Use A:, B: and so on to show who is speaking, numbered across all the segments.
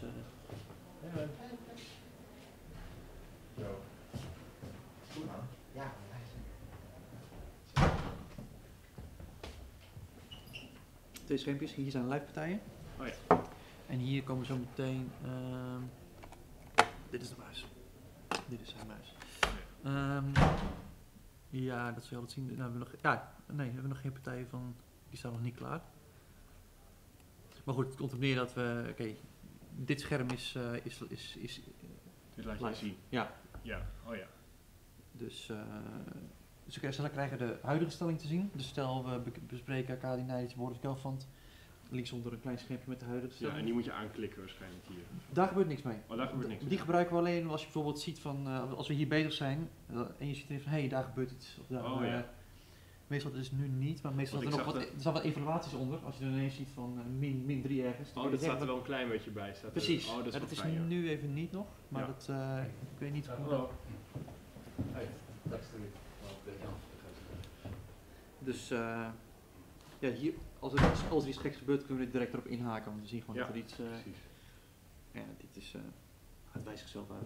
A: Dus
B: Ja. Zo. Goed man. Ja,
A: twee schermpjes, hier zijn live partijen.
B: Oh ja.
A: En hier komen zo meteen. Dit is de muis. Dit is zijn muis. Ja, dat zul je altijd zien. Nou, we hebben nog geen partijen van. Die staan nog niet klaar. Maar goed, het komt op neer dat we. Oké, dit scherm is.
B: Dit laat je
A: live
B: zien.
A: Ja.
B: Ja, oh ja.
A: Dus ze krijgen de huidige stelling te zien. Dus stel we bespreken Kadi Nijs, Boris Gelfand. Linksonder een klein schermpje met de huidige stelling.
B: Ja, en die moet je aanklikken waarschijnlijk hier.
A: Daar gebeurt niks mee.
B: Oh, daar gebeurt niks mee.
A: Die gebruiken we alleen als je bijvoorbeeld ziet van, als we hier bezig zijn en je ziet erin van, hé, daar gebeurt iets. Of daar,
B: ja.
A: Meestal is het nu niet, maar meestal er staan wat evaluaties onder. Als je er ineens ziet van min 3 ergens.
B: Oh, dat staat er wel een klein beetje bij.
A: Precies.
B: Oh, dat is,
A: dat is
B: fijn,
A: nu even niet nog, maar dat, ik weet niet hoe dat... Dus ja, hier, als er iets geks gebeurt, kunnen we er direct erop inhaken, want we zien gewoon dat er iets... ja, dit is... het wijst zichzelf uit.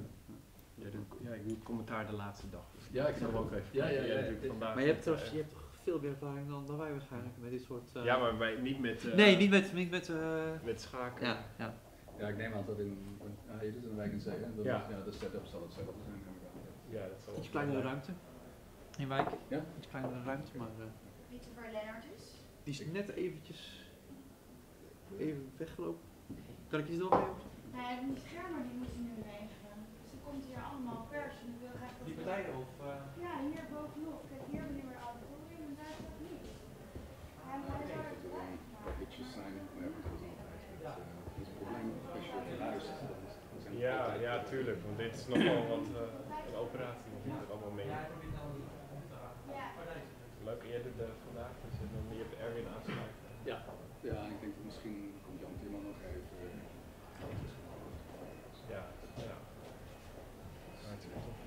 B: Ja, ik doe commentaar de laatste dag. Dus
C: ja, ik
B: snap ook even.
C: Ja.
A: Maar je hebt toch veel meer ervaring dan wij waarschijnlijk met dit soort...
B: ja, maar wij niet met...
A: nee, niet
B: met schaken.
C: Ja, ik neem aan dat hier is een wijk in Zee, en de setup zal hetzelfde zijn.
B: Ja, dat zal
A: iets kleinere ruimte. In wijk.
C: Ja?
A: Iets kleinere ruimte, maar...
D: Weet je waar Lennart is?
A: Die is net eventjes... even weggelopen. Kan ik je doorgeven?
D: Nee, die schermen die moeten nu regelen. Dus er komt hier allemaal pers en ik wil graag dat...
A: Die partijen of...
D: Ja, hier bovenop. Kijk, hier hebben we weer auditorium en daar staat niet. Ja, maar hij zou er gelijk maken.
C: Pitches zijn, maar dat is altijd het probleem als je verhuist.
B: Ja, tuurlijk, want dit is nogal wat een operatie moet er allemaal mee.
D: Ja.
B: Leuk, en jij doet vandaag, dus je hebt Erwin aansluiten.
C: Ja, en ik denk dat misschien komt Jan Timmer nog even.
B: Ja. Hartstikke tof.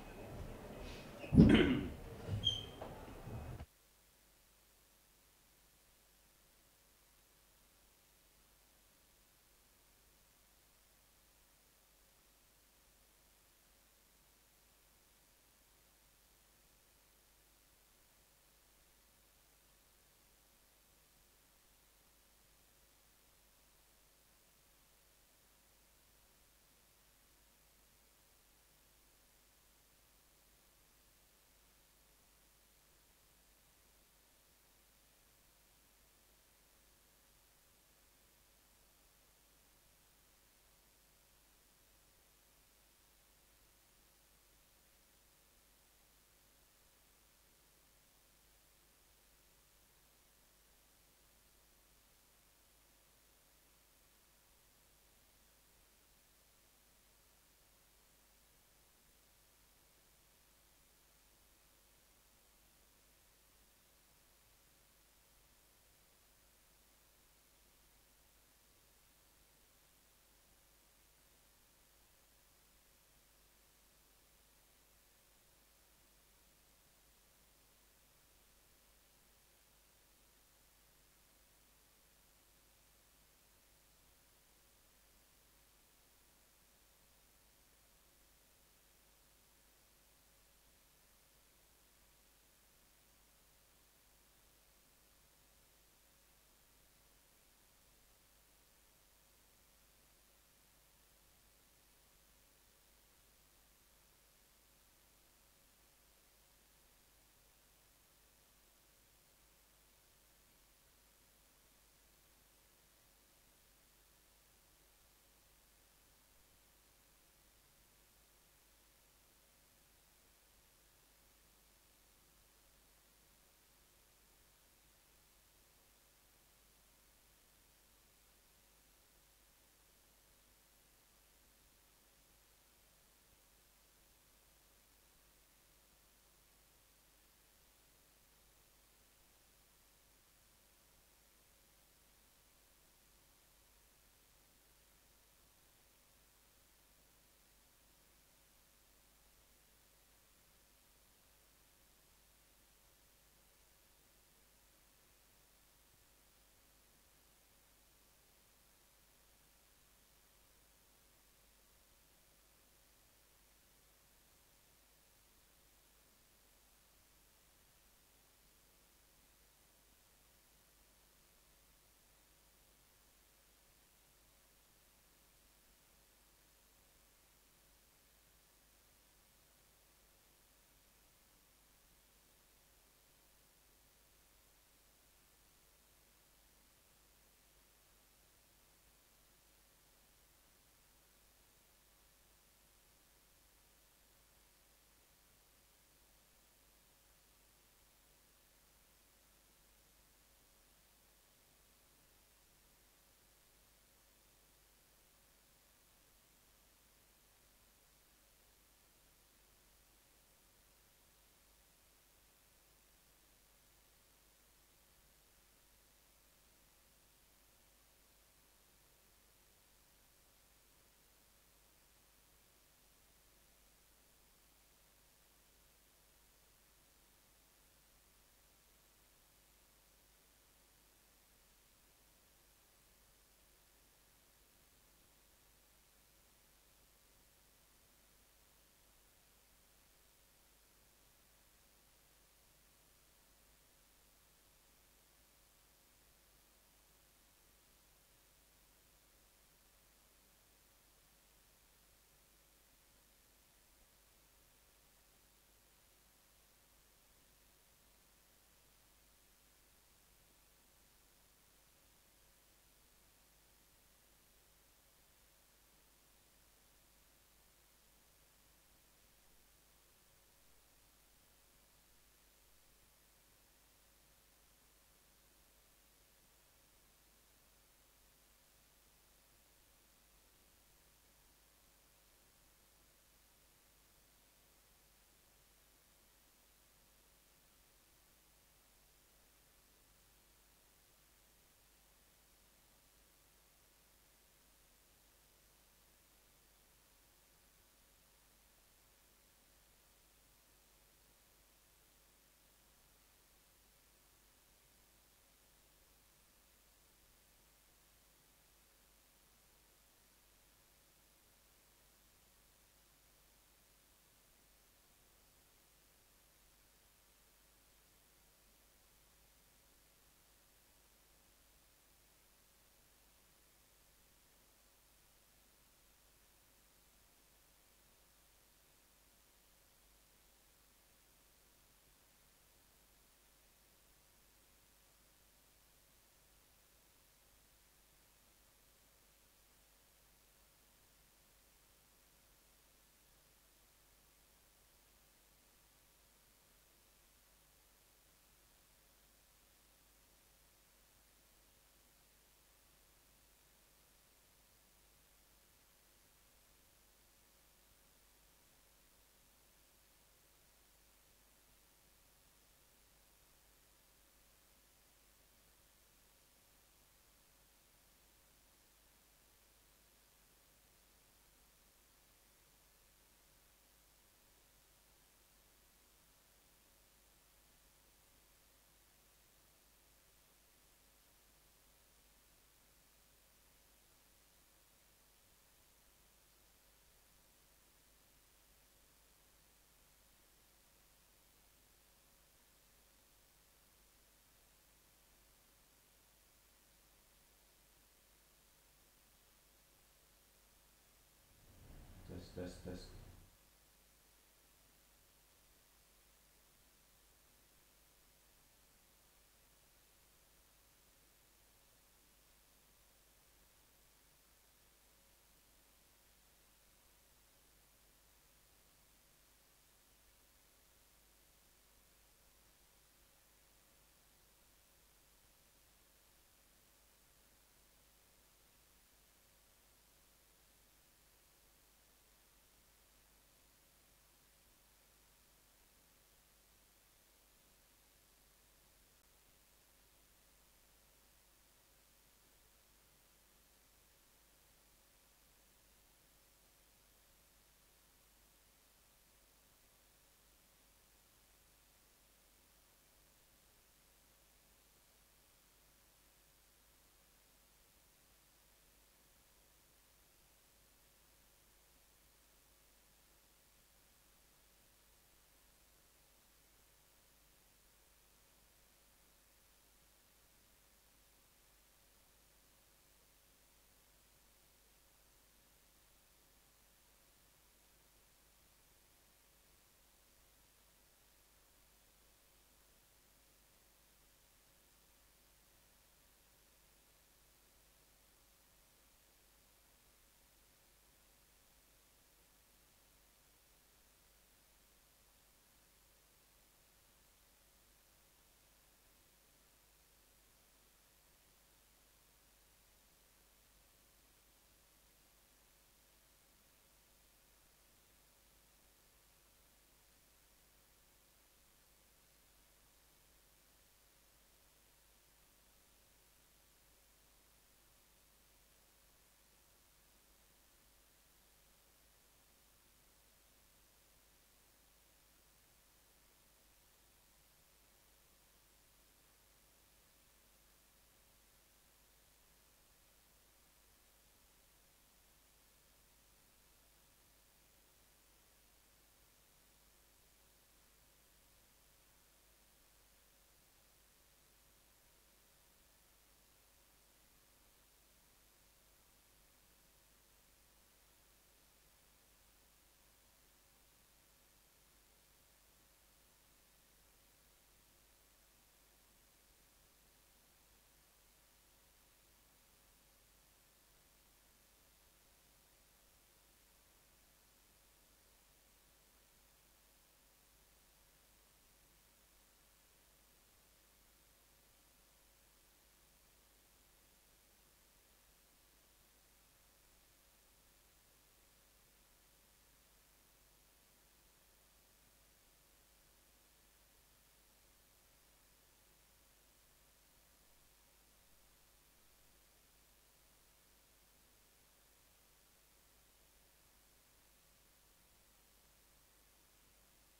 E: test.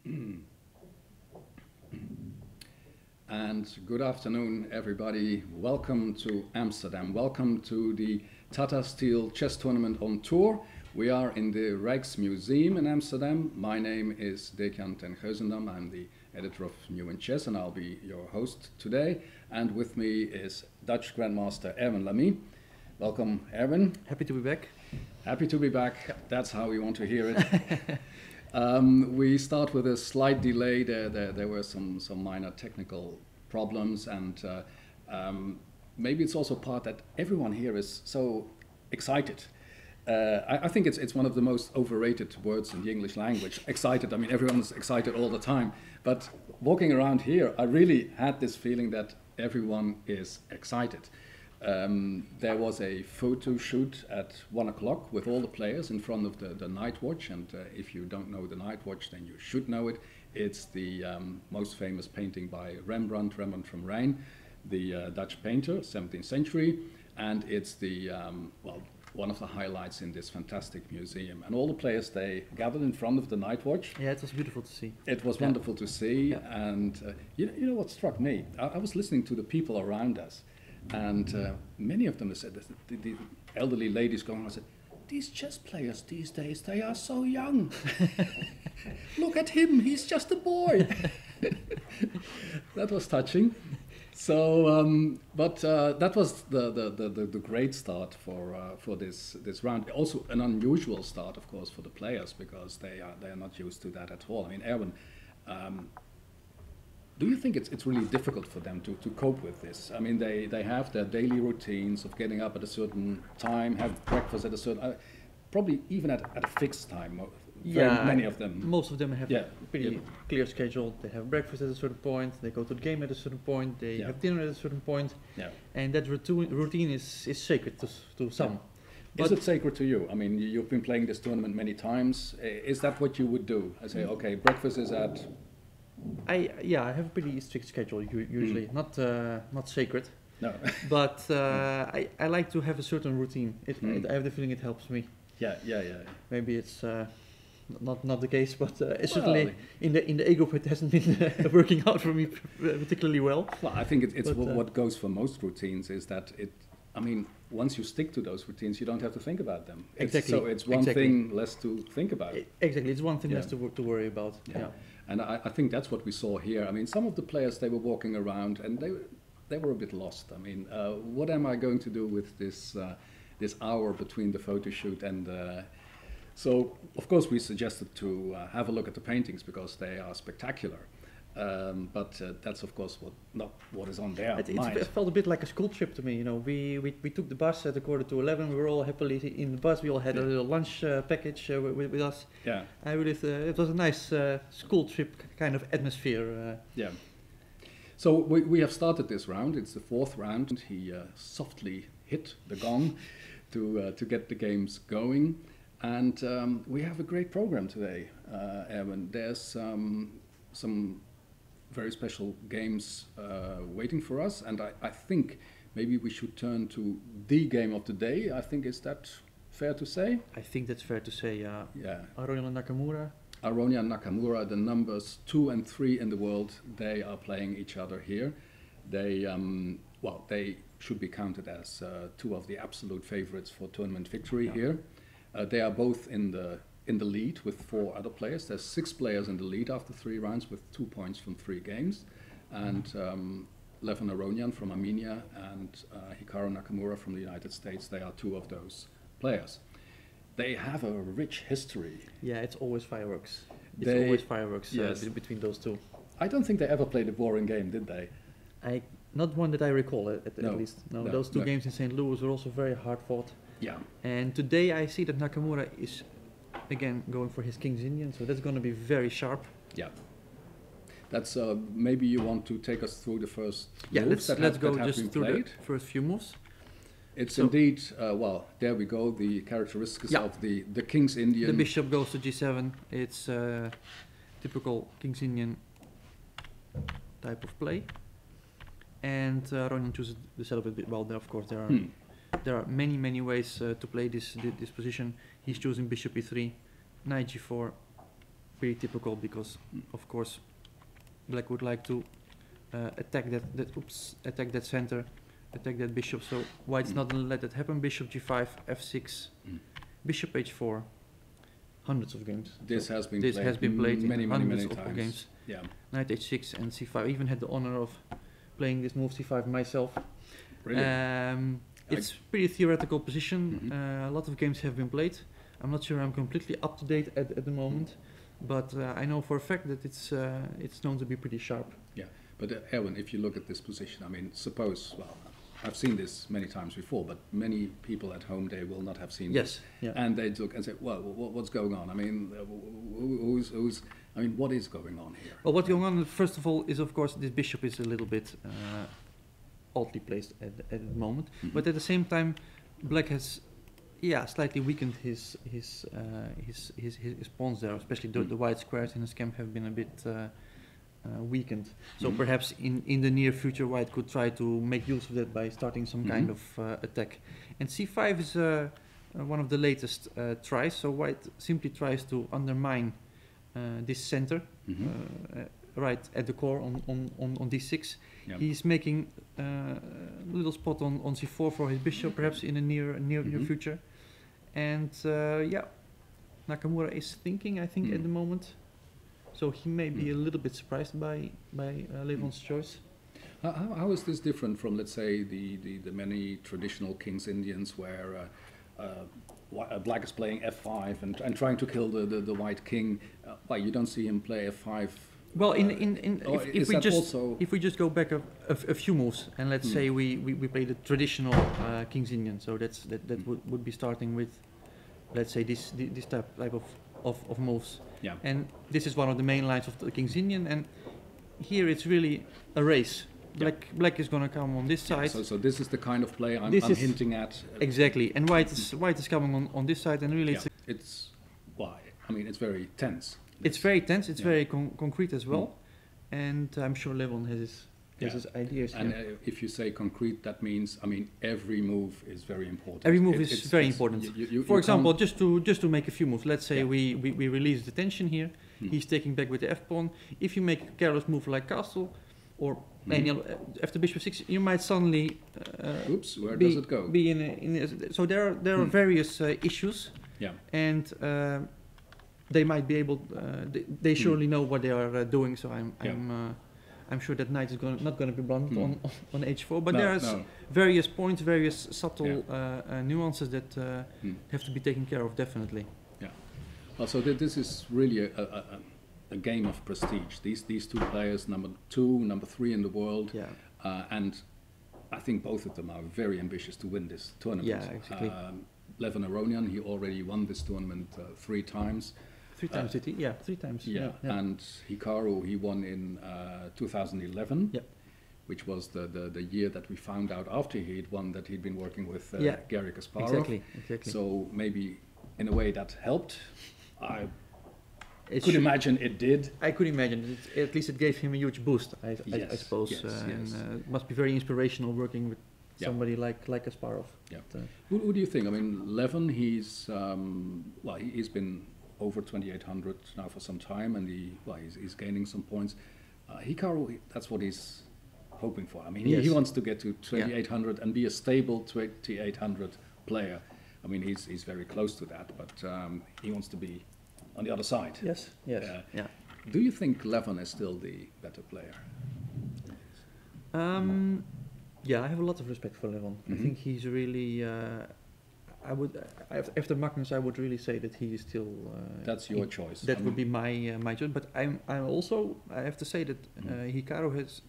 C: And good afternoon, everybody. Welcome to Amsterdam. Welcome to the Tata Steel Chess Tournament on Tour. We are in the Rijksmuseum in Amsterdam. My name is Dekan ten Geuzendam. I'm the editor of New in Chess, and I'll be your host today. And with me is Dutch Grandmaster Erwin Lamy. Welcome, Erwin.
A: Happy to be back.
C: Happy to be back. That's how we want to hear it. We start with a slight delay. There were some minor technical problems, and maybe it's also part that everyone here is so excited. I think it's one of the most overrated words in the English language. Excited. I mean, everyone's excited all the time. But walking around here, I really had this feeling that everyone is excited. There was a photo shoot at 1 o'clock with all the players in front of the Night Watch, and if you don't know the Night Watch, then you should know it. It's the most famous painting by Rembrandt from Rijn, the Dutch painter, 17th century, and it's the one of the highlights in this fantastic museum. And all the players, they gathered in front of the Night Watch.
A: Yeah, it was beautiful to see.
C: It was wonderful to see, and you know what struck me? I was listening to the people around us. And many of them said, the elderly ladies going on, said, these chess players these days, they are so young. Look at him, he's just a boy. That was touching. So, but that was the great start for this round. Also an unusual start, of course, for the players, because they are not used to that at all. I mean, Erwin, do you think it's really difficult for them to cope with this? I mean, they have their daily routines of getting up at a certain time, have breakfast at a certain, probably even at a fixed time. Many of them.
A: Most of them have a pretty clear schedule. They have breakfast at a certain point, they go to the game at a certain point, they have dinner at a certain point, and that routine is sacred to some.
C: Yeah. Is it sacred to you? I mean, you've been playing this tournament many times. Is that what you would do? I say, okay, breakfast is at...
A: I have a pretty strict schedule usually, not sacred.
C: No.
A: But I like to have a certain routine. I have the feeling it helps me.
C: Yeah.
A: Maybe it's not the case, but certainly in the A group it hasn't been working out for me particularly well.
C: Well, I think it's what goes for most routines is that I mean, once you stick to those routines, you don't have to think about them.
A: Exactly.
C: So it's one thing less to think about.
A: Exactly, it's one thing less to worry about. Yeah.
C: And I think that's what we saw here. I mean, some of the players, they were walking around and they were a bit lost. I mean, what am I going to do with this hour between the photo shoot and... So, of course, we suggested to have a look at the paintings because they are spectacular. But that's, of course, not what is on their mind.
A: It felt a bit like a school trip to me. You know, we took the bus at 11:15. We were all happily in the bus. We all had a little lunch package with us.
C: Yeah.
A: I really it was a nice school trip kind of atmosphere.
C: Yeah. So we have started this round. It's the fourth round. He softly hit the gong to get the games going. And we have a great program today, Erwin. There's some very special games waiting for us, and I think maybe we should turn to the game of the day. I think, is that fair to say?
A: I think that's fair to say,
C: yeah.
A: Aronia and Nakamura.
C: Aronia and Nakamura, the numbers 2 and 3 in the world, they are playing each other here. They should be counted as two of the absolute favorites for tournament victory here. They are both in the lead with 4 other players. There's 6 players in the lead after 3 rounds with 2 points from 3 games. And Levan Aronian from Armenia and Hikaru Nakamura from the United States, they are 2 of those players. They have a rich history.
A: Yeah, it's always fireworks. Always fireworks between those 2.
C: I don't think they ever played a boring game, did they?
A: Not one that I recall, at least. No, those 2 games in St. Louis were also very hard fought.
C: Yeah.
A: And today I see that Nakamura is again going for his King's Indian, so that's going to be very sharp.
C: Yeah. That's maybe you want to take us through the first moves
A: let's go just through the first few moves.
C: It's indeed there we go, the characteristics of the King's Indian.
A: The bishop goes to g7. It's typical King's Indian type of play, and Aronian chooses the setup a bit. Well, there of course there are many ways to play this position. He's choosing bishop e3, knight g4, pretty typical because, of course, black would like to attack that center, attack that bishop. So white's not gonna let that happen. Bishop g5, f6, bishop h4. Hundreds of games.
C: This has been
A: played
C: many,
A: in
C: many,
A: hundreds
C: many
A: of
C: times.
A: games.
C: Yeah.
A: Knight h6 and c5. I even had the honor of playing this move c5 myself.
C: Really?
A: It's pretty theoretical position. A lot of games have been played. I'm not sure I'm completely up to date at the moment, but I know for a fact that it's known to be pretty sharp.
C: Yeah, but Erwin, if you look at this position, I mean, suppose, well, I've seen this many times before, but many people at home, they will not have seen this.
A: Yeah.
C: And they look and say, well, what's going on? I mean, what is going on here?
A: Well, what's going on, first of all, is of course this bishop is a little bit oddly placed at the moment, but at the same time, black has slightly weakened his pawns there, especially the white squares in his camp have been a bit weakened. So perhaps in the near future, white could try to make use of that by starting some kind of attack. And c5 is one of the latest tries. So white simply tries to undermine this center right at the core on d6.
C: Yeah.
A: He's making a little spot on c4 for his bishop, perhaps in the near future. And Nakamura is thinking, I think, at the moment. So he may be a little bit surprised by Levon's choice.
C: How is this different from, let's say, the many traditional King's Indians where black is playing f5 and trying to kill the white king? Why you don't see him play f5?
A: Well, if we just go back a few moves, and let's say we play the traditional King's Indian, so that would be starting with, let's say, this type of moves.
C: Yeah.
A: And this is one of the main lines of the King's Indian, and here it's really a race. Black is going to come on this side.
C: So this is the kind of play I'm hinting at.
A: Exactly, and white is coming on this side, and really
C: it's very tense.
A: It's very tense. It's very concrete as well, and I'm sure Levon has his ideas.
C: And if you say concrete, that means every move is very important.
A: Every move is very important. For example, just to make a few moves. Let's say we release the tension here. He's taking back with the f pawn. If you make a careless move like castle, or after bishop 6, you might suddenly
C: oops, where does it go?
A: Be so there are various issues.
C: Yeah.
A: And they might be able. They surely know what they are doing. So I'm sure that knight is not going to be blunt on h4. But there's various points, various subtle nuances that have to be taken care of, definitely.
C: Yeah. Well, so this is really a game of prestige. These two players, number 2, number 3 in the world, and I think both of them are very ambitious to win this tournament.
A: Yeah, exactly.
C: Levon Aronian, he already won this tournament 3 times.
A: 3 times, did he? Yeah, 3 times.
C: Yeah. And Hikaru, he won in 2011, which was the year that we found out after he'd won that he'd been working with Garry Kasparov.
A: Exactly.
C: So maybe in a way that helped. I could imagine it did.
A: I could imagine. At least it gave him a huge boost, I suppose. And it must be very inspirational working with somebody like Kasparov.
C: Yeah. Who do you think? I mean, Levon, he's been over 2,800 now for some time, and he's gaining some points. Hikaru, that's what he's hoping for. I mean, he wants to get to 2,800 and be a stable 2,800 player. I mean, he's very close to that, but he wants to be on the other side.
A: Yes.
C: Do you think Levon is still the better player?
A: I have a lot of respect for Levon. I think he's really. After Magnus, I would really say that he is still.
C: That's your choice.
A: That would be my choice. But I'm also. I have to say that Hikaru has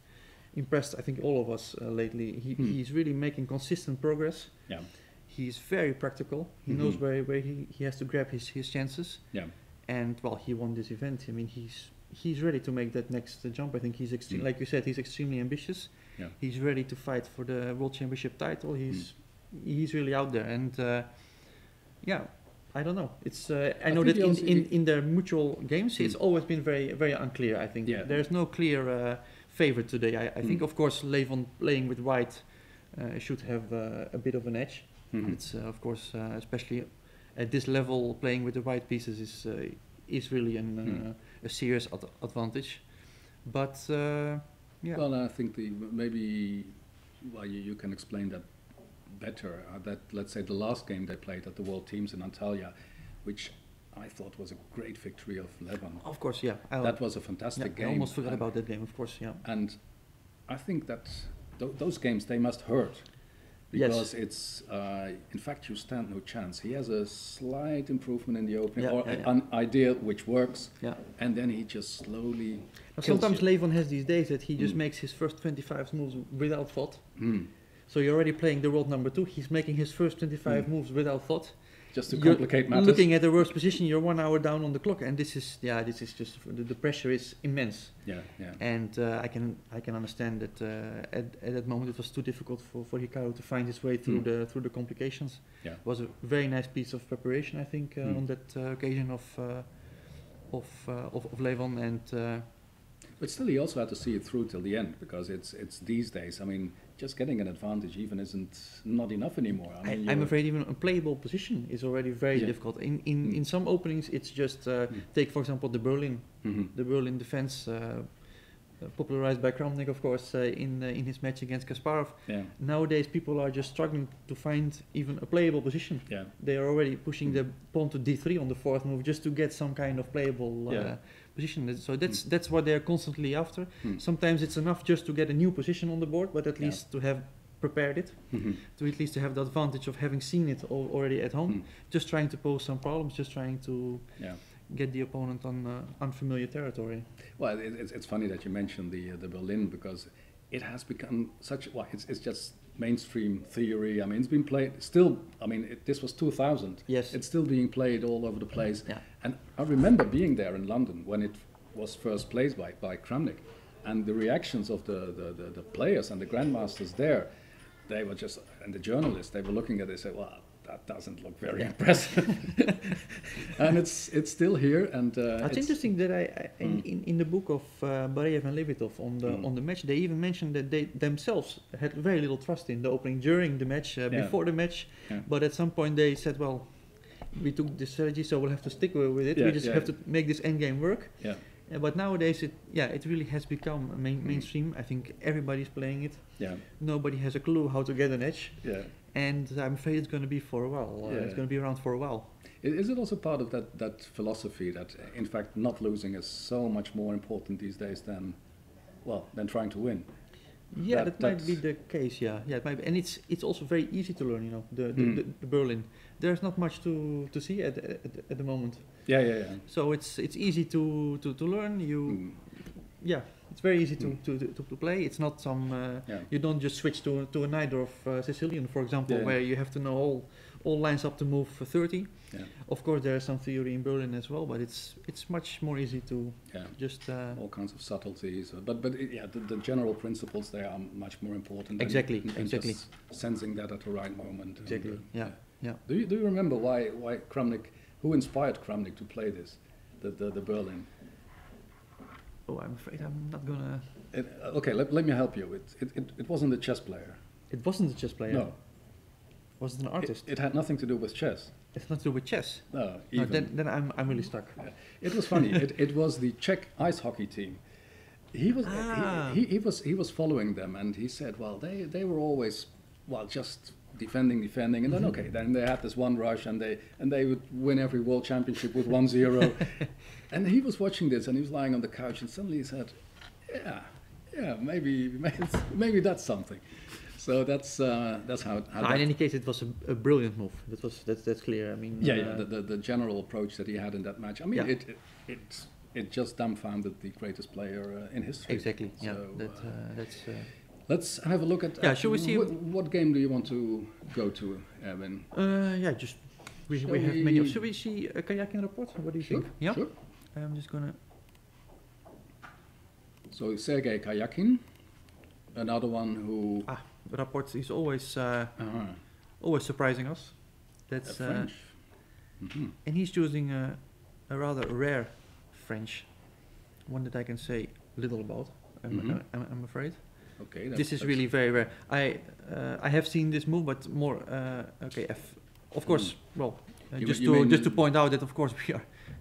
A: impressed. I think all of us lately. He's really making consistent progress.
C: Yeah.
A: He's very practical. He knows where he has to grab his chances.
C: Yeah.
A: And he won this event. I mean, he's ready to make that next jump. I think he's like you said, he's extremely ambitious.
C: Yeah.
A: He's ready to fight for the World Championship title. He's really out there, and I don't know. It's I know that in their mutual games, it's always been very very unclear. I think there's no clear favorite today. I think of course Levon playing with white should have a bit of an edge. It's of course especially at this level playing with the white pieces is really a serious advantage. But yeah.
C: Well, I think maybe you can explain that better. That, let's say, the last game they played at the World Teams in Antalya, which I thought was a great victory of Levan.
A: Of course, yeah.
C: That was a fantastic game.
A: I almost forgot about that game, of course, yeah.
C: And I think that those games, they must hurt. Because it's, in fact, you stand no chance. He has a slight improvement in the opening, an idea which works, and then he just slowly
A: sometimes Levan has these days that he just makes his first 25 moves without thought. So you're already playing the world number 2, he's making his first 25 moves without thought.
C: Just to complicate matters.
A: Looking at the worst position, you're 1 hour down on the clock, and this is just the pressure is immense. And I can understand that at that moment it was too difficult for Hikaru to find his way through the complications. It was a very nice piece of preparation, I think, on that occasion of Levan, and.
C: But still, he also had to see it through till the end, because it's these days. I mean, just getting an advantage even not enough anymore. I mean,
A: I'm afraid even a playable position is already very difficult. In some openings, it's just take, for example, the Berlin defense, popularized by Kramnik, of course, in his match against Kasparov. Nowadays, people are just struggling to find even a playable position. They are already pushing the pawn to d3 on the 4th move just to get some kind of playable position. So that's what they're constantly after. Sometimes it's enough just to get a new position on the board, but at least to have prepared it, to at least to have the advantage of having seen it already at home, just trying to pose some problems, just trying to get the opponent on unfamiliar territory.
C: Well, it's funny that you mentioned the Berlin, because it has become such, it's just mainstream theory. I mean, it's been played still. I mean, this was 2000.
A: Yes.
C: It's still being played all over the place. And I remember being there in London when it was first played by Kramnik, and the reactions of the players and the grandmasters there, they were just, and the journalists, they were looking at it and said, well, that doesn't look very impressive. And it's still here. And
A: it's interesting that in the book of Bareyev and Levitov on the match, they even mentioned that they themselves had very little trust in the opening during the match, before the match, but at some point they said, well, we took this strategy, so we'll have to stick with it. We just have to make this endgame work. But nowadays, it really has become mainstream. I think everybody's playing it. Nobody has a clue how to get an edge. And I'm afraid it's going to be for a while. It's going to be around for a while.
C: Is it also part of that philosophy that, in fact, not losing is so much more important these days than trying to win?
A: Yeah, that might be the case. Yeah, it might be. And it's also very easy to learn. You know, the Berlin. There's not much to see at the moment. So it's easy to learn. It's very easy to play. It's not some you don't just switch to a Najdorf Sicilian, for example, where you have to know all lines up to move 30. Of course, there is some theory in Berlin as well, but it's much more easy to just
C: all kinds of subtleties. But the general principles there are much more important.
A: Exactly.
C: Just sensing that at the right moment.
A: Exactly.
C: And, Do you remember why Kramnik? Who inspired Kramnik to play this, the Berlin?
A: Oh, I'm afraid I'm not gonna.
C: Okay, let me help you. It wasn't a chess player.
A: It wasn't a chess player.
C: No.
A: Was it an artist?
C: It had nothing to do with chess.
A: It's not to do with chess.
C: No.
A: Then I'm really stuck.
C: It was funny. it was the Czech ice hockey team. He was following them, and he said, well, they were always just defending, and then then they had this one rush, and they would win every world championship with 1-0. And he was watching this, and he was lying on the couch, and suddenly he said, maybe that's something. So that's how.
A: In any case, it was a brilliant move. That's clear. I mean,
C: the general approach that he had in that match. I mean, it just dumbfounded the greatest player in history.
A: Exactly.
C: So,
A: that's.
C: Let's have a look at.
A: Shall we see?
C: What game do you want to go to, Erwin?
A: We have many. Should we see a kayaking report? What do you think? Yeah.
C: Sure.
A: I'm just gonna.
C: So Sergei Kayakin, another one who.
A: Rapport is always surprising us. That's
C: French.
A: And he's choosing a rather rare French, one that I can say little about. I'm afraid.
C: Okay.
A: This is really very rare. I have seen this move, but more. Of course. Well, just to point out that of course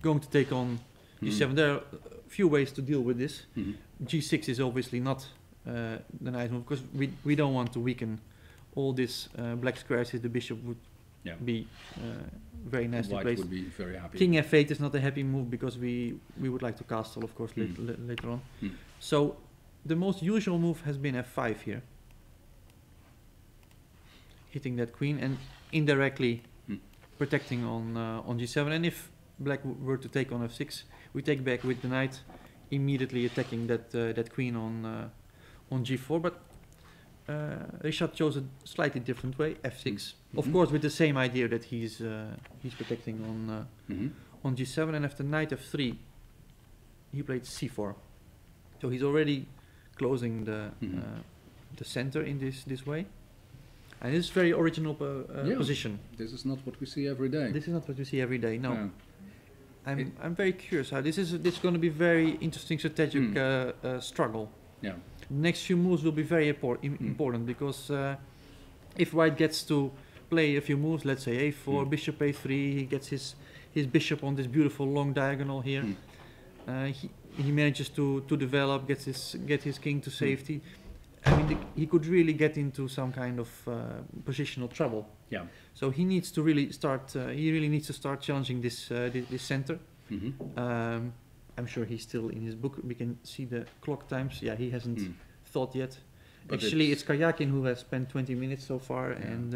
A: going to take on G7. There are a few ways to deal with this. G6 is obviously not the nice move because we don't want to weaken all these black squares. The bishop would be very nicely
C: White
A: placed.
C: would be very happy.
A: King F8 is not a happy move because we would like to castle, of course, later on. So the most usual move has been F5 here, hitting that queen and indirectly protecting on G7. And if black were to take on F6, we take back with the knight, immediately attacking that queen on G4. But Richard chose a slightly different way, F6. Of course, with the same idea that he's protecting on G7, and after knight F3, he played C4. So he's already closing the center in this way, and it's very original position.
C: This is not what we see every day.
A: This is not what we see every day. No. I'm very curious how this is going to be very interesting strategic struggle.
C: Yeah.
A: The next few moves will be very important because if white gets to play a few moves, let's say A4, bishop A3, he gets his bishop on this beautiful long diagonal here. He manages to develop, get his king to safety. I mean, he could really get into some kind of positional trouble.
C: Yeah.
A: So he needs to really start. He really needs to start challenging this center. I'm sure he's still in his book. We can see the clock times. Yeah, he hasn't thought yet. But actually, it's Karyakin who has spent 20 minutes so far, and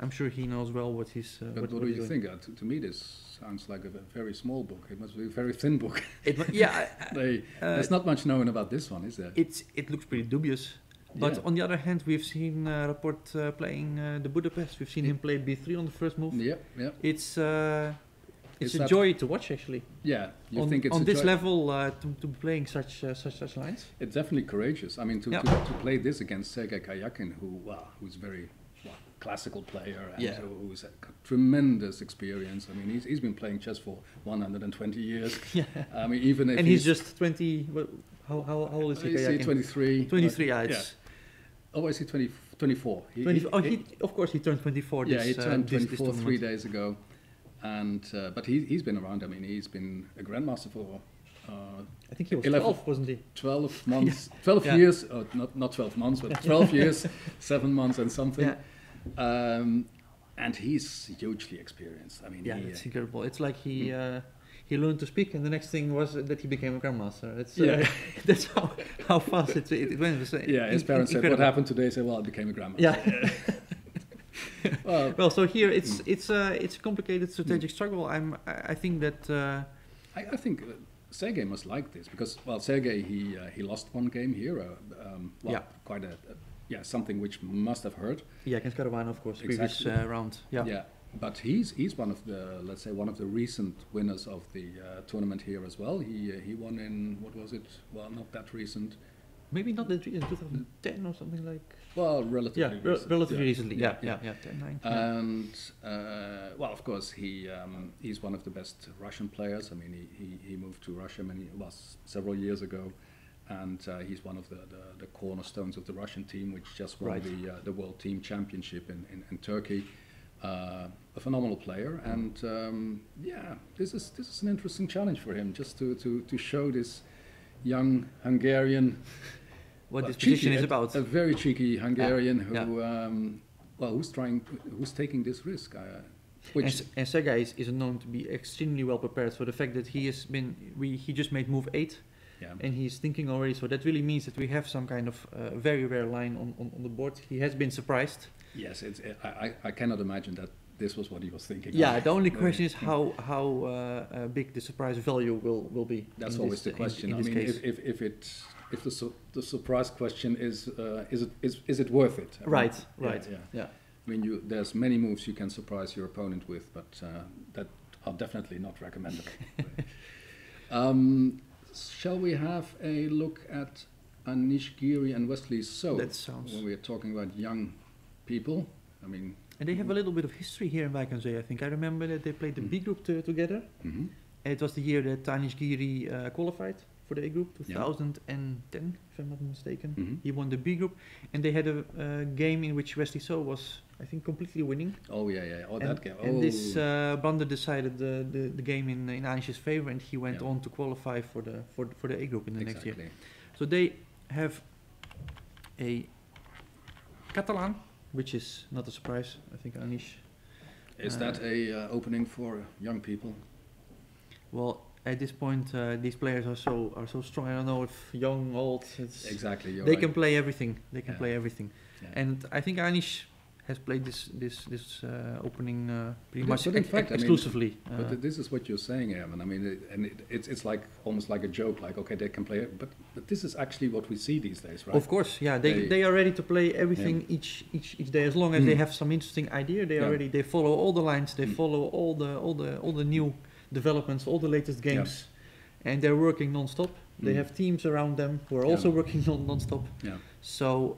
A: I'm sure he knows well what he's.
C: What do you think? To me, this sounds like a very small book. It must be a very thin book. There's not much known about this one, is there?
A: It looks pretty dubious. But on the other hand, we've seen Rapport playing the Budapest. We've seen him play B3 on the first move.
C: Yeah.
A: It's a joy to watch, actually.
C: Yeah, you think it's
A: on this level to be playing such lines.
C: It's definitely courageous. I mean, to play this against Sergei Karyakin, who's very classical player and who's a tremendous experience. I mean, he's been playing chess for 120 years. I mean, even if
A: he's just 20. How old is he?
C: Is he 23?
A: 23. Yeah.
C: Oh, is he 24?
A: Of course, he turned 24.
C: He turned 24 3 days ago. And but he's been around. I mean, he's been a grandmaster for
A: I think he was 12, wasn't he?
C: 12 months, 12 years. Not 12 months, but 12 years, 7 months and something. And he's hugely experienced. I mean,
A: it's incredible. It's like he learned to speak, and the next thing was that he became a grandmaster. That's how fast it went.
C: His parents said, "What happened today?" He said, "Well, I became a grandmaster."
A: Yeah. Well, so here it's a complicated strategic struggle. I think that
C: I think Sergei must like this because Sergei he lost one game here. Quite something which must have hurt. Yeah,
A: against Caruana, of course, previous round. Yeah.
C: But he's one of the recent winners of the tournament here as well. He won in, what was it? Well, not that recent.
A: Maybe not that recent, 2010 or something like.
C: Well, relatively.
A: Relatively recently. 10-9.
C: And of course, he's one of the best Russian players. I mean, he moved to Russia several years ago, and he's one of the cornerstones of the Russian team, which just won the World Team Championship in Turkey. A phenomenal player, and this is an interesting challenge for him, just to show this young Hungarian
A: what this position is about.
C: A very cheeky Hungarian who's taking this risk.
A: And Sergei is known to be extremely well prepared for the fact that he just made move 8. And he's thinking already, so that really means that we have some kind of very rare line on the board. He has been surprised.
C: Yes, I cannot imagine that this was what he was thinking.
A: Yeah, the only question is how big the surprise value will be.
C: That's always the question. I mean, if the surprise question is it worth it?
A: Right. Yeah.
C: I mean, there's many moves you can surprise your opponent with, but that are definitely not recommendable. Shall we have a look at Anish Giri and Wesley So?
A: That sounds.
C: When we are talking about young people, I mean.
A: And they have a little bit of history here in Wijk aan Zee, I think. I remember that they played the B group together. It was the year that Anish Giri qualified for the A group,
C: Yeah.
A: 2010, if I'm not mistaken.
C: Mhm.
A: He won the B group, and they had a game in which Wesley So was, I think, completely winning.
C: Oh yeah. Oh,
A: and,
C: that game.
A: and
C: Oh.
A: this blunder decided the game in Anish's favor, and he went
C: Yeah.
A: on to qualify for the A group in the next year.
C: Exactly.
A: So they have a Catalan, which is not a surprise. I think Anish.
C: Is that a opening for young people?
A: Well, at this point, these players are so strong. I don't know if young, old. It's
C: Exactly. You're
A: they
C: right.
A: can play everything. They can
C: Yeah.
A: play everything.
C: Yeah.
A: And I think Anish has played this opening pretty
C: But
A: much
C: in fact, I mean,
A: exclusively.
C: But this is what you're saying, Evan. I mean, it's like almost like a joke. Like, okay, they can play it, but this is actually what we see these days, right?
A: Of course, yeah. They are ready to play everything each day as long as they have some interesting idea. They are ready. They follow all the lines. They follow all the new developments, all the latest games, and they're working non-stop. They have teams around them who are also working non-stop.
C: Yeah.
A: So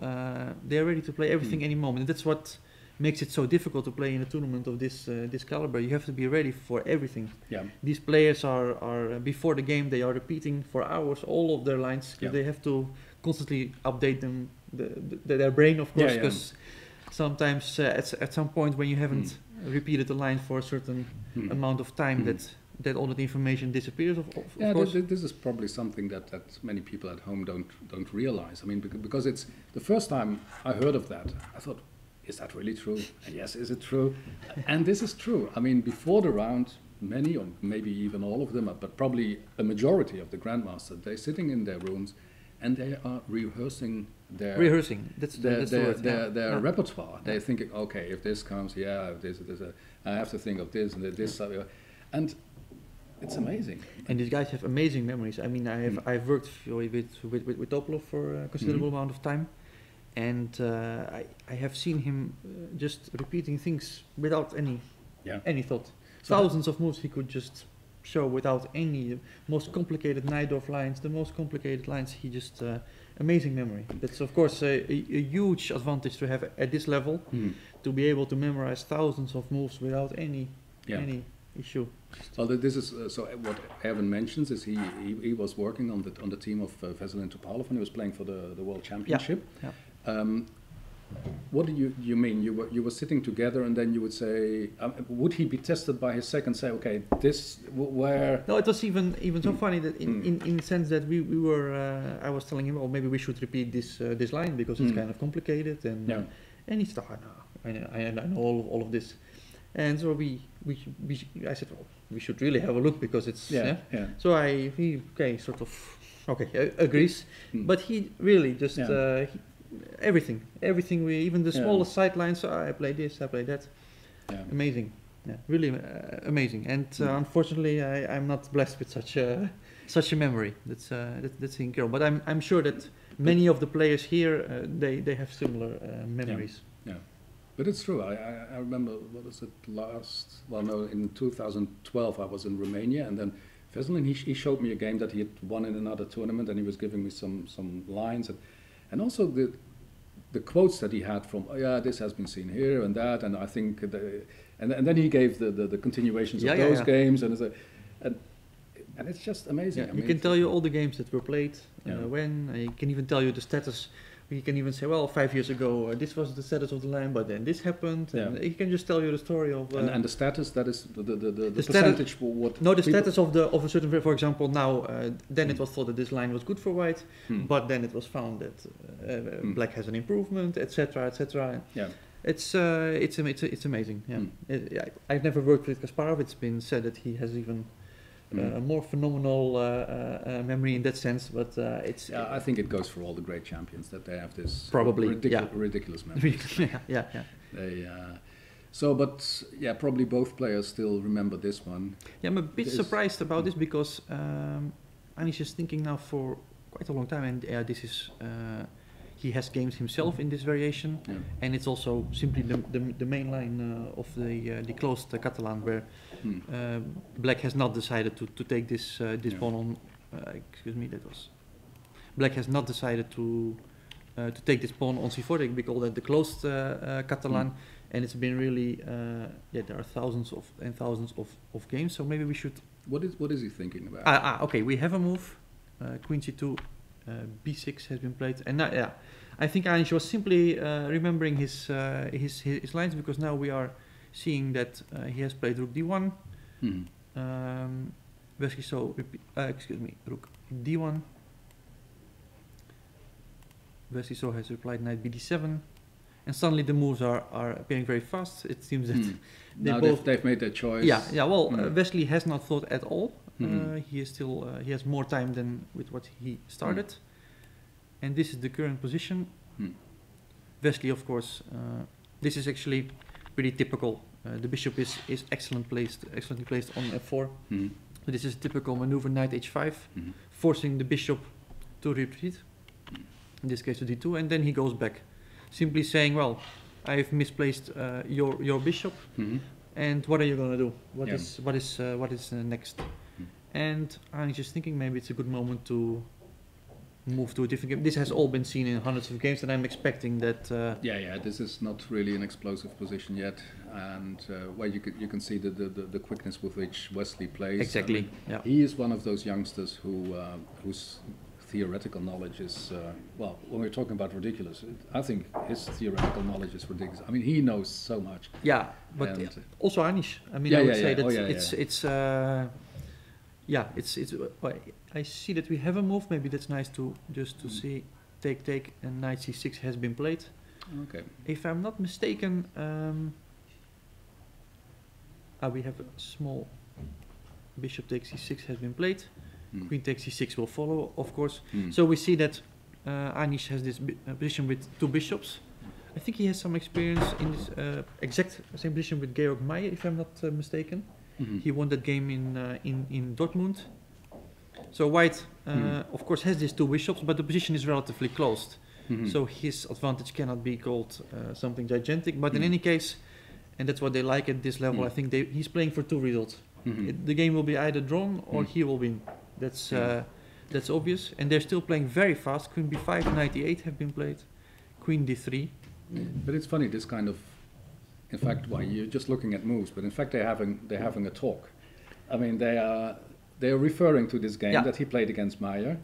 A: they're ready to play everything any moment. And that's what makes it so difficult to play in a tournament of this caliber. You have to be ready for everything.
C: Yeah.
A: These players are before the game they are repeating for hours all of their lines. They have to constantly update them, their brain, of course, because sometimes at some point when you haven't repeated the line for a certain amount of time, that all of the information disappears. Of course.
C: This is probably something that many people at home don't realize. I mean, because it's the first time I heard of that, I thought, is that really true? And yes, is it true? And this is true. I mean, before the round, many or maybe even all of them, but probably a majority of the grandmasters, they're sitting in their rooms and they are rehearsing their repertoire. They're thinking, okay, if this comes, if there's I have to think of this and this, and it's amazing.
A: And these guys have amazing memories. I mean, I've worked with Topolov for a considerable amount of time, and I have seen him just repeating things without any thought. Thousands of moves he could just show without any most complicated Najdorf lines, the most complicated lines. He just amazing memory. That's of course a huge advantage to have at this level, to be able to memorize thousands of moves without any issue.
C: Well, this is so. What Evan mentions is he was working on the team of Vesel and Topalov, and he was playing for the World Championship.
A: Yeah.
C: What do you mean? You were sitting together, and then you would say, would he be tested by his second? Say, okay, this where?
A: No, it was even so funny that in the sense that we were. I was telling him, oh, maybe we should repeat this line because it's kind of complicated, and he said, oh, no, I know all of this. And so I said, well, we should really have a look because it's So he sort of agrees, but he really just everything even the smallest side lines. So I play this, I play that. Amazing, really amazing. And unfortunately, I'm not blessed with such a memory. That's incredible. But I'm sure that many of the players here they have similar memories.
C: Yeah. But it's true. I remember, what was it in 2012 I was in Romania, and then Veselin, he showed me a game that he had won in another tournament, and he was giving me some lines, and also the quotes that he had from, this has been seen here and that, and I think, and then he gave the continuations of those games, and it's just amazing.
A: Yeah, he can tell you all the games that were played, when, he can even tell you the status. He can even say, well, 5 years ago, this was the status of the line, but then this happened. And he can just tell you the story of...
C: and the status, that is the percentage for what...
A: No, the status of a certain... For example, now, then it was thought that this line was good for white, but then it was found that black has an improvement, etc., etc.
C: Yeah.
A: It's amazing, I've never worked with Kasparov. It's been said that he has even... a more phenomenal memory in that sense, but it's...
C: I think it goes for all the great champions that they have this
A: probably
C: ridiculous memory. Probably both players still remember this one.
A: Yeah, I'm a bit surprised about this because Anish is thinking now for quite a long time, and this is... he has games himself in this variation, and it's also simply the main line of the closed Catalan, where black has not decided to take this pawn on. Black has not decided to take this pawn on c4. We call that the closed Catalan, and it's been really there are thousands of games. So maybe we should
C: What is he thinking about?
A: Okay, we have a move. Queen c2, b6 has been played, and yeah, I think Anish was simply remembering his lines, because now we are seeing that he has played rook d1. Basically, so excuse me, rook d1. Basically, so has replied knight bd7, and suddenly the moves are appearing very fast. It seems that
C: they've made their choice.
A: Yeah. Well, Wesley has not thought at all. He is still he has more time than with what he started, and this is the current position. Wesley, of course, this is actually pretty typical. The bishop is excellently placed on f4. So this is a typical maneuver, knight h5, forcing the bishop to retreat. In this case to d2, and then he goes back, simply saying, well, I've misplaced your bishop, and what are you going to do? What is next? And I'm just thinking maybe it's a good moment to move to a different game. This has all been seen in hundreds of games, and I'm expecting that.
C: This is not really an explosive position yet, and well, you can see the quickness with which Wesley plays.
A: Exactly.
C: I mean, he is one of those youngsters whose theoretical knowledge is well, when we're talking about ridiculous, I think his theoretical knowledge is ridiculous. I mean, he knows so much.
A: Yeah, but also Anish. I mean, I would say that it's. I see that we have a move. Maybe that's nice to see take, and knight c6 has been played.
C: Okay.
A: If I'm not mistaken, we have a small bishop takes c6 has been played. Queen takes c6 will follow, of course. So we see that Anish has this position with two bishops. I think he has some experience in this exact same position with Georg Maier, if I'm not mistaken. He won that game in Dortmund. So White, of course, has these two bishops, but the position is relatively closed. So his advantage cannot be called something gigantic. But in any case, and that's what they like at this level, I think he's playing for two results. The game will be either drawn or he will win. That's obvious, and they're still playing very fast. Queen b5, knight e8 have been played, Queen d3.
C: But it's funny, this kind of, in fact, well, you're just looking at moves, but in fact they're having a talk. I mean, they are referring to this game that he played against Maier.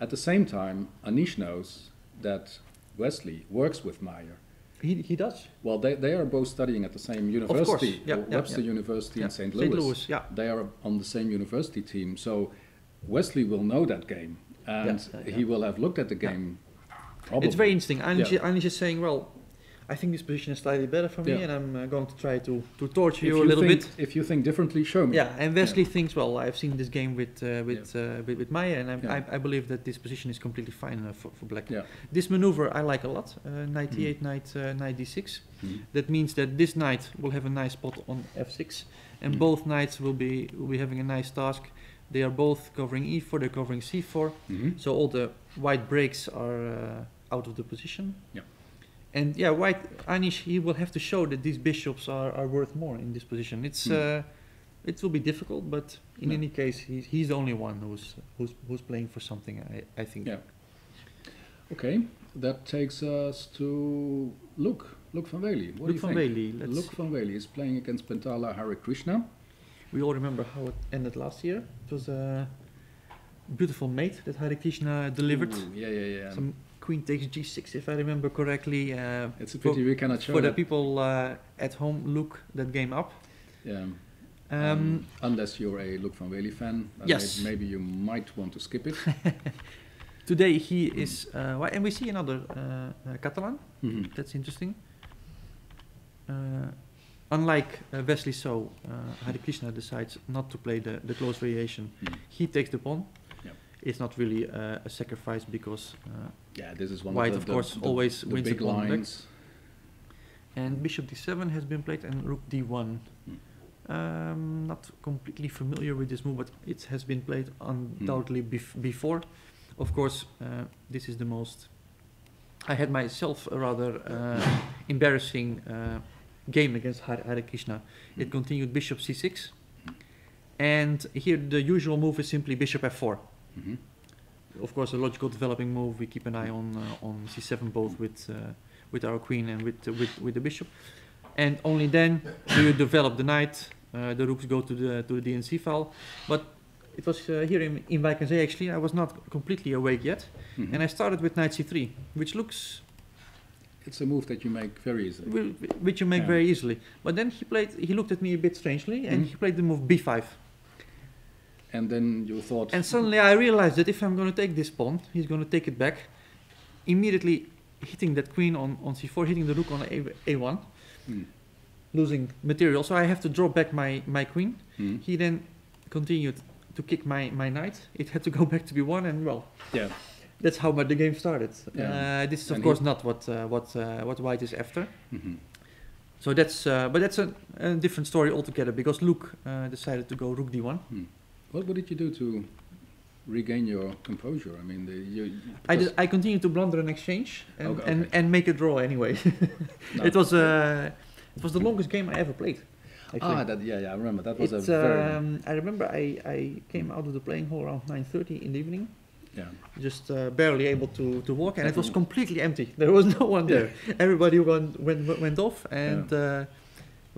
C: At the same time, Anish knows that Wesley works with Maier.
A: He does.
C: Well, they are both studying at the same university, Webster University in St. Louis. They are on the same university team, so Wesley will know that game, and he will have looked at the game. Probably.
A: It's very interesting. Anish is saying, well, I think this position is slightly better for me, and I'm going to try to torture you a little bit.
C: If you think differently, show me.
A: Yeah, and Wesley thinks, well, I've seen this game with Maier, and I believe that this position is completely fine for Black. This maneuver I like a lot. Knight e8, knight d6. That means that this knight will have a nice spot on f6, and both knights will be having a nice task. They are both covering e4, they're covering c4, so all the white breaks are out of the position. And White, Anish, he will have to show that these bishops are worth more in this position. It will be difficult, but in any case, he's the only one who's playing for something, I think.
C: Okay, that takes us to Luke van Wely. What do you think? Luke van Wely is playing against Pentala Hare Krishna.
A: We all remember how it ended last year. It was a beautiful mate that Hare Krishna delivered. Some Queen takes g6, if I remember correctly.
C: It's a pity we cannot show
A: for the people at home. Look that game up.
C: Unless you're a Luke van Wely fan, maybe you might want to skip it.
A: Today he is, and we see another Catalan. That's interesting. Unlike Wesley So, Hare Krishna decides not to play the close variation. He takes the pawn. It's not really a sacrifice because
C: this is one
A: White,
C: of
A: course, always
C: the
A: wins
C: big
A: the pawn
C: lines.
A: Back. And bishop d7 has been played, and rook d1. Not completely familiar with this move, but it has been played undoubtedly before. Of course, this is the most. I had myself a rather embarrassing game against Hare Krishna. It continued bishop c6, and here the usual move is simply bishop f4. Of course, a logical developing move. We keep an eye on c7 both with our queen and with the bishop, and only then do you develop the knight The rooks go to the DNC file, but it was here in Wijk aan Zee actually. I was not completely awake yet,
C: Mhm.
A: and I started with knight c3, which looks
C: It's a move that you make very easily.
A: which you make
C: Yeah.
A: very easily. But then he looked at me a bit strangely, and
C: Mhm.
A: he played the move b5.
C: And then you thought,
A: And suddenly I realized that if I'm going to take this pawn, he's going to take it back, immediately hitting that queen on c4, hitting the rook on a1,
C: Hmm.
A: losing material. So I have to draw back my queen.
C: Hmm.
A: He then continued to kick my knight. It had to go back to b1, and well,
C: Yeah.
A: that's how the game started.
C: Yeah.
A: This is of
C: And
A: course not what White is after.
C: Mhm.
A: So but that's a different story altogether, because Luke decided to go rook d1.
C: What did you do to regain your composure? I mean,
A: I continued to blunder an exchange and,
C: Okay.
A: and make a draw anyway.
C: No.
A: It was the longest game I ever played. Actually.
C: I remember that was
A: It's,
C: a very
A: I remember I came out of the playing hall around 9:30 in the evening,
C: yeah.
A: just barely able to walk, and it was completely empty. There was no one there. Everybody went off, and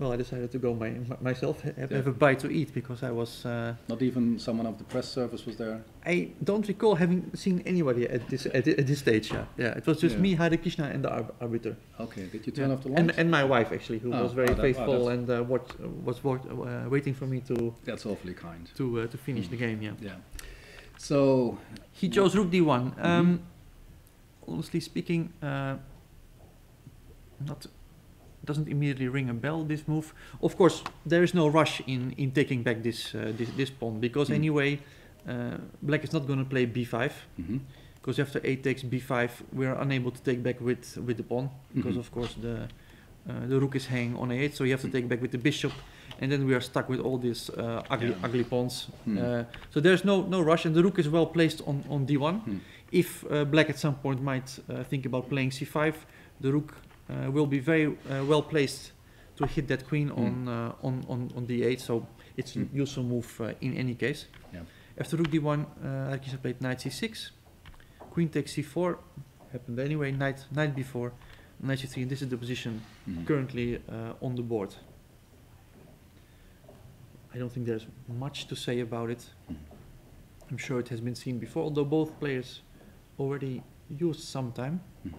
A: well, I decided to go myself, have a bite to eat, because I was.
C: Not even someone of the press service was there.
A: I don't recall having seen anybody at this stage. Yeah, it was just
C: Yeah.
A: me, Hare Krishna, and the arbiter.
C: Okay, did you turn
A: Yeah.
C: off the lights?
A: And my wife actually, who was very faithful
C: that's-
A: and waiting for me
C: That's awfully kind.
A: to finish the game. Yeah.
C: Yeah. So
A: He chose rook d1.
C: Mhm.
A: Honestly speaking, doesn't immediately ring a bell, this move. Of course, there is no rush in taking back this pawn, because
C: Mm.
A: anyway, black is not going to play b5,
C: mhm.
A: because after a takes b5, we are unable to take back with the pawn, because
C: Mhm.
A: of course the rook is hanging on a8, so you have to take back with the bishop, and then we are stuck with all these ugly pawns.
C: Mm.
A: So there's no rush, and the rook is well placed on d1.
C: Mm.
A: If black at some point might think about playing c5, the rook will be very well placed to hit that queen on d8. So it's a useful move in any case.
C: Yeah.
A: After rook d1, Arkisa played knight c6, queen takes c4, happened anyway. Knight b4, knight c3, and this is the position
C: Mhm.
A: currently on the board. I don't think there's much to say about it.
C: Mhm.
A: I'm sure it has been seen before, although both players already used some time.
C: Mhm.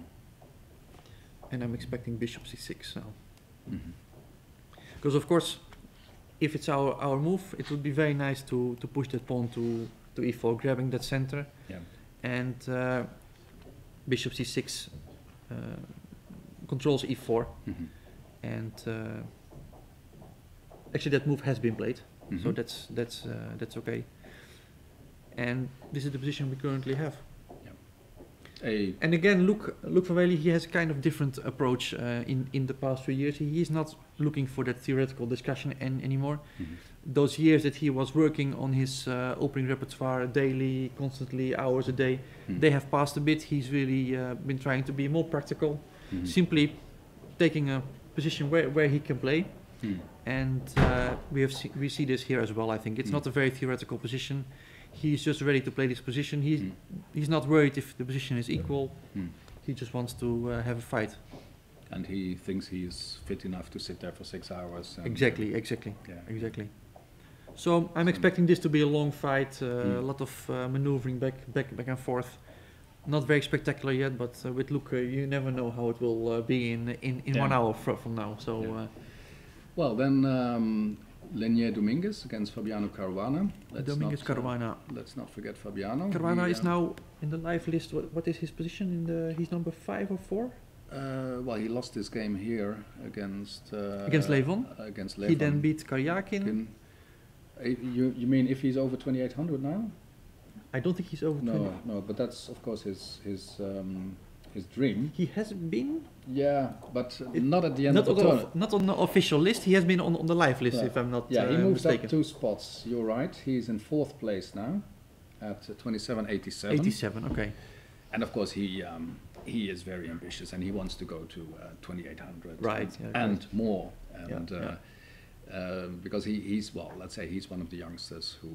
A: And I'm expecting bishop c6 now.
C: Mhm.
A: Because of course, if it's our move, it would be very nice to push that pawn to e4, grabbing that center.
C: Yeah.
A: And bishop c6 controls e4.
C: Mhm.
A: And actually that move has been played. So
C: Mhm.
A: that's okay. And this is the position we currently have. And again, Luke van Wely, he has a kind of different approach in the past few years. He is not looking for that theoretical discussion anymore.
C: Mhm.
A: Those years that he was working on his opening repertoire daily, constantly, hours a day,
C: Mhm.
A: they have passed a bit. He's really been trying to be more practical,
C: Mhm.
A: simply taking a position where he can play.
C: Mhm.
A: And we see this here as well. I think it's
C: Mm.
A: not a very theoretical position. He's just ready to play this position.
C: Mm.
A: He's not worried if the position is equal.
C: Mm.
A: He just wants to have a fight.
C: And he thinks he's fit enough to sit there for 6 hours. And
A: Exactly.
C: Yeah.
A: So I'm expecting this to be a long fight. A
C: Mm.
A: lot of maneuvering back and forth. Not very spectacular yet, but with Luke, you never know how it will be in
C: Yeah.
A: 1 hour from now. So.
C: Yeah. Well, then Lenier Dominguez against Fabiano Caruana.
A: Dominguez Caruana.
C: Let's not forget Fabiano.
A: Caruana
C: He,
A: is now in the live list. What is his position? He's number 5 or 4?
C: Well, he lost his game here against
A: Levon.
C: Against Levon.
A: He then beat Karyakin.
C: You mean if he's over 2800 now?
A: I don't think he's over 20.
C: No, but that's of course his dream.
A: He has been
C: Yeah, but not at the end
A: not
C: of the tournament.
A: not on the official list. He has been on the live list,
C: Yeah.
A: if I'm not
C: Yeah, he moves
A: mistaken.
C: up 2 spots. You're right. He's in 4th place now at 2787.
A: 87. Okay.
C: And of course, he is very ambitious and he wants to go to 2800
A: Right,
C: and,
A: yeah,
C: and more. And
A: Yeah.
C: because he's well, let's say he's one of the youngsters who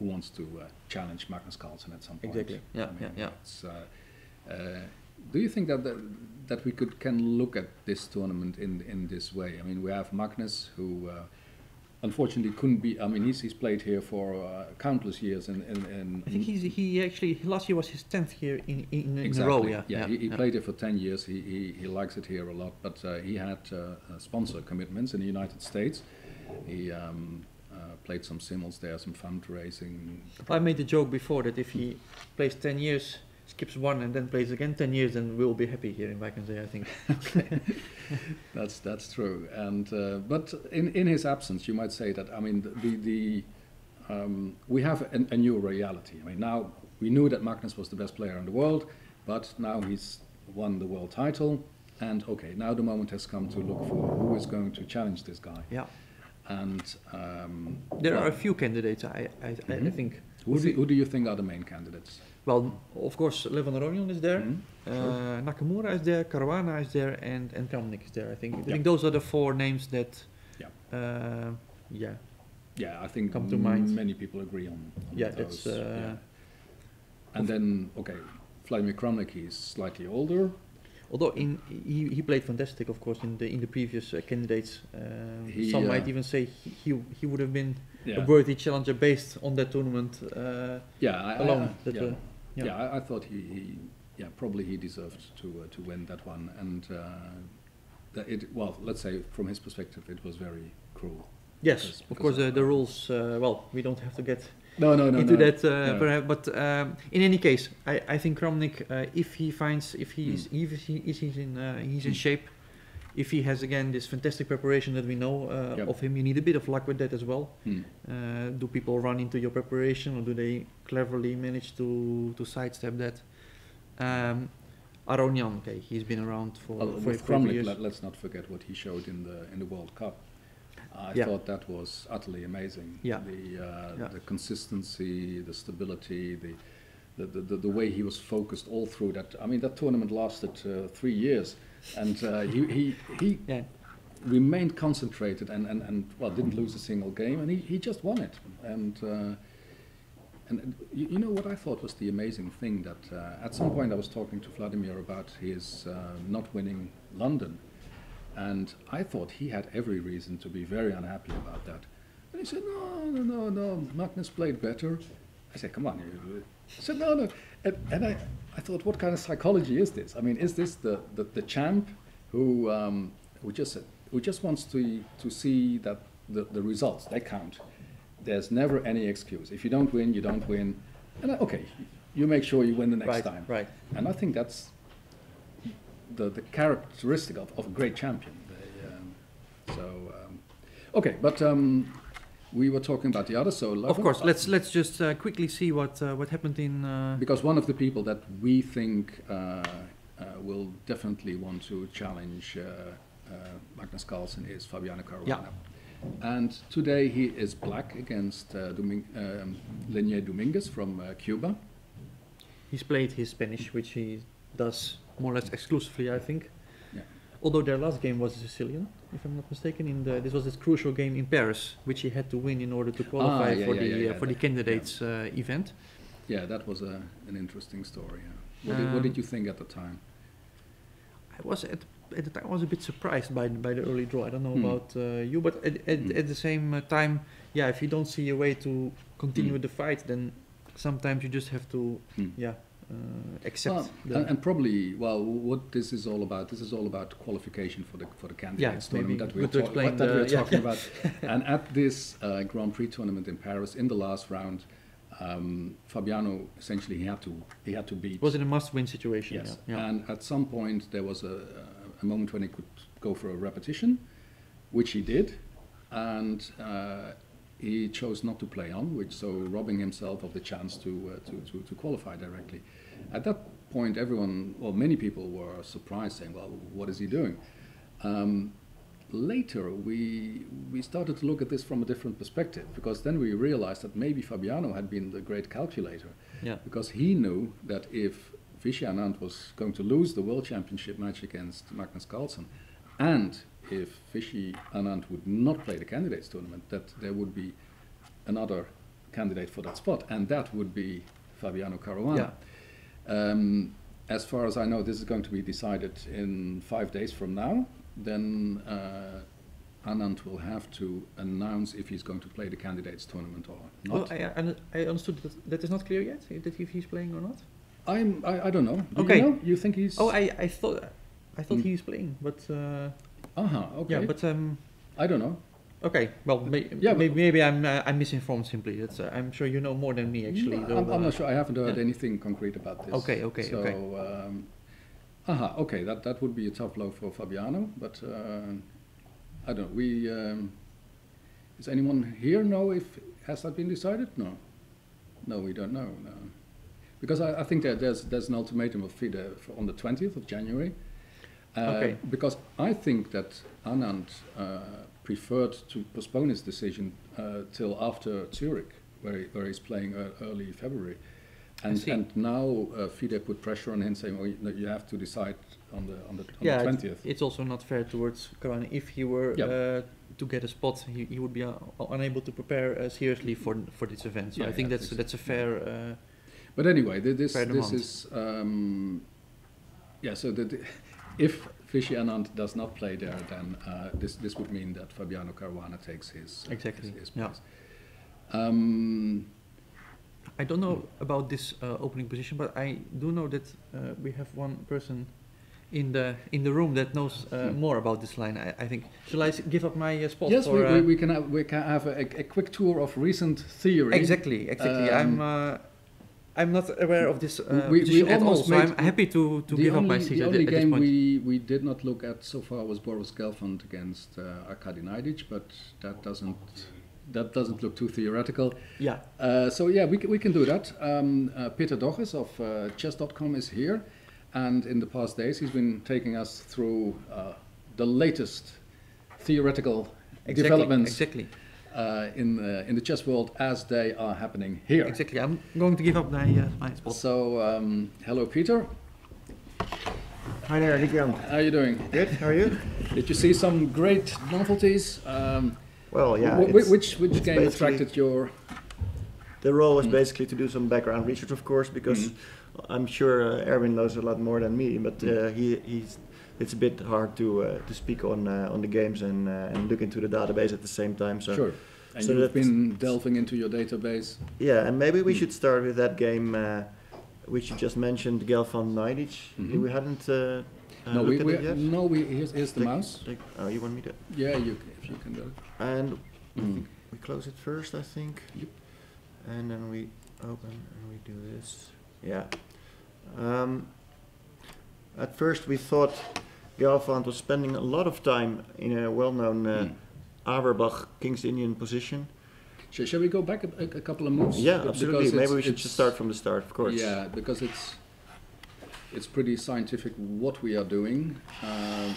C: wants to challenge Magnus Carlsen at some point.
A: Exactly. Yeah,
C: I mean,
A: yeah.
C: It's, do you think that we can look at this tournament in this way? I mean, we have Magnus who unfortunately couldn't be. I mean, he's played here for countless years.
A: I think he actually last year was his 10th year in
C: exactly.
A: a row. Yeah,
C: He played here for 10 years. He likes it here a lot, but he had sponsor commitments in the United States. He played some simults there, some fundraising.
A: I made the joke before that if he plays 10 years, skips one and then plays again 10 years, then we'll be happy here in Vakensee, I think.
C: That's true. And but in his absence, you might say that, I mean, we have a new reality. I mean, now we knew that Magnus was the best player in the world, but now he's won the world title, and okay, now the moment has come to look for who is going to challenge this guy.
A: Yeah.
C: And
A: there are a few candidates, I think.
C: Who do you think are the main candidates?
A: Well, of course, Levon Aronian is there,
C: Sure.
A: Nakamura is there, Caruana is there, and Kramnik is there. I think
C: Yeah.
A: those are the four names that,
C: Yeah. Yeah, I think
A: come to mind.
C: many people agree on
A: Yeah,
C: those.
A: that's.
C: And then, okay, Vladimir Kramnik, he's slightly older.
A: Although he played fantastic, of course, in the previous candidates. Some might even say he would have been a worthy challenger based on that tournament alone.
C: I thought he probably he deserved to win that one, and let's say from his perspective it was very cruel.
A: Yes, of course the rules. We don't have to get
C: into
A: that, perhaps, but in any case, I think Kramnik, if he's in shape, if he has again this fantastic preparation that we know of him, you need a bit of luck with that as well. Do people run into your preparation, or do they cleverly manage to sidestep that? Aronian, okay, he's been around for
C: Kramnik,
A: years.
C: let's not forget what he showed in the World Cup. I thought that was utterly amazing.
A: Yeah.
C: The consistency, the stability, the way he was focused all through that. I mean, that tournament lasted 3 years, and he remained concentrated and didn't lose a single game, and he just won it. And you know what I thought was the amazing thing, that at some point I was talking to Vladimir about his not winning London. And I thought he had every reason to be very unhappy about that. And he said, no, Magnus played better. I said, come on. He said, no. And I thought, what kind of psychology is this? I mean, is this the champ who just wants to see that the results, they count. There's never any excuse. If you don't win, you don't win. And okay, you make sure you win the next time.
A: Right.
C: And I think that's the characteristic of a great champion. But we were talking about the other. So
A: of course, let's just quickly see what happened in.
C: Because one of the people that we think will definitely want to challenge Magnus Carlsen is Fabiano Caruana.
A: Yeah.
C: And today he is black against Lenier Dominguez from Cuba.
A: He's played his Spanish, which he does more or less exclusively, I think.
C: Yeah.
A: Although their last game was a Sicilian, if I'm not mistaken. This was this crucial game in Paris, which he had to win in order to qualify for the candidates event.
C: Yeah, that was an interesting story. Yeah. What did you think at the time?
A: I was at the time I was a bit surprised by the early draw. I don't know about you, but at the same time, if you don't see a way to continue the fight, then sometimes you just have to accept.
C: And probably, what this is all about. This is all about qualification for the candidates tournament that we're talking about. And at this Grand Prix tournament in Paris, in the last round, Fabiano essentially he had to beat.
A: It was in a must-win situation.
C: Yes, and at some point there was a moment when he could go for a repetition, which he did, and he chose not to play on, so robbing himself of the chance to qualify directly. At that point, many people were surprised, saying, "Well, what is he doing?" Later, we started to look at this from a different perspective, because then we realized that maybe Fabiano had been the great calculator, because he knew that if Vishy Anand was going to lose the World Championship match against Magnus Carlsen, and if Vishy Anand would not play the candidates tournament, that there would be another candidate for that spot, and that would be Fabiano Caruana. As far as I know, this is going to be decided in 5 days from now. Then Anand will have to announce if he's going to play the candidates tournament or
A: Oh,
C: not.
A: I understood that is not clear yet. That if he's playing or not.
C: I don't know. Do
A: Okay.
C: you know? You think he's?
A: Oh, I thought he's playing, but
C: Okay.
A: yeah, but
C: I don't know.
A: okay. Well,
C: Yeah, but-
A: maybe I'm misinformed simply. That's I'm sure you know more than me actually.
C: No,
A: though,
C: I'm not sure. I haven't heard
A: yeah.
C: anything concrete about this.
A: Okay.
C: So,
A: Okay.
C: Okay. That would be a tough blow for Fabiano, but I don't know. Does anyone here know if has that been decided? No, we don't know. No, because I think that there's an ultimatum of FIDE on the 20th of January.
A: Okay.
C: Because I think that Anand preferred to postpone his decision till after Zurich, where he's playing early February. And now FIDE put pressure on him, saying, "Oh, you have to decide on the 20th."
A: It's also not fair towards Karane. If he were
C: Yeah.
A: to get a spot, he would be unable to prepare seriously for this event. So
C: Yeah,
A: I think
C: yeah,
A: that's a fair.
C: But anyway, this
A: fair demand.
C: is so if Fishy Anand does not play there, then this would mean that Fabiano Caruana takes his
A: Exactly,
C: his
A: yeah.
C: place.
A: I don't know about this opening position, but I do know that we have one person in the room that knows more about this line. I think. Shall I give up my spot?
C: Yes,
A: for,
C: we can have a quick tour of recent theory.
A: Exactly. I'm not aware of this
C: we
A: position at all,
C: almost
A: so
C: made
A: I'm happy to give up my seat
C: The
A: at
C: only
A: this
C: game
A: point.
C: we did not look at so far was Boris Gelfand against Arkady Najdic, but that doesn't look too theoretical.
A: Yeah.
C: So yeah, we can do that. Peter Doches of chess.com is here, and in the past days he's been taking us through the latest theoretical developments
A: Exactly.
C: in the chess world as they are happening here.
A: Exactly. I'm going to give up my spot.
C: So hello, Peter.
E: Hi there, Nikian.
C: How are you doing?
E: Good, how are you?
C: Did you see some great novelties?
E: Well, yeah.
C: Which game
E: basically-
C: attracted your?
E: The role was basically to do some background research, of course, because I'm sure Erwin knows a lot more than me, but it's a bit hard to speak on the games and look into the database at the same time. So
C: Sure. And
E: so
C: you've
E: that's-
C: been delving into your database.
E: yeah, and maybe we should start with that game which you just mentioned, Gelfand Najdic.
C: Mhm.
E: We hadn't
C: No,
E: looked at it yet.
C: here's the mouse.
E: Oh, you want me to?
C: Yeah, if you can do it.
E: And
C: Mm.
E: we close it first, I think.
C: Yep.
E: And then we open and we do this. Yeah. At first we thought Gelfand was spending a lot of time in a well-known Averbach King's Indian position.
C: Shall we go back a couple of moves?
E: Yeah,
C: Because
E: absolutely. Maybe we should
C: it's-
E: just start from the start, of course.
C: Yeah, because it's pretty scientific what we are doing.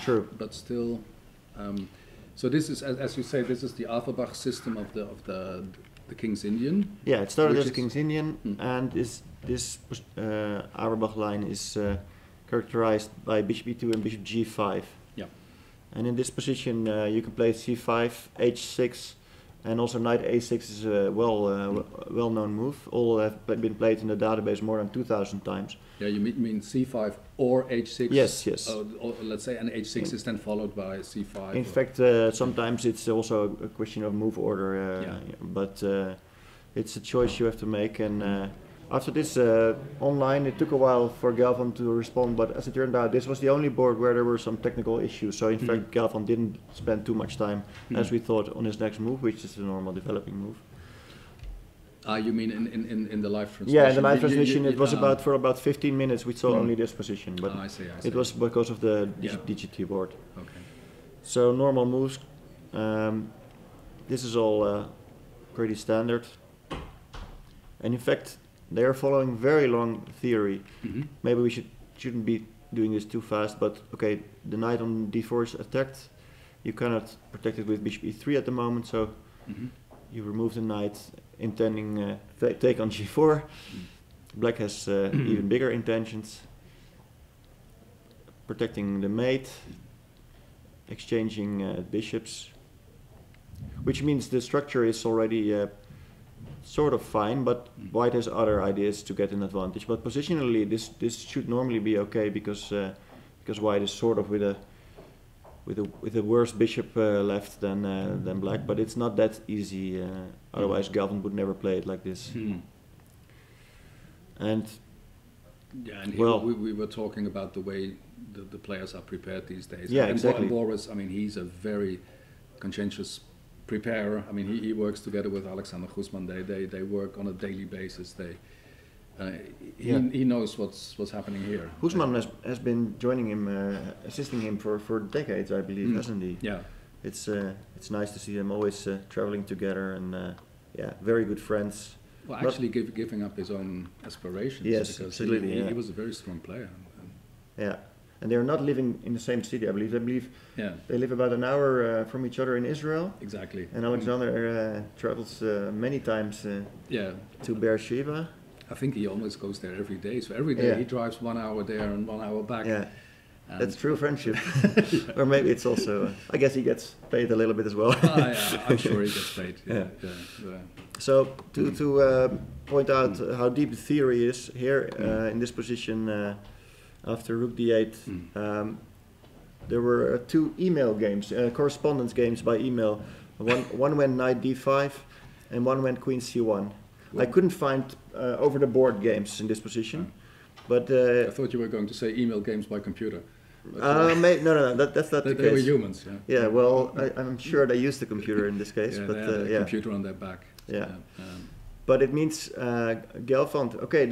E: True.
C: But still, so this is, as you say, this is the Averbach system of the King's Indian.
E: Yeah, it started
C: Which
E: as
C: is-
E: King's Indian,
C: Mm.
E: and this Averbach line is characterized by bishop e2 and bishop g5.
C: Yeah.
E: And in this position, you can play c5, h6, and also knight a6 is a well-known move. All have been played in the database more than 2,000 times.
C: Yeah, you mean c5 or h6?
E: Yes, yes.
C: Or let's say an h6 is then followed by c5.
E: In fact, sometimes it's also a question of move order, but it's a choice you have to make. And after this online, it took a while for Gelfand to respond, but as it turned out, this was the only board where there were some technical issues. So in fact, Gelfand didn't spend too much time, as we thought, on his next move, which is the normal developing move.
C: You mean in the live transmission?
E: Yeah, in the live transmission, it was for about 15 minutes. We saw only this position, but
C: I see.
E: it was because of the
C: Yeah.
E: DGT board.
C: Okay.
E: So normal moves. This is all pretty standard, and in fact, they are following very long theory.
C: Mhm.
E: Maybe we shouldn't be doing this too fast, but okay, the knight on d4 is attacked. You cannot protect it with bishop e3 at the moment, so
C: Mhm.
E: you remove the knight, intending take on g4. Black has even bigger intentions, protecting the mate, exchanging bishops, which means the structure is already sort of fine, but white has other ideas to get an advantage. But positionally, this should normally be okay because white is sort of with a with a worse bishop left than black, but it's not that easy. Otherwise, Galvan would never play it like this. And
C: yeah, and
E: well,
C: we were talking about the way the players are prepared these days.
E: Yeah,
C: and
E: exactly.
C: Boris, I mean, he's a very conscientious preparer. I mean, he works together with Alexander Guzman. They work on a daily basis. He knows what's happening here.
E: Guzman has been joining him, assisting him for decades, I believe, hasn't he?
C: Yeah.
E: It's nice to see them always traveling together and very good friends.
C: Well, actually, giving up his own aspirations.
E: Yes,
C: because
E: absolutely.
C: He was a very strong player.
E: Yeah, and they're not living in the same city, I believe.
C: Yeah,
E: They live about an hour from each other in Israel.
C: exactly.
E: And Alexander travels many times to Beersheba.
C: I think he almost goes there every day. So every day he drives 1 hour there and 1 hour back.
E: Yeah,
C: And
E: that's true friendship. Or maybe it's also, I guess he gets paid a little bit as well.
C: Yeah, I'm sure he gets paid. Yeah.
E: So to point out how deep the theory is here in this position after Rook D8, there were 2 email games, correspondence games by email. One went Knight D5 and one went Queen C1. I couldn't find over the board games in this position, but
C: I thought you were going to say email games by computer.
E: no, that's not the
C: They were
E: case.
C: humans. Yeah.
E: Yeah, well, I'm sure they used the computer in this case,
C: Yeah,
E: but
C: they had a
E: yeah.
C: computer on their back.
E: Yeah. But it means Gelfand. Okay,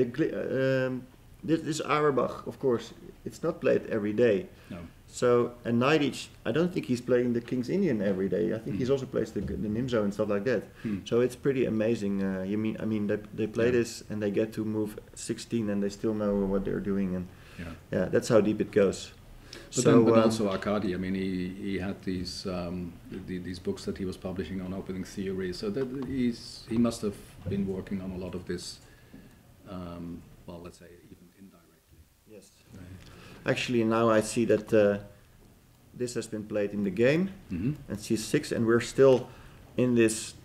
E: this Auerbach, of course, it's not played every day.
C: No.
E: So a knight each. I don't think he's playing the King's Indian every day. I think he's also plays the Nimzo and stuff like that. So it's pretty amazing. I mean, they play this and they get to move 16 and they still know what they're doing, and that's how deep it goes.
C: But also Arkady. I mean, he had these books that he was publishing on opening theory. So that he must have been working on a lot of this. Well, let's say even indirectly.
E: Yes. Actually, now I see that this has been played in the game, and C6, and we're still in this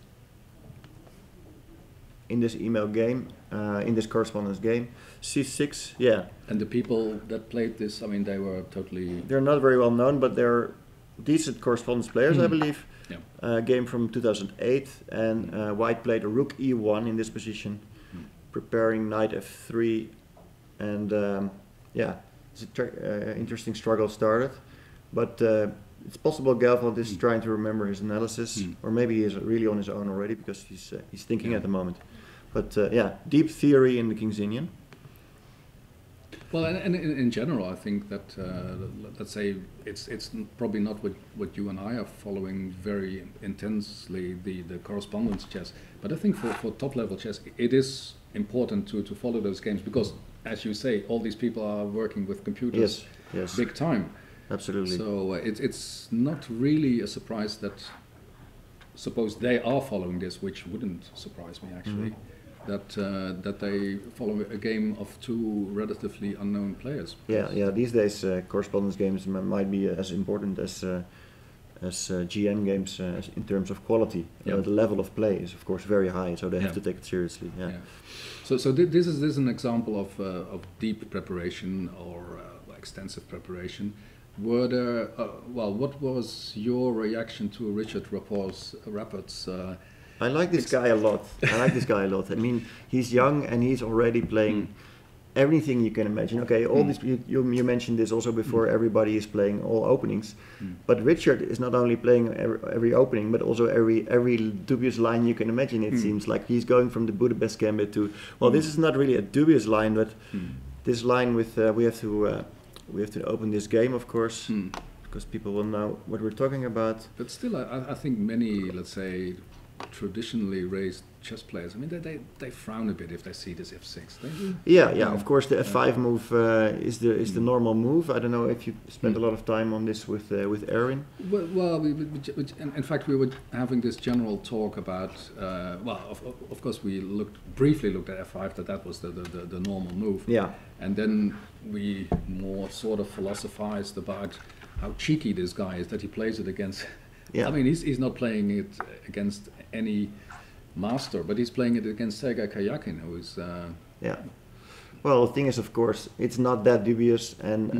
E: email game, in this correspondence game. C6, yeah.
C: And the people that played this, I mean, they're
E: not very well known, but they're decent correspondence players, I believe.
C: Yeah.
E: Game from 2008, and White played a Rook E1 in this position, preparing Knight F3, and it's an interesting struggle started, but it's possible Gelfand is trying to remember his analysis, or maybe he is really on his own already because he's thinking at the moment. But deep theory in the King's Indian.
C: Well, and in general, I think that let's say it's probably not what you and I are following very intensely, the correspondence chess. But I think for top level chess, it is important to follow those games because, as you say, all these people are working with computers big time.
E: Absolutely.
C: So it's not really a surprise that, suppose they are following this, which wouldn't surprise me actually, that they follow a game of 2 relatively unknown players.
E: Yeah. These days, correspondence games might be as important as GM games in terms of quality. The level of play is, of course, very high, so they have to take it seriously. Yeah.
C: So this is an example of deep preparation or extensive preparation. Were there? What was your reaction to Richard Rapport's?
E: I like this guy a lot. I mean, he's young and he's already playing everything you can imagine. Okay, all this you mentioned this also before. Everybody is playing all openings, but Richard is not only playing every opening, but also every dubious line you can imagine. It seems like he's going from the Budapest Gambit to this is not really a dubious line, but this line with we have to open this game, of course, because people will know what we're talking about.
C: But still, I think many, let's say, traditionally raised chess players, I mean, they frown a bit if they see this F6.
E: Of course, the F5 move is the normal move. I don't know if you spent a lot of time on this with Erwin.
C: Well, in fact, we were having this general talk about. Of course, we briefly looked at F5. That was the normal move.
E: Yeah.
C: And then we more sort of philosophized about how cheeky this guy is that he plays it against. Yeah. I mean, he's not playing it against any master, but he's playing it against Sergei Karyakin, who is.
E: Well, the thing is, of course, it's not that dubious, and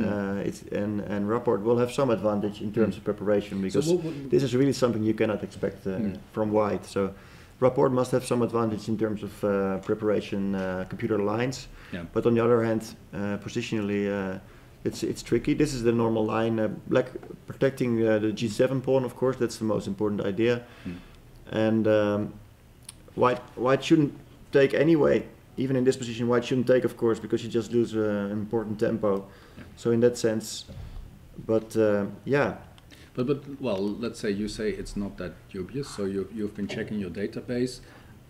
E: and Rapport will have some advantage in terms of preparation, because this is really something you cannot expect from white. So Rapport must have some advantage in terms of preparation, computer lines.
C: Yeah.
E: But on the other hand, positionally, it's tricky. This is the normal line. Black protecting the G7 pawn, of course. That's the most important idea. And white shouldn't take anyway. Even in this position, white shouldn't take, of course, because you just lose an important tempo.
C: Yeah.
E: So in that sense, but yeah.
C: But well, let's say you say it's not that dubious. So you've been checking your database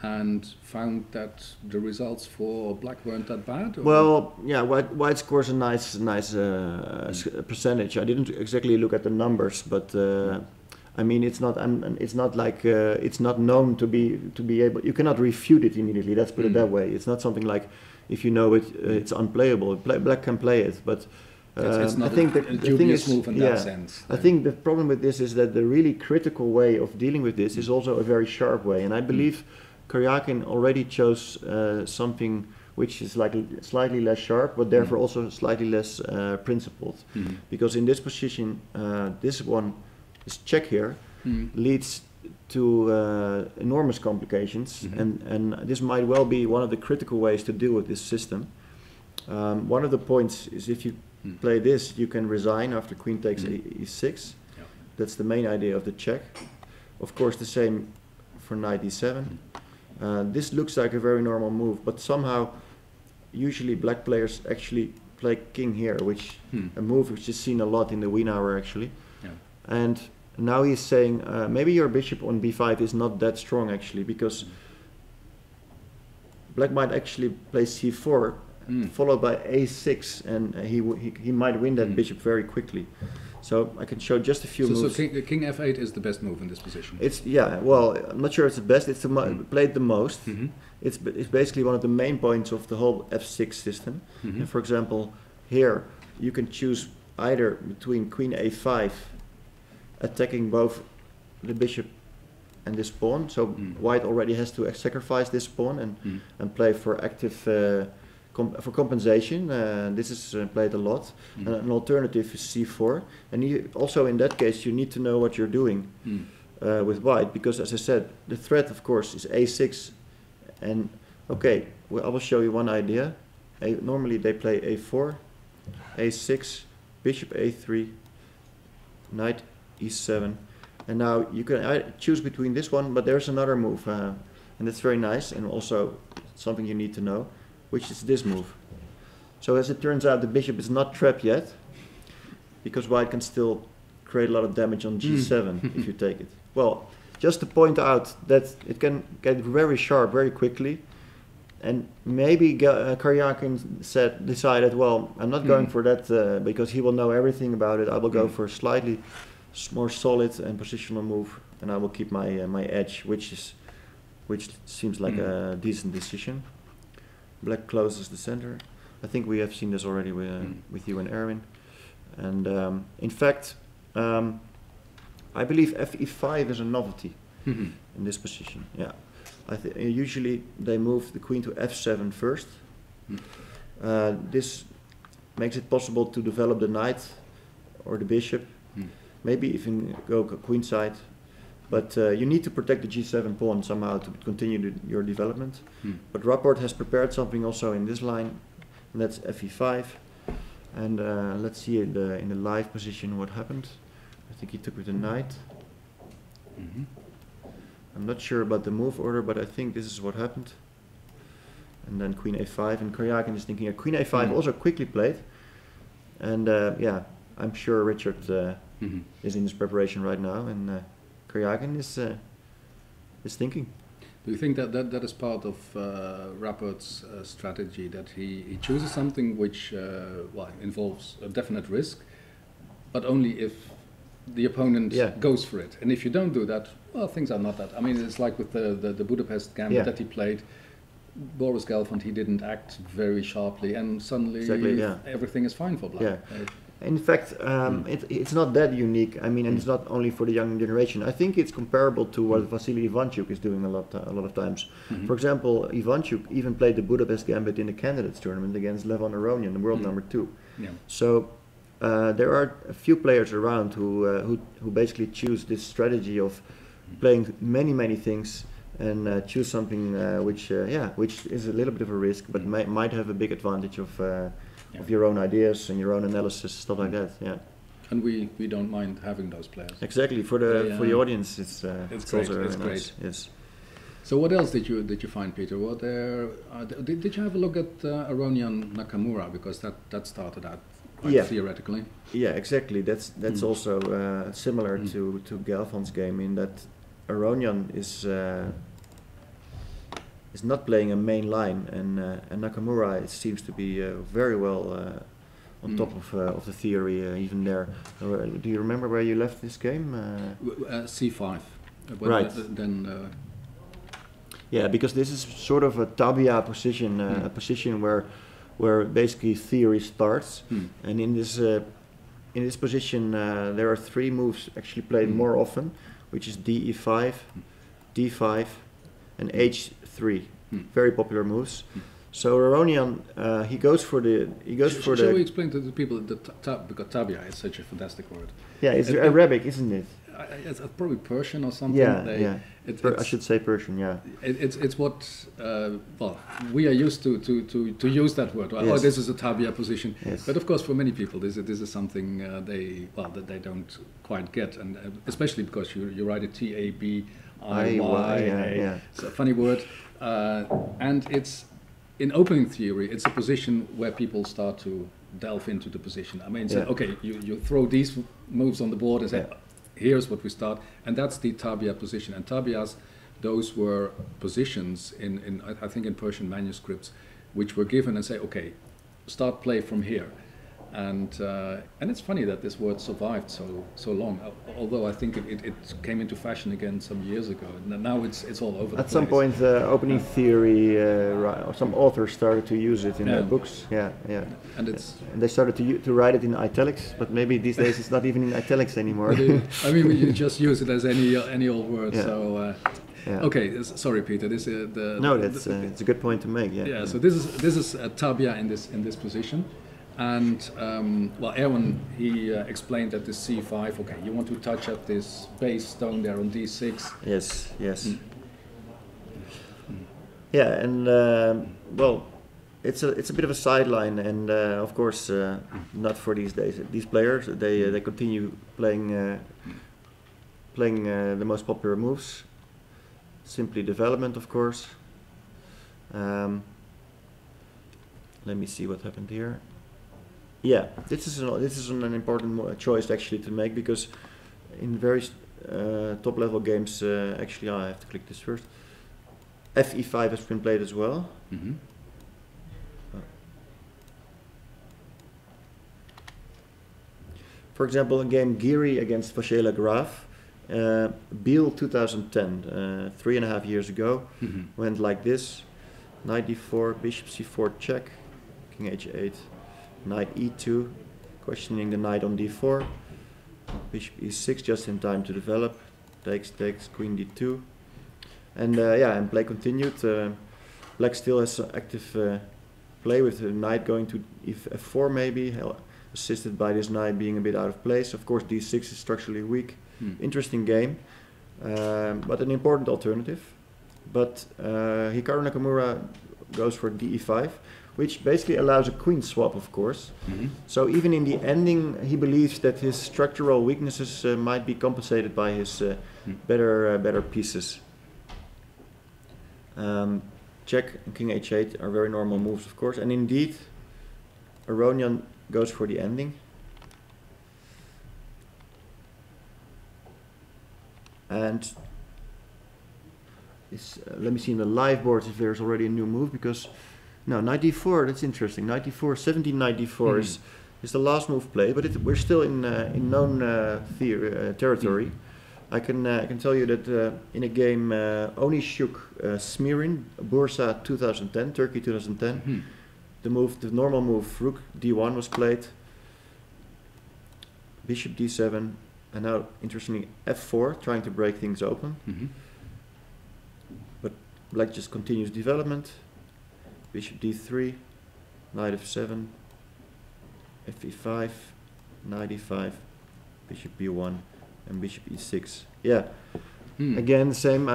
C: and found that the results for black weren't that bad? Or?
E: Well, yeah, white scores a nice percentage. I didn't exactly look at the numbers, but I mean, it's not like it's not known to be able. You cannot refute it immediately. Let's put it that way. It's not something like if you know it, it's unplayable. Black can play it, but
C: it's not
E: I think
C: a
E: the thing is,
C: move in that sense.
E: I think the problem with this is that the really critical way of dealing with this is also a very sharp way, and I believe Karyakin already chose something which is like slightly less sharp, but therefore also slightly less principled, because in this position, this check here leads to enormous complications, and this might well be one of the critical ways to deal with this system. One of the points is if you play this, you can resign after queen takes e6.
C: Yeah.
E: That's the main idea of the check. Of course, the same for knight e7. This looks like a very normal move, but somehow, usually black players actually play king here, which a move which is seen a lot in the win hour actually.
C: Yeah.
E: And now he's saying maybe your bishop on b5 is not that strong actually, because black might actually play c4 followed by a6, and he might win that bishop very quickly. So I can show just a few moves.
C: So king f8 is the best move in this position.
E: It's well, I'm not sure it's the best. It's played the most. It's basically one of the main points of the whole f6 system. And for example, here you can choose either between queen a5, attacking both the bishop and this pawn. So white already has to sacrifice this pawn and play for active for compensation. This is played a lot. An alternative is c4, and also in that case you need to know what you're doing with white, because as I said, the threat of course is a6, and okay, well, I will show you one idea. Normally they play a4, a6, bishop a3, knight e7, and now you can choose between this one, but there's another move, and that's very nice, and also something you need to know, which is this move. So as it turns out, the bishop is not trapped yet, because white can still create a lot of damage on g7 if you take it. Well, just to point out that it can get very sharp very quickly, and maybe Karyakin decided, well, I'm not going for that because he will know everything about it. I will go for a slightly more solid and positional move, and I will keep my edge, which seems like a decent decision. Black closes the center. I think we have seen this already with you and Erwin. And in fact, I believe fe5 is a novelty in this position. Yeah, usually they move the queen to f7 first. This makes it possible to develop the knight or the bishop. Maybe even go queenside. But you need to protect the g7 pawn somehow to continue your development. But Rapport has prepared something also in this line, and that's fe5. And let's see in the live position what happened. I think he took with the knight. I'm not sure about the move order, but I think this is what happened. And then queen a5, and Karyakin is thinking queen a5 also quickly played. And yeah, I'm sure Richard is in his preparation right now, and Karyakin is thinking.
C: Do you think that is part of Rapport's strategy, that he chooses something which involves a definite risk, but only if the opponent goes for it? And if you don't do that, well, things are not that. I mean, it's like with the Budapest gambit that he played. Boris Gelfand, he didn't act very sharply, and suddenly everything is fine for black.
E: In fact, it's not that unique. I mean, and it's not only for the young generation. I think it's comparable to what Vasily Ivanchuk is doing a lot of times. For example, Ivanchuk even played the Budapest Gambit in the candidates tournament against Levon Aronian, the world number 2.
C: Yeah.
E: So there are a few players around who basically choose this strategy of playing many things and choose something which is a little bit of a risk, but might have a big advantage of your own ideas and your own analysis, stuff like that. Yeah.
C: And we don't mind having those players.
E: Exactly, for the audience, it's
C: great.
E: also
C: It's
E: nice.
C: great.
E: Yes.
C: So what else did you find, Peter? Were there did you have a look at Aronian Nakamura, because that started out quite theoretically?
E: Yeah, exactly. That's also similar to Galvan's game in that Aronian is not playing a main line, and Nakamura it seems to be very well on top of the theory even there. Do you remember where you left this game?
C: C5.
E: Right. Yeah, because this is sort of a tabia position, a position where basically theory starts, and in this position there are 3 moves actually played more often, which is DE5, D5, and H3. Very popular moves. So Aronian he goes for the
C: Shall we explain to the people because tabia is such a fantastic word?
E: Yeah, it's Arabic, isn't it?
C: It's probably Persian or something.
E: Yeah. I should say Persian. Yeah.
C: It's what we are used to use that word. Oh, this is a tabia position.
E: Yes.
C: But of course, for many people, this is something that they don't quite get, and especially because you write it TABIY.
E: Yeah.
C: It's a funny word, and it's in opening theory. It's a position where people start to delve into the position. I mean, okay, you throw these moves on the board and say, here's what we start, and that's the tabia position. And tabias, those were positions in I think in Persian manuscripts, which were given and say, okay, start play from here. And it's funny that this word survived so long. Although I think it came into fashion again some years ago. And now it's all over.
E: At some point, opening theory, some authors started to use it in their books. Yeah.
C: And
E: they started to write it in italics, but maybe these days it's not even in italics anymore.
C: I mean, you just use it as any old word.
E: Yeah.
C: So. Okay, sorry, Peter. This
E: it's a good point to make. Yeah.
C: So this is a tabia in this position. And Erwin, he explained that the C5. Okay, you want to touch up this base stone there on D6.
E: Yes. Yeah, and it's a bit of a sideline, and of course not for these days. These players they continue playing the most popular moves. Simply development, of course. Let me see what happened here. Yeah, this is an important choice actually to make, because in very top level games, actually I have to click this first. FE5 has been played as well. For example, in game Giri against Vashela Graf, Biel 2010, 3.5 years ago, went like this: knight d4, bishop c4 check, king h8. Knight e2, questioning the knight on d4, bishop e6 just in time to develop, takes, queen d2, and and play continued. Black still has active play with the knight going to f4 maybe, assisted by this knight being a bit out of place. Of course d6 is structurally weak. Interesting game, but an important alternative. But Hikaru Nakamura goes for de5, which basically allows a queen swap, of course. So even in the ending, he believes that his structural weaknesses might be compensated by his better pieces. Check and king h8 are very normal moves, of course. And indeed, Aronian goes for the ending. And let me see in the live boards if there's already a new move, because no, knight d4, that's interesting. Knight d4, 17 knight d4 is the last move play, but we're still in known territory. I can tell you that in a game Onishuk Smirin, Bursa 2010, Turkey 2010, the normal move rook d1 was played. bishop d7, and now interestingly f4, trying to break things open.
C: Mm-hmm.
E: But black just continues development. Bishop d3, knight f7, fe5, knight e5, bishop b1, and bishop e6. Yeah, again, same.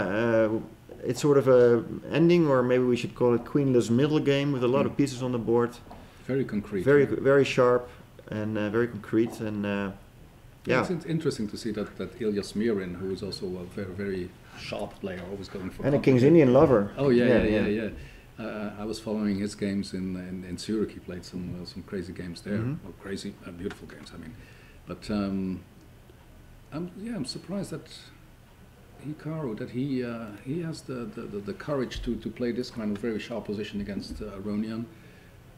E: It's sort of a ending, or maybe we should call it queenless middle game with a lot of pieces on the board.
C: Very concrete.
E: Very sharp and very concrete. And yeah,
C: it's interesting to see that Ilya Smirin, who is also a very, very sharp player, always going for.
E: And a King's Indian lover.
C: Oh yeah. I was following his games in Zurich. He played some crazy games there.
E: Mhm.
C: Well, crazy, beautiful games. I mean, but I'm surprised that Hikaru he has the courage to play this kind of very sharp position against Aronian.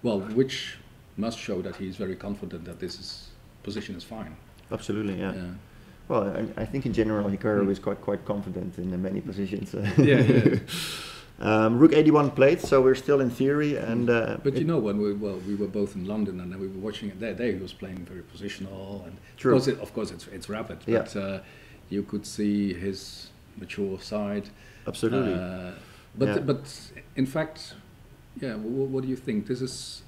C: Well, which must show that he's very confident that position is fine.
E: Absolutely, yeah. Well, I think in general Hikaru is quite confident in many positions.
C: Yeah.
E: Rook 81 played, so we're still in theory. And
C: but you know, when we were both in London and we were watching it there he was playing very positional, and
E: True.
C: of course it's rapid, but you could see his mature side.
E: Absolutely.
C: But in fact, what do you think? This is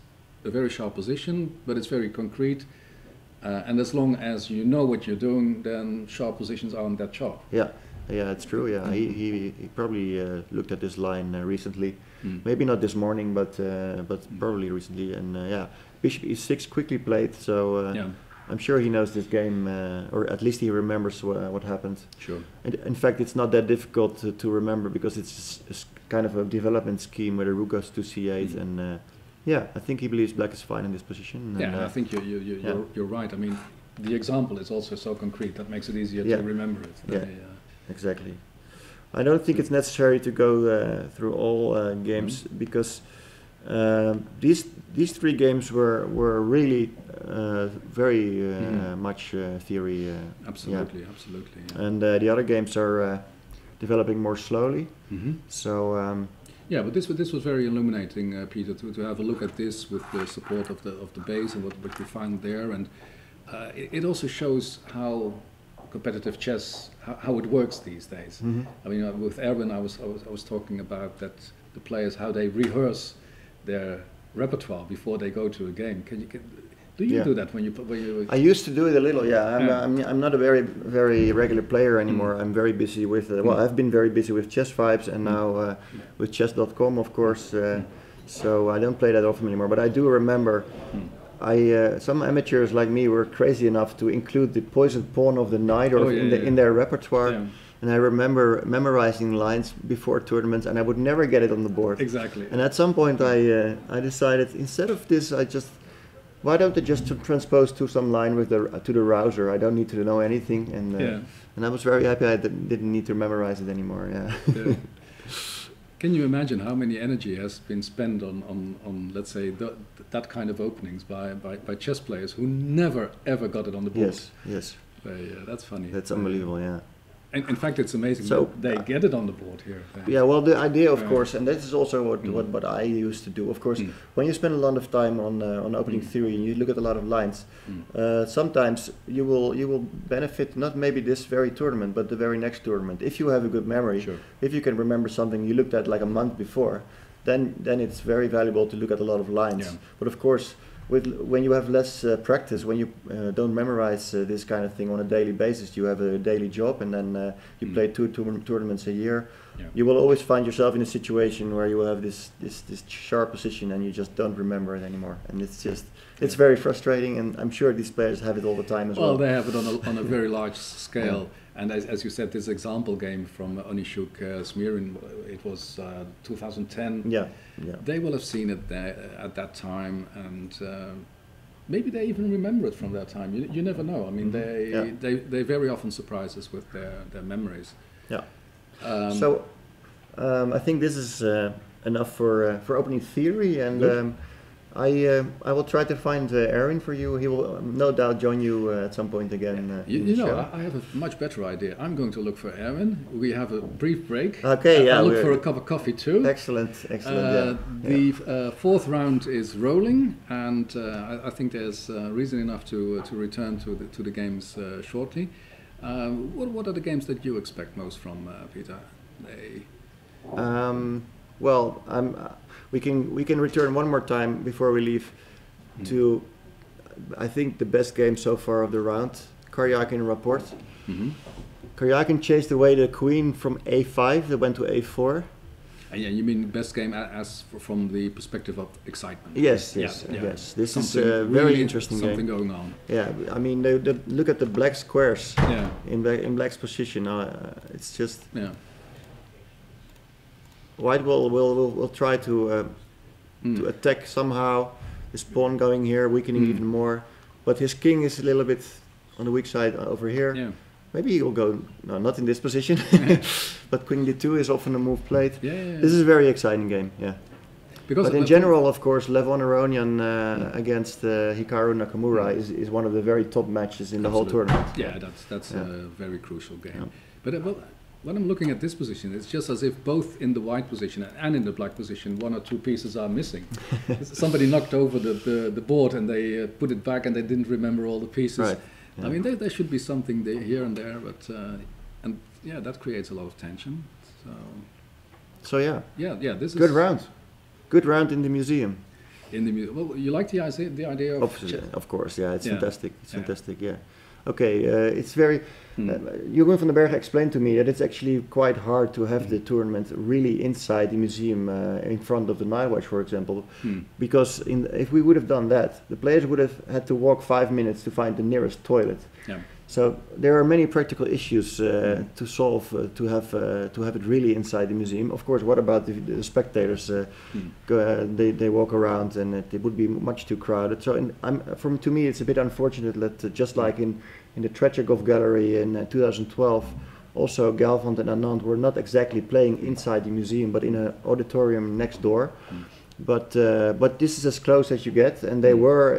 C: a very sharp position, but it's very concrete. And as long as you know what you're doing, then sharp positions aren't that sharp.
E: Yeah, it's true. Yeah, he probably looked at this line recently. Maybe not this morning, but probably recently. And bishop e6 quickly played. So I'm sure he knows this game, or at least he remembers what happened.
C: Sure.
E: And in fact, it's not that difficult to remember because it's kind of a development scheme where the rook goes to c8 and. I think he believes black is fine in this position.
C: And I think you're right. I mean, the example is also so concrete that makes it easier to remember it.
E: Exactly. I don't think it's necessary to go through all games because these three games were really very much theory.
C: Absolutely. Yeah.
E: And the other games are developing more slowly.
C: Mm-hmm.
E: So.
C: But this was very illuminating, Peter, to have a look at this with the support of the base and what you find there, and it also shows how competitive chess how it works these days.
E: Mm-hmm.
C: I mean, with Erwin, I was talking about that the players how they rehearse their repertoire before they go to a game. Do you do that when you? I
E: used to do it a little. I'm not a very regular player anymore. I'm very busy with. I've been very busy with Chess Vibes and now with Chess.com, of course. So I don't play that often anymore. But I do remember, some amateurs like me were crazy enough to include the poisoned pawn of the knight in their repertoire. Yeah. And I remember memorizing lines before tournaments, and I would never get it on the board.
C: Exactly.
E: And at some point, I decided instead of this, why don't I just transpose to some line to the rouser? I don't need to know anything, and I was very happy I didn't need to memorize it anymore. Yeah.
C: Can you imagine how many energy has been spent on let's say that kind of openings by chess players who never ever got it on the board?
E: Yes.
C: That's funny.
E: That's unbelievable. Yeah.
C: In fact, it's amazing that they get it on the board here.
E: Yeah, well, the idea, of course, and this is also what I used to do. Of course, when you spend a lot of time on opening theory and you look at a lot of lines, sometimes you will benefit not maybe this very tournament, but the very next tournament. If you have a good memory, if you can remember something you looked at like a month before, then it's very valuable to look at a lot of lines. Yeah. But of course, when you have less practice, when you don't memorize this kind of thing on a daily basis, you have a daily job and then you play two tournaments a year, you will always find yourself in a situation where you will have this sharp position and you just don't remember it anymore. And it's very frustrating, and I'm sure these players have it all the time as well.
C: Well, they have it on a very large scale. And as you said, this example game from Onishuk Smirin, it was 2010.
E: Yeah.
C: They will have seen it there at that time, and maybe they even remember it from that time. You never know. I mean, they very often surprise us with their memories.
E: Yeah. I think this is enough for opening theory, and I will try to find Aaron for you. He will no doubt join you at some point again. In the show.
C: I have a much better idea. I'm going to look for Aaron. We have a brief break.
E: Okay, yeah.
C: I'll look for a cup of coffee too.
E: Excellent, excellent.
C: The fourth round is rolling, and I think there's reason enough to return to the games shortly. What are the games that you expect most from Peter?
E: Well, we can return one more time before we leave to, I think, the best game so far of the round, Karjakin Rapport. Karjakin chased away the queen from a5, that went to a4.
C: Yeah, you mean best game from the perspective of excitement?
E: Yes. This is a very interesting
C: something
E: game.
C: going on.
E: Yeah, I mean, look at the black squares
C: Yeah.
E: in black's position. It's just...
C: Yeah.
E: White will try to attack somehow. His pawn going here, weakening even more. But his king is a little bit on the weak side over here.
C: Yeah.
E: Maybe he will go, no, not in this position. But queen d2 is often a move played.
C: Yeah.
E: This is a very exciting game, yeah.
C: Because
E: in general, of course, Levon Aronian against Hikaru Nakamura is one of the very top matches in the whole tournament.
C: Yeah, that's a very crucial game. Yeah. But when I'm looking at this position, it's just as if both in the white position and in the black position, one or two pieces are missing. Somebody knocked over the board and they put it back and they didn't remember all the pieces.
E: Right. Yeah.
C: I mean, there should be something here and there, but and yeah, that creates a lot of tension.
E: So yeah.
C: Yeah. This
E: good
C: is
E: round. Good round in the museum.
C: Well, you like the idea of
E: of course, yeah, it's fantastic. It's fantastic, yeah. Okay, it's very. Jeroen van den Berg explained to me that it's actually quite hard to have the tournament really inside the museum in front of the Night Watch, for example, because if we would have done that, the players would have had to walk 5 minutes to find the nearest toilet. Yeah. So there are many practical issues to solve to have it really inside the museum. Of course, what about the spectators? They walk around and it would be much too crowded. So to me, it's a bit unfortunate that just like in the Tretyakov Gallery in 2012, also Galvand and Anand were not exactly playing inside the museum, but in an auditorium next door. But this is as close as you get, and they were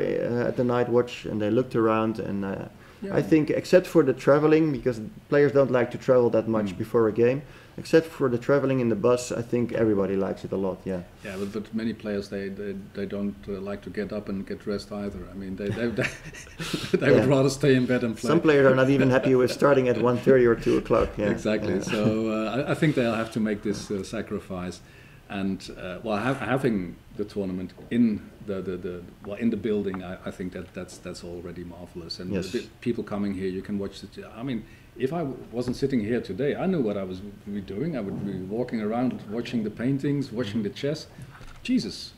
E: at the Night Watch and they looked around and. I think, except for the traveling, because players don't like to travel that much before a game, except for the traveling in the bus, I think everybody likes it a lot. Yeah.
C: Yeah, but many players they don't like to get up and get dressed either. I mean, they would rather stay in bed and play.
E: Some players are not even happy with starting at 1:30 or 2 o'clock. Yeah.
C: Exactly. Yeah. So I think they'll have to make this sacrifice, and having the tournament in in the building, I think that's already marvelous. And the people coming here, you can watch it. I mean, if I wasn't sitting here today, I knew what I was doing. I would be walking around, watching the paintings, watching the chess. Jesus,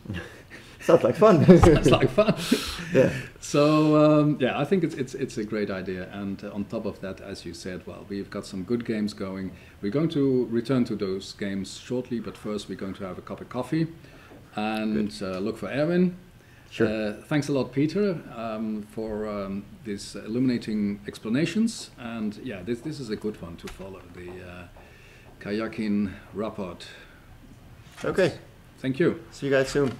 E: sounds like fun.
C: Sounds like fun.
E: Yeah.
C: So I think it's a great idea. And on top of that, as you said, well, we've got some good games going. We're going to return to those games shortly, but first we're going to have a cup of coffee and look for Erwin.
E: Sure.
C: Thanks a lot, Peter, for these illuminating explanations. And yeah, this is a good one to follow, the Karjakin Rapport.
E: Okay.
C: Thank you.
E: See you guys soon.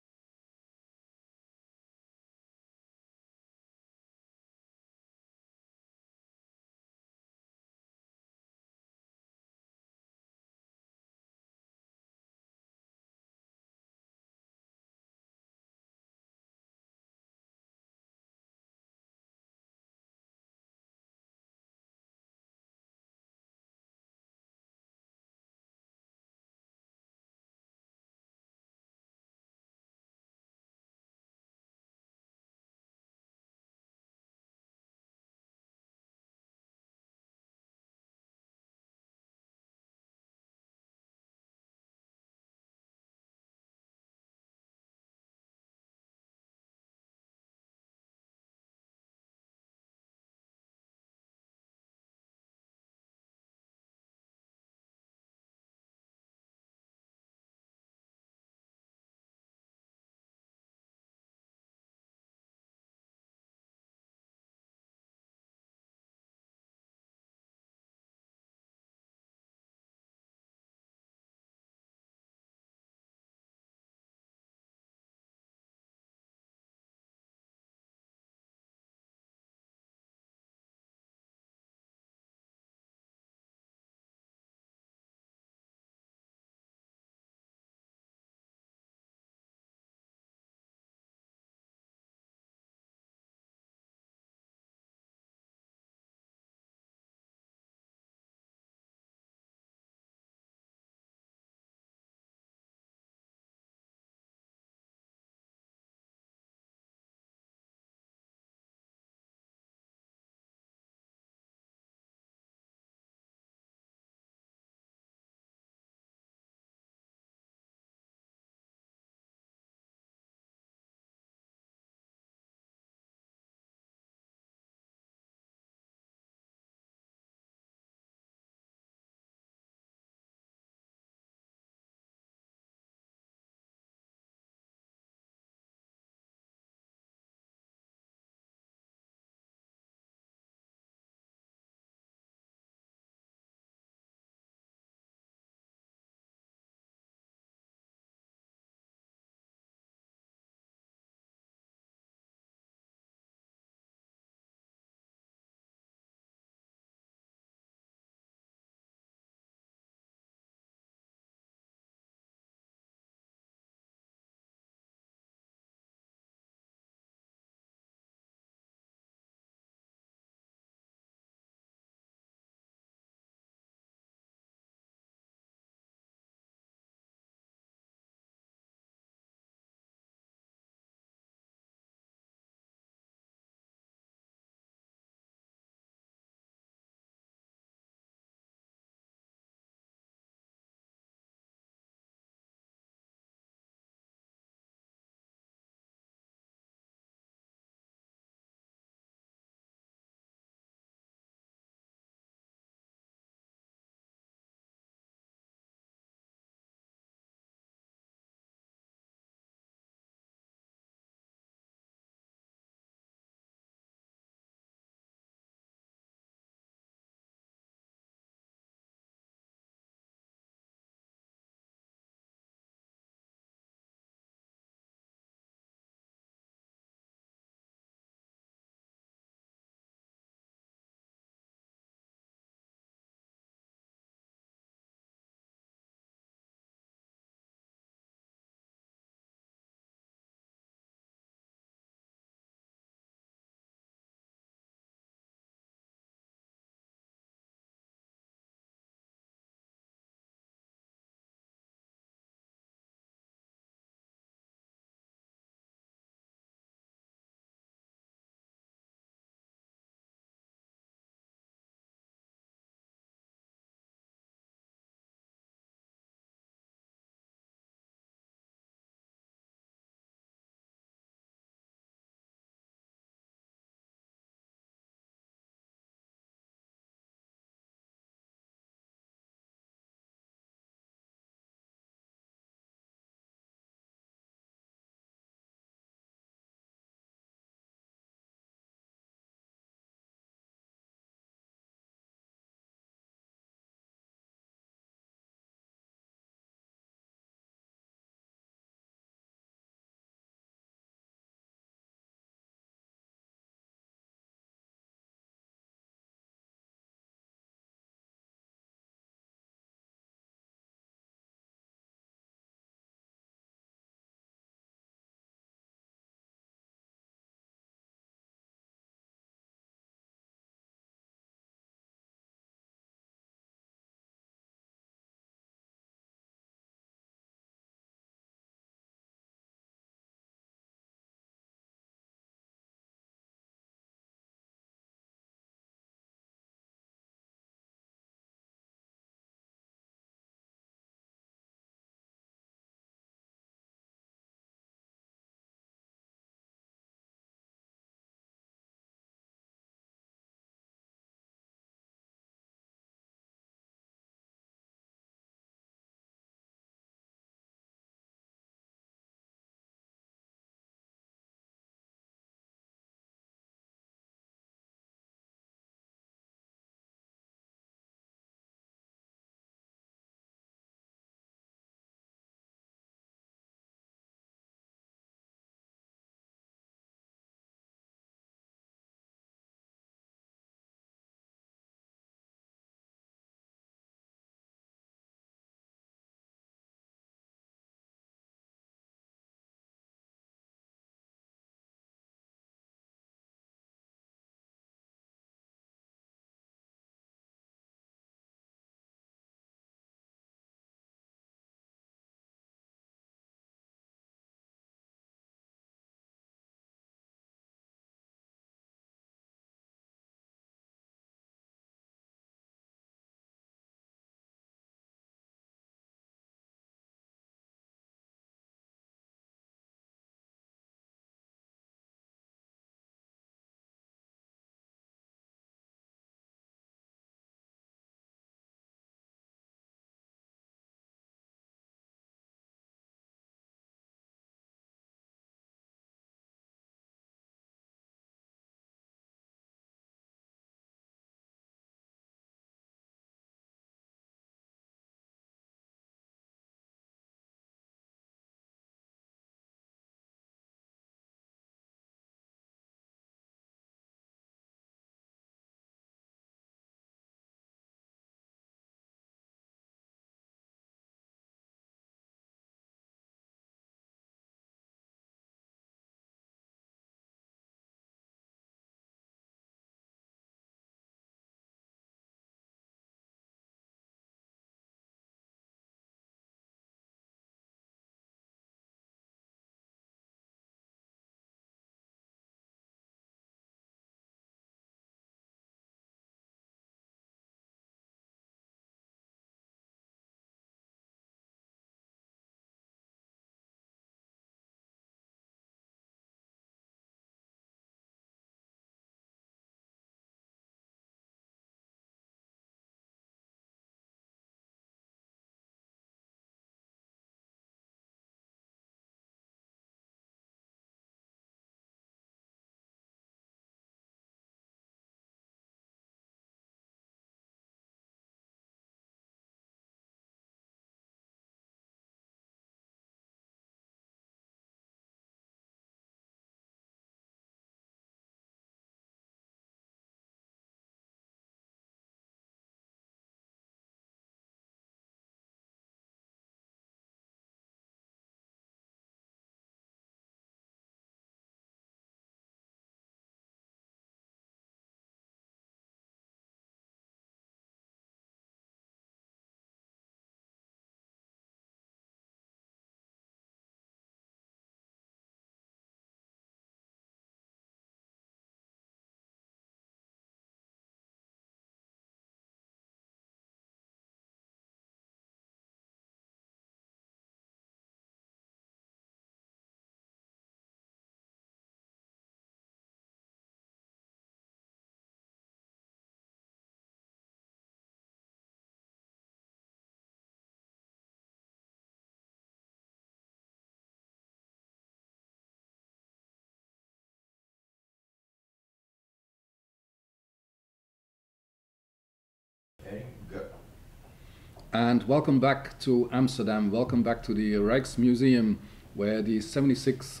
C: And welcome back to Amsterdam. Welcome back to the Rijksmuseum, where the 76th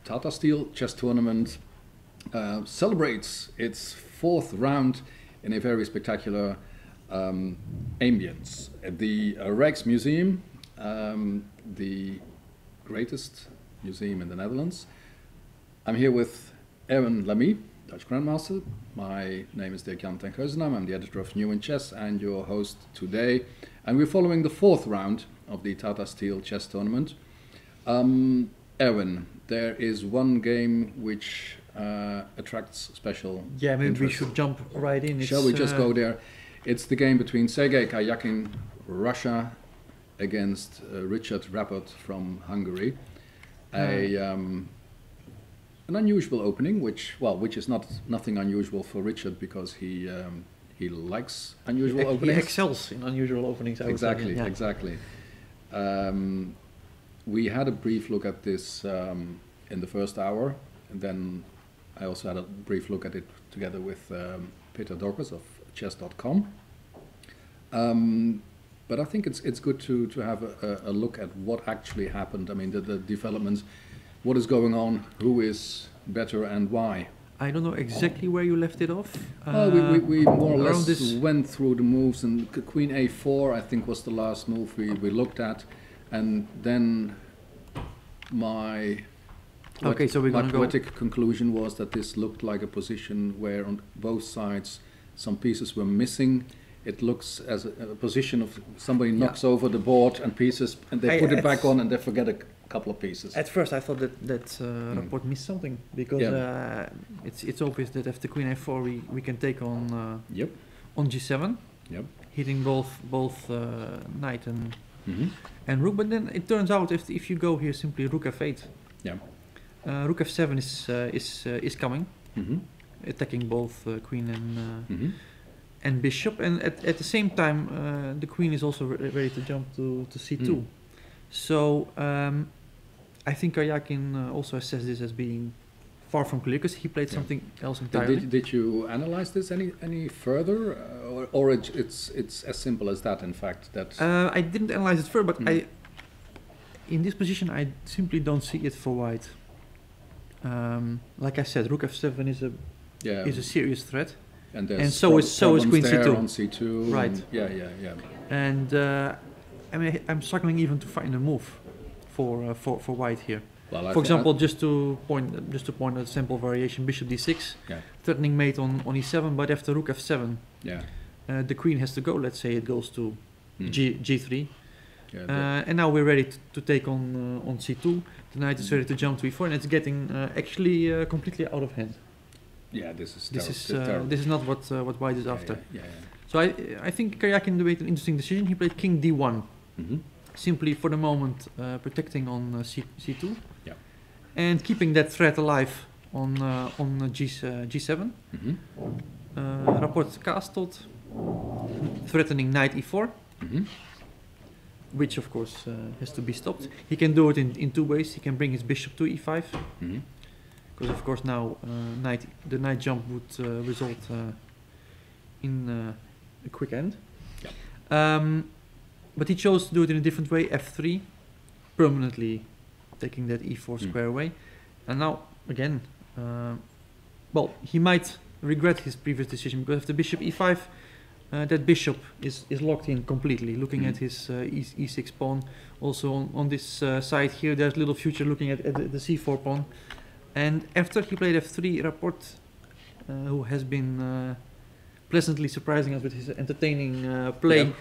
C: Tata Steel Chess Tournament celebrates its 4th round in a very spectacular ambience. At the Rijksmuseum, the greatest museum in the Netherlands. I'm here with Erwin Lamy, Dutch Grandmaster. My name is Dirk-Jan ten Geuzenam. I'm the editor of New in Chess and your host today. And we're following the 4th round of the Tata Steel Chess Tournament. Erwin, there is one game which attracts special
A: Yeah, maybe we
C: interest.
A: should jump right in.
C: Shall we just go there? It's the game between Sergei Karjakin, Russia, against Richard Rappert from Hungary. An unusual opening, which is nothing unusual for Richard because he likes unusual
A: He
C: openings.
A: excels in unusual openings, I would say.
C: Exactly,
A: Yeah.
C: exactly. We had a brief look at this in the first hour, and then I also had a brief look at it together with Peter Dorcas of chess.com. But I think it's good to have a look at what actually happened. I mean, the developments, what is going on, who is better and why.
A: I don't know exactly where you left it off.
C: Well, we more or
A: around
C: less
A: this-
C: went through the moves, and Queen A4 I think was the last move we looked at, and then my
A: Okay, so we're
C: my
A: gonna go-
C: poetic conclusion was that this looked like a position where on both sides some pieces were missing. It looks as a position of somebody knocks over the board and pieces, and they put it back on and they forget a couple of pieces.
A: At first, I thought that Rapport missed something because it's obvious that after Queen A4 we can take on
C: Yep.
A: on G7,
C: Yep.
A: hitting both knight
C: Mm-hmm.
A: and rook. But then it turns out if you go here simply rook F8,
C: Yeah.
A: rook F7 is coming,
C: Mm-hmm.
A: attacking both queen
C: Mm-hmm.
A: and bishop, and at the same time the queen is also ready to jump to C2.
C: Mm.
A: So I think Karjakin also assessed this as being far from clear because he played
C: Yeah.
A: something else entirely.
C: Did you analyze this any further, or it's as simple as that? In fact, that
A: I didn't analyze it further, but
C: Mm.
A: in this position I simply don't see it for white. Like I said, rook F7 is a serious threat.
C: and there's
A: and so is
C: problems
A: queen
C: there
A: C2.
C: on C2.
A: Right.
C: And yeah.
A: And I mean, I'm struggling even to find a move for white here.
C: Well,
A: For example, just to point a simple variation, bishop d6,
C: Yeah.
A: threatening mate on e7, but after rook f7,
C: yeah,
A: the queen has to go. Let's say it goes to
C: Mm.
A: g3,
C: yeah,
A: and now we're ready to take on c2. The knight is ready to jump to e4, and it's getting actually completely out of hand.
C: this is
A: This
C: terrible.
A: is not what white is after.
C: Yeah.
A: So I think Karjakin made an interesting decision. He played king d1.
C: Mm-hmm.
A: Simply for the moment protecting on C2
C: Yeah.
A: and keeping that threat alive on G7.
C: Mm-hmm.
A: Rapport castled, threatening knight E4,
C: Mm-hmm.
A: which of course has to be stopped. He can do it in two ways. He can bring his bishop to E5,
C: Mm-hmm.
A: because of course now the knight jump would result in a quick end. But he chose to do it in a different way, F3, permanently taking that E4 square away. And now, again, well, he might regret his previous decision because after bishop E5, that bishop is locked in completely, looking at his E6 pawn. Also on this side here, there's little future looking at the C4 pawn. And after he played F3, Rapport, who has been pleasantly surprising us with his entertaining play,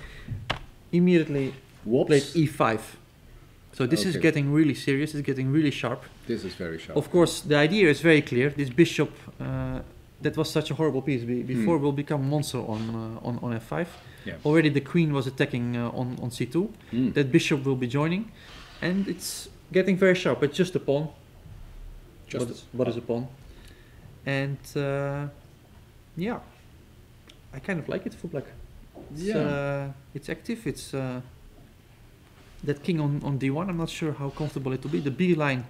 A: immediately played E5. So this is
C: Okay.
A: getting really serious, it's getting really sharp.
C: This is very sharp.
A: Of course, the idea is very clear. This bishop, that was such a horrible piece before, will become monster on F5.
C: Yeah.
A: Already the queen was attacking on C2.
C: Mm.
A: That bishop will be joining. And it's getting very sharp. It's just a pawn. What is a pawn? And yeah, I kind of like it for black. It's active. It's that king on d1. I'm not sure how comfortable it will be. The b line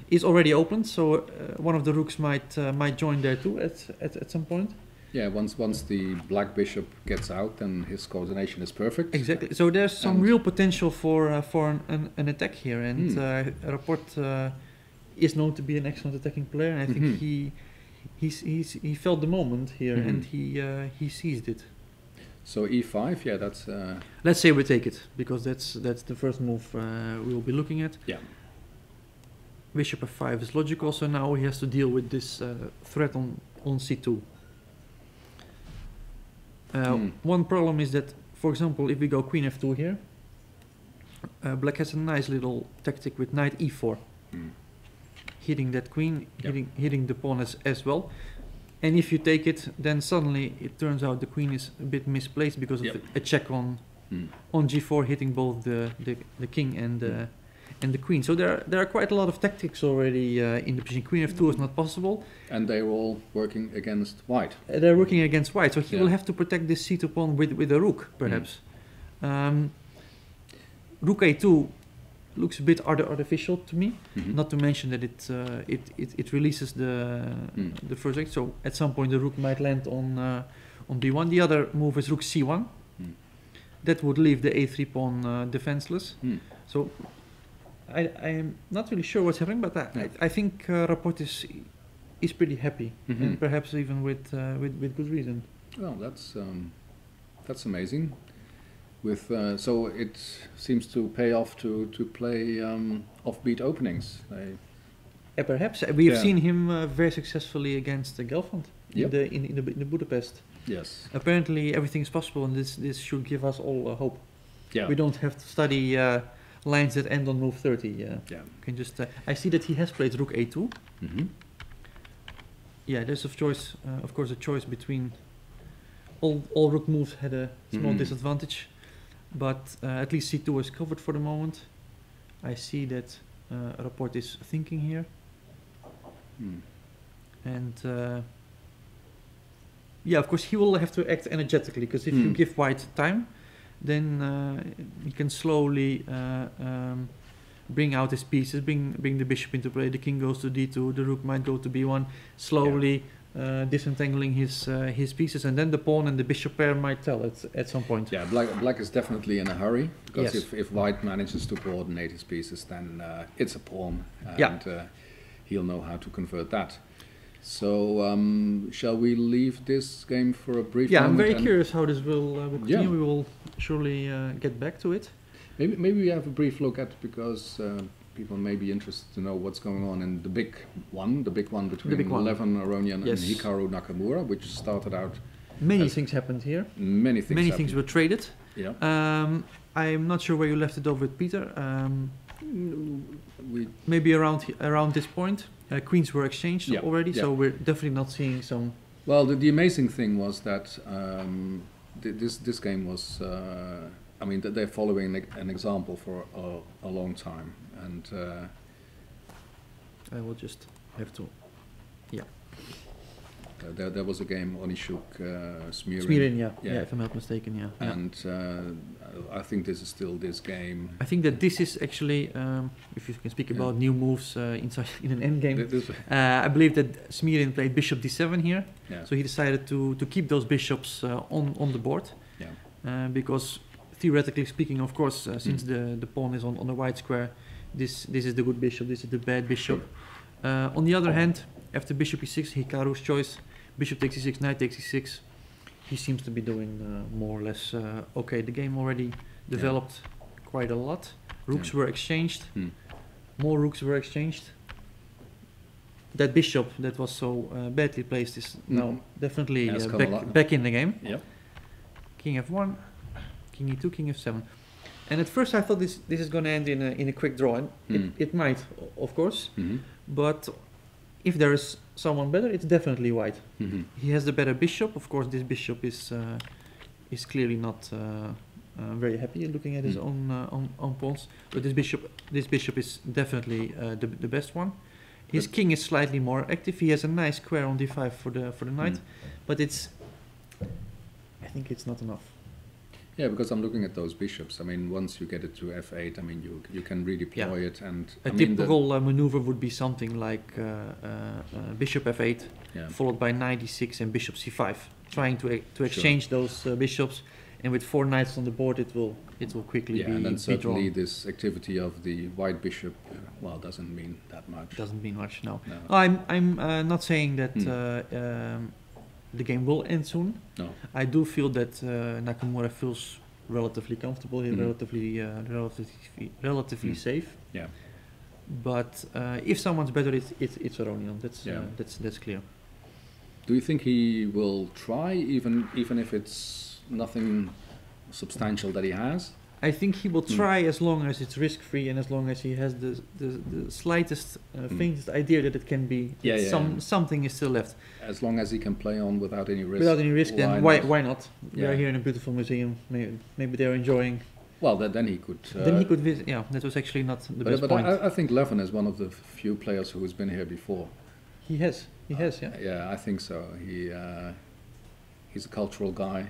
A: is already opened, so one of the rooks might join there too at some point.
C: Yeah, once the black bishop gets out, then his coordination is perfect.
A: Exactly. So there's some
C: And-
A: real potential for an attack here, and Rapport is known to be an excellent attacking player, and I think
C: Mhm.
A: he felt the moment here,
C: Mhm.
A: and he seized it.
C: So e5, yeah, that's
A: Let's say we take it, because that's the first move we will be looking at.
C: yeah.
A: Bishop f5 is logical, so now he has to deal with this threat on c2. One problem is that, for example, if we go queen f2 here, black has a nice little tactic with knight e4, hitting that queen,
C: Yep.
A: hitting the pawn as well. And if you take it, then suddenly it turns out the queen is a bit misplaced because
C: Yep.
A: of a check on g4, hitting both the king and the queen. So there are quite a lot of tactics already in the position. Queen f2 is not possible.
C: And they're all working against white.
A: They're working against white, so he
C: Yeah.
A: will have to protect this c2 pawn with a rook, perhaps. Rook a2 looks a bit artificial to me.
C: Mhm.
A: Not to mention that it releases the first act. So at some point the rook might land on b1. The other move is rook c1. That would leave the a3 pawn defenseless. So I am not really sure what's happening, but I think Rapport is pretty happy, and perhaps even with good reason.
C: Well, that's amazing. With so it seems to pay off to play offbeat openings.
A: Perhaps we have
C: Yeah.
A: seen him very successfully against Gelfand
C: Yep.
A: in the Budapest.
C: Yes.
A: Apparently everything is possible, and this should give us all hope.
C: Yeah.
A: We don't have to study lines that end on move 30.
C: Yeah.
A: We can just. I see that he has played rook a2.
C: Mm-hmm.
A: Yeah, there's of course, a choice between all rook moves had a small disadvantage, but at least c2 is covered for the moment. I see that Rapport is thinking here, and yeah, of course he will have to act energetically, because if you give white time, then he can slowly bring out his pieces, bring the bishop into play. The king goes to d2, the rook might go to b1, slowly disentangling his pieces, and then the pawn and the bishop pair might tell at some point.
C: Yeah, black is definitely in a hurry, because
A: Yes.
C: if white manages to coordinate his pieces, then it's a pawn, and
A: Yeah.
C: He'll know how to convert that. So shall we leave this game for a brief
A: Yeah, I'm
C: moment?
A: very
C: and
A: curious how this will continue.
C: Yeah.
A: We will surely get back to it.
C: Maybe we have a brief look at, because people may be interested to know what's going on in the big one between
A: big one.
C: Levin Aronian
A: Yes.
C: and Hikaru Nakamura, which started out
A: Many
C: As-
A: things happened here.
C: many things.
A: Many
C: happened.
A: things were traded.
C: Yeah.
A: I'm not sure where you left it over with Peter.
C: We
A: Maybe around this point, queens were exchanged
C: Yeah,
A: already,
C: yeah.
A: so we're definitely not seeing some.
C: Well, the amazing thing was that this game was. I mean, that they're following an example for a long time, and
A: I will just have to.
C: there was a game Onishuk Smirin,
A: Smirin, yeah,
C: Yeah.
A: if I'm not mistaken, yeah.
C: and I think this is still this game.
A: I think that this is actually, if you can speak
C: Yeah.
A: about new moves inside in an endgame.
C: This-
A: I believe that Smirin played bishop d7 here,
C: yeah.
A: so he decided to keep those bishops on the board,
C: Yeah.
A: because theoretically speaking, of course, since the pawn is on the white square, this is the good bishop, this is the bad bishop. On the other hand, after bishop e6, Hikaru's choice, bishop takes e6, knight takes e6, he seems to be doing more or less okay. The game already developed quite a lot. Rooks were exchanged, more rooks were exchanged. That bishop that was so badly placed is now definitely
C: Has come a lot.
A: back in the game.
C: Yep.
A: King f1, king e2, king f7. And at first I thought this is going to end in a quick draw, and it might, of course, but if there is someone better, it's definitely white. He has the better bishop. Of course, this bishop is clearly not very happy looking at his own pawns. But this bishop is definitely the best one. His king is slightly more active. He has a nice square on d5 for the knight, but I think it's not enough.
C: Yeah, because I'm looking at those bishops. I mean, once you get it to f8, I mean, you can redeploy it, and
A: A
C: I mean,
A: typical maneuver would be something like bishop f8,
C: yeah,
A: followed by knight d6 and bishop c5. trying to exchange those bishops, and with 4 knights on the board, it will quickly
C: Yeah, and then
A: be
C: certainly
A: drawn.
C: this activity of the white bishop, doesn't mean that much.
A: Doesn't mean much, no.
C: No.
A: I'm not saying that the game will end soon.
C: No.
A: I do feel that Nakamura feels relatively comfortable here, relatively safe.
C: Yeah.
A: But if someone's better, it's Aronian. That's clear.
C: Do you think he will try, even if it's nothing substantial that he has?
A: I think he will try as long as it's risk-free and as long as he has the slightest, faintest idea that it can be something is still left.
C: As long as he can play on without any risk.
A: Without any risk, then why not? We
C: Yeah.
A: are here in a beautiful museum. Maybe they're enjoying.
C: Well, then he could.
A: Then he could visit. Yeah, that was actually not the best
C: But
A: point.
C: I think Levin is one of the few players who has been here before.
A: He has. Yeah.
C: Yeah, I think so. He's a cultural guy.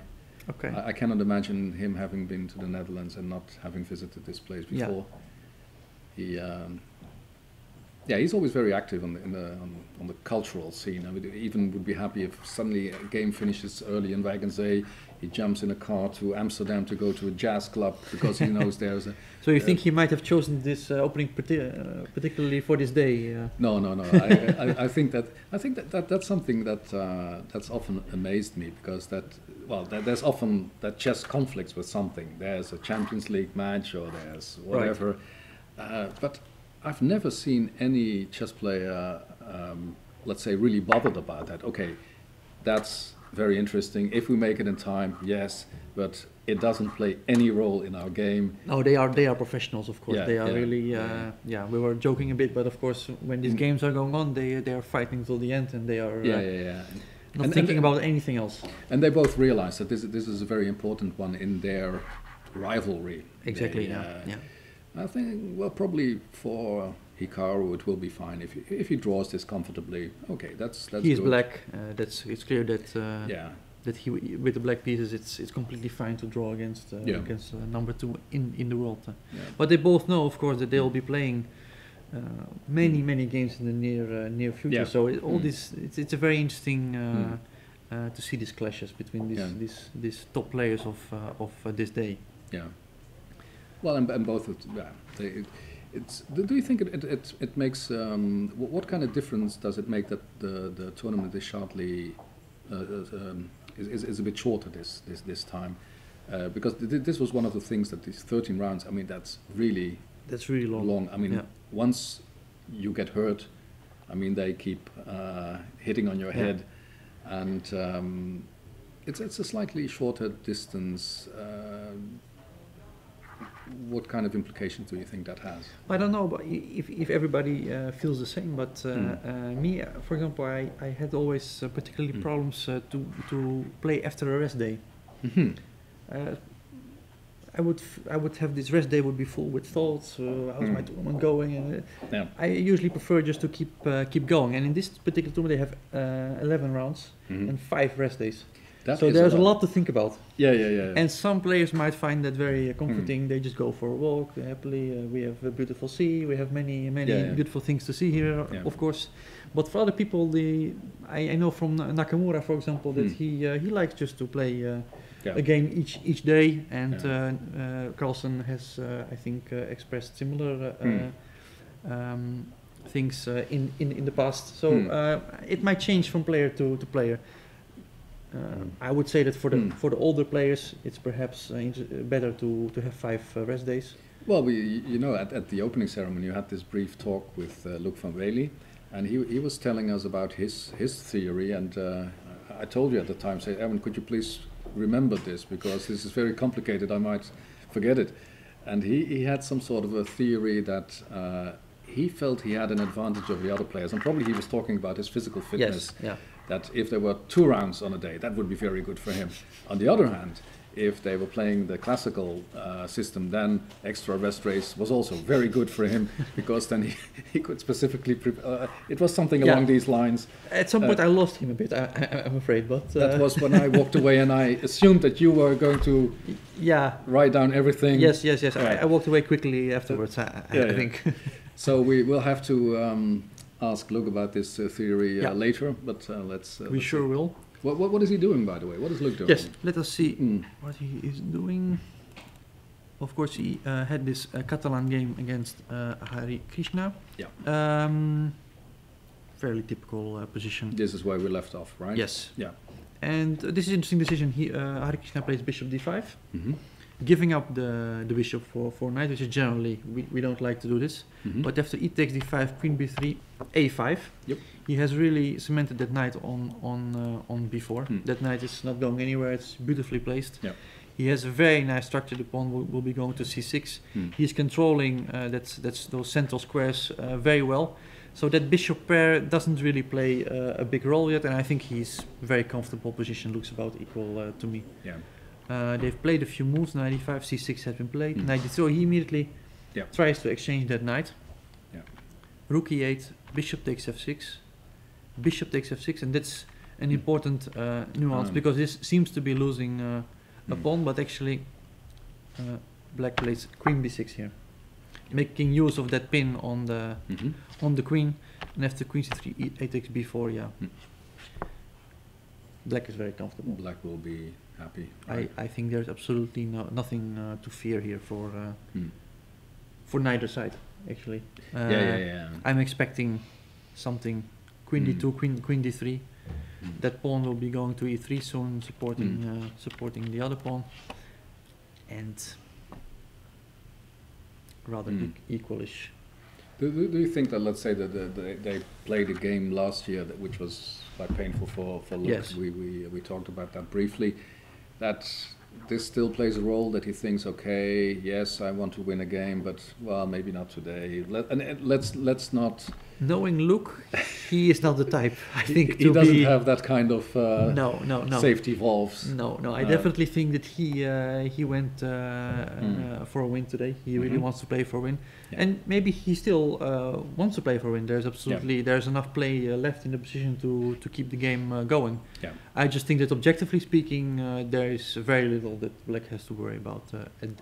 A: Okay.
C: I cannot imagine him having been to the Netherlands and not having visited this place before. He's always very active on the cultural scene. I mean, even would be happy if suddenly a game finishes early in Wagensee, he jumps in a car to Amsterdam to go to a jazz club because he knows there's a.
A: So you think he might have chosen this opening particularly for this day?
C: No. I think that's something that's often amazed me, because there's often that chess conflicts with something. There's a Champions League match or there's whatever, but I've never seen any chess player, let's say, really bothered about that. Okay, that's very interesting. If we make it in time, yes, but it doesn't play any role in our game.
A: No, they are professionals, of course.
C: Yeah,
A: they are
C: yeah,
A: really.
C: yeah.
A: We were joking a bit, but of course, when these games are going on, they are fighting till the end, and they are not thinking about anything else.
C: And they both realize that this is a very important one in their rivalry.
A: Exactly.
C: I think, probably for Hikaru it will be fine if he draws this comfortably. Okay, that's
A: He is
C: good.
A: black. It's clear that that he with the black pieces it's completely fine to draw against number 2 in the world. But they both know, of course, that they'll be playing many games in the near future.
C: Yeah.
A: So all this it's a very interesting to see these clashes between these top players of this day.
C: Yeah. Well, and both. Do you think it makes what kind of difference does it make that the tournament is shortly is a bit shorter this time? Because this was one of the things that these 13 rounds. I mean, that's really long. I mean, once you get hurt, I mean, they keep hitting on your head, and it's a slightly shorter distance. What kind of implications do you think that has?
A: I don't know, but if everybody feels the same. But me, for example, I had always particularly problems to play after a rest day.
C: Mm-hmm.
A: I would have this rest day would be full with thoughts. How's my tournament going? And I usually prefer just to keep going. And in this particular tournament, they have 11 rounds and 5 rest days. So there's a lot to think about.
C: Yeah.
A: And some players might find that very comforting. They just go for a walk happily. We have a beautiful sea. We have many beautiful things to see here, of course. But for other people, I know from Nakamura, for example, that he likes just to play a game each day. And Carlsen has, I think, expressed similar things in the past. So it might change from player to player. I would say that for the older players, it's perhaps better to have 5 rest days.
C: Well, at the opening ceremony, you had this brief talk with Luc van Wely, and he was telling us about his theory, and I told you at the time, say, Evan, could you please remember this, because this is very complicated, I might forget it. And he had some sort of a theory that he felt he had an advantage over the other players, and probably he was talking about his physical fitness.
A: Yes,
C: that if there were 2 rounds on a day, that would be very good for him. On the other hand, if they were playing the classical system, then extra rest race was also very good for him, because then he could specifically it was something along these lines.
A: At some point I lost him a bit, I'm afraid, but
C: that was when I walked away, and I assumed that you were going to write down everything.
A: Yes. I walked away quickly afterwards, I think.
C: So we will have to ask Luc about this theory later, but let's.
A: We sure will.
C: What is he doing, by the way? What is Luke doing?
A: Yes, let us see
C: Mm.
A: what he is doing. Of course, he had this Catalan game against Hari Krishna.
C: Yeah.
A: Fairly typical position.
C: This is where we left off, right?
A: Yes.
C: Yeah.
A: And this is an interesting decision. Hari Krishna plays bishop d5,
C: Mm-hmm.
A: giving up the bishop for knight, which is generally, we don't like to do this.
C: Mm-hmm.
A: But after e takes d5, queen b3, a5,
C: Yep.
A: he has really cemented that knight on b4.
C: Hmm.
A: That knight is not going anywhere, it's beautifully placed.
C: Yep.
A: He has a very nice structure, the pawn will be going to c6.
C: Hmm.
A: He's controlling that's those central squares very well. So that bishop pair doesn't really play a big role yet, and I think he's very comfortable position, looks about equal to me.
C: Yeah.
A: They've played a few moves, knight e5, c6 has been played,
C: Hmm.
A: knight d3, so he immediately
C: Yeah.
A: tries to exchange that knight.
C: Yeah.
A: Rook e8, bishop takes f6, bishop takes f6, and that's an important nuance, because this seems to be losing a
C: Hmm.
A: pawn, but actually black plays queen b6 here, making use of that pin
C: Mm-hmm.
A: on the queen, and after queen c3, e8 takes b4, yeah.
C: Hmm.
A: Black is very comfortable.
C: Black will be happy. Right?
A: I think there's absolutely nothing to fear here
C: Hmm.
A: for neither side, actually.
C: Yeah.
A: I'm expecting something, queen
C: Hmm.
A: d2, queen d3.
C: Hmm.
A: That pawn will be going to e3 soon, supporting the other pawn, and rather
C: Hmm.
A: equalish.
C: Do you think that, let's say that they played a game last year which was quite painful for Luke?
A: Yes.
C: We talked about that briefly. That this still plays a role, that he thinks, okay, yes, I want to win a game, but well, maybe not today. Let's not.
A: Knowing Luke, he is not the type. I think
C: he
A: to
C: doesn't
A: be
C: have that kind of
A: no.
C: safety valves.
A: No, I
C: Uh,
A: definitely think that he went for a win today. He really
C: Mhm.
A: wants to play for a win,
C: Yeah.
A: and maybe he still wants to play for a win. There's enough play left in the position to keep the game going.
C: Yeah.
A: I just think that objectively speaking, there is very little that Black has to worry about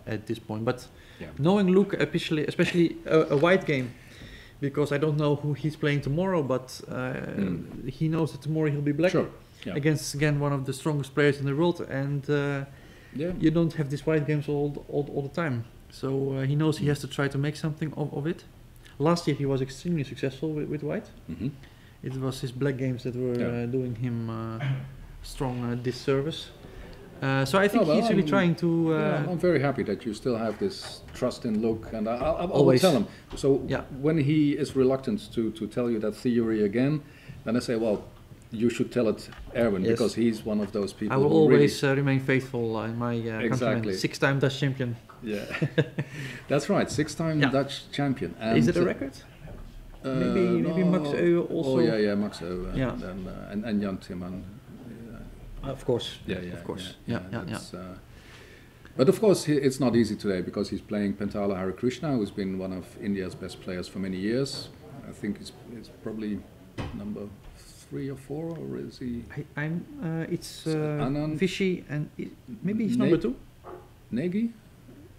A: at this point. But
C: Yeah.
A: knowing Luke, especially a white game. Because I don't know who he's playing tomorrow, but he knows that tomorrow he'll be black
C: Sure. Yeah.
A: against again one of the strongest players in the world, and
C: Yeah.
A: you don't have these white games all the time. So he knows he has to try to make something of it. Last year he was extremely successful with white.
C: Mm-hmm.
A: It was his black games that were
C: Yeah.
A: doing him strong disservice. So I think
C: Oh, well,
A: he's really
C: I'm-
A: trying to.
C: Yeah, I'm very happy that you still have this trust in Luke, and I will
A: Always.
C: tell him. So
A: Yeah.
C: when he is reluctant to tell you that theory again, then I say, well, you should tell it Erwin,
A: Yes.
C: because he's one of those people.
A: I will
C: who really-
A: always remain faithful in my countrymen.
C: Exactly.
A: 6-time Dutch champion.
C: Yeah, that's right. 6-time
A: Yeah.
C: Dutch champion. And
A: Is it a record? Maybe Max Euwe also.
C: Oh yeah, Max Euwe,
A: Yeah.
C: and Jan Timman.
A: Of course.
C: Yeah,
A: Of course. Yeah.
C: that's, but of course, it's not easy today because he's playing Pentala Harikrishna, who's been one of India's best players for many years. I think it's probably number 3 or 4, or is he
A: It's
C: Anand-
A: Vishy, and maybe he's number 2.
C: Negi?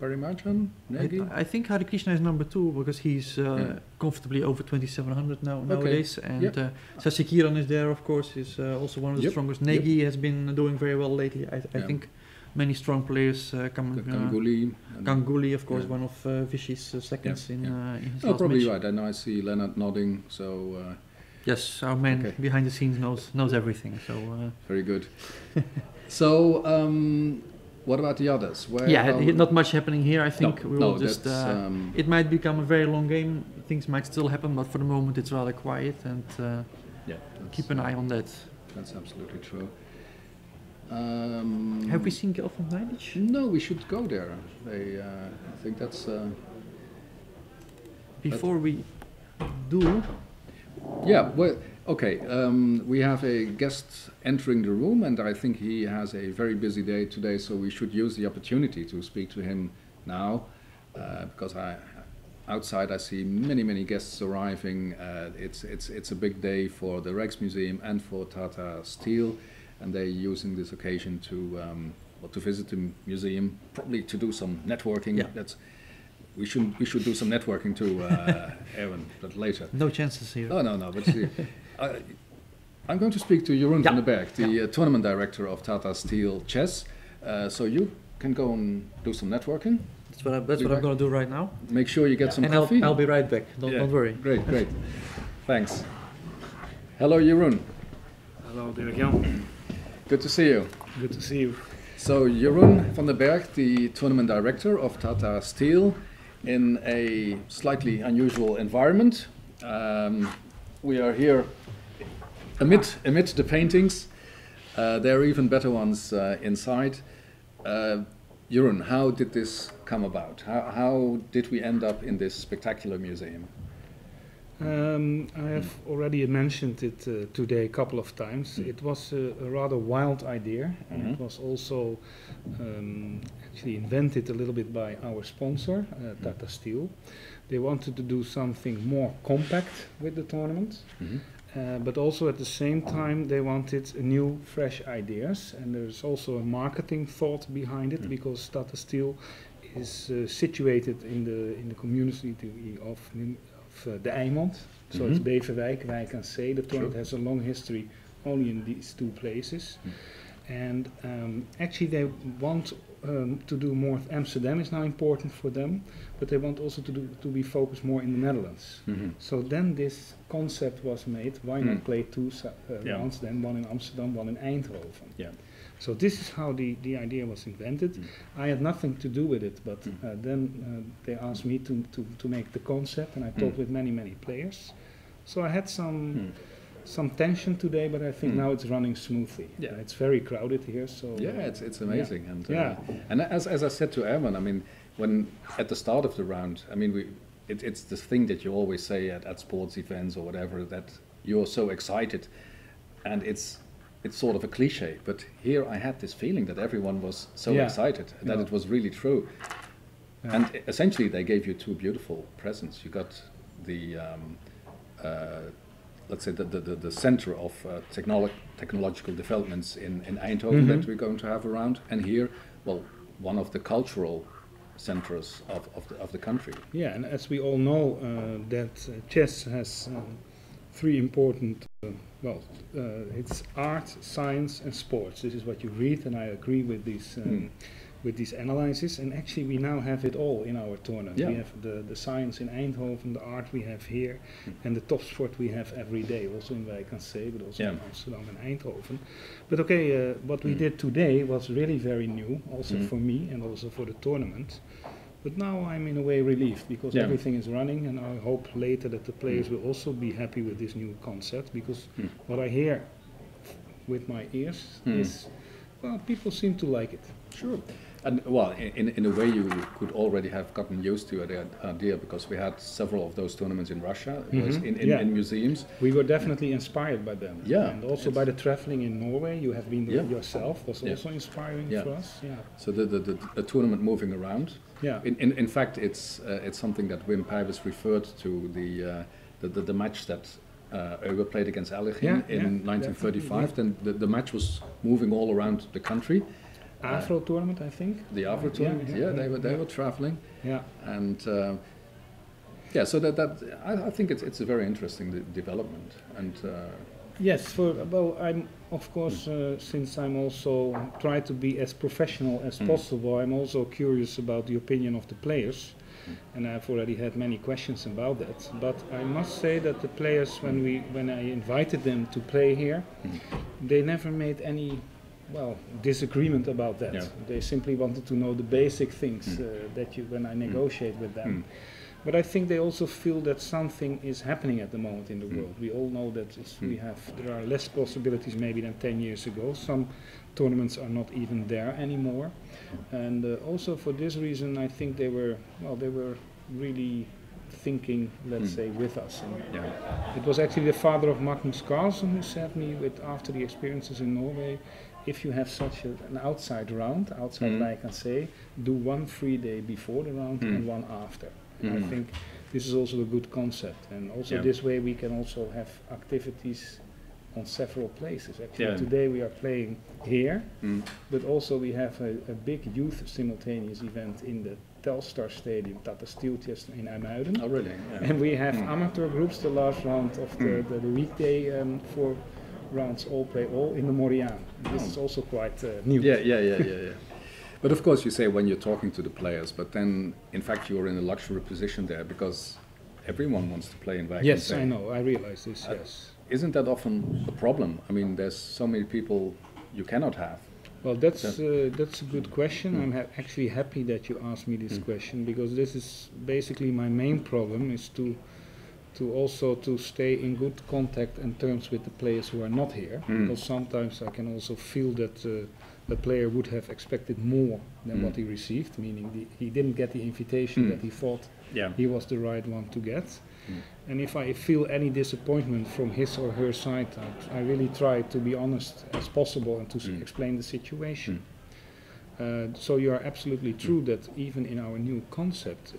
C: Parimachan? Negi?
A: I think Hare Krishna is number 2 because he's
C: Yeah.
A: comfortably over 2700 nowadays. And
C: Yep.
A: Shashi Kiran is there, of course, is also one of the
C: Yep.
A: strongest. Negi has been doing very well lately. I
C: Yeah.
A: think many strong players come.
C: The Ganguly. and-
A: Ganguly, of course,
C: Yeah.
A: one of Vishy's seconds in his
C: Oh,
A: last
C: probably
A: match.
C: right. And I see Leonard nodding, so
A: Yes, our man
C: Okay.
A: behind the scenes knows everything. So
C: very good. So, what about the others?
A: not much happening here. I think we will just.
C: that's,
A: It might become a very long game. Things might still happen, but for the moment it's rather quiet, and keep an eye on that.
C: That's absolutely true.
A: Have we seen Gelf and Nijdic?
C: No, we should go there. I think that's.
A: Before we do,
C: Yeah, well, okay. We have a guest entering the room, and I think he has a very busy day today, so we should use the opportunity to speak to him now, because outside I see many guests arriving. It's a big day for the Rijksmuseum and for Tata Steel, and they're using this occasion to visit the museum, probably to do some networking.
A: Yeah.
C: We should do some networking too, Aaron, but later.
A: no chances here.
C: Oh no, but see, I'm going to speak to Jeroen
A: Yeah.
C: van den Berg, the tournament director of Tata Steel Chess. So you can go and do some networking.
A: That's what
C: Be
A: I'm
C: back.
A: going to do right now.
C: Make sure you get some
A: And
C: coffee.
A: I'll be right back. Don't worry.
C: Great, great. Thanks. Hello, Jeroen.
F: Hello, Dirk-Jan.
C: Good to see you.
F: Good to see you.
C: So Jeroen van den Berg, the tournament director of Tata Steel, in a slightly unusual environment. We are here amid the paintings. There are even better ones inside. Jeroen, how did this come about? How did we end up in this spectacular museum?
F: I have already mentioned it today a couple of times. It was a rather wild idea, and it was also actually invented a little bit by our sponsor, Tata Steel. They wanted to do something more compact with the tournament, but also at the same time they wanted new, fresh ideas. And there's also a marketing thought behind it, because Tata Steel is situated in the community of the Eimond, so it's Beverwijk, Wijk aan Zee. The tournament has a long history only in these two places. And actually they want to do more. Amsterdam is now important for them, but they want also to be focused more in the Netherlands. So then this concept was made, why not play two rounds, then one in Amsterdam, one in Eindhoven.
C: Yeah.
F: So this is how the idea was invented. I had nothing to do with it, but then they asked me to make the concept, and I talked with many players. So I had some tension today, but I think now it's running smoothly.
C: Yeah.
F: It's very crowded here, so
C: Yeah, it's amazing.
F: Yeah.
C: And as I said to Erwin, I mean, when at the start of the round, I mean, it's the thing that you always say at sports events or whatever, that you're so excited, and it's sort of a cliche, but here I had this feeling that everyone was so excited that it was really true. And essentially they gave you two beautiful presents. You got the let's say the center of technological developments in Eindhoven that we're going to have around, and here, well, one of the cultural centers of the country.
F: Yeah, and as we all know, that chess has three important, it's art, science, and sports. This is what you read, and I agree with these analyses. And actually, we now have it all in our tournament.
C: Yeah.
F: We have the science in Eindhoven, the art we have here, and the top sport we have every day, also in Wijk aan Zee, but also in Amsterdam and Eindhoven. But okay, what we did today was really very new, also for me and also for the tournament. But now I'm in a way relieved, because everything is running, and I hope later that the players will also be happy with this new concept, because what I hear with my ears is, well, people seem to like it.
C: Sure. And well, in a way you could already have gotten used to the idea, because we had several of those tournaments in Russia, in museums.
F: We were definitely inspired by them.
C: Yeah.
F: And also by the traveling in Norway, you have been yourself, was also inspiring for us. Yeah.
C: So the tournament moving around.
F: Yeah.
C: In fact, it's something that Wim Pijbers referred to, the match that Uwe played against Allegin in 1935. Then the match was moving all around the country.
F: Afro tournament, I think.
C: The Afro tournament, they were traveling.
F: Yeah.
C: And so that I think it's a very interesting development. And
F: yes, I'm of course since I'm also try to be as professional as possible. I'm also curious about the opinion of the players, and I've already had many questions about that. But I must say that the players, when I invited them to play here, they never made any disagreement about that.
C: Yeah.
F: They simply wanted to know the basic things when I negotiate with them. But I think they also feel that something is happening at the moment in the world. We all know that there are less possibilities maybe than 10 years ago. Some tournaments are not even there anymore. And also for this reason, I think they were really thinking, let's say, with us. And it was actually the father of Magnus Carlsen who said me, after the experiences in Norway, if you have such an outside round, outside Wijk aan Zee, do one free day before the round and one after. I think this is also a good concept, and also this way we can also have activities on several places. Actually, today we are playing here, but also we have a big youth simultaneous event in the Telstar Stadium, Tata Steel Chess in IJmuiden.
C: Oh, really? Yeah.
F: And we have amateur groups, the last round of the weekday for rounds all play all in the Moriaan. This is also quite new.
C: Yeah. But of course, you say when you're talking to the players, but then in fact you're in a luxury position there because everyone wants to play in Wijk.
F: Yes, I know. I realize this. Yes.
C: Isn't that often a problem? I mean, there's so many people you cannot have.
F: Well, that's a good question. I'm actually happy that you asked me this question, because this is basically my main problem, is to also to stay in good contact and terms with the players who are not here. Because sometimes I can also feel that the player would have expected more than what he received, meaning he didn't get the invitation that he thought he was the right one to get. And if I feel any disappointment from his or her side, I really try to be honest as possible and to explain the situation. So you are absolutely true that even in our new concept,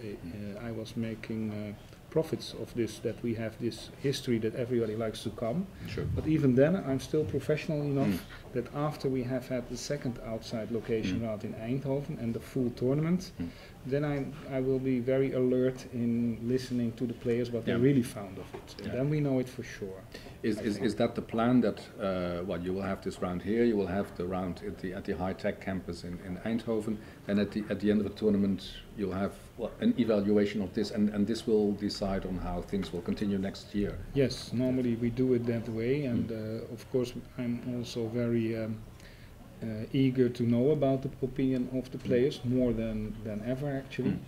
F: I was making profits of this, that we have this history that everybody likes to come.
C: Sure.
F: But even then, I'm still professional enough that after we have had the second outside location round in Eindhoven and the full tournament, then I will be very alert in listening to the players what they really found of it. And then we know it for sure.
C: Is that the plan, that you will have this round here, you will have the round at the high-tech campus in Eindhoven, and at the end of the tournament you'll have an evaluation of this, and this will decide on how things will continue next year?
F: Yes, normally we do it that way, and of course I'm also very eager to know about the opinion of the players, more than ever actually.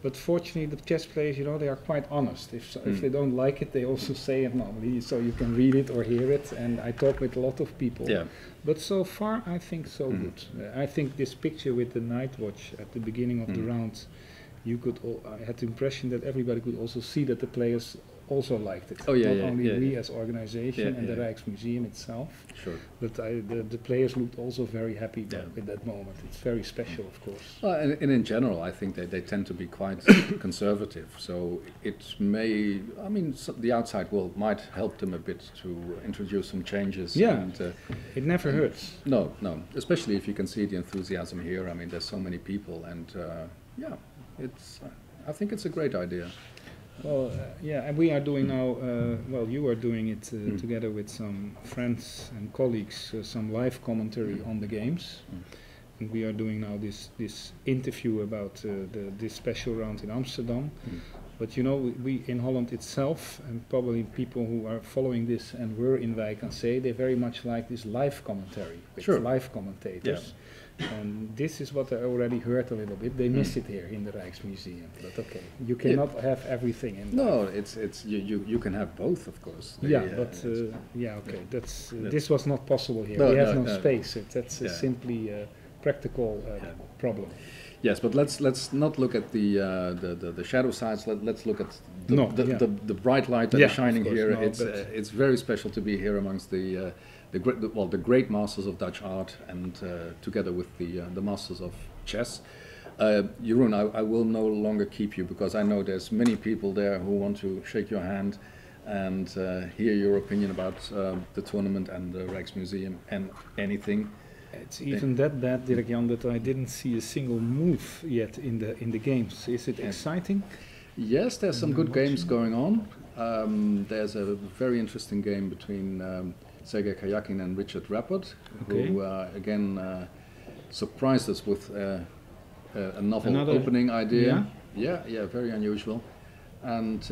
F: But fortunately, the chess players, they are quite honest. If they don't like it, they also say it normally, so you can read it or hear it. And I talk with a lot of people.
C: Yeah.
F: But so far, I think so good. I think this picture with the night watch at the beginning of the round, I had the impression that everybody could also see that the players also liked it. Not only we as organization and the Rijksmuseum itself, but the players looked also very happy with that moment. It's very special, of course.
C: And in general, I think they tend to be quite conservative. So it may, the outside world might help them a bit to introduce some changes.
F: Yeah,
C: and,
F: it never hurts.
C: No, especially if you can see the enthusiasm here. I mean, there's so many people, and I think it's a great idea.
F: Well, and we are doing now, you are doing it together with some friends and colleagues, some live commentary on the games. And we are doing now this interview about this special round in Amsterdam. But we in Holland itself, and probably people who are following this and were in Wijk aan Zee, they very much like this live commentary with live commentators. And this is what I already heard a little bit. They miss it here in the Rijksmuseum. But okay, you cannot have everything in there.
C: No, it's you can have both, of course.
F: Okay. This was not possible here. We have no space. That's simply a practical problem.
C: Yes, but let's not look at the shadow sides. Let's look at the bright light that is shining here. It's very special to be here amongst the great masters of Dutch art, and together with the masters of chess. Jeroen, I will no longer keep you, because I know there's many people there who want to shake your hand and hear your opinion about the tournament and the Rijksmuseum and anything.
F: It's even that bad, Dirk-Jan, that I didn't see a single move yet in the games. Is it exciting?
C: Yes, there's some good games going on. There's a very interesting game between Sergei Kayakin and Richard Rappert, who again surprised us with a novel opening idea. Yeah, very unusual. And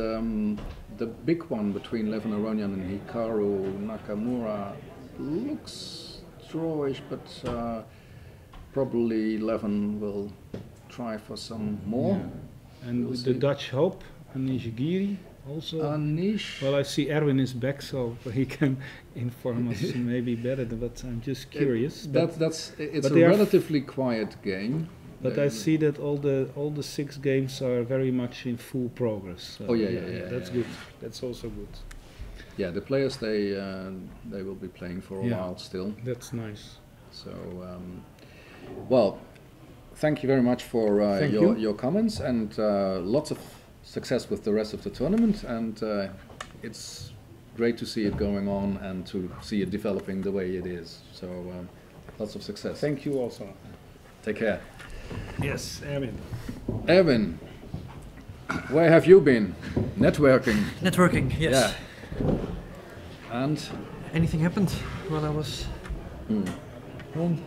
C: the big one between Levin Aronian and Hikaru Nakamura looks drawish, but probably Levin will try for some more.
F: Yeah. And with the Dutch hope, Anish Giri also.
C: Anish.
F: Well, I see Erwin is back, so he can inform us maybe better. But I'm just curious.
C: It's a relatively quiet game.
F: But I see that all the 6 games are very much in full progress. So that's good. That's also good.
C: Yeah, the players they will be playing for a while still.
F: That's nice.
C: So, thank you very much for your comments, and lots of success with the rest of the tournament. And it's great to see it going on and to see it developing the way it is. So, lots of success.
F: Thank you also.
C: Take care.
F: Yes, Erwin.
C: Erwin, where have you been? Networking.
A: Networking, yes.
C: Yeah. And
A: anything happened while I was on?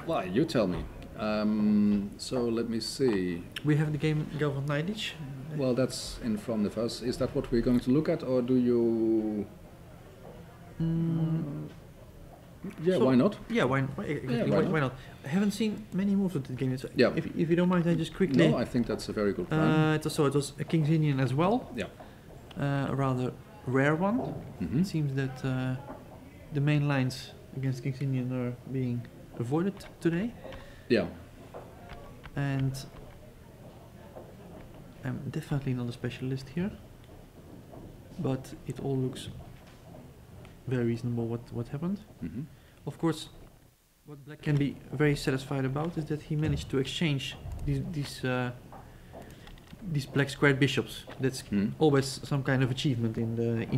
C: Well, you tell me. So let me see.
A: We have the game Galvan Nidic.
C: Well, that's in front of us. Is that what we're going to look at, or do you? Yeah,
A: So-
C: why not?
A: Yeah, exactly,
C: why
A: why not? I haven't seen many moves of the game. So
C: Yeah.
A: if you don't mind, I just quickly.
C: No, I think that's a very good plan.
A: It was a King's Indian as well.
C: Yeah.
A: A rather rare one.
C: Mhm.
A: It seems that the main lines against King's Indian are being avoided today,
C: Yeah.
A: and I'm definitely not a specialist here, but it all looks very reasonable what happened.
C: Mhm.
A: Of course, what Black can be very satisfied about is that he managed to exchange these black squared bishops. That's
C: Mhm.
A: always some kind of achievement in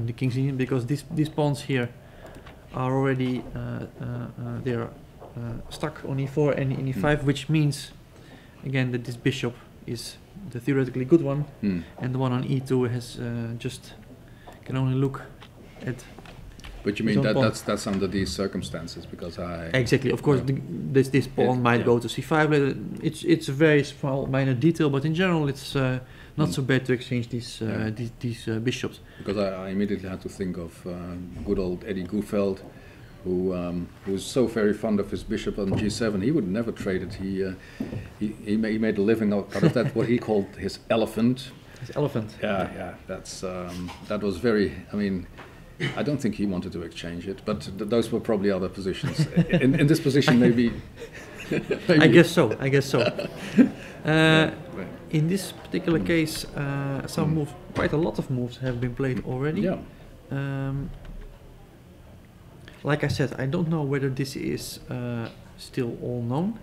A: the King's Indian, because these pawns here are already they're stuck on e4 and in e5, which means again that this bishop is the theoretically good one,
C: Hmm.
A: and the one on e2 has just can only look at.
C: But you
A: His
C: mean
A: own
C: that
A: pawn.
C: that's under these circumstances because I.
A: Exactly. Of course,
C: Yeah.
A: this pawn might
C: yeah.
A: go to c5 later. It's a very small minor detail, but in general, it's not
C: Mm.
A: so bad to exchange these
C: Yeah.
A: these bishops.
C: Because I immediately had to think of good old Eddie Goofeld, who was so very fond of his bishop on g7. He would never trade it. He made a living out of that, what he called his elephant.
A: This elephant.
C: Yeah. That's that was very. I mean, I don't think he wanted to exchange it, but those were probably other positions. In this position, maybe.
A: I guess so.
C: Right.
A: In this particular case, some moves, quite a lot of moves have been played already.
C: Yeah.
A: Like I said, I don't know whether this is still all known.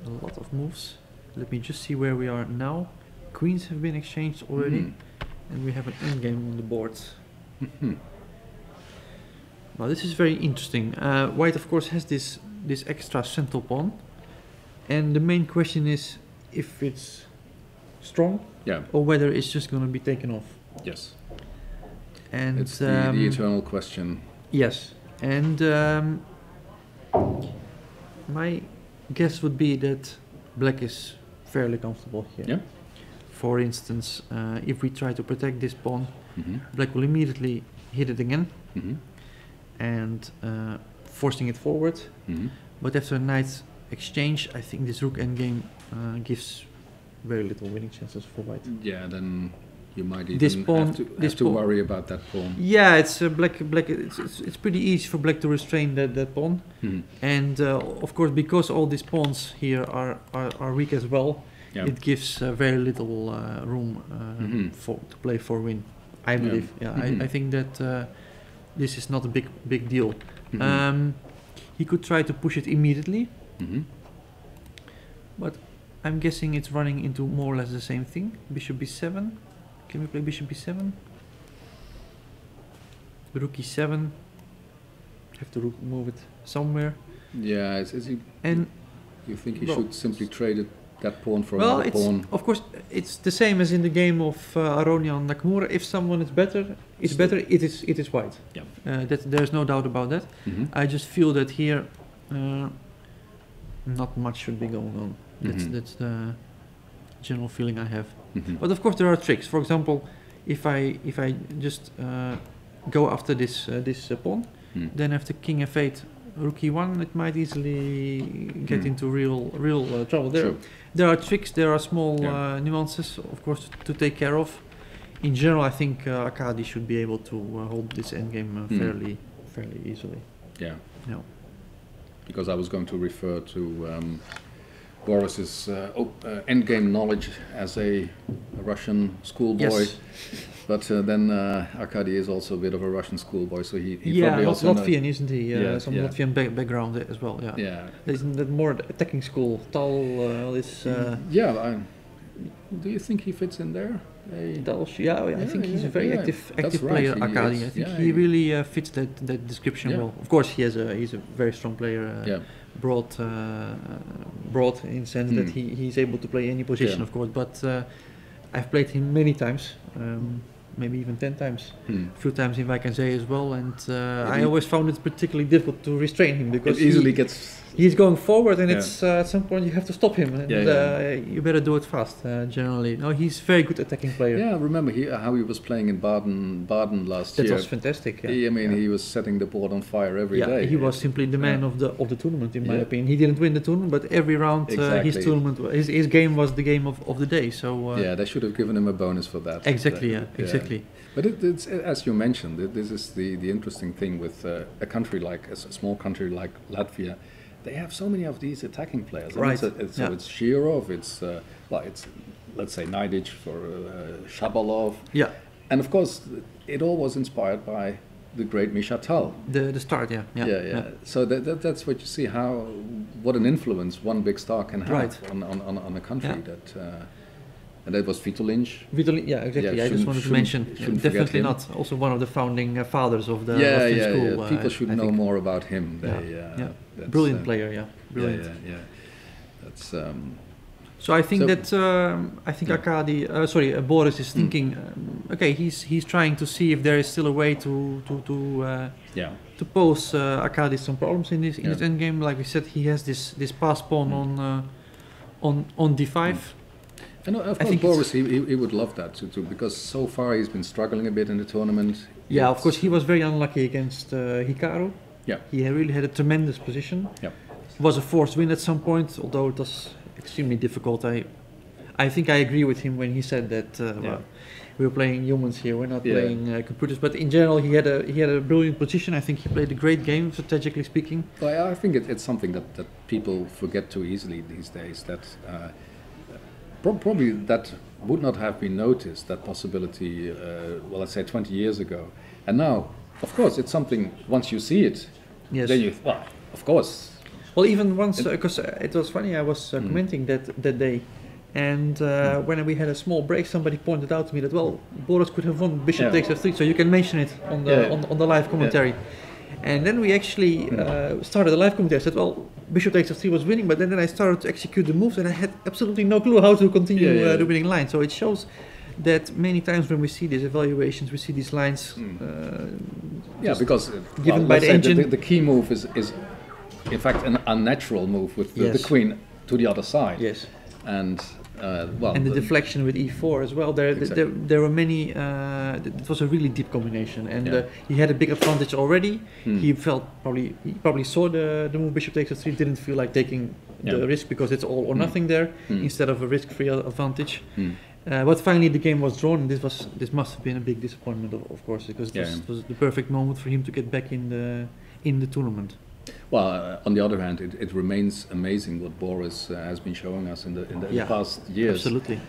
A: A lot of moves. Let me just see where we are now. Queens have been exchanged already,
C: Mhm.
A: and we have an endgame on the board.
C: Mhm.
A: Now this is very interesting. White, of course, has this extra central pawn, and the main question is if it's strong
C: Yeah.
A: or whether it's just going to be taken off.
C: Yes.
A: And
C: It's the eternal question.
A: yes, and my guess would be that Black is fairly comfortable here.
C: Yeah.
A: For instance, if we try to protect this pawn,
C: Mhm.
A: Black will immediately hit it again
C: Mhm.
A: and forcing it forward.
C: Mhm.
A: But after a knight exchange, I think this rook endgame gives very little winning chances for White.
C: Yeah, then you might even
A: This pawn-
C: have
A: this
C: to
A: pawn-
C: worry about that pawn.
A: Yeah, it's Black. It's pretty easy for Black to restrain that pawn,
C: Mhm.
A: and of course because all these pawns here are weak as well,
C: Yeah.
A: it gives very little room
C: Mhm.
A: to play for win. I believe. Yeah,
C: Mhm.
A: I think that this is not a big deal.
C: Mhm.
A: He could try to push it immediately.
C: Mhm.
A: I'm guessing it's running into more or less the same thing. Bishop b7. Can we play bishop b7? Rook e7. Have to move it somewhere.
C: Yeah, is he?
A: And
C: You think he
A: well,
C: should simply trade that pawn for
A: well,
C: another
A: it's
C: pawn?
A: of course it's the same as in the game of Aronia and Nakamura. If someone is better, it's
C: Still.
A: better. It is White.
C: Yeah.
A: There's no doubt about that.
C: Mhm.
A: I just feel that here, not much should be going on.
C: Mhm.
A: That's the general feeling I have.
C: Mhm.
A: But of course there are tricks. For example, if I just go after this pawn,
C: Mm.
A: then after king f8, rook e1, it might easily get
C: Mm.
A: into real trouble.
C: Sure.
A: There are tricks. There are small
C: Yeah.
A: nuances, of course, to take care of. In general, I think Arkady should be able to hold this endgame
C: Mm.
A: fairly easily.
C: Yeah.
A: Yeah.
C: Because I was going to refer to Boris's endgame knowledge as a Russian schoolboy,
A: Yes.
C: but then Arkady is also a bit of a Russian schoolboy, so he
A: Yeah,
C: probably also knows-
A: Latvian, isn't he?
C: Yeah,
A: Some
C: yeah.
A: Latvian background as well. Yeah.
C: Yeah.
A: Isn't that more the attacking school? Tal, all this.
C: Yeah. Do you think he fits in there?
A: Tal, I think he's a very
C: yeah,
A: active
C: that's right,
A: player.
C: he
A: Arkady.
C: is.
A: I think
C: Yeah,
A: he really fits that description
C: Yeah.
A: well. Of course, he's a very strong player.
C: Yeah.
A: Broad in the sense that he's able to play any position,
C: Yeah.
A: of course. But I've played him many times. maybe even 10 times.
C: Hmm.
A: A few times in Vacanzee as well, and I
C: he-
A: always found it particularly difficult to restrain him because
C: It easily gets.
A: he's going forward, and
C: Yeah.
A: it's at some point you have to stop him, and you better do it fast. Generally, no, he's very good attacking player.
C: Yeah, I remember how he was playing in Baden last
A: That
C: year.
A: was fantastic. Yeah.
C: I mean,
A: Yeah.
C: he was setting the board on fire every
A: Yeah,
C: day.
A: he was simply the man
C: Yeah.
A: of the tournament, in my
C: Yeah.
A: opinion. He didn't win the tournament, but every round his
C: Exactly.
A: tournament, his game was the game of the day. So
C: Yeah, they should have given him a bonus for that.
A: exactly, yeah, exactly.
C: But it's as you mentioned, this is the interesting thing with a country like a small country like Latvia. They have so many of these attacking players. I mean,
A: Right.
C: So
A: Yeah.
C: it's Shirov, it's let's say Najdic for Shabalov,
A: Yeah,
C: and of course it all was inspired by the great Misha Tal.
A: the start, yeah, yeah.
C: So that's what you see what an influence one big star can have
A: Right.
C: on a country
A: Yeah.
C: that. And that was Vito Lynch.
A: Vitali, yeah, exactly.
C: Yeah,
A: I just wanted to mention,
C: shouldn't forget
A: definitely
C: him.
A: not. Also one of the founding fathers of the
C: Yeah,
A: Latvian
C: yeah,
A: school.
C: yeah. People should
A: I
C: know
A: think.
C: more about him.
A: Yeah, yeah.
C: That's,
A: Brilliant player, yeah,
C: Yeah,
A: brilliant.
C: yeah, yeah. That's
A: So I think
C: So-
A: that
C: Yeah.
A: Arkady, Boris is thinking, okay, he's trying to see if there is still a way
C: yeah.
A: to pose Arkady some problems in his
C: Yeah.
A: endgame. Like we said, he has this pass pawn on d5.
C: And of
A: I
C: course,
A: think
C: Boris, he would love that too, because so far he's been struggling a bit in the tournament.
A: Yeah, of
C: It's-
A: course, he was very unlucky against Hikaru.
C: Yeah.
A: He really had a tremendous position.
C: Yep.
A: Was a forced win at some point, although it was extremely difficult. I think I agree with him when he said that well, we're playing humans here, we're not
C: Yeah.
A: playing computers. But in general, he had a brilliant position. I think he played a great game, strategically speaking.
C: Well, I think it's something that people forget too easily these days. That probably that would not have been noticed, that possibility. Well, let's say 20 years ago, and now, of course, it's something. Once you see it,
A: Yes.
C: then you of course.
A: Well, even once, because it was funny, I was commenting that day, and when we had a small break, somebody pointed out to me that, well, Boris could have won Bishop
C: Yeah.
A: takes f3, so you can mention it on the on the live commentary. And then we actually started the live commentary. I said, well, Bishop takes f3 was winning, but then I started to execute the moves, and I had absolutely no clue how to continue the winning line. So it shows that many times when we see these evaluations, we see these lines.
C: Yeah, because
A: given by
C: let's
A: the
C: say
A: engine.
C: the key move is in fact an unnatural move with the
A: Yes.
C: queen to the other side.
A: Yes.
C: And
A: And the deflection with e4 as well.
C: Exactly.
A: There were many. It was a really deep combination, and
C: Yeah.
A: he had a big advantage already. He probably saw the move Bishop takes f3. Didn't feel like taking the
C: Yeah.
A: risk because it's all or nothing there instead of a risk-free advantage.
C: Hmm.
A: But finally, the game was drawn. And this must have been a big disappointment, of course, because it was the perfect moment for him to get back in the tournament.
C: Well, on the other hand, it remains amazing what Boris has been showing us in the past years.
A: Absolutely.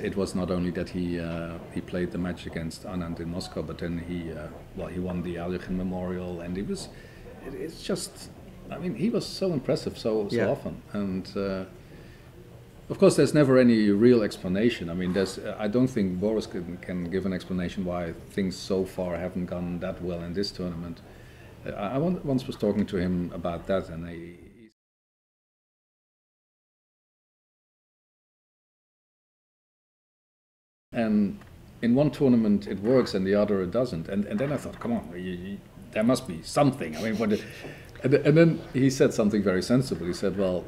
C: It was not only that he played the match against Anand in Moscow, but then he won the Alyoshin Memorial, and it's just, I mean, he was so impressive so often, and of course there's never any real explanation. I mean, I don't think Boris can give an explanation why things so far haven't gone that well in this tournament. I once was talking to him about that, and and in one tournament it works and the other it doesn't, and then I thought, come on, there must be something. I mean, and then he said something very sensible. He said, well,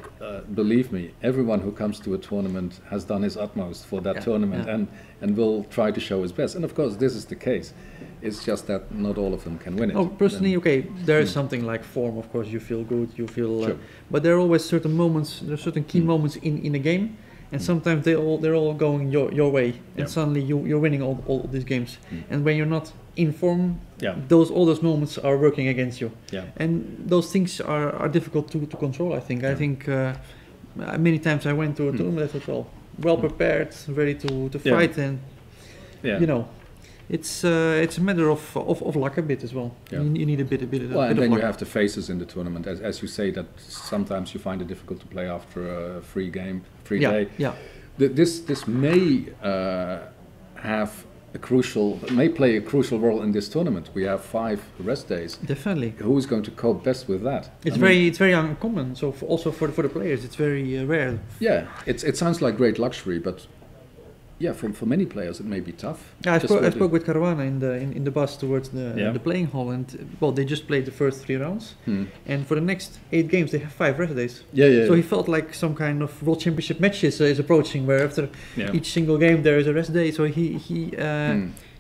C: believe me, everyone who comes to a tournament has done his utmost for that tournament and will try to show his best. And of course, this is the case. It's just that not all of them can win it.
A: Oh, personally, okay, there is something like form, of course, you feel good, you feel...
C: Sure.
A: But there are always certain moments, there are certain key moments in a game, and sometimes they're all going your way, and suddenly you're winning all these games. And when you're not in form, all those moments are working against you.
C: Yeah.
A: And those things are difficult to control, I think. I think many times I went to a tournament, I thought, well prepared, ready to fight, and you know, it's a matter of luck a bit as well.
C: Yeah.
A: You need a bit
C: Well,
A: bit
C: and
A: of
C: then
A: luck.
C: you have the phases in the tournament, as you say, that sometimes you find it difficult to play after a free day.
A: Yeah.
C: This may may play a crucial role in this tournament. We have 5 rest days.
A: Definitely.
C: Who is going to cope best with that?
A: It's very uncommon. So also for the players, it's very rare.
C: Yeah, it sounds like great luxury, but yeah, for many players it may be tough.
A: Yeah, I
C: Just
A: spoke, I spoke with Caruana in the bus towards the playing hall, and well, they just played the first 3 rounds, and for the next 8 games they have 5 rest days.
C: Yeah.
A: So he felt like some kind of World Championship matches is approaching, where after each single game there is a rest day. So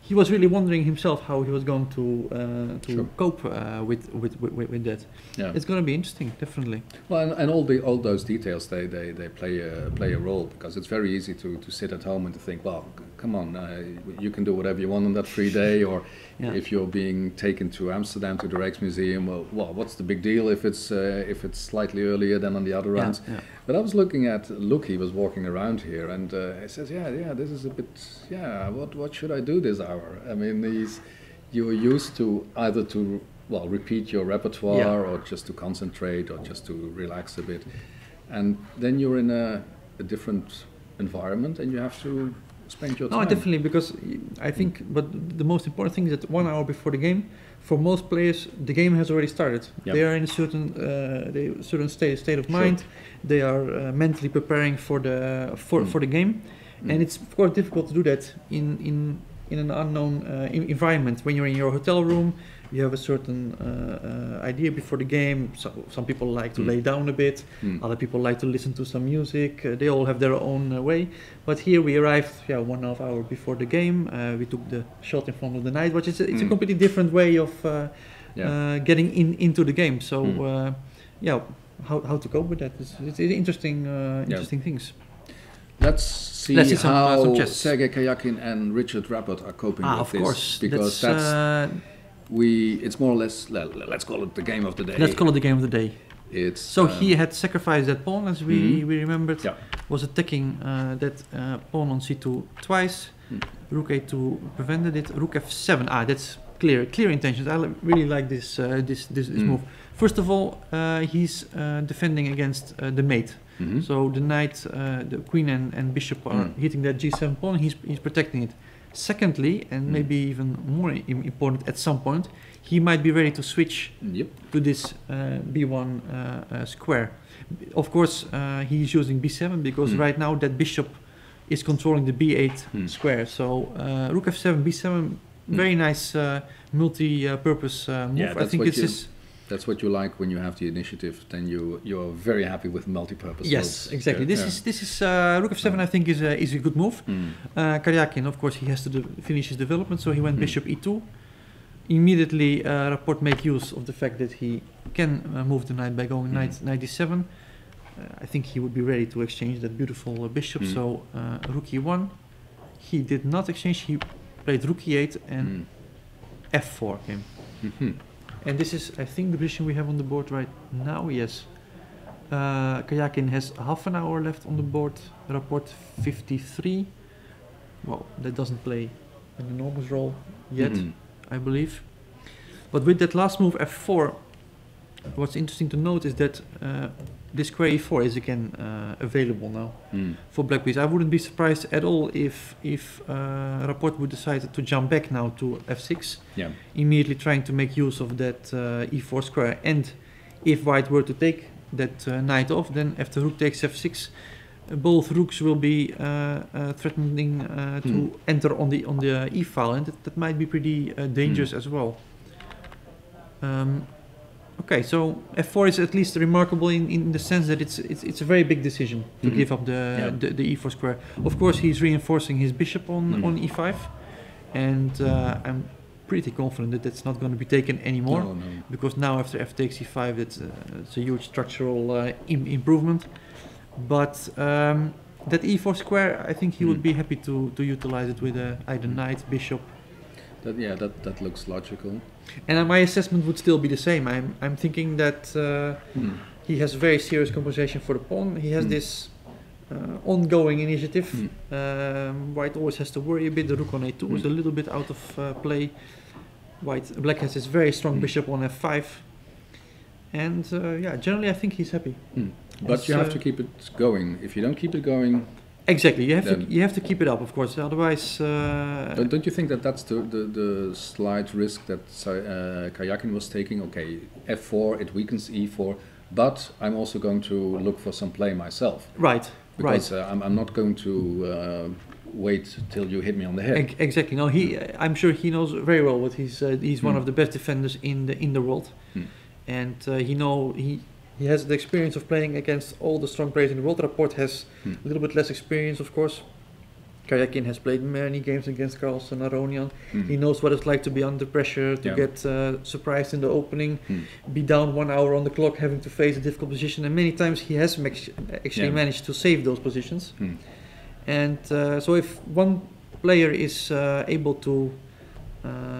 A: he was really wondering himself how he was going to cope with that.
C: Yeah.
A: It's going to be interesting, definitely.
C: Well, and all those details they play a role, because it's very easy to sit at home and to think, well, come on, you can do whatever you want on that free day, or if you're being taken to Amsterdam to the Rijksmuseum, well, what's the big deal if it's slightly earlier than on the other rounds? Yeah. But I was looking at Luke. He was walking around here, and he says, this is a bit, what should I do this hour? I mean, you're used to either to repeat your repertoire, or just to concentrate, or just to relax a bit, and then you're in a different environment, and you have to spend your time.
A: No, definitely, because I think, but the most important thing is that 1 hour before the game, for most players, the game has already started. They are in a certain state of mind. They are mentally preparing for the game, and it's of course difficult to do that in an unknown environment. When you're in your hotel room, you have a certain idea before the game. So, some people like to lay down a bit, other people like to listen to some music. They all have their own way. But here we arrived 1.5 hours before the game. We took the shot in front of the night, which is it's a completely different way of getting into the game. So how to cope with that? It's interesting things.
C: Let's see how Sergei Karjakin and Richard Rappert are coping with this. Of course, because it's more or less, let's call it the game of the day.
A: Let's call it the game of the day.
C: It's
A: so he had sacrificed that pawn, as we remembered. Was attacking that pawn on c2 twice. Rook a2 prevented it. Rook f7. That's clear intentions. I really like this move. First of all, he's defending against the mate. So the knight, the queen and bishop are hitting that g7 pawn. He's protecting it. Secondly, and maybe even more important at some point, he might be ready to switch to this b1 square. Of course, he's using b7 because right now that bishop is controlling the b8 square. So rook f7, b7, very nice multi-purpose move. I think
C: that's what you like when you have the initiative. Then you're very happy with multi-purpose.
A: Yes, exactly. This is rook f7. I think is a good move. Karjakin, of course, he has to finish his development, so he went bishop e2. Immediately, Rapport made use of the fact that he can move the knight by going knight d7. I think he would be ready to exchange that beautiful bishop. So rook e1. He did not exchange. He played rook e8 and f4 came. And this is, I think, the position we have on the board right now. Yes. Karjakin has half an hour left on the board. Rapport 53. Well, that doesn't play an enormous role yet, I believe. But with that last move, f4, what's interesting to note is that this square e4 is again available now for black piece. I wouldn't be surprised at all if Rapport would decide to jump back now to f6, immediately trying to make use of that e4 square. And if white were to take that knight off, then after rook takes f6, both rooks will be threatening to enter on the e file, and that might be pretty dangerous as well. Okay, so f4 is at least remarkable in the sense that it's a very big decision to give up the e4 square. Of course, he's reinforcing his bishop on e5, and I'm pretty confident that that's not going to be taken anymore, because now after f takes e5, it's a huge structural improvement. But that e4 square, I think he would be happy to utilize it with either knight, bishop.
C: That looks logical.
A: And my assessment would still be the same. I'm thinking that he has very serious compensation for the pawn. He has this ongoing initiative. White always has to worry a bit. The rook on a2 is a little bit out of play. Black has this very strong bishop on f5. And generally I think he's happy.
C: But you have to keep it going. If you don't keep it going...
A: Exactly, you have to keep it up, of course. Otherwise,
C: don't you think that that's the slight risk that Karjakin was taking? Okay, f4, it weakens e4, but I'm also going to look for some play myself.
A: Right.
C: Because I'm not going to wait till you hit me on the head.
A: Exactly. No, I'm sure he knows very well what he's one of the best defenders in the world, and he has the experience of playing against all the strong players in the world. Rapport has a little bit less experience, of course. Karjakin has played many games against Carlsen, Aronian. He knows what it's like to be under pressure, to get surprised in the opening, be down 1 hour on the clock, having to face a difficult position, and many times he has actually managed to save those positions. And so if one player is able to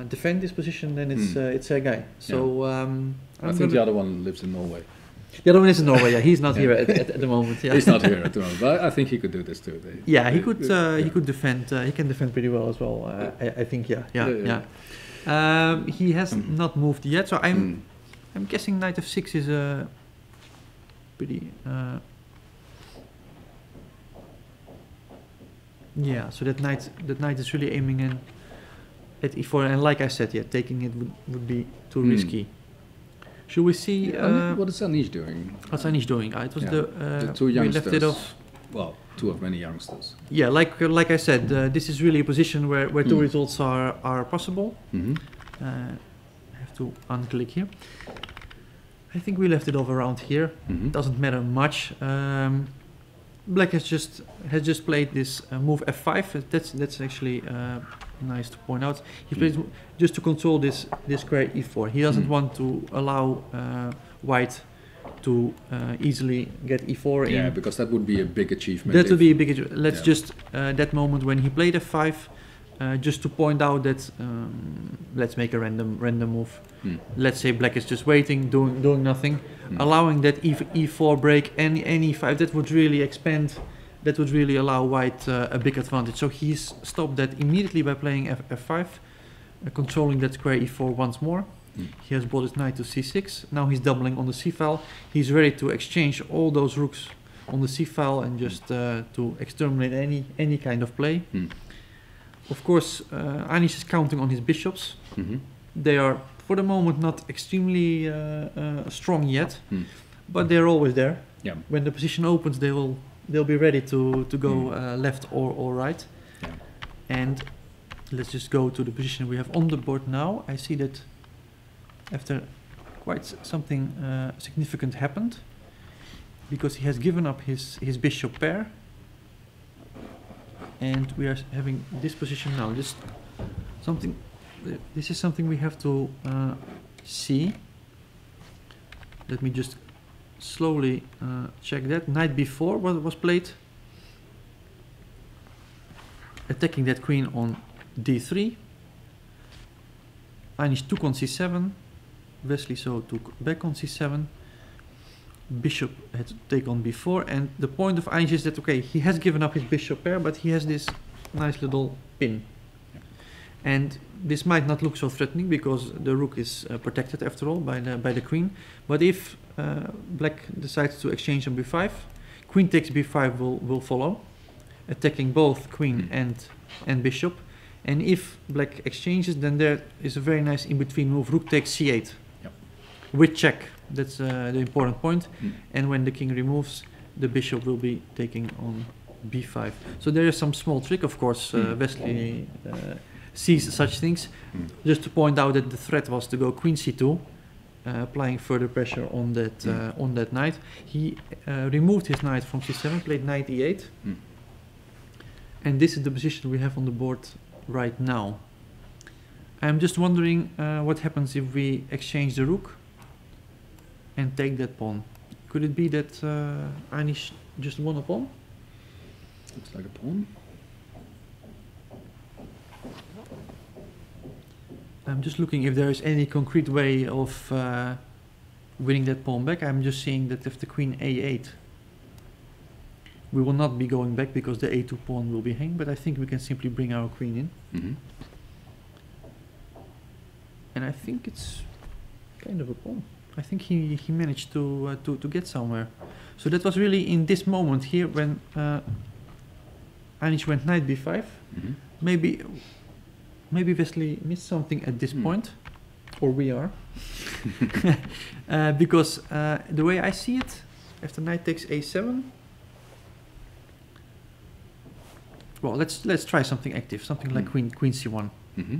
A: defend this position, then it's a guy. So
C: I think the other one lives in Norway.
A: The other one is in Norway. Yeah, he's not here at the moment. Yeah.
C: He's not here at the moment, but I think he could do this too.
A: He could. He could defend. He can defend pretty well as well. I think. Yeah. He has not moved yet, so I'm guessing knight f6 is a pretty. So that knight is really aiming in at e4, and like I said, taking it would be too risky. Should we see?
C: What is Anish doing?
A: What's Anish doing? It was the
C: two youngsters.
A: We left it off.
C: Well, two of many youngsters.
A: Yeah, like I said, this is really a position where two results are possible. I have to unclick here. I think we left it off around here. Doesn't matter much. Black has just played this move f5. That's actually nice to point out. He plays just to control this square e4. He doesn't want to allow white to easily get e4 in.
C: Yeah, because that would be a big achievement.
A: That would be a big achievement. Let's just that moment when he played f5, just to point out that let's make a random move. Let's say black is just waiting, doing nothing, allowing that e4 break and e5. That would really expand. That would really allow white a big advantage. So he's stopped that immediately by playing f5, controlling that square e4 once more. He has brought his knight to c6. Now he's doubling on the c file. He's ready to exchange all those rooks on the c file and just to exterminate any kind of play. Of course, Anish is counting on his bishops. They are, for the moment, not extremely strong yet, but they're always there. When the position opens, they'll be ready to go left or right. And let's just go to the position we have on the board now. I see that after quite something significant happened, because he has given up his bishop pair, and we are having this position now. This is something we have to see. Let me just slowly check that. Knight b4 was played, attacking that queen on d3. Anish took on c7. Wesley so took back on c7. Bishop had to take on b4, and the point of Anish is that he has given up his bishop pair, but he has this nice little pin, and this might not look so threatening because the rook is protected after all by the queen. But if black decides to exchange on b5, queen takes b5 will follow, attacking both queen and bishop. And if black exchanges, then there is a very nice in-between move, rook takes c8 with check. That's the important point. And when the king removes, the bishop will be taking on b5. So there is some small trick, of course. Wesley sees such things. Just to point out that the threat was to go queen c2, applying further pressure on that knight. He removed his knight from c7, played knight e8, and this is the position we have on the board right now. I'm just wondering what happens if we exchange the rook and take that pawn. Could it be that Anish just won a pawn?
C: Looks like a pawn.
A: I'm just looking if there is any concrete way of winning that pawn back. I'm just seeing that if the queen a8, we will not be going back because the a2 pawn will be hanged, but I think we can simply bring our queen in. And I think it's kind of a pawn. I think he managed to get somewhere. So that was really in this moment here when Anish went knight b5. Maybe Wesley missed something at this point, or we are, because the way I see it, after knight takes a7, well, let's try something active, something like queen c1.
C: Mm-hmm.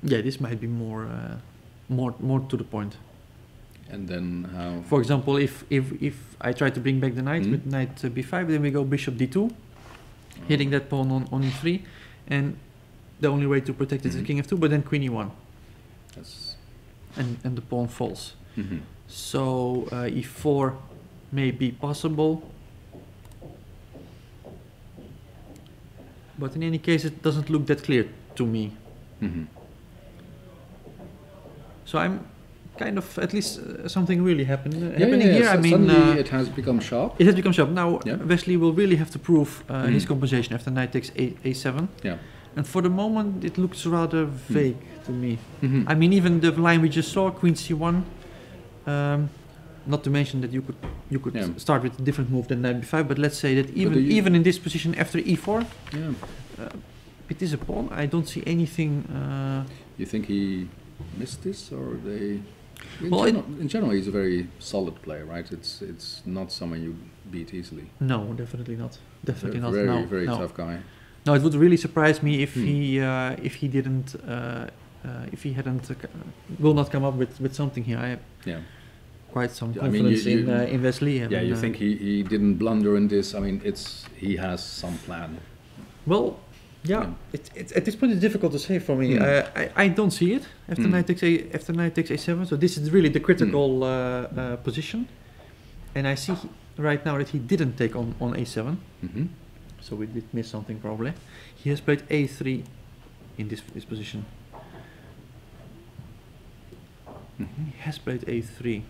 A: Yeah, this might be more to the point.
C: And then how?
A: For example, if I try to bring back the knight with knight b5, then we go bishop d2, hitting that pawn on e3, and the only way to protect it is king f2, but then queen e1,
C: That's,
A: and the pawn falls.
C: mm-hmm.
A: So e4 may be possible, but in any case, it doesn't look that clear to me.
C: Mm-hmm.
A: So I'm kind of at least something really happening
C: Yeah,
A: here. I mean,
C: suddenly it has become sharp.
A: it has become sharp. Now
C: Yeah.
A: Wesley will really have to prove his compensation after knight takes a7.
C: Yeah.
A: And for the moment, it looks rather vague to me.
C: Mm-hmm.
A: I mean, even the line we just saw, queen c1. Not to mention that you could
C: Yeah.
A: start with a different move than knight b5. But let's say that
C: But
A: even in this position after e4,
C: Yeah.
A: it is a pawn. I don't see anything.
C: You think he missed this, or they?
A: Well,
C: In general, he's a very solid player, right? It's not someone you beat easily.
A: No, definitely not. Definitely not.
C: Very,
A: No,
C: very
A: no.
C: tough guy.
A: No, it would really surprise me if he didn't if he hadn't will not come up with something here. I have
C: Yeah.
A: quite some
C: Yeah, I mean,
A: confidence
C: you-
A: in Wesley. I
C: Yeah,
A: mean,
C: you think he didn't blunder in this? I mean, he has some plan.
A: Well, yeah. It's at this point it's difficult to say for me. I don't see it after knight takes a7. So this is really the critical position, and I see right now that he didn't take on a7.
C: Mm-hmm.
A: So we did miss something probably. He has played a3 in this position.
C: Mm-hmm.
A: He has played a3.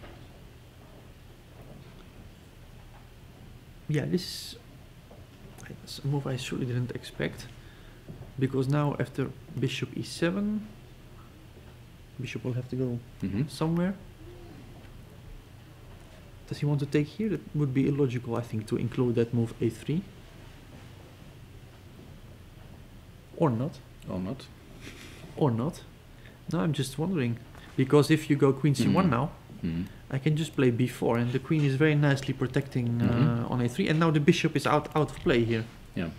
A: Yeah, this is a move I surely didn't expect. Because now after bishop e7, bishop will have to go
C: Mm-hmm.
A: somewhere. Does he want to take here? That would be illogical, I think, to include that move a3. Or not.
C: Or not?
A: Or not. No, I'm just wondering. Because if you go queen c1 now,
C: Mm-hmm.
A: I can just play b4, and the queen is very nicely protecting on a3, and now the bishop is out of play here.
C: Yeah.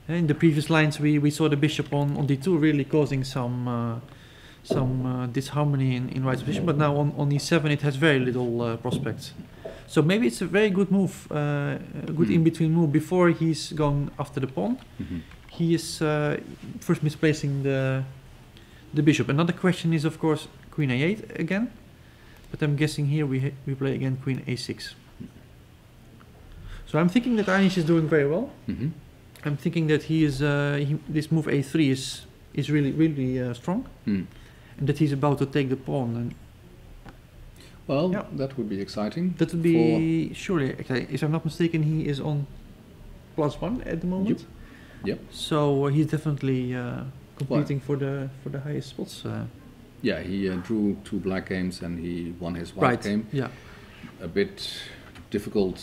A: In the previous lines, we saw the bishop on d2 really causing some disharmony in white's position, but now on e7 it has very little prospects. So maybe it's a very good move, a good in-between move before he's going after the pawn.
C: Mm-hmm.
A: He is first misplacing the bishop. Another question is, of course, queen a8 again, but I'm guessing here we play again queen a6. So I'm thinking that Anish is doing very well.
C: Mm-hmm.
A: I'm thinking that he is this move a3 is really strong, and that he's about to take the pawn, and
C: Well,
A: Yeah.
C: that would be exciting.
A: that would be surely. Okay, if I'm not mistaken, he is on +1 at the moment.
C: Yep.
A: So he's definitely competing for the highest spots.
C: Yeah, he drew 2 black games and he won his white game.
A: Yeah.
C: A bit difficult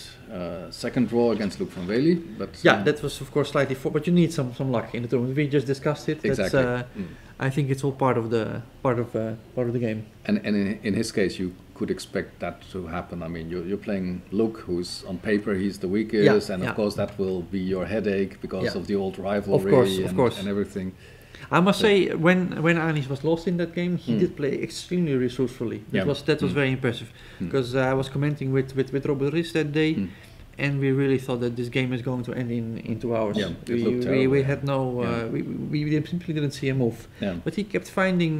C: second draw against Luc van Wely, but
A: Yeah, that was of course slightly but you need some luck in the tournament. We just discussed it.
C: exactly.
A: That's, I think it's all part of the game.
C: And in his case, you could expect that to happen. I mean, you're playing Luke, who's on paper he's the weakest, and of course that will be your headache because of the old rivalry
A: Of course.
C: and everything.
A: I must say, when Anish was lost in that game, he did play extremely resourcefully. That was very impressive. Because I was commenting with Robert Riss that day, and we really thought that this game is going to end in 2 hours.
C: Yeah, it looked terrible.
A: We had no, we simply didn't see a move.
C: Yeah.
A: But he kept finding,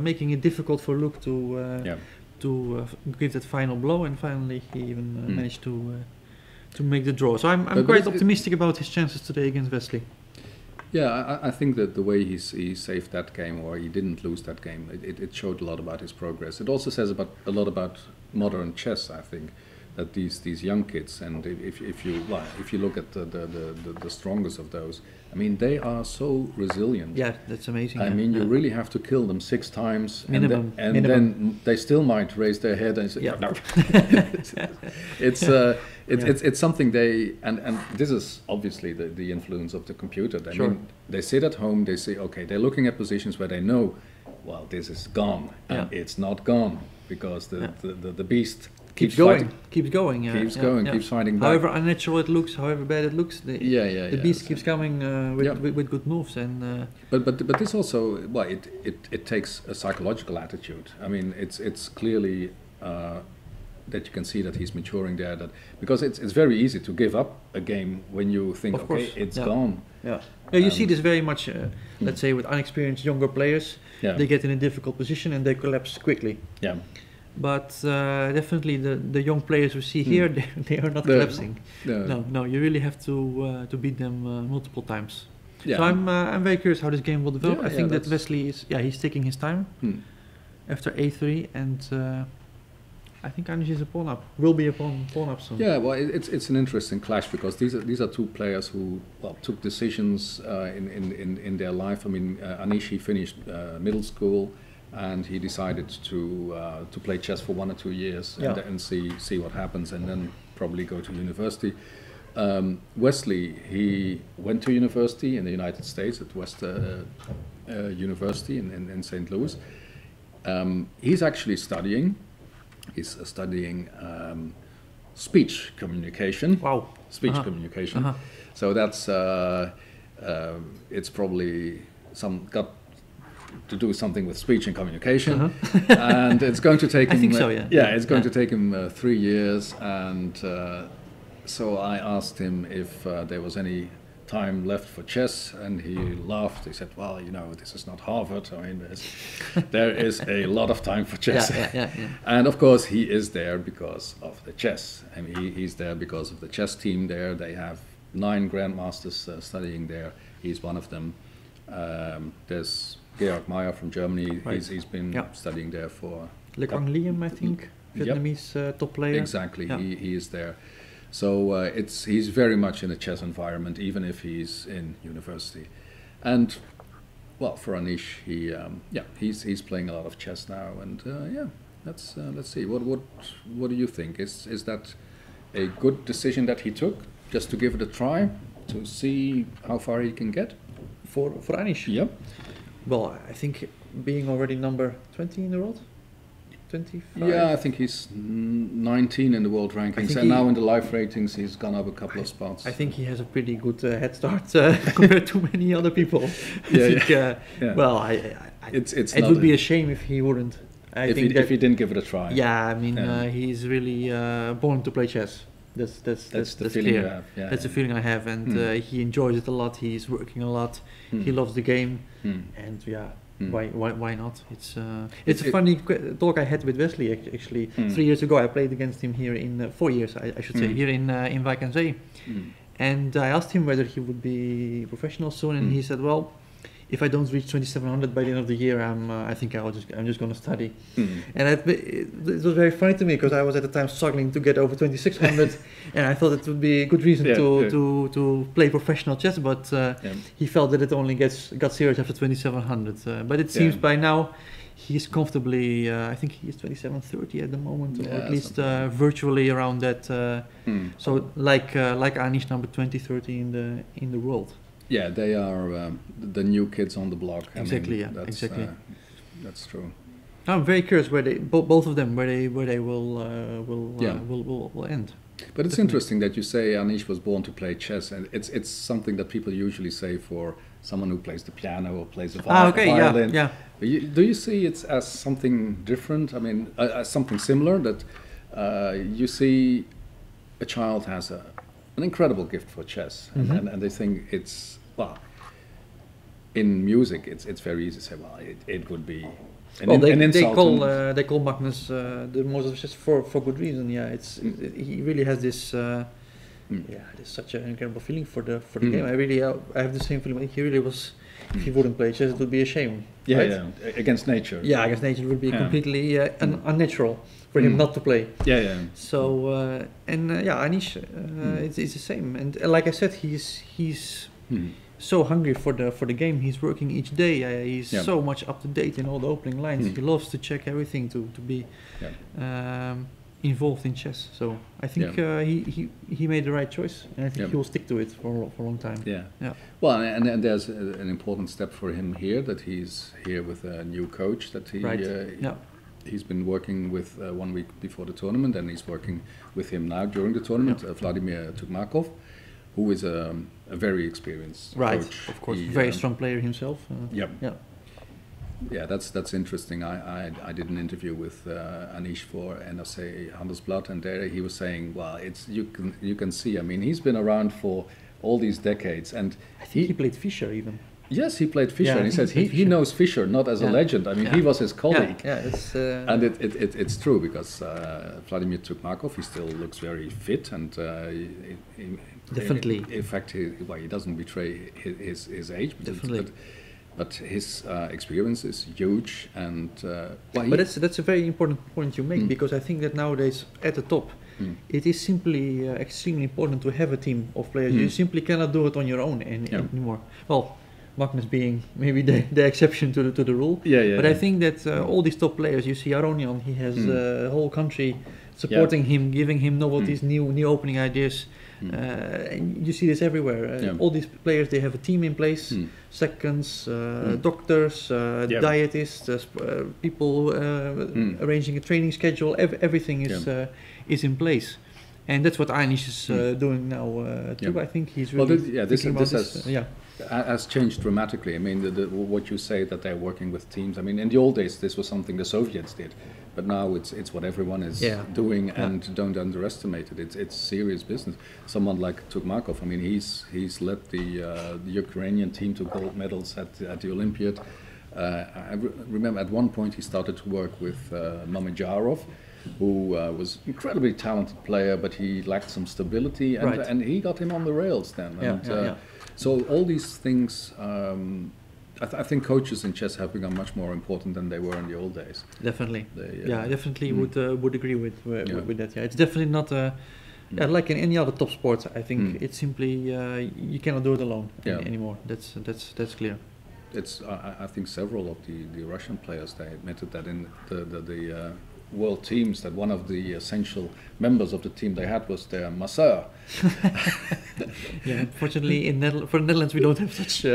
A: making it difficult for Luke to give that final blow, and finally he even managed to make the draw. So I'm
C: But
A: quite optimistic about his chances today against Wesley.
C: Yeah, I think that the way he saved that game, or he didn't lose that game, it showed a lot about his progress. It also says a lot about modern chess, I think, that these young kids, and if you look at the strongest of those, I mean, they are so resilient.
A: Yeah, that's amazing.
C: I mean, you really have to kill them 6 times,
A: Minimum.
C: and then they still might raise their head and say,
A: Yeah.
C: no. It's something they, and this is obviously the influence of the computer. I
A: Sure.
C: mean, they sit at home, they say, okay, they're looking at positions where they know, well, this is gone, and it's not gone because the beast
A: keeps going.
C: Keeps going, keeps fighting back.
A: However unnatural it looks, however bad it looks, the beast keeps coming with good moves. And
C: but this also, well, it takes a psychological attitude. I mean, it's clearly that you can see that he's maturing there. That because it's very easy to give up a game when you think,
A: of course,
C: it's gone.
A: Yeah, you see this very much. Let's say with unexperienced younger players, they get in a difficult position and they collapse quickly.
C: Yeah.
A: But definitely the young players we see here, they are not collapsing. No, you really have to beat them multiple times.
C: Yeah.
A: So I'm very curious how this game will develop.
C: Yeah,
A: I think that Wesley is he's taking his time after A3, and I think Anish is a pawn up. Will be a pawn up soon.
C: Yeah, well, it's an interesting clash because these are two players who took decisions in their life. I mean, Anish, he finished middle school, and he decided to play chess for 1 or 2 years and see what happens, and then probably go to university. Wesley, he went to university in the United States at Western University in St. Louis. He's actually studying. He's studying speech communication.
A: Wow.
C: Speech communication. So that's it's probably got to do something with speech and communication, and it's going to take him.
A: I think so. Yeah.
C: It's going to take him 3 years, and so I asked him if there was any time left for chess, and he laughed. He said, "Well, this is not Harvard. I mean, there is a lot of time for chess."
A: Yeah.
C: And of course, he is there because of the chess. I mean, he's there because of the chess team there. They have 9 grandmasters studying there. He's one of them. There's Georg Meyer from Germany.
A: Right.
C: He's been studying there for.
A: Le Quang Liam, I think, Vietnamese top player.
C: Exactly, he is there. So he's very much in a chess environment, even if he's in university. And well, for Anish, he's playing a lot of chess now, and let's see. What do you think? Is that a good decision that he took, just to give it a try, to see how far he can get?
A: For Anish?
C: Yep.
A: Well, I think being already number 20 in the world, 25.
C: Yeah, I think he's 19 in the world rankings, and now in the live ratings he's gone up a couple of spots.
A: I think he has a pretty good head start compared to many other people. Well, it would be a shame if he wouldn't.
C: If he didn't give it a try.
A: Yeah, I mean, he's really born to play chess. That's
C: the feeling
A: clear.
C: you have. Yeah,
A: that's the feeling I have, and he enjoys it a lot. He's working a lot. He loves the game, and why not? It's a funny talk I had with Wesley actually 3 years ago. I played against him here in 4 years, I should say, here in Wijk aan Zee, and I asked him whether he would be professional soon, and he said, well, if I don't reach 2700 by the end of the year, I think I'm just going to study. And it was very funny to me because I was at the time struggling to get over 2600, and I thought it would be a good reason to play professional chess. But he felt that it only got serious after 2700. But it seems by now he's comfortably. I think he's 2730 at the moment, or at least virtually around that. So like Anish, number 2030 in the world.
C: Yeah, they are the new kids on the block.
A: Exactly.
C: I mean,
A: Exactly.
C: That's true.
A: I'm very curious where they both of them where they will end.
C: But it's interesting that you say Anish was born to play chess, and it's something that people usually say for someone who plays the piano or plays the violin.
A: Yeah.
C: Do you see it as something different? I mean, as something similar, that you see a child has an incredible gift for chess, and they think it's, well, in music it's very easy to say, well, it would be an insult.
A: They call Magnus the most of chess for good reason. Yeah, he really has this there's such an incredible feeling for the game. I have the same feeling. He really was. If he wouldn't play chess, it would be a shame.
C: Yeah,
A: right?
C: yeah, against nature.
A: Yeah, against nature, it would be completely unnatural for him not to play.
C: Yeah, yeah.
A: So Anish, it's the same. And like I said, he's so hungry for the game. He's working each day. He's so much up to date in all the opening lines. He loves to check everything to be involved in chess. So I think he made the right choice, and I think he will stick to it for a long time.
C: Yeah. Well, and there's an important step for him here, that he's here with a new coach that he he's been working with 1 week before the tournament, and he's working with him now during the tournament, Vladimir Tukmakov, who is a very experienced coach.
A: Of course,
C: He,
A: very strong player himself.
C: Yep.
A: Yeah.
C: Yeah, that's interesting. I did an interview with Anish for NRC Handelsblad, and there he was saying, well, it's you can see. I mean, he's been around for all these decades, and
A: I think he played Fischer even.
C: yes, he played Fischer,
A: Yeah,
C: and he
A: he
C: says
A: played
C: he
A: Fischer.
C: knows Fischer not as a
A: Yeah.
C: legend. I mean,
A: Yeah.
C: he was his colleague.
A: Yeah, it's,
C: And it's true because Vladimir Tukmakov, he still looks very fit, and
A: Definitely.
C: In fact, he doesn't betray his age,
A: Definitely.
C: but his experience is huge, and well,
A: but that's a very important point you make,
C: Mm.
A: because I think that nowadays at the top,
C: Mm.
A: it is simply extremely important to have a team of players.
C: Mm.
A: You simply cannot do it on your own
C: Yeah.
A: anymore. Well, Magnus being maybe the exception to the rule.
C: yeah.
A: But I think that all these top players, you see Aronian, he has
C: Mm.
A: a whole country supporting him, giving him novelties, new opening ideas.
C: Mm.
A: And you see this everywhere.
C: Yeah.
A: All these players, they have a team in place,
C: Mm.
A: seconds,
C: Mm.
A: doctors,
C: Yeah.
A: dietists, people arranging a training schedule. Everything is in place. And that's what Anish is doing now too.
C: Yeah.
A: I think he's
C: Well,
A: really
C: this
A: thinking about
C: has
A: yeah.
C: has changed dramatically. I mean, what you say that they're working with teams. I mean, in the old days, this was something the Soviets did, but now it's what everyone is doing, and don't underestimate it. It's serious business. Someone like Tukmakov, I mean, he's led the Ukrainian team to gold medals at the Olympiad. I remember at one point he started to work with Mamedyarov, who was incredibly talented player, but he lacked some stability, and he got him on the rails then. And, so all these things, I think coaches in chess have become much more important than they were in the old days.
A: Definitely.
C: They,
A: I definitely would agree with that. Yeah, it's definitely not like in any other top sport. I think it's simply you cannot do it alone anymore. That's clear.
C: It's I think several of the Russian players, they admitted that in the world teams, that one of the essential members of the team they had was their masseur.
A: Yeah, unfortunately, for the Netherlands, we don't have such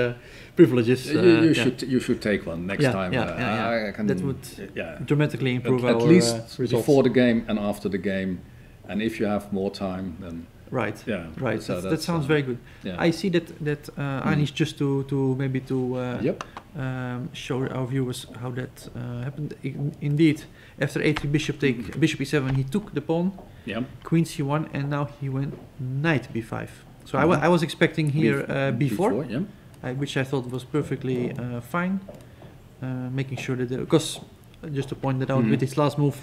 A: privileges.
C: You should take one next time. I can,
A: that would dramatically improve
C: at
A: our
C: least
A: results.
C: before the game and after the game, and if you have more time, then
A: right.
C: So
A: that sounds very good.
C: Yeah.
A: I see that Anish, just to maybe
C: Yep.
A: show our viewers how that happened. Indeed, after a3 bishop bishop e7, he took the pawn, queen c1, and now he went knight b5. So I was expecting here b4, which I thought was perfectly fine, making sure that because just to point that out, with his last move,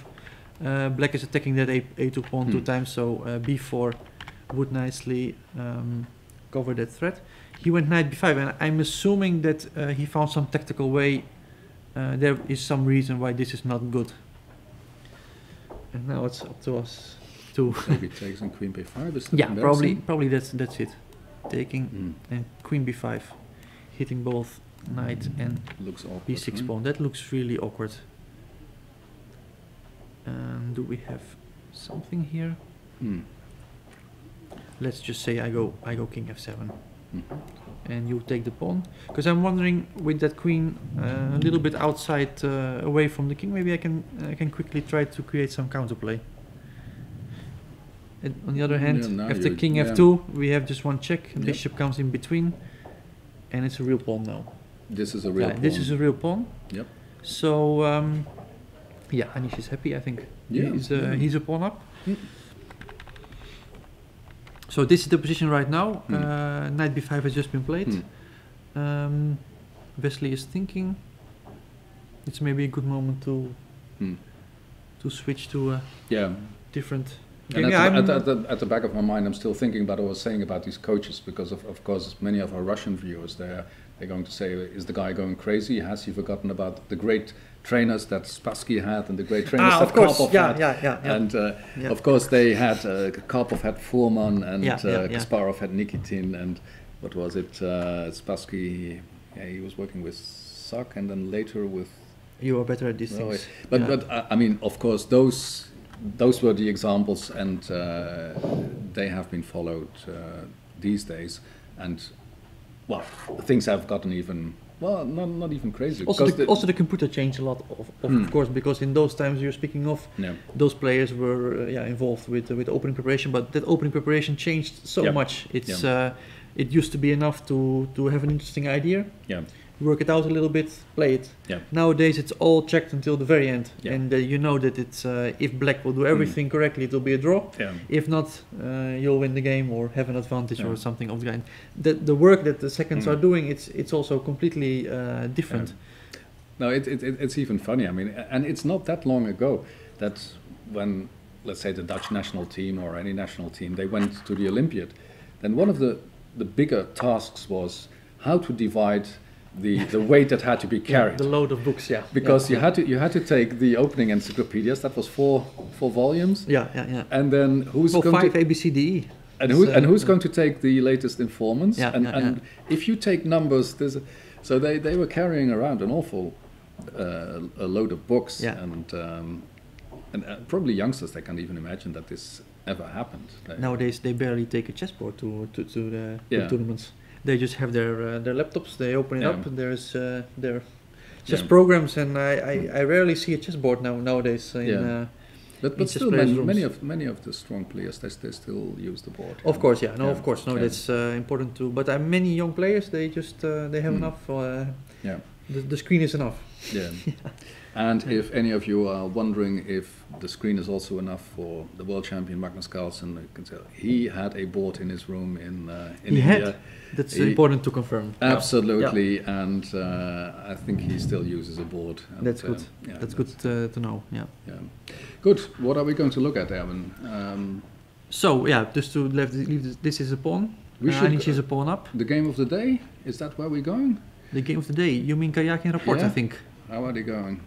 A: black is attacking that a2 pawn 2 times, so b4 would nicely cover that threat. He went knight b5, and I'm assuming that he found some tactical way. There is some reason why this is not good. And now it's up to us to
C: maybe takes on queen b5. Is that
A: probably that's it. Taking and queen b5, hitting both knight and
C: looks awkward,
A: b6 pawn. That looks really awkward. Do we have something here? Let's just say I go king f7, and you take the pawn. Because I'm wondering, with that queen a little bit outside, away from the king, maybe I can quickly try to create some counterplay. And on the other hand, after king f2, we have just one check. Bishop comes in between, and it's a real pawn now.
C: This is a real pawn.
A: This is a real pawn.
C: Yep.
A: So Anish is happy, I think. He's a pawn up. So this is the position right now. Knight b5 has just been played. Wesley is thinking it's maybe a good moment to switch to a different game.
C: And at the back of my mind, I'm still thinking about what I was saying about these coaches, because of course many of our Russian viewers, they're going to say, is the guy going crazy? Has he forgotten about the great trainers that Spassky had and the great trainers that Karpov had? And of course they had Karpov had Fuhrmann, and Kasparov had Nikitin, and what was it? Spassky, he was working with Sak, and then later with.
A: You are better at these things.
C: But I mean, of course, those were the examples, and they have been followed these days, and well, things have gotten even well, not even crazy.
A: Also,
C: because
A: also the computer changed a lot, of course, because in those times you're speaking of,
C: yeah.
A: those players were involved with opening preparation, but that opening preparation changed so
C: Yeah.
A: much. It's it used to be enough to have an interesting idea,
C: Yeah.
A: work it out a little bit, play it.
C: Yeah.
A: Nowadays it's all checked until the very end,
C: Yeah.
A: and you know that it's if black will do everything correctly, it will be a draw.
C: Yeah.
A: If not, you'll win the game or have an advantage
C: Yeah.
A: or something of the kind. The work that the seconds
C: Mm.
A: are doing, it's also completely different.
C: No, it's even funny. I mean, and it's not that long ago that when, let's say, the Dutch national team or any national team, they went to the Olympiad, then one of the bigger tasks was how to divide the weight that had to be carried.
A: The load of books,
C: Because you had to take the opening encyclopedias. That was four volumes.
A: yeah.
C: And then who's
A: Well,
C: going
A: 5
C: to
A: A, B, C, D, E.
C: and who's going to take the latest informants?
A: Yeah,
C: and
A: yeah,
C: and if you take numbers, so they were carrying around an awful a load of books.
A: Yeah.
C: And probably youngsters, they can't even imagine that this ever happened.
A: Nowadays they barely take a chessboard to the
C: Yeah.
A: tournaments. They just have their laptops. They open it
C: Yeah.
A: up, and there's their chess
C: Yeah.
A: programs. And I rarely see a chessboard nowadays.
C: Yeah. But
A: just
C: still,
A: players'
C: many of the strong players, they still use the board.
A: Of course, yeah. No,
C: Yeah.
A: of course, no.
C: Yeah.
A: That's important too. But many young players, they just they have enough.
C: Yeah.
A: The screen is enough.
C: Yeah. And if any of you are wondering if the screen is also enough for the world champion Magnus Carlsen, you can tell he had a board in his room in
A: He had?
C: India.
A: That's
C: He-
A: important to confirm.
C: Absolutely, and I think he still uses a board. And,
A: That's good.
C: yeah,
A: That's good to know. Yeah.
C: Yeah. Good. What are we going to look at, Erwin?
A: So yeah, just to leave this is a pawn.
C: We should
A: Anish is a pawn up.
C: The game of the day, is that where we're going?
A: The game of the day. You mean Kayakin Rapport,
C: Yeah.
A: I think.
C: How are they going?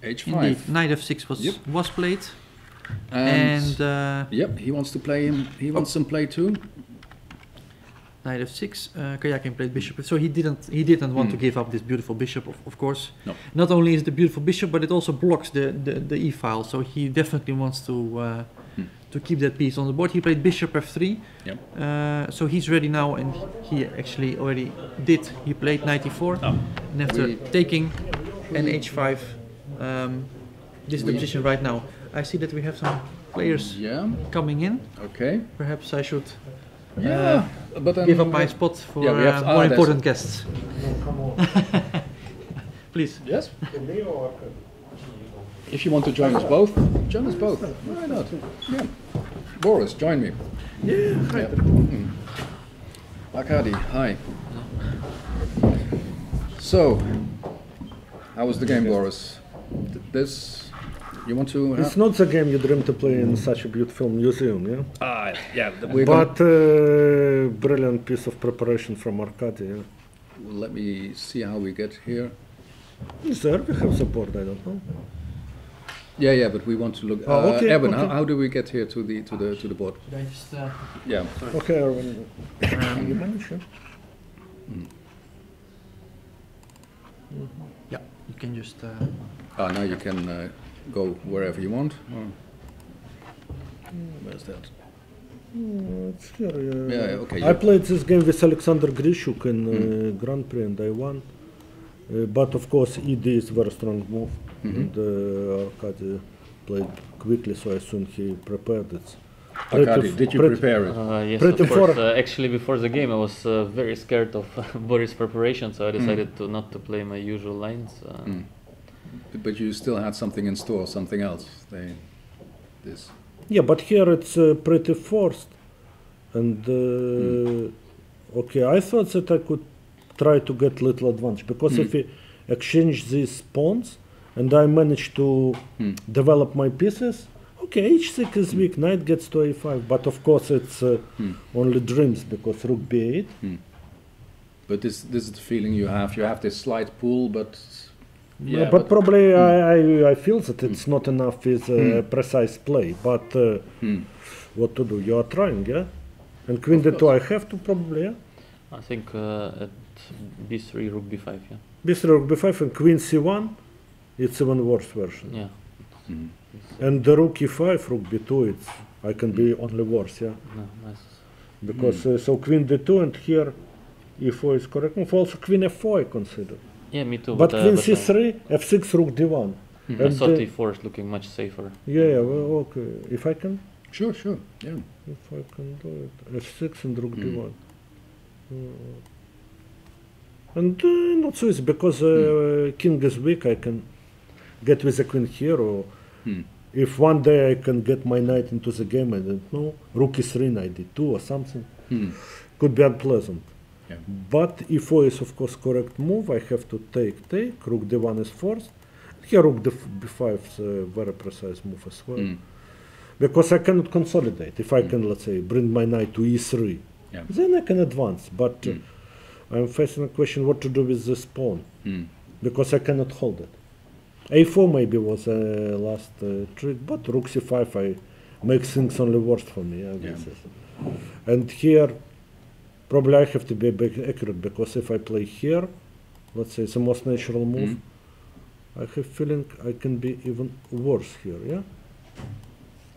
C: H5.
A: Indeed, knight f6
C: Yep.
A: was played,
C: And,
A: and
C: yep, he wants to play him. He wants some play too.
A: knight f6. Kayakin played bishop. So he didn't want to give up this beautiful bishop, of course.
C: No.
A: Not only is the beautiful bishop, but it also blocks the e file. So he definitely wants to keep that piece on the board. He played bishop f3.
C: Yep.
A: So he's ready now, and he actually already did. He played knight e4,
C: Oh.
A: and after
C: We-
A: taking and h5, this is the
C: We-
A: position right now. I see that we have some players
C: Yeah.
A: coming in.
C: Okay.
A: Perhaps I should
C: Yeah. But then
A: give up my spot for
C: yeah, we have-
A: more
C: there's-
A: important guests. Please.
C: Yes. If you want to join us both, join us both. Why not? Yeah. Boris, join me. Yeah. Arkady, hi. So, how was the game, Boris? This, you want to?
G: It's not the game you dream to play in such a beautiful museum, yeah?
C: Yeah. We're gonna,
G: But brilliant piece of preparation from Arkady, yeah?
C: let me see how we get here.
G: Is there? We have support, I don't know.
C: Yeah, but we want to look.
G: Oh, okay,
C: Evan,
G: okay.
C: how do we get here to the board?
A: Should I just,
C: Yeah.
G: Okay, Erwin. You manage, yeah?
A: yeah, you can just.
C: Now you can go wherever you want. Where's that?
G: It's here, yeah.
C: Yeah, okay,
G: I
C: you-
G: played this game with Alexander Grishuk in Grand Prix and I won. But of course, ED is very strong move. And Arkady played quickly, so I assume he prepared it.
C: Arkady, did you prepare it?
H: Yes,
G: Pretty
H: of course.
G: for-
H: Actually, before the game, I was very scared of Boris' preparation, so I decided to not to play my usual lines.
C: But you still had something in store, something else. This.
G: Yeah, but here it's pretty forced. And okay, I thought that I could try to get little advantage because if we exchange these pawns and I manage to develop my pieces, okay, h6 is weak, knight gets to a5, but of course it's only dreams because rook b8.
C: But this is the feeling you have. You have this slight pull, but
G: Yeah, but probably I feel that it's not enough with precise play. But what to do? You are trying, yeah? And queen d2 I have to probably, yeah?
H: I think at b3, rook b5, yeah.
G: b3, rook b5 and queen c1, it's even worse version.
H: Yeah.
G: And the rook e5, rook b2, it's I can be only worse, yeah?
H: No, nice.
G: Because so queen d2 and here e4 is correct move. Also queen f4 I consider.
H: Yeah, me too.
G: But queen
H: but
G: c3, f6, rook d1.
H: I
G: And,
H: thought e4 is looking much safer.
G: Yeah, well, okay. If I can,
C: Sure, yeah.
G: if I can do it, f6 and rook d1. And not so easy because king is weak. I can get with the queen here, or if one day I can get my knight into the game, I don't know, rook e3, knight d2 or something, could be unpleasant.
C: Yeah.
G: But e4 is of course correct move. I have to take, rook d1 is forced. Here rook b5 is a very precise move as well. Because I cannot consolidate. If I can, let's say, bring my knight to e3, then I can advance. But I'm facing a question what to do with this pawn, because I cannot hold it. a4 maybe was a last trick, but rook c5 makes things only worse for me. And here, probably I have to be a bit accurate, because if I play here, let's say it's the most natural move, I have feeling I can be even worse here, yeah?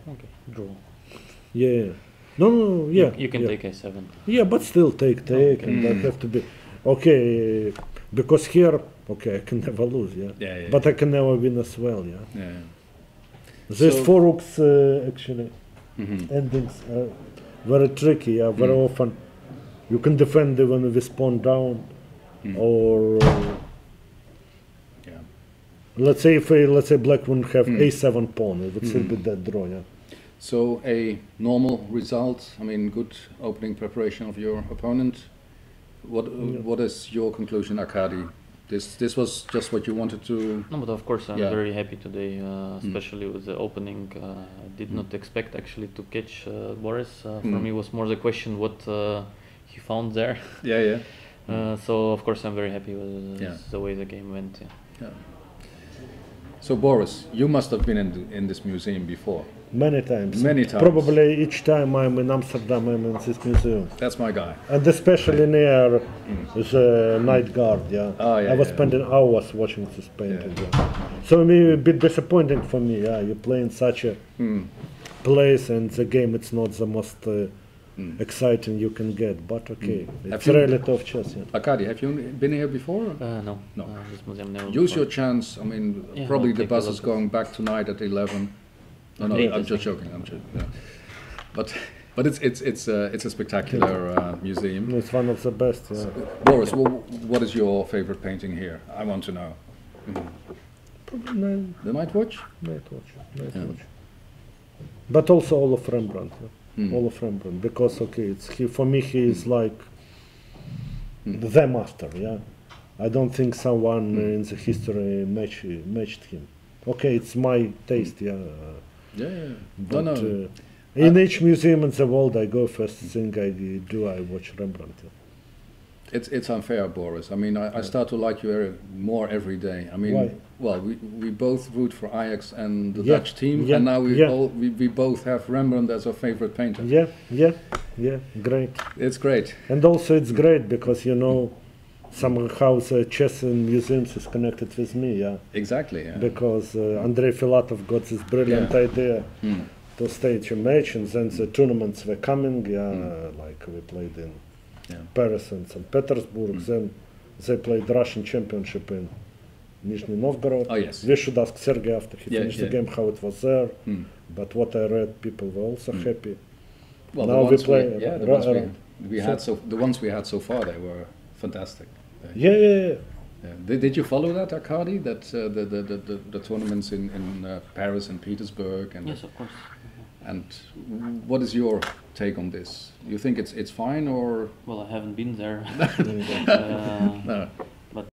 H: Okay, draw.
G: Yeah. No, yeah.
H: You can
G: yeah.
H: take a7.
G: Yeah, but still take, and I have to be, okay, because here, okay, I can never lose, yeah? But I can never win as well, yeah? These
C: So-
G: 4 rooks, actually, endings are very tricky, very often. You can defend even with pawn down, or let's say if let's say black wouldn't have a7 pawn, it would still be dead draw, yeah?
C: So a normal result, I mean, good opening preparation of your opponent. What is your conclusion, Arkady? This was just what you wanted to...
H: No, but of course I'm
C: Yeah.
H: very happy today, especially with the opening. I did not expect actually to catch Boris. For me it was more the question what he found there.
C: Yeah.
H: So of course I'm very happy with
C: Yeah.
H: the way the game went. Yeah.
C: So Boris, you must have been in this museum before.
G: Many times.
C: Many times.
G: Probably each time I'm in Amsterdam, I'm in this museum.
C: That's my guy.
G: And especially near the night guard, yeah.
C: Oh, yeah,
G: I was
C: yeah.
G: spending hours watching this painting, yeah. So maybe a bit disappointing for me, yeah. You play in such a place and the game it's not the most exciting you can get, but okay. It's
C: Have you-
G: really tough chess, yeah.
C: Arkady, have you been here before?
H: No.
C: No.
H: This museum never.
C: Use
H: before.
C: your chance. I mean,
H: Yeah,
C: probably
H: I'll
C: the
H: take a
C: bus
H: look
C: is
H: at
C: going back tonight at 11. No,
H: Eight,
C: I'm
H: I
C: just
H: think.
C: joking. Yeah. But it's a spectacular museum.
G: It's one of the best, yeah.
C: Boris, what is your favorite painting here? I want to know.
G: Probably Night
C: The Night Watch?
G: Watch.
C: Yeah.
G: But also all of Rembrandt, yeah.
C: Mm.
G: All of Rembrandt, because okay, it's for me he is like the master, yeah. I don't think someone in the history matched him. Okay, it's my taste, yeah.
C: Yeah.
G: But
C: No.
G: in each museum in the world I go, first thing I do, I watch Rembrandt. Yeah.
C: It's unfair, Boris. I mean, I start to like you more every day. I mean,
G: Why?
C: well, we both root for Ajax and the
G: Yeah,
C: Dutch team,
G: yeah,
C: and now
G: yeah.
C: we both have Rembrandt as our favorite painter.
G: Yeah, great.
C: It's great.
G: And also it's great because, you know, somehow the chess in museums is connected with me, yeah.
C: Exactly. Yeah.
G: Because Andrei Filatov got this brilliant
C: Yeah.
G: idea to stage a match, and then the tournaments were coming, like we played in Paris and St. Petersburg, then they played Russian championship in Nizhny Novgorod.
C: Oh, yes.
G: We should ask Sergei after he
C: Yeah,
G: finished
C: yeah.
G: the game how it was there, but what I read, people were also happy.
C: Well,
G: Now
C: the
G: we
C: ones
G: play,
C: the ones we
G: so-
C: had the ones we had so far, they were fantastic.
G: Yeah.
C: Yeah. Did you follow that, Arkady? That the tournaments in Paris and Petersburg and
H: Yes, of course.
C: and what is your take on this? You think it's fine or
H: Well, I haven't been there.
C: no?
H: But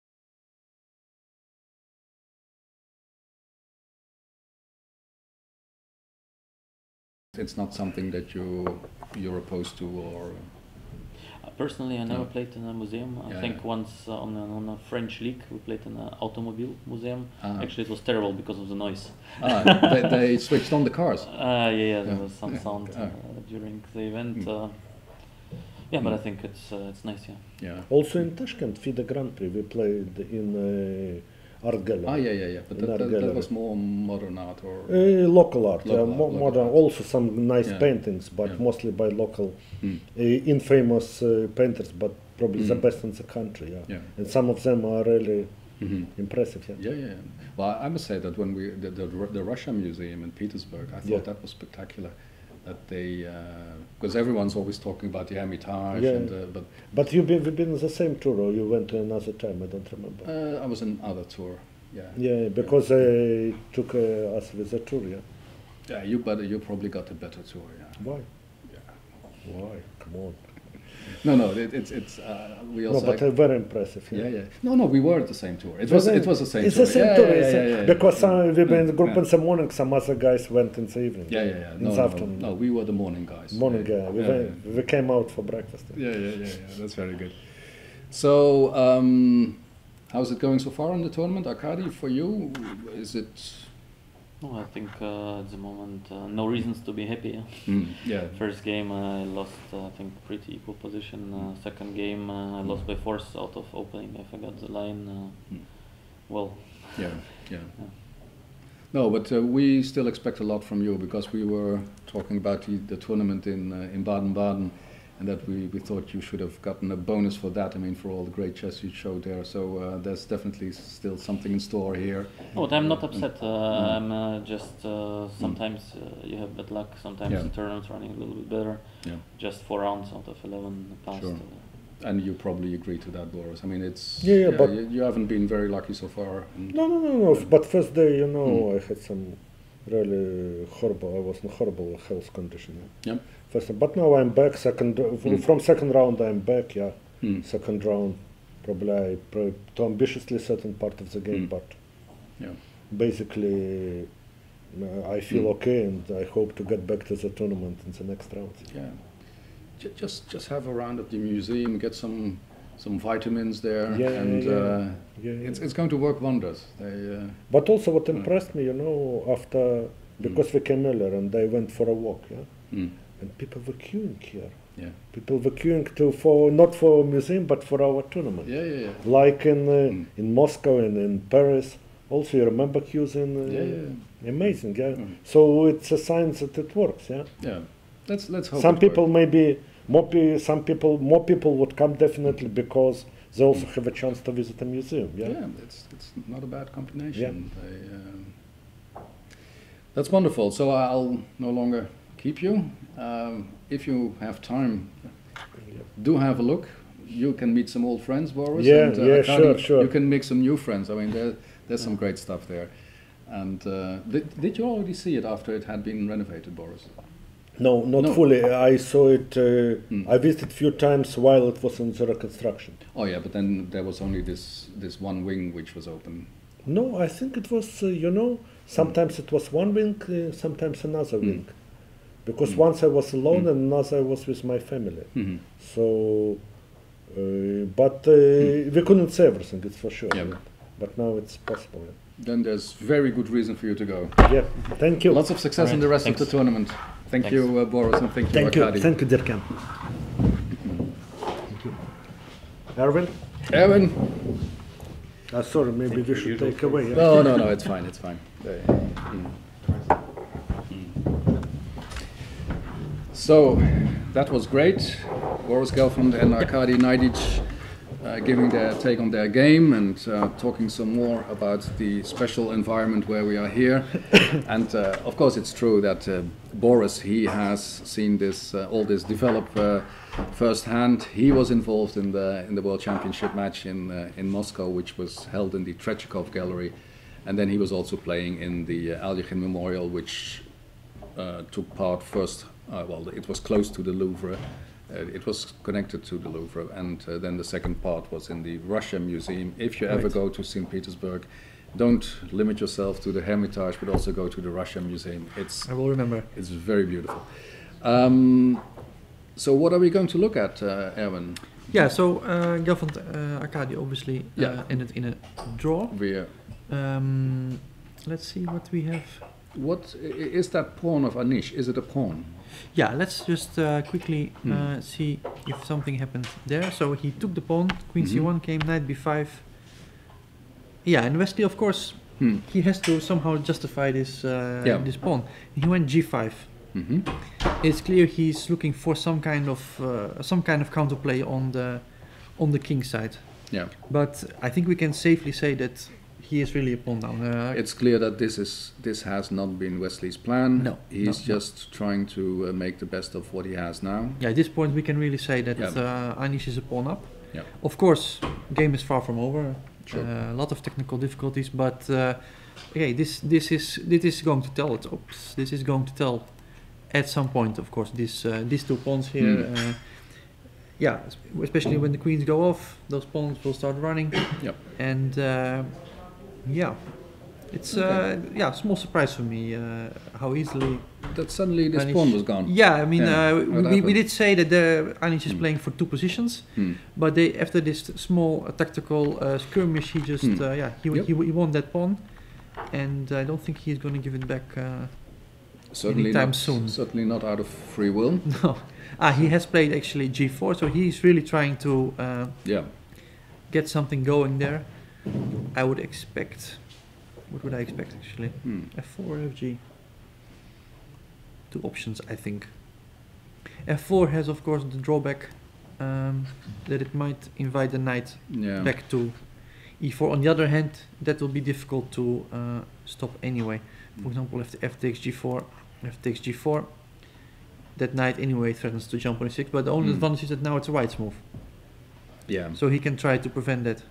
C: It's not something that you're opposed to, or
H: personally, I never
C: No.
H: played in a museum. I
C: Yeah,
H: think
C: yeah.
H: once on a French league, we played in an automobile museum.
C: Ah.
H: Actually, it was terrible because of the noise.
C: they switched on the cars.
H: Yeah, there
C: Yeah.
H: was some sound
C: Ah.
H: during the event. Yeah, but I think it's nice. Yeah.
C: Yeah.
G: Also in Tashkent, FIDE Grand Prix, we played in art gallery.
C: Ah, yeah. But
G: In
C: that
G: art gallery.
C: was more modern art, or
G: Local art,
C: Local
G: yeah,
C: art, local
G: modern.
C: art.
G: Also some nice
C: Yeah.
G: paintings, but
C: Yeah.
G: mostly by local
C: Mm.
G: infamous painters. But probably the best in the country. Yeah.
C: Yeah.
G: And some of them are really
C: Mm-hmm.
G: impressive. Yeah.
C: Yeah, yeah. Well, I must say that when we the Russia Museum in Petersburg, I thought
G: Yeah.
C: that was spectacular. That they, because everyone's always talking about the Hermitage,
G: Yeah.
C: and
G: But you've been on the same tour, or you went to another time? I don't remember.
C: I was on other tour. Yeah.
G: Yeah, because they took us with the tour. Yeah.
C: Yeah, you probably got a better tour. Yeah.
G: Why?
C: Yeah.
G: Why? Come on.
C: No, it's we
G: No,
C: also.
G: but very impressive.
C: yeah, yeah. No, we were at the same tour. It was the same
G: it's
C: tour.
G: the same
C: Yeah,
G: tour.
C: yeah,
G: it's
C: yeah, yeah,
G: because some we were in the group
C: Yeah.
G: in the morning, some other guys went in the evening.
C: Yeah, yeah, yeah.
G: In
C: No,
G: the
C: no,
G: afternoon.
C: no, we were the morning guys.
G: Morning,
C: Yeah,
G: we,
C: yeah,
G: went,
C: yeah.
G: we came out for breakfast.
C: Yeah. That's very good. So, how's it going so far in the tournament, Arkady? For you, is it?
H: No, I think at the moment no reasons to be happy.
C: Yeah.
H: First game I lost, I think, pretty equal position. Second game I lost by force out of opening. I forgot the line. Well.
C: Yeah. No, but we still expect a lot from you, because we were talking about the tournament in Baden-Baden, and that we thought you should have gotten a bonus for that. I mean, for all the great chess you showed there. So there's definitely still something in store here.
H: No, but I'm not upset. I'm just sometimes you have bad luck. Sometimes
C: Yeah.
H: the tournament's running a little bit better.
C: Yeah.
H: Just 4 rounds out of 11 passed.
C: Sure. And you probably agree to that, Boris. I mean, it's
G: Yeah, but
C: you haven't been very lucky so far. And
G: No. But first day, I had some really horrible. I was in horrible health condition. Yeah.
C: Yep.
G: First, but now I'm back. From second round, I'm back. Yeah.
C: Mm.
G: Second round, probably I too ambitiously certain part of the game, but
C: Yeah.
G: basically I feel okay, and I hope to get back to the tournament in the next round.
C: Yeah. Just have a round at the museum, get some vitamins there, and it's going to work wonders.
G: But also, what impressed me, after because we came earlier and I went for a walk, and people were queuing here.
C: Yeah.
G: People were queuing for not for museum but for our tournament.
C: Yeah.
G: Like in Moscow and in Paris. Also, you remember queues in amazing. Yeah. So it's a sign that it works. Yeah.
C: Yeah. Let's hope.
G: Some
C: it
G: people
C: works.
G: maybe more people would come definitely because they also have a chance to visit a museum. Yeah.
C: Yeah, it's not a bad combination. That's wonderful. So I'll no longer keep you. If you have time, do have a look. You can meet some old friends, Boris.
G: Yeah,
C: and, Arkady,
G: sure.
C: You can make some new friends. I mean, there's some great stuff there. And did you already see it after it had been renovated, Boris?
G: No, not fully. I saw it. I visited a few times while it was in the reconstruction.
C: Oh yeah, but then there was only this one wing which was open.
G: No, I think it was. Sometimes it was one wing, sometimes another wing. Because once I was alone and another I was with my family. So, but we couldn't see everything. It's for sure.
C: Yeah.
G: But now it's possible. Yeah.
C: Then there's very good reason for you to go.
G: Yeah. Thank you.
C: Lots of success in the rest of the tournament. Thank you, Boris, and thank you, Arkady.
G: Thank you, Dirkam. Thank you. Erwin? Sorry, maybe we should take away. Yeah?
C: No, it's fine, So, that was great. Boris Gelfand and Arkady Naidic giving their take on their game and talking some more about the special environment where we are here. And of course it's true that Boris, he has seen this all this develop firsthand. He was involved in the World Championship match in Moscow, which was held in the Tretyakov Gallery, and then he was also playing in the Alyekhin Memorial, which took part first. Well, it was close to the Louvre. It was connected to the Louvre, and then the second part was in the Russia Museum. If you ever go to St. Petersburg, don't limit yourself to the Hermitage, but also go to the Russia Museum.
A: I will remember.
C: It's very beautiful. So what are we going to look at, Erwin?
A: Yeah, so Gelfand Arkady obviously in a draw. Let's see what we have.
C: What is that pawn of Anish? Is it a pawn?
A: Yeah, let's just quickly see if something happened there. So he took the pawn, queen c1, came knight b5. Yeah, and Wesley, of course, he has to somehow justify this this pawn. He went g5. It's clear he's looking for some kind of counterplay on the king side.
C: Yeah.
A: But I think we can safely say that he is really a pawn down.
C: It's clear that this has not been Wesley's plan.
A: No,
C: He's
A: no.
C: just trying to make the best of what he has now.
A: Yeah, at this point we can really say that
C: Yeah.
A: Anish is a pawn up.
C: Yeah.
A: Of course, game is far from over.
C: Sure.
A: A lot of technical difficulties, but okay, this is going to tell. This is going to tell at some point. Of course, these two pawns here. Yeah, especially when the queens go off, those pawns will start running.
C: Yep.
A: And yeah, it's small surprise for me how easily
C: That suddenly this
A: Anish-
C: pawn was gone.
A: Yeah, I mean,
C: What
A: we
C: happened?
A: did say that Anish is playing for two positions, but after this small tactical skirmish, he just he won that pawn, and I don't think he's going to give it back
C: Certainly
A: anytime
C: not,
A: soon.
C: Certainly not out of free will.
A: No, he has played actually g4, so he's really trying to
C: Yeah.
A: get something going there. I would expect. What would I expect actually? F4 or FG? Two options, I think. F4 has, of course, the drawback that it might invite the knight
C: Yeah.
A: back to E4. On the other hand, that will be difficult to stop anyway. For example, if the F takes G4, F takes G4, that knight anyway threatens to jump on E6. But the only advantage is that now it's a white's move,
C: Yeah.
A: so he can try to prevent that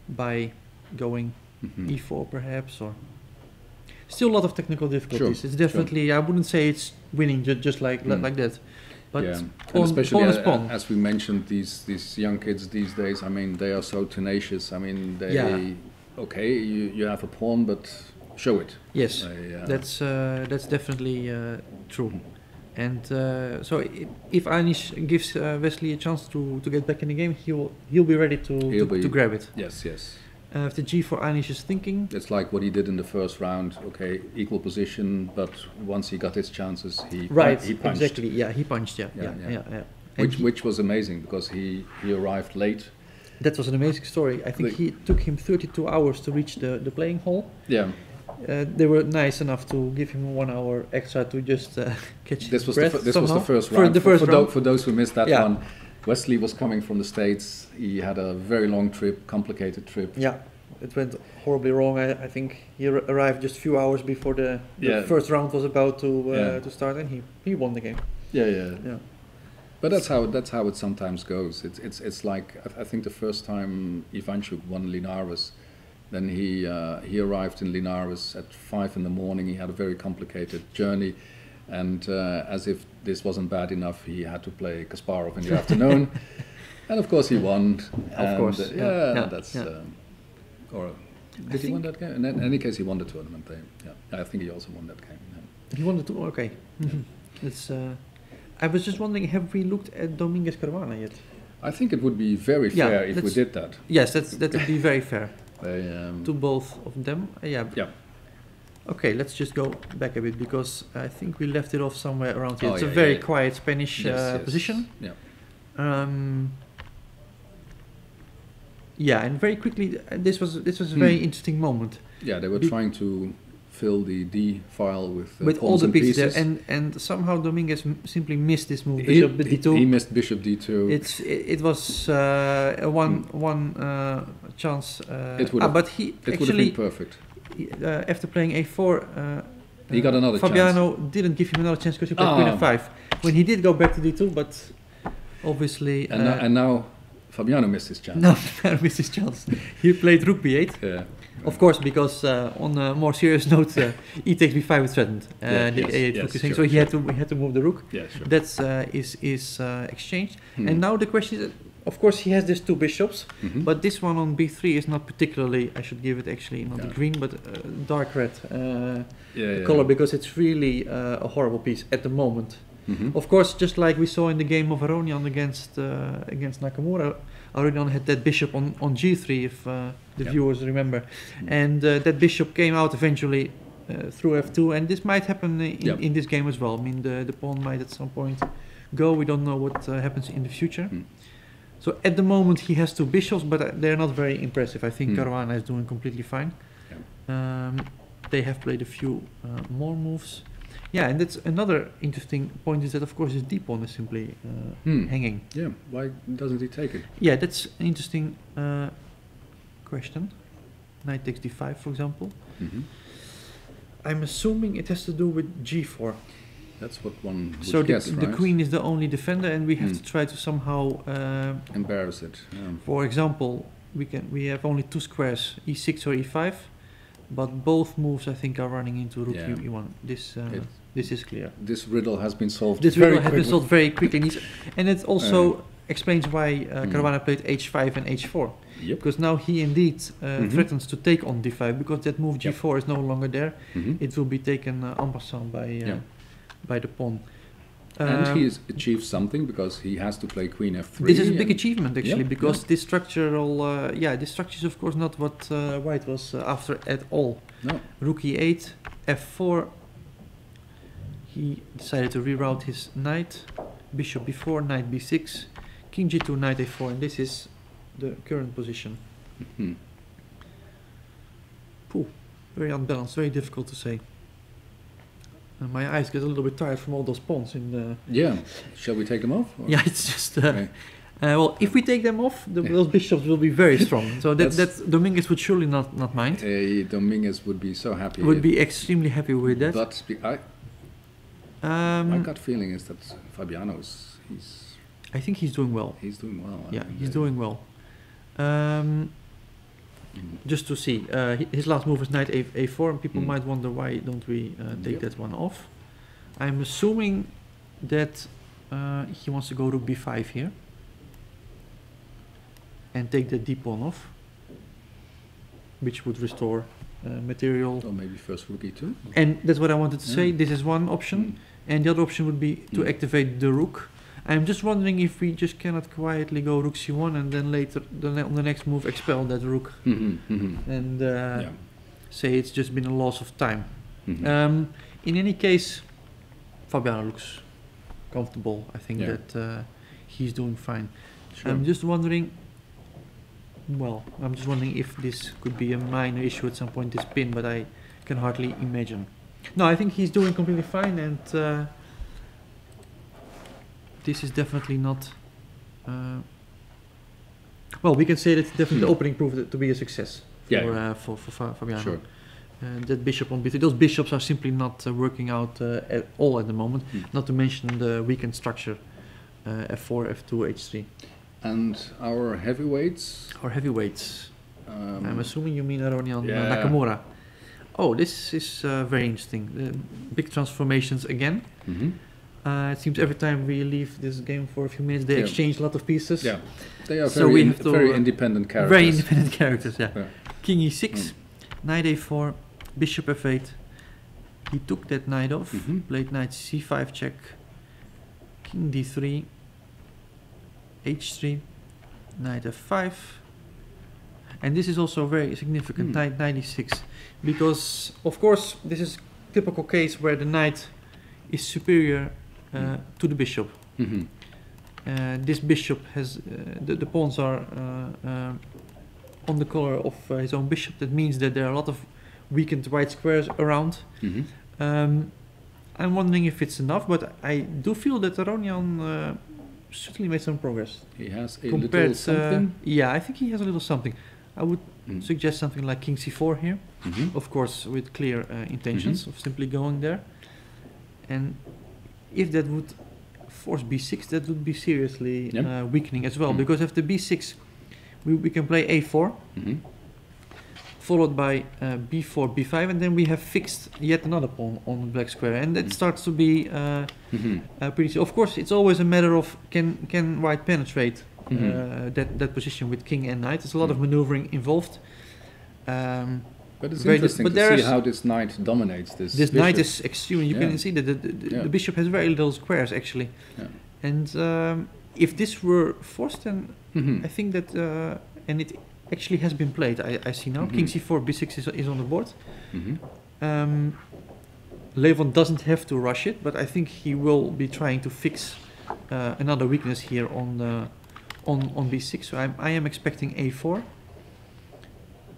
A: by going
C: Mhm.
A: E4 perhaps, or still a lot of technical difficulties.
C: Sure,
A: It's definitely I wouldn't say it's winning just like like that, but
C: yeah. And
A: pawn
C: especially
A: is pawn.
C: as we mentioned, these young kids these days. I mean, they are so tenacious. I mean, they okay, you have a pawn, but show it.
A: Yes,
C: They,
A: that's definitely true. And so if Anish gives Wesley a chance to get back in the game, he'll be ready to grab it.
C: Yes, yes.
A: If the G4 Anish is thinking,
C: It's like what he did in the first round. Okay, equal position, but once he got his chances, he punched.
A: exactly, yeah, he punched, yeah. And
C: Which was amazing because he arrived late.
A: that was an amazing story. I think he took him 32 hours to reach the playing hall.
C: Yeah,
A: They were nice enough to give him 1 hour extra to just catch
C: this
A: his
C: was
A: breath
C: this was
A: somehow.
C: the first
A: For
C: round.
A: the first round.
C: For those who missed that
A: Yeah.
C: one, Wesley was coming from the States. He had a very long trip, complicated trip.
A: Yeah, it went horribly wrong. I think he arrived just a few hours before the first round was about to start, and he won the game.
C: Yeah. But that's how it sometimes goes. It's like I think the first time Ivanchuk won Linares, then he arrived in Linares at 5 in the morning. He had a very complicated journey, and as if this wasn't bad enough, he had to play Kasparov in the afternoon, and of course he won.
A: Of course,
C: that's. Or did he win that game? In any case, he won the tournament. I think he also won that game. Yeah.
A: He won the two. Okay, it's. I was just wondering, have we looked at Dominguez Caruana yet?
C: I think it would be very fair if we did that.
A: Yes, that would be very fair
C: They,
A: to both of them. Yeah. Okay, let's just go back a bit because I think we left it off somewhere around here. It's a very quiet Spanish position.
C: Yeah.
A: Yeah, and very quickly, this was a very interesting moment.
C: Yeah, they were trying to fill the D file with
A: all the
C: pieces
A: there, and somehow Dominguez simply missed this move.
C: He,
A: Bishop D2.
C: he missed Bishop D2.
A: It was a one chance.
C: It would have,
A: but he
C: it would have
A: actually
C: been perfect.
A: After playing A4.
C: He got another
A: Fabiano didn't give him another chance because he played Queen F5 when he did go back to D2, but obviously.
C: And now Fabiano missed his chance.
A: No, Fabiano missed his chance. He played Rook B8.
C: Yeah.
A: Of course, because on a more serious note, E takes B5 was threatened. The A8 rook is saying, so he had to move the rook.
C: Yeah, sure.
A: That's is exchanged. And now the question is, of course, he has these two bishops, but this one on B3 is not particularly. I should give it actually not the green, but dark red color because it's really a horrible piece at the moment. Of course, just like we saw in the game of Aronian against Nakamura, Aronian had that bishop on G3, if the viewers remember, and that bishop came out eventually through F2, and this might happen in this game as well. I mean, the pawn might at some point go. We don't know what happens in the future. So at the moment he has two bishops, but they're not very impressive. I think Caruana is doing completely fine. They have played a few more moves. Yeah, and that's another interesting point is that of course his d pawn is simply hanging.
C: Yeah, why doesn't he take it?
A: Yeah, that's an interesting question. Knight takes d5, for example.
C: Hmm.
A: I'm assuming it has to do with g4.
C: That's what one would
A: So
C: guess,
A: the
C: right?
A: queen is the only defender, and we have to try to somehow.
C: Embarrass it. Yeah.
A: For example, we have only two squares, e6 or e5, but both moves I think are running into rook
C: Yeah.
A: e1. This is clear.
C: This riddle has been solved
A: This
C: very
A: riddle has been
C: quickly.
A: solved very quickly, and it also explains why Caruana played h5 and h4.
C: Yep.
A: Because now he indeed threatens to take on d5 because that move
C: Yep.
A: g4 is no longer there.
C: Mhm.
A: It will be taken en passant by the pawn.
C: And he has achieved something because he has to play queen f3.
A: This is a big
C: and-
A: achievement actually,
C: Yeah,
A: because
C: yeah.
A: this structural, this structure is of course not what White was after at all.
C: No.
A: Rook e8, f4. He decided to reroute his knight. Bishop b4, knight b6, king g2, knight a4, and this is the current position.
C: Mhm.
A: Pooh, very unbalanced, very difficult to say. And my eyes get a little bit tired from all those pawns in the.
C: Yeah. Shall we take them off? or-
A: Yeah, it's just.
C: Okay.
A: Well, if we take them off,
C: Yeah.
A: those bishops will be very strong. So that
C: That's-
A: Dominguez would surely not mind.
C: Dominguez would be so happy.
A: Would
C: if-
A: be extremely happy with that.
C: But my
A: Um,
C: gut feeling is that Fabiano
A: I think he's doing well.
C: he's doing well. I
A: Yeah,
C: mean,
A: he's doing well. Just to see, his last move is knight a4, and people might wonder why don't we take
C: Yep.
A: that one off. I'm assuming that he wants to go to b5 here and take the d pawn off, which would restore material.
C: Or maybe first rook e2.
A: And that's what I wanted to say.
C: Yeah.
A: This is one option, and the other option would be to activate the rook. I'm just wondering if we just cannot quietly go rook c1 and then later, on the next move, expel that rook and
C: Yeah.
A: say it's just been a loss of time.
C: Mhm.
A: In any case, Fabiano looks comfortable. I think
C: Yeah.
A: that he's doing fine.
C: Sure.
A: I'm just wondering. Well, I'm just wondering if this could be a minor issue at some point. This pin, but I can hardly imagine. No, I think he's doing completely fine, and this is definitely not. Well, we can say that definitely the opening proved it to be a success for Fabiano.
C: Sure.
A: That bishop on b3. Those bishops are simply not working out at all at the moment. Not to mention the weakened structure, f4, f2, h3.
C: And our heavyweights.
A: Or heavyweights. I'm assuming you mean Aronian
C: Yeah.
A: Nakamura. Oh, this is very interesting. Big transformations again.
C: Mhm.
A: It seems every time we leave this game for a few minutes, they
C: Yeah.
A: exchange a lot of pieces.
C: Yeah, they are
A: So
C: very,
A: we have to,
C: very independent characters.
A: Very independent characters, yeah.
C: Yeah.
A: King e6, knight a4, bishop f8. He took that knight off,
C: Mhm.
A: played knight c5 check, king d3, h3, knight f5. And this is also very significant, knight e6, because of course this is typical case where the knight is superior to the bishop.
C: Mhm.
A: This bishop has the pawns are on the color of his own bishop. That means that there are a lot of weakened white squares around.
C: Mhm.
A: I'm wondering if it's enough, but I do feel that Aronian certainly made some progress.
C: He has a
A: Compared,
C: little something.
A: yeah, I think he has a little something. I would suggest something like king c4 here,
C: Mhm.
A: of course with clear intentions of simply going there. And if that would force b6, that would be seriously
C: Yeah.
A: weakening as well, because after b6 we can play a4,
C: Mhm.
A: followed by b4, b5, and then we have fixed yet another pawn on the black square, and that starts to be
C: Mhm.
A: pretty. Of course, it's always a matter of can white penetrate
C: Mhm.
A: that position with king and knight. There's a lot of maneuvering involved.
C: But it's
A: very
C: interesting
A: but
C: to
A: there
C: see
A: is-
C: how this knight dominates this.
A: This knight
C: bishop.
A: is extremely. You
C: Yeah.
A: can see that
C: Yeah.
A: the bishop has very little squares actually,
C: Yeah.
A: and if this were forced, then
C: Mhm.
A: I think that and it actually has been played. I see now. King c4, b6 is on the board.
C: Mhm.
A: Levon doesn't have to rush it, but I think he will be trying to fix another weakness here on b6. So I am expecting a4,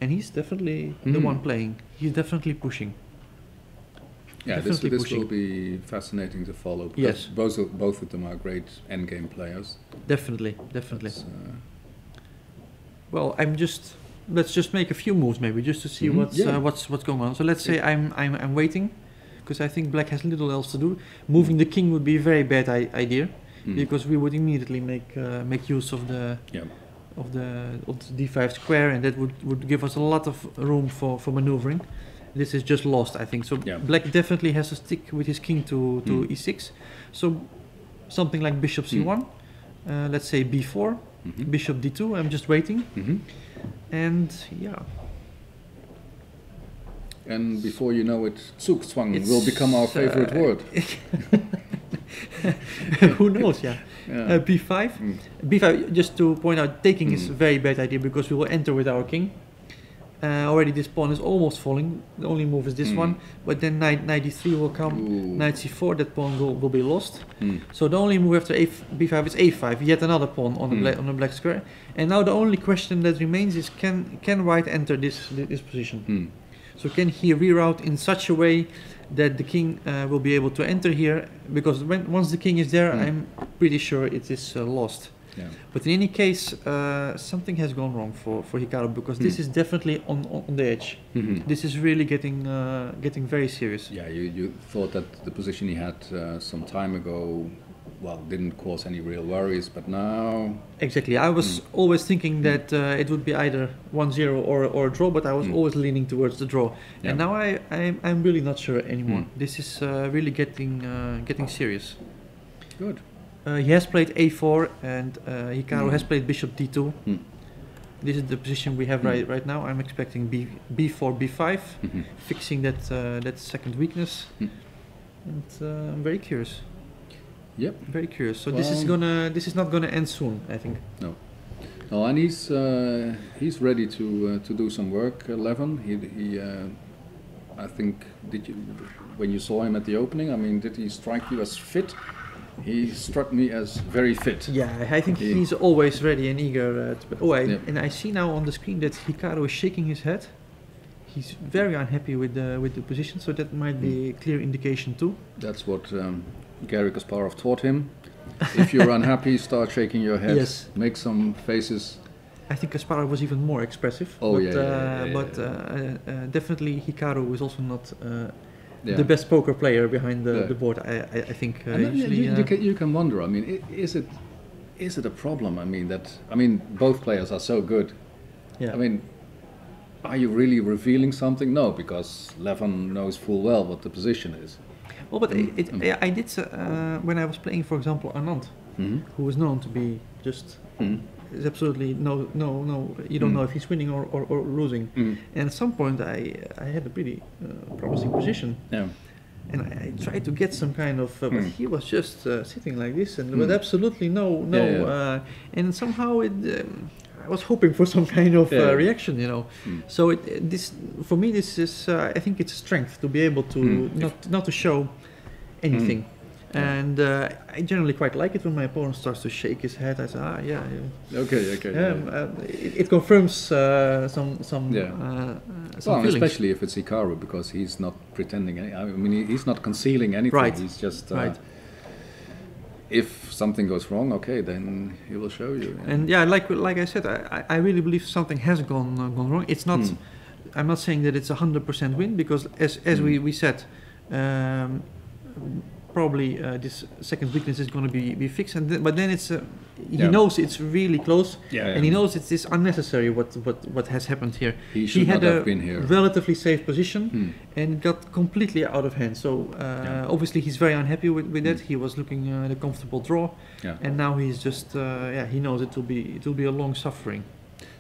A: and he's definitely the one playing. He's definitely pushing.
C: Yeah,
A: definitely
C: this
A: pushing.
C: will be fascinating to follow. Because
A: Yes.
C: both of them are great endgame players.
A: Definitely.
C: It's,
A: Well, let's just make a few moves maybe just to see
C: Yeah.
A: what's going on. So let's say I'm waiting, because I think black has little else to do. Moving the king would be a very bad idea, because we would immediately make use of the of the d5 square, and that would give us a lot of room for maneuvering. This is just lost, I think. So
C: Yeah.
A: black definitely has to stick with his king to e6. So something like bishop c1, let's say b4, bishop d2. I'm just waiting, and yeah.
C: And before you know it, Zugzwang will become our favorite word.
A: Who knows? Yeah.
C: Yeah.
A: b5. b5. Just to point out, taking is a very bad idea, because we will enter with our king. Already this pawn is almost falling. The only move is this one, but then knight d3 will come.
C: Ooh.
A: Knight c4. That pawn will be lost. So the only move after b5 is a5. Yet another pawn on the black square. And now the only question that remains is, can white enter this position? So can he reroute in such a way that the king will be able to enter here? Because once the king is there, I'm pretty sure it is lost.
C: Yeah.
A: But in any case, something has gone wrong for Hikaru, because this is definitely on the edge. This is really getting very serious.
C: Yeah, you thought that the position he had some time ago, well, didn't cause any real worries, but now...
A: Exactly. I was always thinking that it would be either 1-0 or a draw, but I was always leaning towards the draw.
C: Yeah.
A: And now I'm really not sure anymore. This is really getting serious.
C: Good.
A: He has played a4, and Hikaru has played bishop d2. This is the position we have right now. I'm expecting b4, b5, fixing that second weakness. And I'm very curious.
C: Yep.
A: Very curious. So
C: Well,
A: this is not gonna end soon, I think.
C: No. No, and he's ready to do some work. Levin, he I think, when you saw him at the opening, I mean, did he strike you as fit? He struck me as very fit.
A: Yeah, I think he's always ready and eager. And I see now on the screen that Hikaru is shaking his head. He's very unhappy with the position, so that might be a clear indication too.
C: That's what Garry Kasparov taught him. If you're unhappy, start shaking your head.
A: Yes.
C: Make some faces.
A: I think Kasparov was even more expressive.
C: Oh,
A: but definitely Hikaru is also not the best poker player behind the board. I think usually
C: you can wonder. I mean, is it a problem? I mean, both players are so good.
A: Yeah.
C: I mean, are you really revealing something? No, because Levin knows full well what the position is.
A: Well, but I did when I was playing, for example, Anand, who was known to be just. Is absolutely no. You don't know if he's winning or losing. And at some point, I had a pretty promising position.
C: Yeah.
A: And I tried to get some kind of, but he was just sitting like this, and with absolutely no. And somehow I was hoping for some kind of reaction, you know. So this for me, this is I think it's a strength to be able to not to show anything. And I generally quite like it when my opponent starts to shake his head. I say,
C: Okay.
A: It confirms some
C: well,
A: feelings.
C: especially if it's Hikaru, because he's not pretending. I mean, he's not concealing anything.
A: Right.
C: He's just if something goes wrong, okay, then he will show you.
A: And like I said, I really believe something has gone wrong. It's not. I'm not saying that it's 100% win, because as we said. Probably this second weakness is going to be fixed, but then it's he knows it's really close, and he knows it's unnecessary what has happened here.
C: He should
A: had
C: not have been here.
A: Relatively safe position and got completely out of hand. So obviously he's very unhappy with that. He was looking at a comfortable draw, and now he's just he knows it will be a long suffering.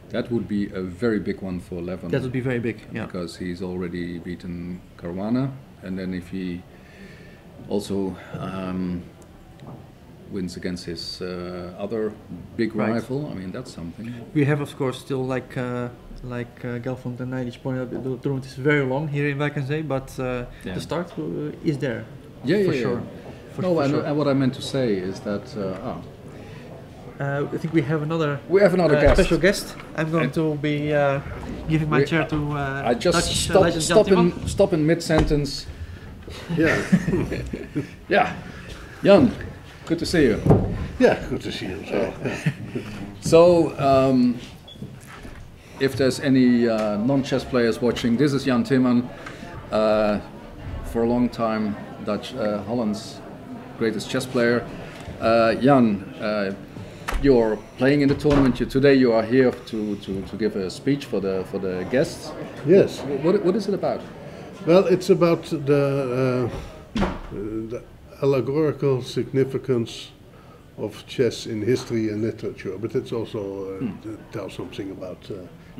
C: That would be a very big one for Levin.
A: That would be very big,
C: because he's already beaten Caruana, and then if he also wins against his other big rival, I mean, that's something.
A: We have, of course, still like Gelfond and Nijdic pointed out, the tournament is very long here in Vakensee, but the start is there. For sure.
C: And what I meant to say is that
A: I think we have another
C: guest.
A: Special guest. I'm going to be giving my chair to
C: I just
A: Dutch legend
C: stop in mid-sentence.
I: Yeah.
C: Yeah. Jan, good to see you.
I: Yeah, good to see you.
C: So, if there's any non-chess players watching, this is Jan Timman, for a long time Dutch Holland's greatest chess player. Jan, you're playing in the tournament. Today you are here to give a speech for the guests.
I: Yes.
C: What is it about?
I: Well, it's about the allegorical significance of chess in history and literature, but it's also tells something about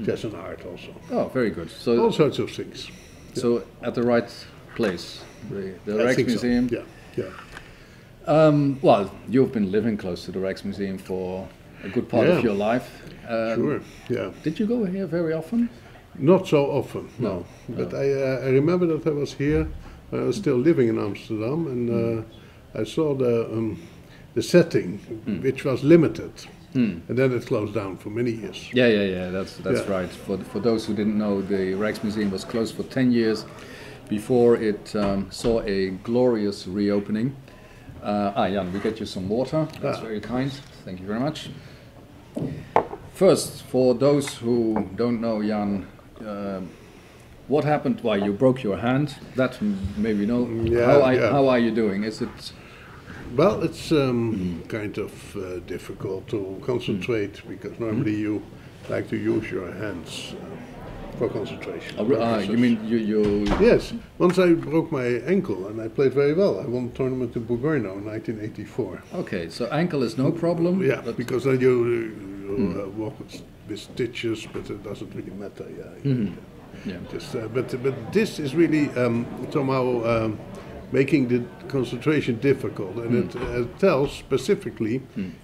I: chess and art also.
C: Oh, very good. So
I: All sorts of things.
C: So at the right place, the
I: I think so.
C: Rijksmuseum.
I: Yeah, yeah.
C: Well, you've been living close to the Rijksmuseum for a good part
I: Yeah.
C: of your life.
I: Sure. Yeah.
C: Did you go here very often?
I: Not so often, no.
C: No.
I: But I remember that I was here when I was still living in Amsterdam, and I saw the setting, which was limited, and then it closed down for many years.
C: Yeah. That's
I: Yeah.
C: right. For those who didn't know, the Rijksmuseum was closed for 10 years before it saw a glorious reopening. Jan, we get you some water. That's very kind. Thank you very much. First, for those who don't know Jan, what happened? Why you broke your hand? That maybe know.
I: Yeah,
C: How are you doing? Is it?
I: Well, it's kind of difficult to concentrate because normally you like to use your hands for concentration.
C: You mean you?
I: Yes. Once I broke my ankle and I played very well. I won a tournament in Bugorno in 1984.
C: Okay, so ankle is no problem.
I: Yeah,
C: but
I: because then you walk with stitches, but it doesn't really matter. Yeah.
C: Yeah.
I: Just, but this is really somehow making the concentration difficult, and it tells specifically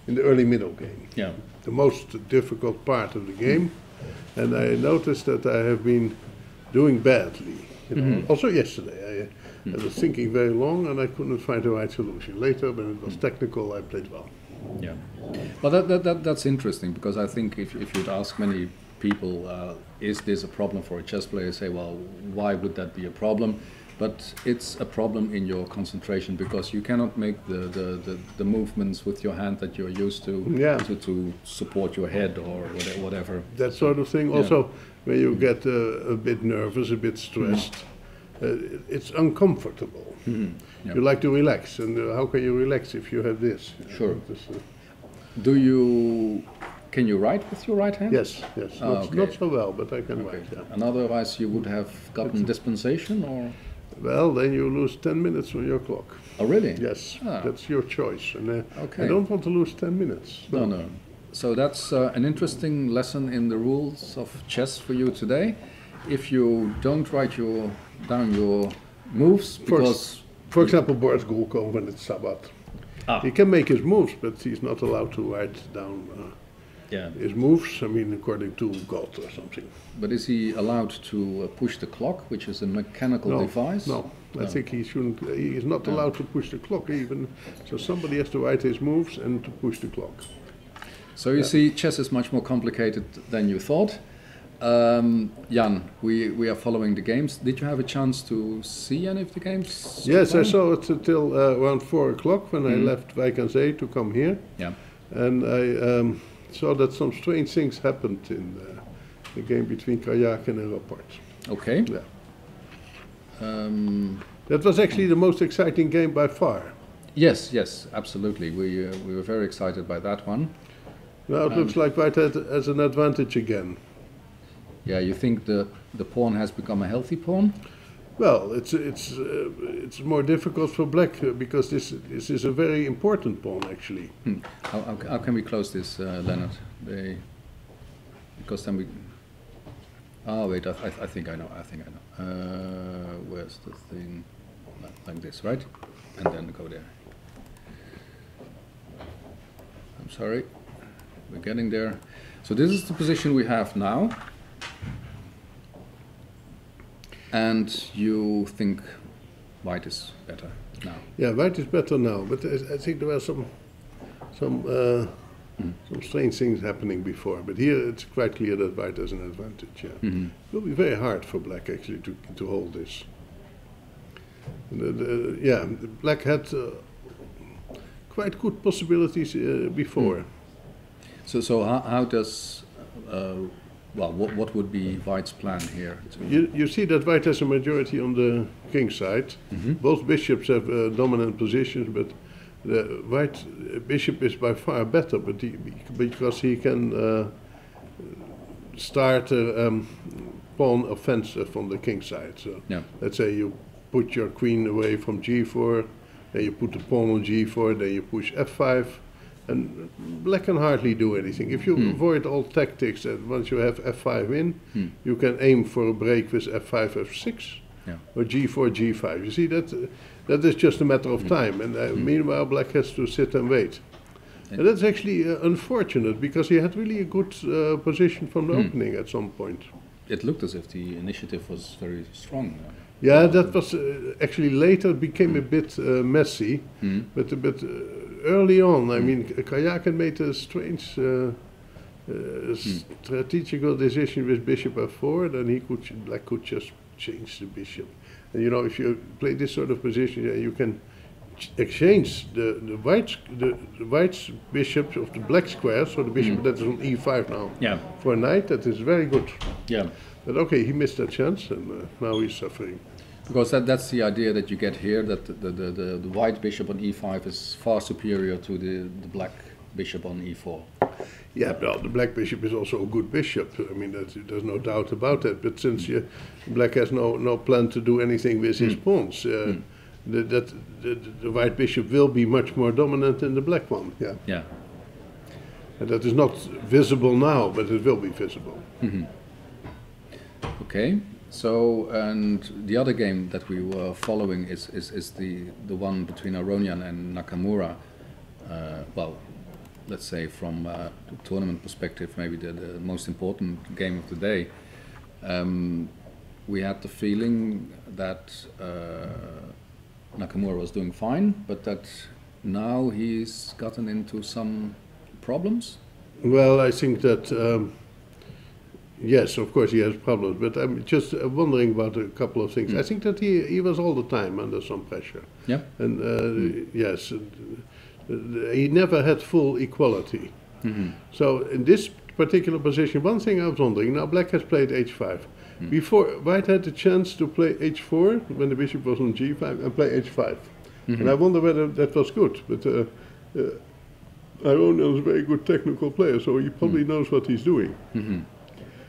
I: in the early middle game,
C: Yeah.
I: the most difficult part of the game. And I noticed that I have been doing badly. You know. Also yesterday, I was thinking very long, and I couldn't find the right solution. Later, when it was technical, I played well.
C: Yeah, well, that's interesting because I think if you'd ask many people, is this a problem for a chess player? Say, well, why would that be a problem? But it's a problem in your concentration because you cannot make the movements with your hand that you're used to support your head or whatever.
I: That sort of thing. Also, when you get a bit nervous, a bit stressed, it's uncomfortable.
C: Yeah.
I: You like to relax, and how can you relax if you have this?
C: Sure.
I: This,
C: Can you write with your right hand?
I: yes.
C: Okay.
I: Not so well, but I can
C: Okay.
I: write. Yeah.
C: And otherwise you would have gotten dispensation or?
I: Well, then you lose 10 minutes on your clock.
C: Oh, really?
I: Yes,
C: Ah.
I: that's your choice. And
C: Okay.
I: I don't want to lose 10 minutes.
C: No. So that's an interesting lesson in the rules of chess for you today. If you don't write down your moves, because
I: For example, Boris Gulko, when it's Sabbat. He can make his moves, but he's not allowed to write down his moves, I mean, according to God or something.
C: But is he allowed to push the clock, which is a mechanical device?
I: No, I think he shouldn't. He is not allowed to push the clock even. So somebody has to write his moves and to push the clock.
C: So you see, chess is much more complicated than you thought. Jan, we are following the games. Did you have a chance to see any of the games? so
I: Yes,
C: far?
I: I saw it until around 4 o'clock when I left Wijk aan Zee to come here.
C: Yeah.
I: And I saw that some strange things happened in the game between Karjakin and Rapport.
C: Okay.
I: Yeah. That was actually the most exciting game by far.
C: Yes, absolutely. We were very excited by that one.
I: Now it looks like White has an advantage again.
C: Yeah, you think the pawn has become a healthy pawn?
I: Well, it's more difficult for Black because this is a very important pawn actually.
C: How can we close this, Leonard? Because then we. Oh wait, I think I know. Where's the thing? Like this, right? And then go there. I'm sorry. We're getting there. So this is the position we have now. And you think White is better now?
I: Yeah, White is better now, but I think there were some strange things happening before. But here it's quite clear that White has an advantage. Yeah, it will be very hard for Black actually to hold this. Yeah, black had quite good possibilities before.
C: So how does what would be White's plan here?
I: You see that White has a majority on the king side. Both bishops have dominant positions, but the White bishop is by far better, but because he can start a pawn offensive on the king side. So let's say you put your queen away from g4, then you put the pawn on g4, then you push f5, and black can hardly do anything. If you avoid all tactics, and once you have f5 in, you can aim for a break with f5, f6, or g4, g5. You see, that is just a matter of time, and meanwhile black has to sit and wait. And that's actually unfortunate, because he had really a good position from the opening at some point.
C: It looked as if the initiative was very strong.
I: Yeah, that was actually later became a bit messy, but early on, I mean, Kajakin made a strange strategical decision with bishop f4, then black could just change the bishop. And you know, if you play this sort of position, you can exchange the white's bishop of the black square, so the bishop that is on e5 now, for a knight. That is very good. Yeah. But okay, he missed that chance, and now he's suffering.
C: Because that's the idea that you get here, that the white bishop on e5 is far superior to the black bishop on e4.
I: Yeah, well, the black bishop is also a good bishop. I mean, there's no doubt about that. But since black has no plan to do anything with his pawns, the white bishop will be much more dominant than the black one. Yeah. Yeah. And that is not visible now, but it will be visible.
C: Okay. So, and the other game that we were following is the one between Aronian and Nakamura. Well, let's say from a tournament perspective, maybe the most important game of the day. We had the feeling that Nakamura was doing fine, but that now he's gotten into some problems.
I: Well, I think that yes, of course he has problems, but I'm just wondering about a couple of things. I think that he was all the time under some pressure. Yeah. And yes, he never had full equality. So in this particular position, one thing I was wondering, now black has played h5. Before, white had the chance to play h4 when the bishop was on g5 and play h5. And I wonder whether that was good, but Aronian is a very good technical player, so he probably knows what he's doing.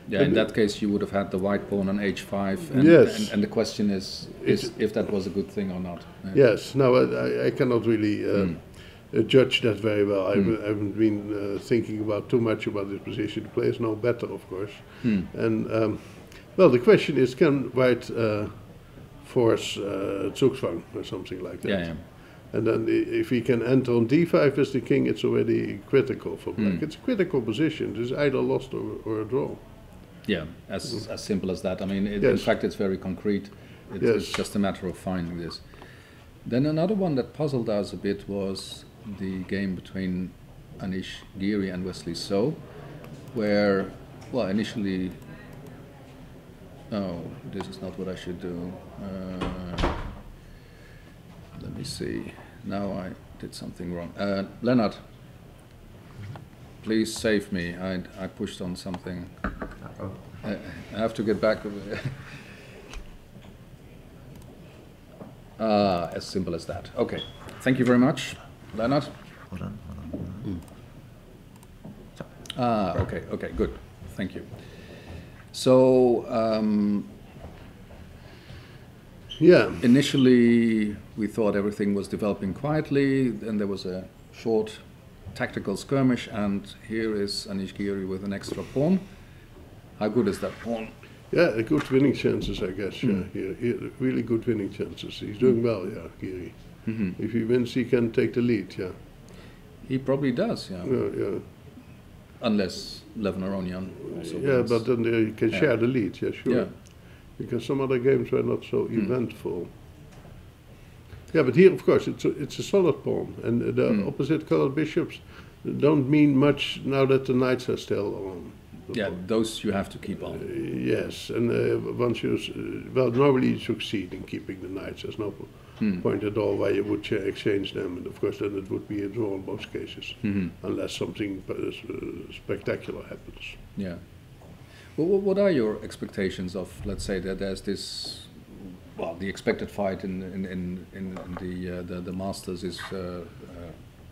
C: Yeah, in that case you would have had the white pawn on h5, and, and the question is if that was a good thing or not.
I: Yes, no, I cannot really judge that very well. I haven't been thinking about too much about this position. The players know better, of course. And well, the question is, can white force Zugzwang or something like that? Yeah. And then if he can enter on d5 as the king, it's already critical for black. It's a critical position. It's either lost or a draw.
C: Yeah, as simple as that. I mean, in fact, it's very concrete. It's just a matter of finding this. Then another one that puzzled us a bit was the game between Anish Giri and Wesley So, where, well, initially, oh, this is not what I should do. Let me see. Now I did something wrong. Leonard, please save me. I pushed on something. I have to get back. As simple as that. Okay. Thank you very much, Leonard. Okay. Okay. Good. Thank you. So. Yeah. Initially, we thought everything was developing quietly. Then there was a short tactical skirmish, and here is Anish Giri with an extra pawn. How good is that pawn?
I: Yeah, good winning chances, I guess. Yeah, really good winning chances. He's doing well, yeah, Giri. If he wins, he can take the lead. Yeah.
C: He probably does. Yeah.
I: Yeah.
C: Unless Levin Aronian also
I: yeah,
C: wins.
I: but then they can share the lead. Yeah, sure. Yeah. Because some other games were not so eventful. Yeah, but here, of course, it's a solid pawn, and the opposite colored bishops don't mean much now that the knights are still on.
C: Yeah, those you have to keep on.
I: Yes, and once you, well, normally you succeed in keeping the knights. There's no point at all why you would exchange them, and of course then it would be a draw in most cases, unless something spectacular happens.
C: Yeah. Well, what are your expectations of, let's say, that there's this, well, the expected fight in the Masters is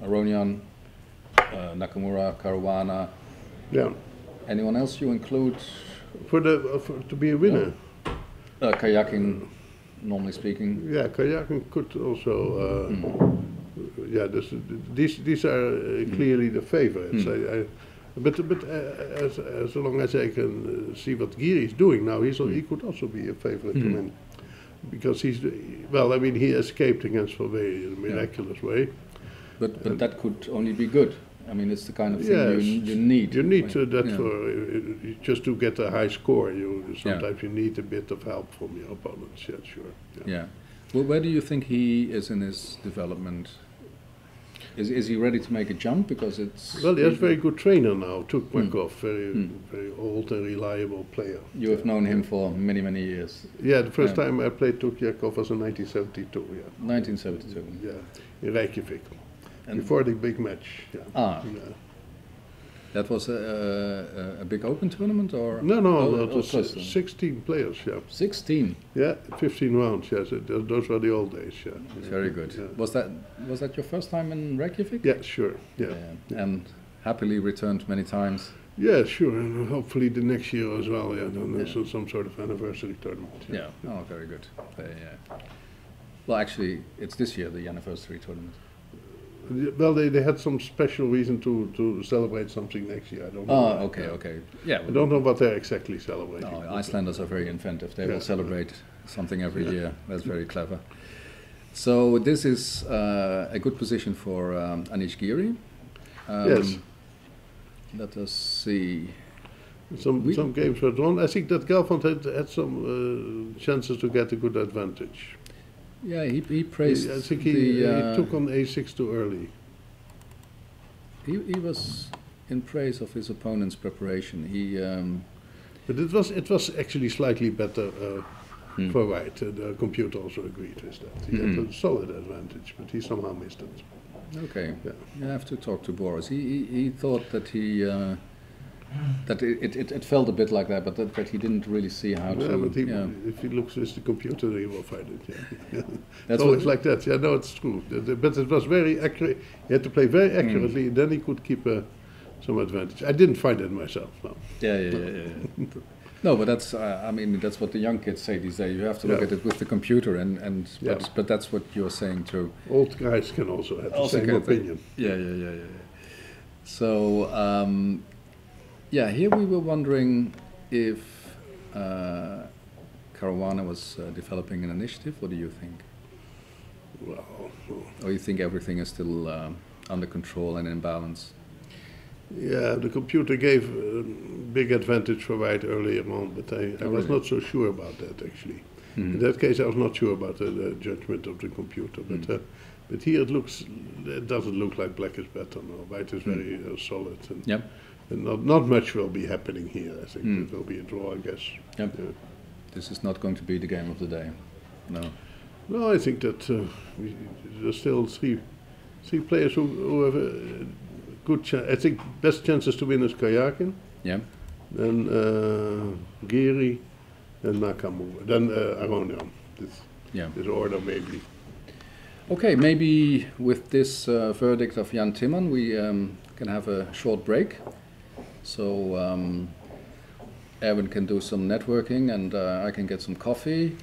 C: Aronian, Nakamura, Caruana.
I: Yeah.
C: Anyone else you include?
I: To be a winner.
C: Kayaking, normally speaking.
I: Yeah, kayaking could also. Yeah, these are clearly the favorites. But as long as I can see what Giri is doing now, he could also be a favorite to win, because he escaped against Verwey in a miraculous way.
C: But that could only be good. I mean, it's the kind of thing you need.
I: You need that for just to get a high score. Sometimes you need a bit of help from your opponents. Yeah, sure.
C: Yeah. Well, where do you think he is in his development? Is he ready to make a jump? Because it's
I: he has a very good trainer now. Tukmakov, very old and reliable player.
C: You have known him for many years.
I: Yeah, the first time I played Tukmakov was in 1972. Yeah.
C: 1972.
I: Yeah, in Reykjavik.
C: And
I: before the big match. Yeah.
C: That was a big open tournament, or
I: no, it was 16 players. Yeah.
C: 16.
I: Yeah, 15 rounds. Yes, those were the old days. Yeah.
C: Very good. Yeah. Was that your first time in Reykjavik?
I: Yeah, sure. Yeah.
C: And happily returned many times.
I: Yeah, sure, and hopefully the next year as well. Yeah, then there's some sort of anniversary tournament.
C: Yeah. Oh, very good. Well, actually, it's this year, the anniversary tournament.
I: Well, they had some special reason to celebrate something next year. I don't know.
C: Oh, okay. Yeah.
I: I don't know what they're exactly celebrating.
C: No, Icelanders are very inventive. They will celebrate something every year. That's very clever. So this is a good position for Anish Giri.
I: Yes.
C: Let us see.
I: Some games were drawn. I think that Galfand had some chances to get a good advantage.
C: Yeah, he praised.
I: I think he took on A6 too early.
C: He was in praise of his opponent's preparation.
I: But it was actually slightly better for White. The computer also agreed with that. He had a solid advantage, but he somehow missed it.
C: Okay, you have to talk to Boris. He thought that that it felt a bit like that, but that he didn't really see how to.
I: But if he looks with the computer, he will find it. Yeah. That's always like that. Yeah, no, it's true. But it was very accurate. He had to play very accurately, and then he could keep some advantage. I didn't find it myself. No.
C: Yeah. No, but that's. I mean, that's what the young kids say these days. You have to look at it with the computer, but that's what you're saying too.
I: Old guys can also have the same opinion.
C: Yeah. So. Here we were wondering if Caruana was developing an initiative. What do you think?
I: Well,
C: or you think everything is still under control and in balance?
I: Yeah, the computer gave a big advantage for White earlier on, but I was not so sure about that actually. In that case, I was not sure about the judgment of the computer, but here it doesn't look like black is better. No, White is very solid. And not much will be happening here. I think it will be a draw, I guess.
C: Yep. Yeah. This is not going to be the game of the day. No.
I: No, I think that there's still three players who have a good chance. I think best chances to win is Kayakin.
C: Yeah.
I: Then Giri, then Nakamura, then Aronian. This order maybe.
C: Okay, maybe with this verdict of Jan Timman, we can have a short break. So Erwin can do some networking, and I can get some coffee.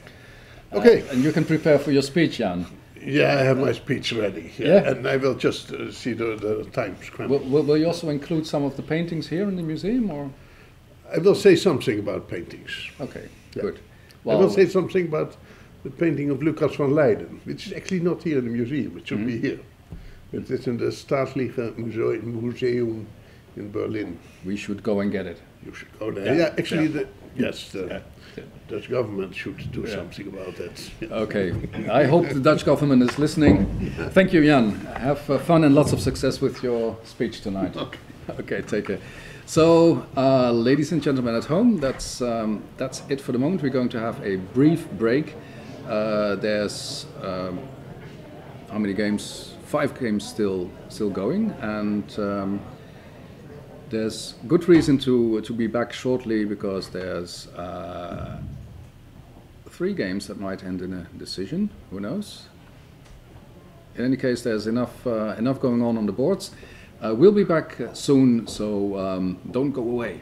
I: Okay.
C: And you can prepare for your speech, Jan.
I: Yeah, I have my speech ready. Yeah. And I will just see the time scramble.
C: Will you also include some of the paintings here in the museum, or?
I: I will say something about paintings.
C: Okay, good. Well,
I: I will say something about the painting of Lucas van Leiden, which is actually not here in the museum. It should be here. It's in the Staatliche Museum in Berlin.
C: We should go and get it.
I: You should go there. Yeah, actually, the Dutch government should do something about that.
C: Okay, I hope the Dutch government is listening. Thank you, Jan. Have fun and lots of success with your speech tonight. Okay, take care. So, ladies and gentlemen at home, that's it for the moment. We're going to have a brief break. There's how many games? 5 games still going, and there's good reason to be back shortly because there's 3 games that might end in a decision. Who knows? In any case, there's enough going on the boards. We'll be back soon, so don't go away.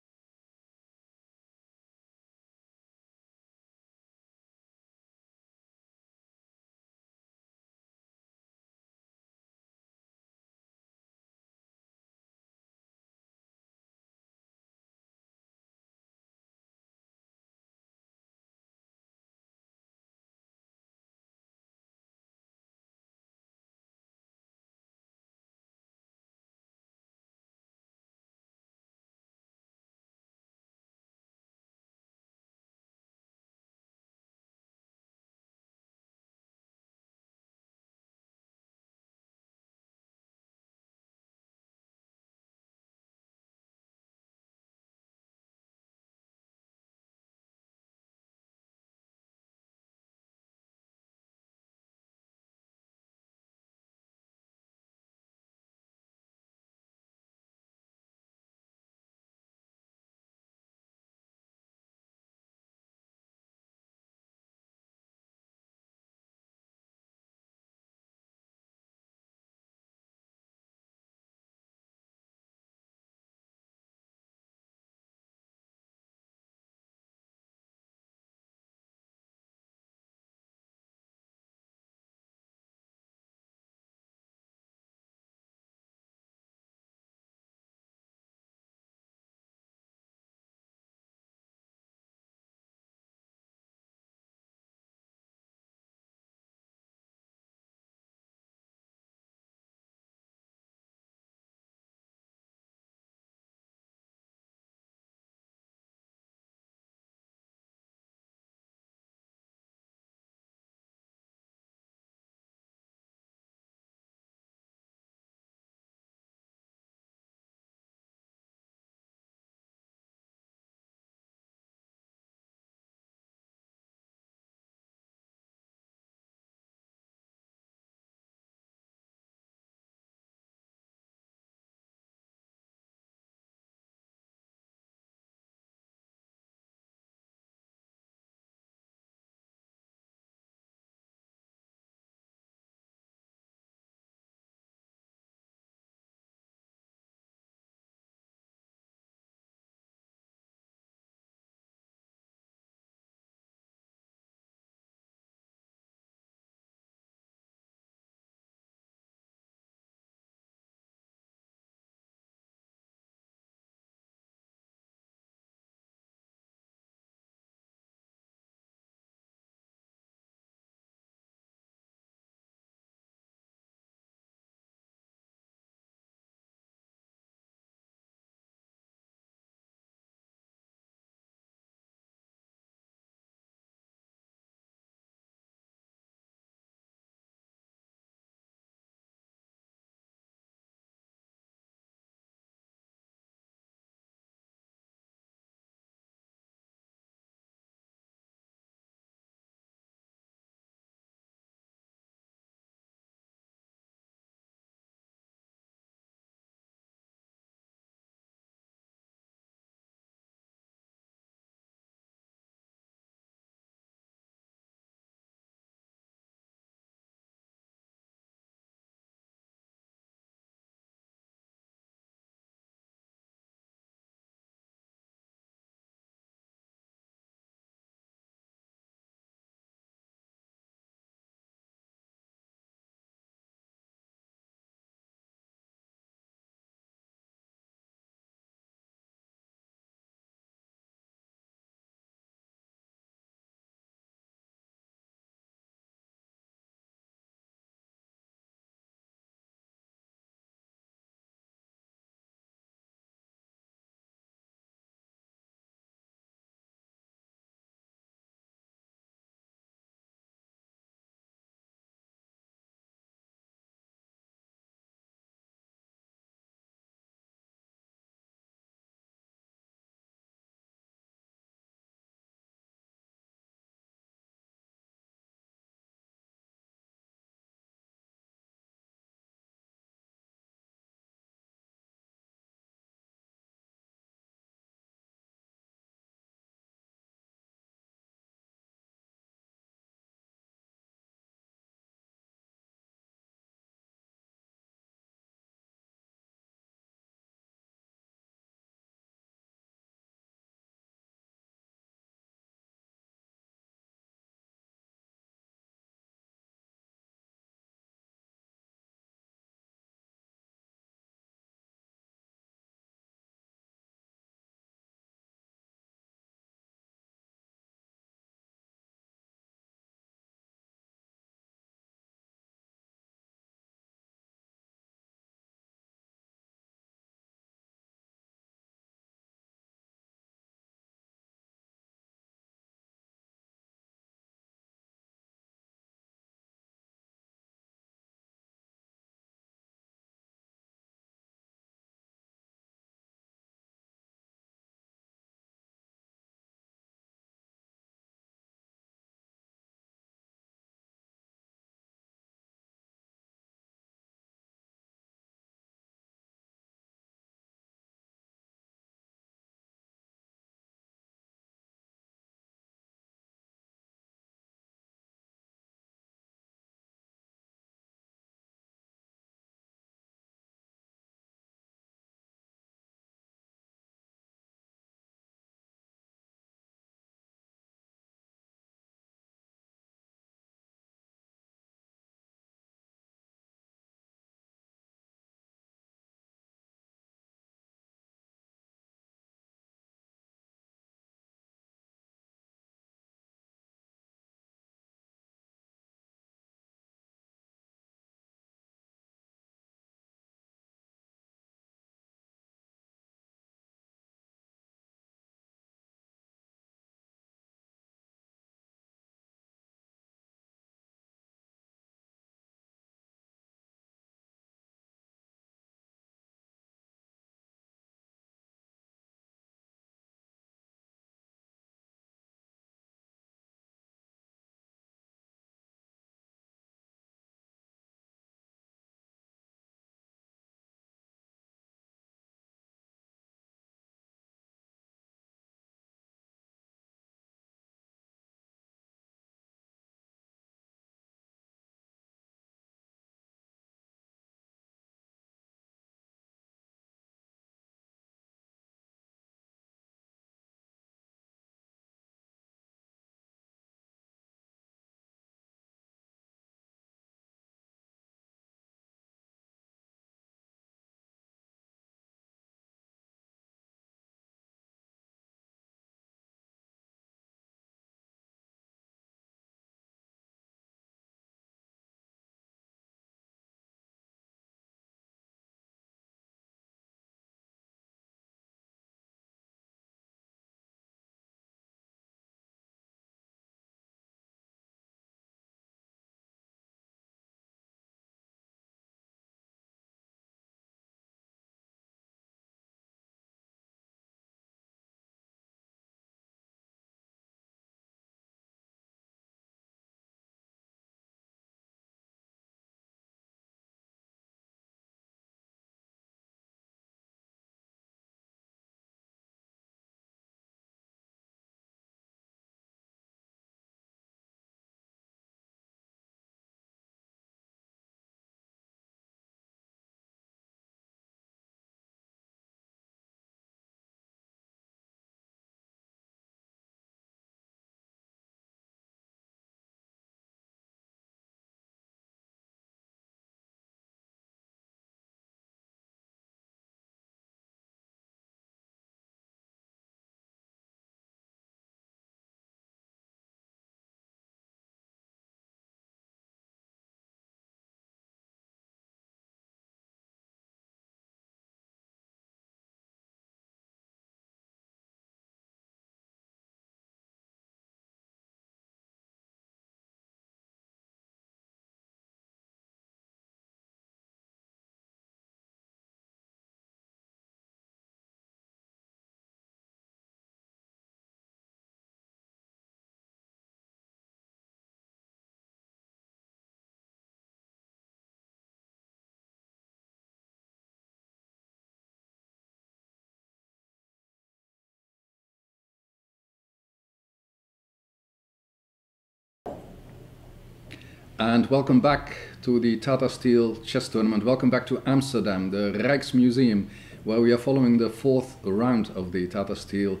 C: And welcome back to the Tata Steel Chess Tournament. Welcome back to Amsterdam, the Rijksmuseum, where we are following the 4th round of the Tata Steel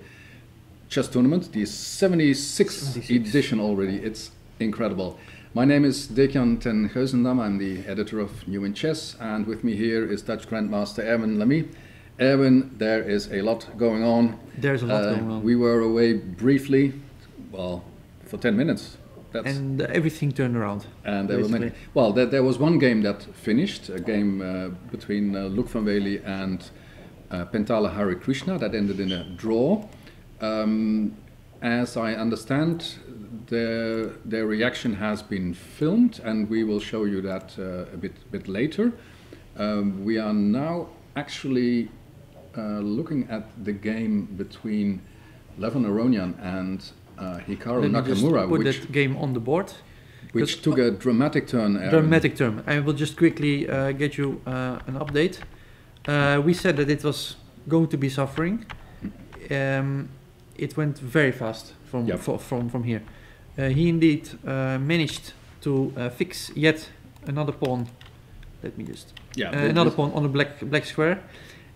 C: Chess Tournament, the 76th edition already. It's incredible. My name is Dekjan ten Geuzendam. I'm the editor of New in Chess, and with me here is Dutch Grandmaster Erwin Lamy. Erwin, there is a lot going on.
A: There's a lot going on.
C: We were away briefly, well, for 10 minutes.
A: And everything turned around.
C: And there were many. Well, there was one game that finished, a game between Luc van Wely and Pentala Hare Krishna that ended in a draw. As I understand, their reaction has been filmed, and we will show you that a bit later. We are now actually looking at the game between Levon Aronian and Hikaru Nakamura,
A: put that game on the board,
C: which took a dramatic turn.
A: Dramatic turn. I will just quickly get you an update. We said that it was going to be suffering. It went very fast from here. He indeed managed to fix yet another pawn. Let me just another pawn on the black square,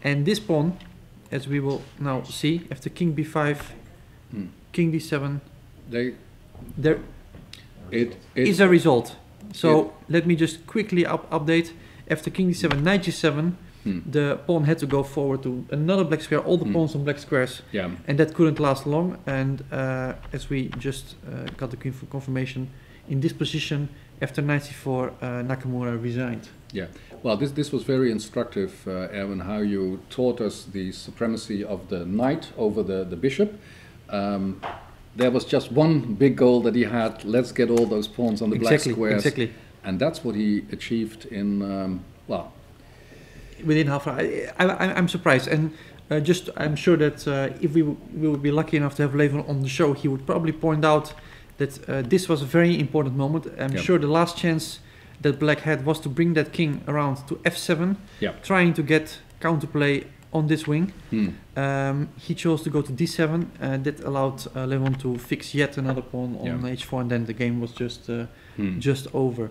A: and this pawn, as we will now see, after King B5. King D7. There is a result. So let me just quickly update. After King D7, Knight G7, the pawn had to go forward to another black square. All the pawns on black squares, and that couldn't last long. And as we just got the confirmation, in this position, after Knight C4, Nakamura resigned.
C: Yeah. Well, this was very instructive, Erwin, how you taught us the supremacy of the knight over the bishop. There was just one big goal that he had. Let's get all those pawns on the black squares.
A: Exactly.
C: And that's what he achieved in,
A: within half an hour. I'm surprised. And I'm sure that if we would be lucky enough to have Levon on the show, he would probably point out that this was a very important moment. I'm sure the last chance that Black had was to bring that king around to F7, trying to get counterplay on this wing. He chose to go to D7, that allowed Levon to fix yet another pawn on H4, and then the game was just over.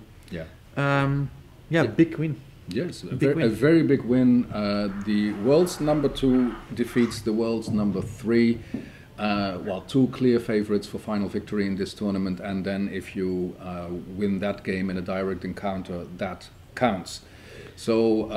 A: Big win.
C: Yes, a very big win. The world's number 2 defeats the world's number 3. Two clear favorites for final victory in this tournament, and then if you win that game in a direct encounter, that counts. So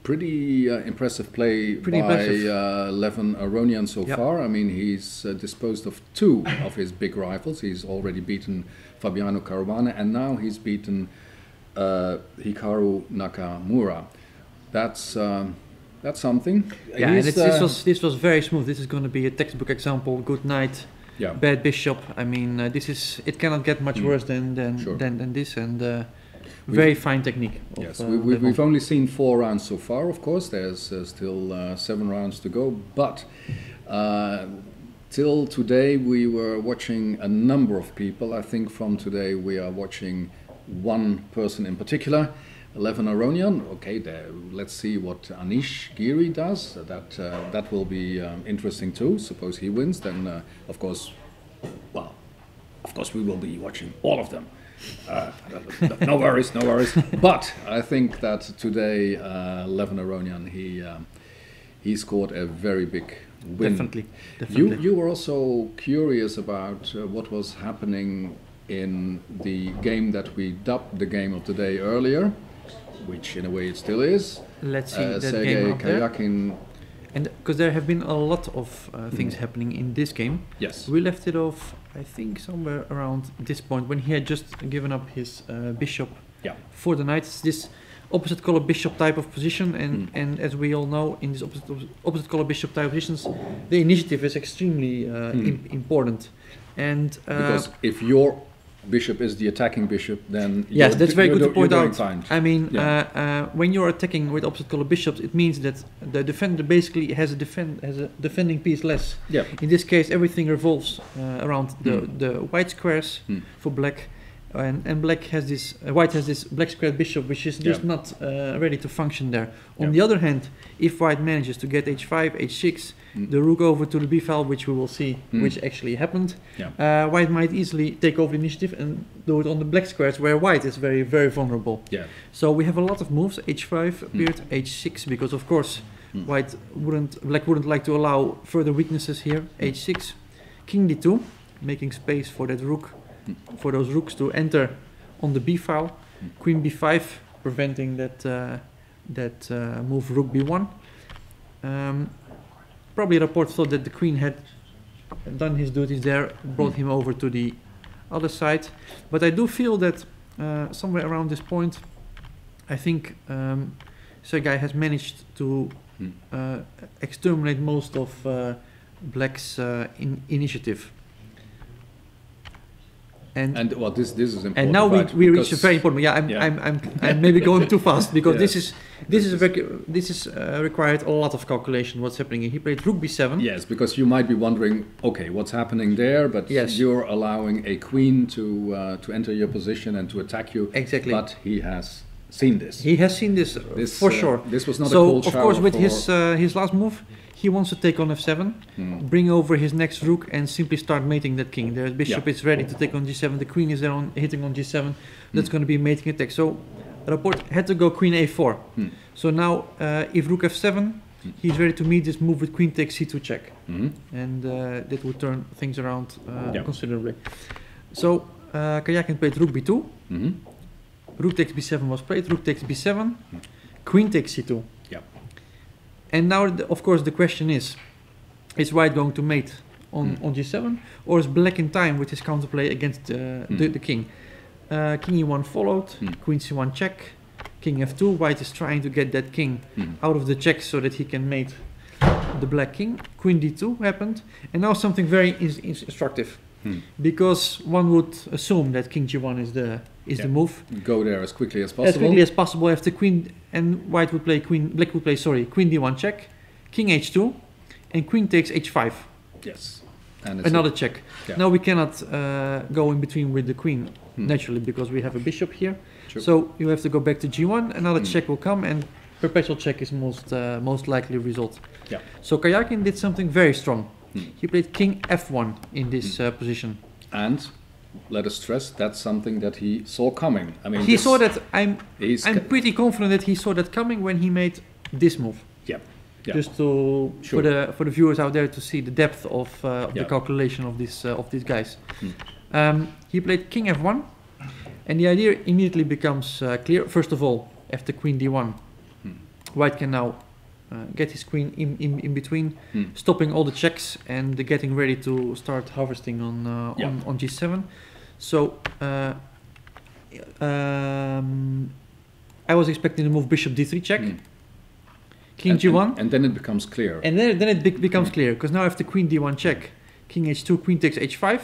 C: pretty impressive play by Levon Aronian so far. I mean, he's disposed of 2 of his big rivals. He's already beaten Fabiano Caruana, and now he's beaten Hikaru Nakamura. That's something.
A: Yeah, and this was very smooth. This is going to be a textbook example. Good knight, bad bishop. I mean, it cannot get much worse than this, and very fine technique.
C: Yes, we've only seen 4 rounds so far. Of course, there's still 7 rounds to go. But till today, we were watching a number of people. I think from today we are watching one person in particular. Levon Aronian. Okay, let's see what Anish Giri does. That will be interesting too. Suppose he wins, then of course we will be watching all of them. No worries. But I think that today Levon Aronian he scored a very big win.
A: Definitely.
C: You were also curious about what was happening in the game that we dubbed the game of the day earlier, which in a way it still is.
A: Let's see that
C: Sergei
A: game up there.
C: Karyakin.
A: And because there have been a lot of things happening in this game.
C: Yes.
A: We left it off, I think, somewhere around this point when he had just given up his bishop for the knight. It's this opposite color bishop type of position, and as we all know, in these opposite color bishop type positions, the initiative is extremely important. And
C: because if your bishop is the attacking bishop, then
A: yes, that's very good to point out.
C: Fine.
A: I mean, when you're attacking with opposite color bishops, it means that the defender basically has a defending piece less. In this case, everything revolves around the white squares for black. and black has this white has this black squared bishop, which is just not ready to function there. On the other hand, if white manages to get h5, h6, the rook over to the b file, which we will see, which actually happened, white might easily take over the initiative and do it on the black squares, where white is very, very vulnerable. So we have a lot of moves. h5 appeared, h6, because of course black wouldn't like to allow further weaknesses here. h6, king d2, making space for that rook, for those rooks to enter on the b file. Queen b5, preventing that move rook b1. Probably Rapport thought that the queen had done his duties there, brought him over to the other side. But I do feel that somewhere around this point, I think Sergei has managed to exterminate most of black's initiative. And
C: well, this is important.
A: And now we reach a very important. I'm maybe going too fast, because this is required a lot of calculation. What's happening here? He played rook b7.
C: Yes, because you might be wondering, okay, what's happening there? But you're allowing a queen to enter your position and to attack you.
A: Exactly.
C: But he has seen this.
A: He has seen this for sure.
C: This was not a cold shower.
A: So of course, with his last move, he wants to take on f7, bring over his next rook, and simply start mating that king. The bishop is ready to take on g7. The queen is there hitting on g7. That's going to be mating attack. So Rapport had to go queen a4. So now, if rook f7, he's ready to meet this move with queen takes c2 check, and that would turn things around considerably. So Karjakin played rook b2. Rook takes b7 was played. Rook takes b7. Queen takes c2. And now, of course, the question is white going to mate on g7, or is black in time with his counterplay against the king? King e1 followed, queen c1 check, king f2. White is trying to get that king out of the check so that he can mate the black king. Queen d2 happened, and now something very instructive, because one would assume that king g1 is the move.
C: Go there as quickly as possible.
A: As quickly as possible after queen, and white would play black would play queen d1 check, king h2, and queen takes h5.
C: Yes. And
A: another check. Now we cannot go in between with the queen naturally, because we have a bishop here. So you have to go back to g1. Another check will come, and perpetual check is most likely result. So Karjakin did something very strong. He played king f1 in this position.
C: And let us stress, that's something that he saw coming. I mean,
A: he saw that. I'm pretty confident that he saw that coming when he made this move. Just to for the viewers out there to see the depth of the calculation of these guys. He played king f1, and the idea immediately becomes clear. First of all, after queen d1, white can now get his queen in between, stopping all the checks and getting ready to start harvesting on g7. So I was expecting to move bishop d3 check, king g1,
C: and then it becomes clear.
A: And then it becomes clear, because now after queen d1 check, king h2, queen takes h5.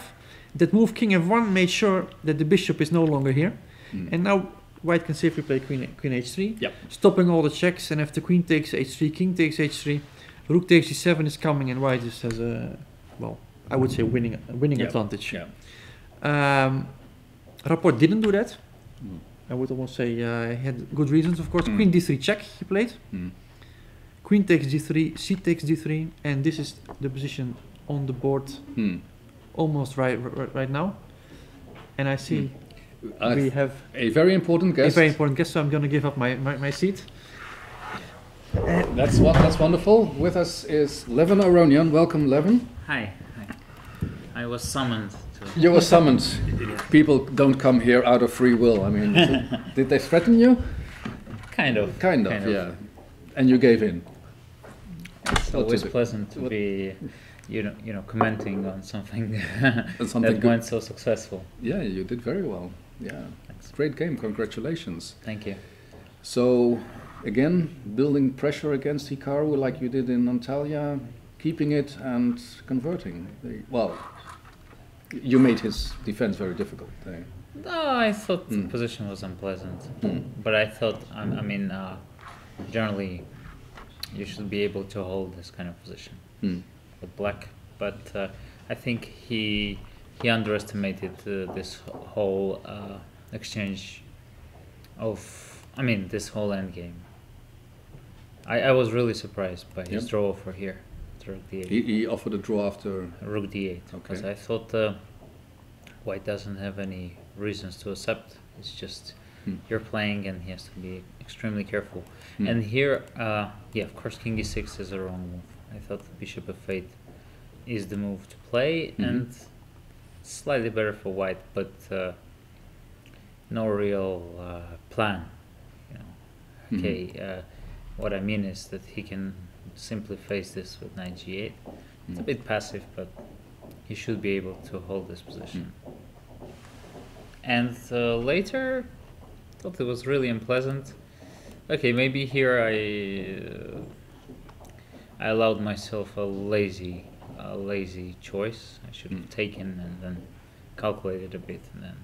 A: That move king f1 made sure that the bishop is no longer here, and now white can safely play queen h3, stopping all the checks. And after queen takes h3, king takes h3, rook takes g7 is coming, and white just has a, well, I would say winning advantage. Rapport didn't do that. I would almost say he had good reasons, of course. Queen d3 check he played. Queen takes d3, c takes d3, and this is the position on the board almost right now. And I see we have
C: a very important guest.
A: So I'm going to give up my seat.
C: That's wonderful. With us is Levin Aronian. Welcome, Levin.
J: Hi. I was summoned.
C: You were summoned. People don't come here out of free will. I mean, did they threaten you?
J: Kind of.
C: Yeah. And you gave in.
J: It's always pleasant to be, commenting on something that went so successful.
C: Yeah, you did very well. Yeah, thanks. Great game. Congratulations.
J: Thank you.
C: So, again, building pressure against Hikaru like you did in Antalya, keeping it and converting. Well, you made his defense very difficult.
J: No, I thought the position was unpleasant, but I thought, generally, you should be able to hold this kind of position with black. But I think he he underestimated this whole exchange of, I mean, this whole endgame. I was really surprised by his draw offer here, rook d8.
C: He offered a draw after
J: rook d8, because I thought white doesn't have any reasons to accept. It's just you're playing and he has to be extremely careful. And here, yeah, of course, king e6 is a wrong move. I thought the bishop f8 is the move to play, and slightly better for white, but no real plan. You know. Okay, what I mean is that he can simply face this with knight g8. It's a bit passive, but he should be able to hold this position. And later, I thought it was really unpleasant. Okay, maybe here I allowed myself a lazy choice. I should have taken and then calculated a bit and then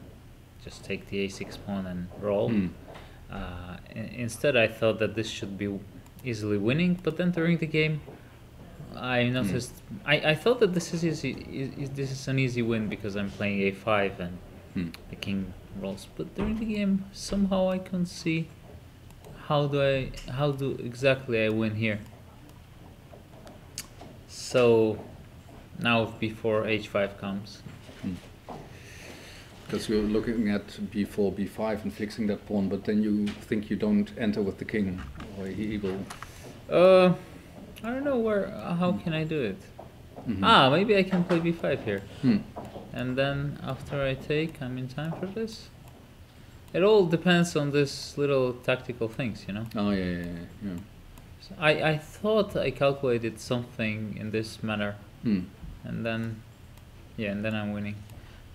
J: just take the a6 pawn and roll. Instead, I thought that this should be easily winning, but then during the game, I noticed I thought that this is easy. This is an easy win because I'm playing a5 and the king rolls. But during the game, somehow I couldn't see how do exactly I win here. So now before h5 comes.
C: Because you're looking at b4, b5 and fixing that pawn, but then you think you don't enter with the king, or he will.
J: I don't know how can I do it? Maybe I can play b5 here. And then after I take, I'm in time for this. It all depends on this little tactical things, you know?
C: Oh, yeah.
J: So I thought I calculated something in this manner. And then, yeah, and then I'm winning.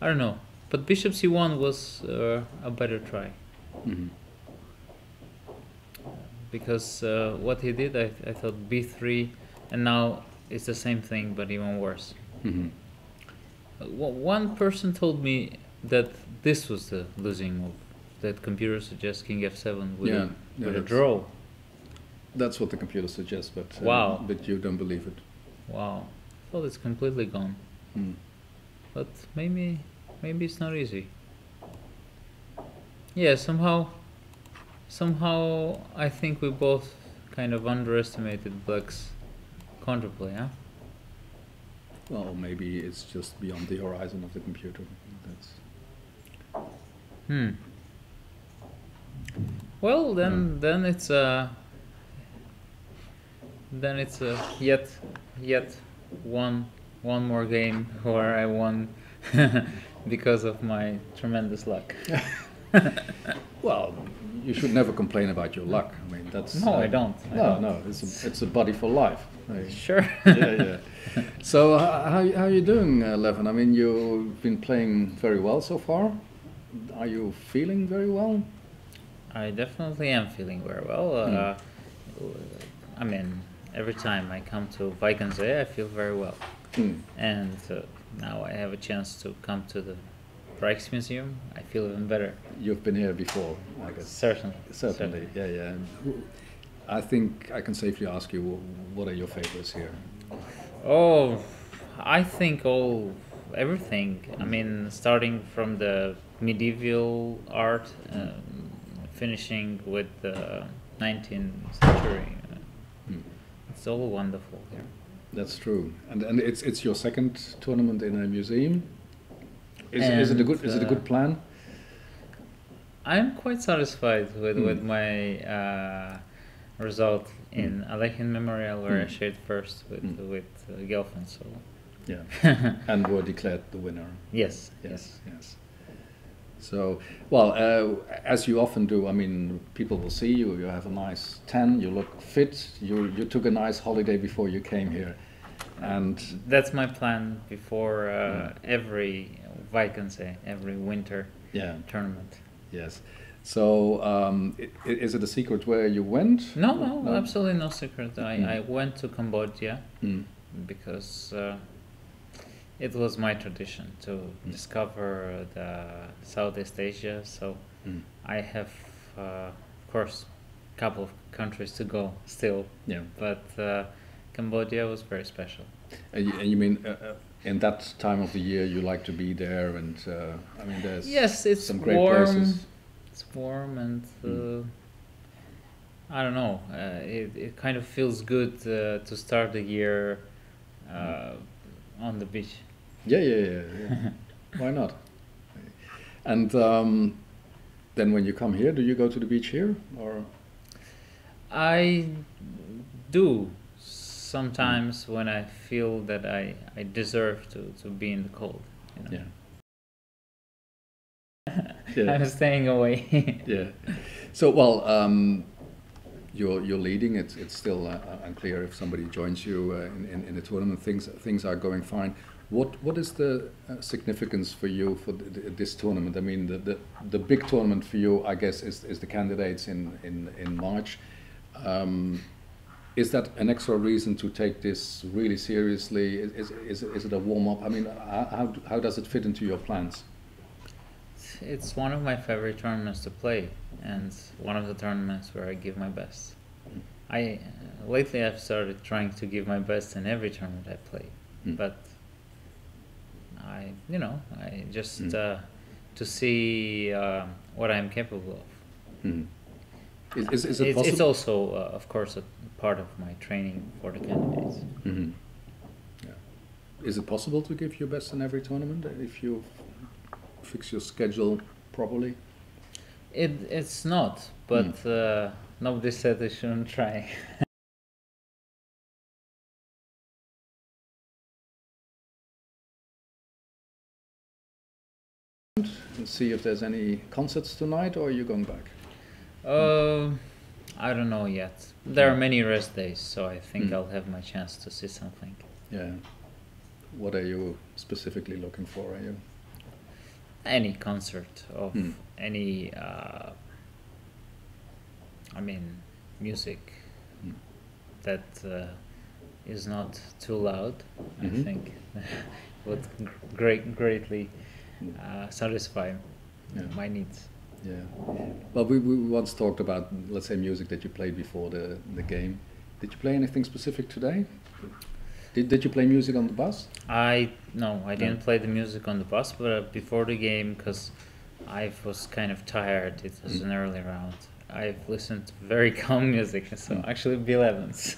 J: I don't know. But bishop c1 was a better try. Because what he did, I thought b3, and now it's the same thing, but even worse. One person told me that this was the losing move, that computer suggests king f7 with a draw.
C: That's what the computer suggests, but but you don't believe it.
J: Wow, I thought it's completely gone. But maybe it's not easy. Yeah, somehow I think we both kind of underestimated black's counterplay, huh?
C: Well, maybe it's just beyond the horizon of the computer. That's.
J: Well, then it's yet one more game where I won because of my tremendous luck.
C: Well, you should never complain about your luck. I mean, that's.
J: No, I don't.
C: No. It's a buddy for life.
J: Sure.
C: Yeah. So how are you doing, Levin? I mean, you've been playing very well so far. Are you feeling very well?
J: I definitely am feeling very well. I mean, every time I come to Vikensee, I feel very well. And now I have a chance to come to the Rijksmuseum. I feel even better.
C: You've been here before, I guess. Certainly. Yeah. I think I can safely ask you, what are your favorites here?
J: Oh, I think everything. I mean, starting from the medieval art, finishing with the 19th century. It's all wonderful here.
C: That's true, and it's your second tournament in a museum. Is it a good plan?
J: I'm quite satisfied with my result in Alekhine Memorial, where I shared first with Gelfand. So
C: yeah, and were declared the winner.
J: Yes.
C: So, well, as you often do, I mean, people will see you. You have a nice tan. You look fit. You took a nice holiday before you came here, and
J: that's my plan before every Vikensee, every winter tournament.
C: Yes. So, is it a secret where you went?
J: No, absolutely no secret. I went to Cambodia because it was my tradition to discover the Southeast Asia. So I have, of course, a couple of countries to go still. Yeah. But Cambodia was very special.
C: And you mean in that time of the year you like to be there, and I mean there's
J: Yes, it's
C: some great
J: warm.
C: places.
J: It's warm and I don't know. It kind of feels good to start the year on the beach.
C: Yeah. Why not? And then when you come here, do you go to the beach here, or?
J: I do sometimes when I feel that I deserve to be in the cold. You know?
C: Yeah.
J: I'm staying away.
C: Yeah. So well, you're leading. It's still unclear if somebody joins you in the tournament. Things are going fine. What is the significance for you for this tournament? I mean, the big tournament for you, I guess, is the candidates in March. Is that an extra reason to take this really seriously? Is it a warm up? I mean, how does it fit into your plans?
J: It's one of my favorite tournaments to play, and one of the tournaments where I give my best. Lately I've started trying to give my best in every tournament I play, but I just to see what I'm capable of.
C: Is it possible?
J: It's also, of course, a part of my training for the candidates.
C: Yeah. Is it possible to give your best in every tournament if you fix your schedule properly?
J: It's not, but nobody said I shouldn't try.
C: And see if there's any concerts tonight, or are you going back?
J: I don't know yet. There are many rest days, so I think I'll have my chance to see something.
C: Yeah. What are you specifically looking for? Are you?
J: Any concert of any, music that is not too loud. I think would greatly satisfy my needs.
C: Yeah. Well, we once talked about, let's say, music that you played before the game. Did you play anything specific today? Did you play music on the bus?
J: I didn't play the music on the bus, but before the game, because I was kind of tired. It was an early round. I've listened to very calm music, so actually Bill Evans.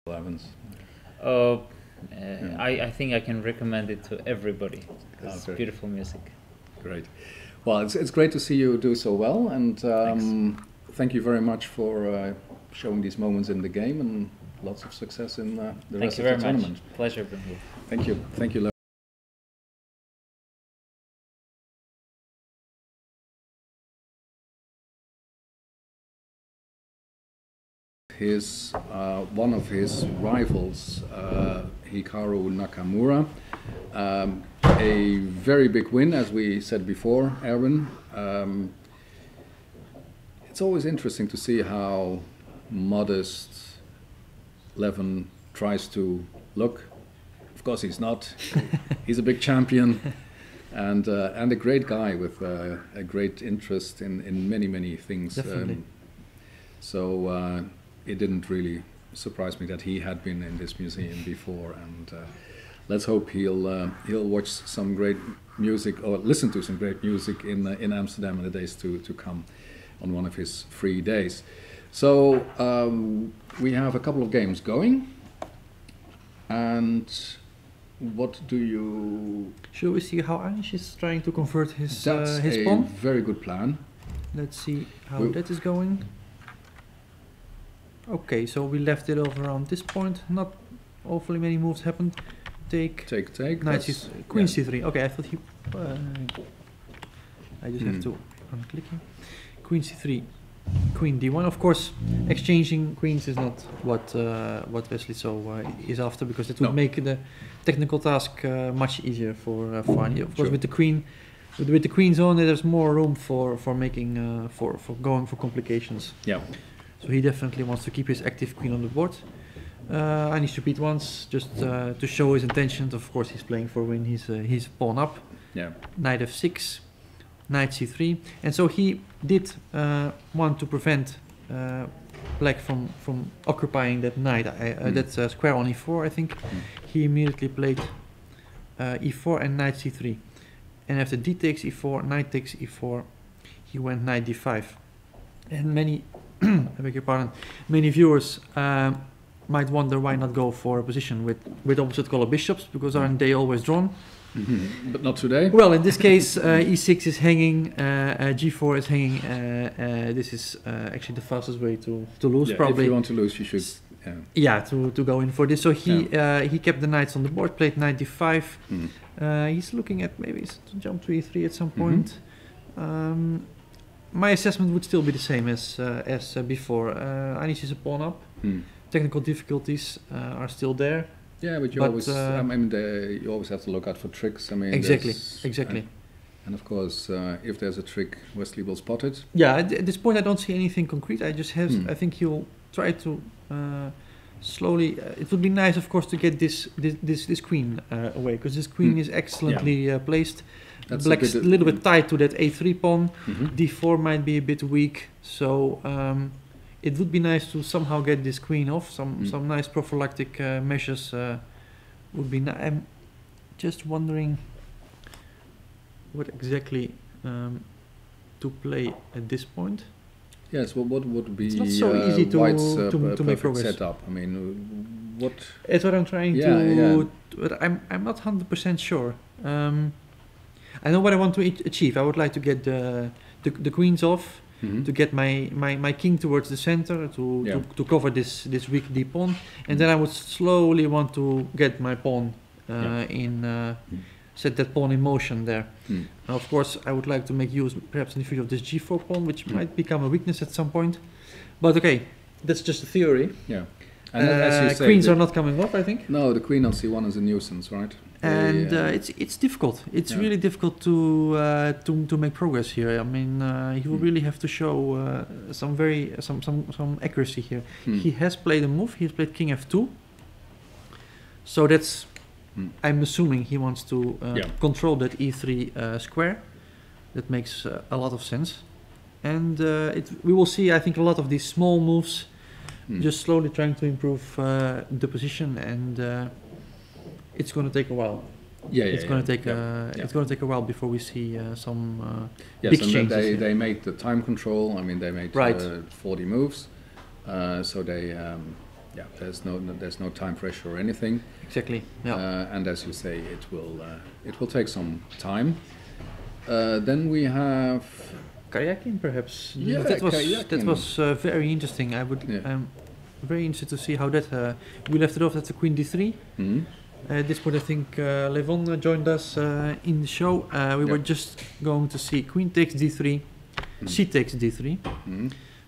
C: Evans.
J: I think I can recommend it to everybody. It's beautiful music.
C: Great. Well, it's great to see you do so well, and thank you very much for showing these moments in the game, and lots of success in the rest of the tournament.
J: Pleasure being here.
C: Thank you. Thank you. One of his rivals, Hikaru Nakamura, a very big win, as we said before, Erwin. It's always interesting to see how modest Levin tries to look. Of course, he's not. He's a big champion, and a great guy with a great interest in many things.
A: Definitely.
C: So it didn't really surprise me that he had been in this museum before, and let's hope he'll watch some great music or listen to some great music in Amsterdam in the days to come on one of his free days. So we have a couple of games going, and what do you?
A: Shall we see how Anish is trying to convert his
C: That's
A: his
C: a
A: pawn?
C: very good plan.
A: Let's see how that is going. Okay, so we left it over around this point. Not awfully many moves happened. Take. Knight c3. Queen c3. Okay, I thought he. I just have to unclick him. Queen c3. Queen d1. Of course, exchanging queens is not what Wesley is after, because it would make the technical task much easier for Fani. Of course, with the queen, with the queens on, there's more room for making for going for complications.
C: Yeah.
A: So he definitely wants to keep his active queen on the board. I need to repeat once, just to show his intentions. Of course, he's playing for win. He's pawn up.
C: Yeah.
A: Knight f6, knight c3, and so he did want to prevent black from occupying that knight. That square on e4. I think he immediately played e4 and knight c3, and after d takes e4, knight takes e4, he went knight d5, and many, I beg your pardon, many viewers might wonder why not go for a position with opposite color bishops, because aren't they always drawn?
C: But not today.
A: Well, in this case, e6 is hanging, g4 is hanging. This is actually the fastest way to lose,
C: Yeah,
A: probably.
C: if you want to lose, you should.
A: Yeah, to go in for this. So he kept the knights on the board, played knight d5. He's looking at maybe to jump to e3 at some point. My assessment would still be the same as before. Anish is a pawn up. Technical difficulties are still there.
C: Yeah, but you always, I mean, you always have to look out for tricks. I mean,
A: exactly.
C: And of course, if there's a trick, Wesley will spot it.
A: Yeah, at this point, I don't see anything concrete. I just have. I think he'll try to slowly. It would be nice, of course, to get this queen away, because this queen is excellently placed.
C: That's
A: Black's a little bit tied to that a3 pawn. d4 might be a bit weak, so it would be nice to somehow get this queen off. Some nice prophylactic measures would be nice. I'm just wondering what exactly to play at this point.
C: Yes, well, what would be
A: it's not so easy to make progress.
C: Setup? I mean, what?
A: It's what I'm trying to. But I'm not 100% sure. I know what I want to achieve. I would like to get the queens off, to get my king towards the center, to cover this weak d pawn, and then I would slowly want to get my pawn set that pawn in motion there. Now, of course, I would like to make use, perhaps in the future, of this g4 pawn, which might become a weakness at some point. But okay, that's just a theory.
C: Yeah. And as you say,
A: queens are not coming off, I think.
C: No, the queen on c1 is a nuisance, right?
A: And it's difficult. It's really difficult to make progress here. I mean, he will really have to show some accuracy here. He has played a move. He's played king f2. So that's. I'm assuming he wants to control that e3 square. That makes a lot of sense. And we will see, I think, a lot of these small moves, just slowly trying to improve the position, and it's going to take a while. It's going to take a while before we see some big changes.
C: They made the time control. I mean, they made 40 moves, so they. There's no time pressure or anything.
A: Exactly. Yeah.
C: And as you say, it will take some time. Then we have
A: Karjakin, perhaps.
C: Yeah,
A: that was very interesting. I'm very interested to see how that. We left it off at the queen d3. At this point, I think Levon joined us in the show. We were just going to see queen takes d3, c takes d3.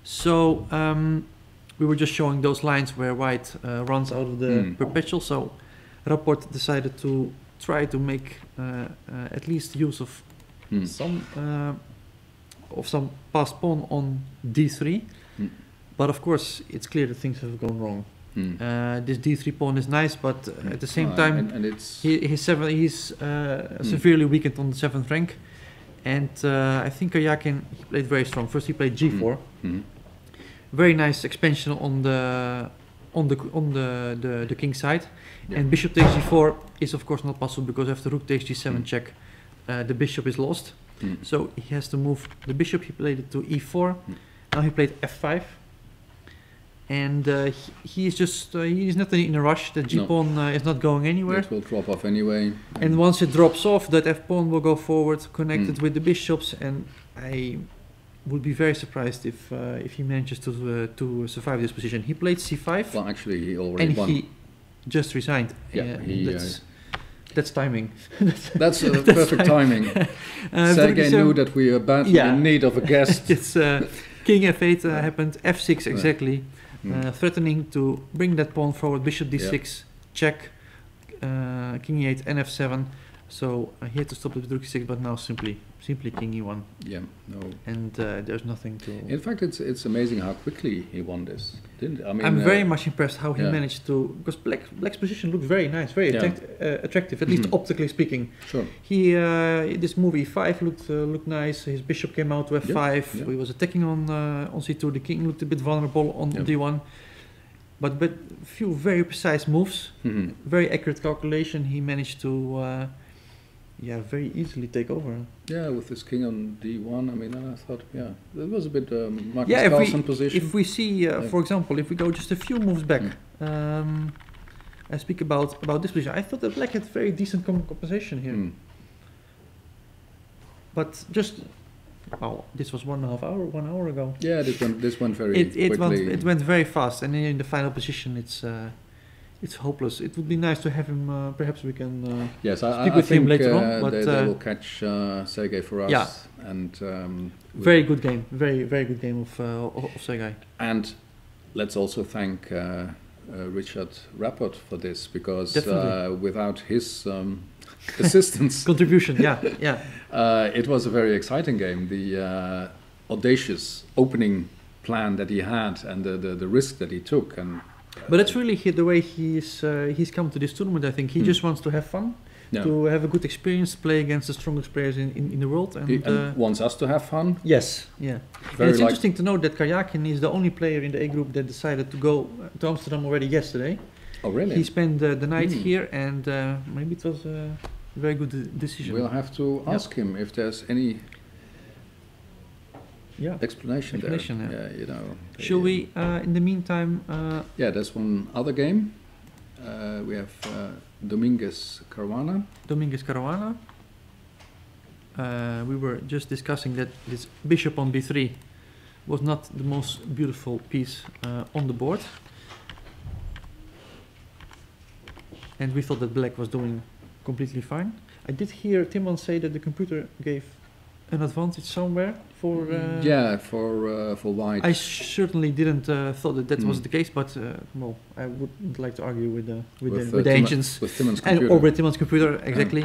A: So. We were just showing those lines where white runs out of the perpetual, so Rapport decided to try to make at least use of some passed pawn on d3, but of course it's clear that things have gone wrong. This d3 pawn is nice, but at the same time he's severely weakened on the 7th rank, and I think Karjakin played very strong. First he played g4. Very nice expansion on the king side, and bishop takes g4 is of course not possible, because after rook takes g7 check, the bishop is lost. So he has to move the bishop. He played it to e4. Now he played f5, and he is not in a rush. The g pawn is not going anywhere.
C: It will drop off anyway.
A: And once it drops off, that f pawn will go forward, connected with the bishops, and I would be very surprised if he manages to survive this position. He played c5.
C: Well, actually, he already won.
A: And he just resigned.
C: Yeah,
A: that's timing.
C: That's perfect timing. Sergei knew that we are badly in need of a guest.
A: It's king f8 happened, f6 exactly, threatening to bring that pawn forward. Bishop d6, check, king e8, and f7. So he had to stop with rook e6, but now simply king e1,
C: Yeah, no.
A: and there's nothing to.
C: In fact, it's amazing how quickly he won this, didn't it? I mean,
A: I'm very much impressed how he
C: yeah.
A: managed to, because black's position looked very nice, very
C: Yeah.
A: attractive, at least optically speaking.
C: Sure.
A: He this move e5 looked nice. His bishop came out to f5.
C: Yeah.
A: He was attacking on c2. The king looked a bit vulnerable on d1, but few very precise moves, very accurate calculation. He managed to very easily take over.
C: Yeah, with this king on d1, I mean, I thought, that was a bit Marcus Carlsen position.
A: If we see, for example, if we go just a few moves back, I speak about this position. I thought that black had very decent composition here. But just, this was 1 hour ago.
C: Yeah, this went very quickly.
A: It went very fast, and in the final position, it's hopeless. It would be nice to have him. Perhaps we can
C: yes,
A: speak
C: I
A: with him
C: think
A: later on. But
C: they will catch Sergei for us.
A: Yeah.
C: And
A: very good game. Very good game of Sergei.
C: And let's also thank Richard Rapport for this, because without his assistance,
A: contribution,
C: it was a very exciting game. The audacious opening plan that he had, and the risk that he took, and.
A: But that's really the way he's come to this tournament. I think he just wants to have fun, to have a good experience, play against the strongest players in the world,
C: and wants us to have fun.
A: Yes, yeah. And it's interesting to note that Karjakin is the only player in the A group that decided to go to Amsterdam already yesterday.
C: Oh, really?
A: He spent the night here, and maybe it was a very good decision.
C: We'll have to ask him if there's any. Explanation there.
A: Yeah.
C: You know.
A: Shall we, in the meantime?
C: There's one other game. We have Dominguez Caruana.
A: We were just discussing that this bishop on b3 was not the most beautiful piece on the board, and we thought that black was doing completely fine. I did hear Timon say that the computer gave an advantage somewhere for
C: for white.
A: I certainly didn't thought that was the case, but I wouldn't like to argue with the ancients
C: with Timon's computer.
A: Or with Timon's computer exactly.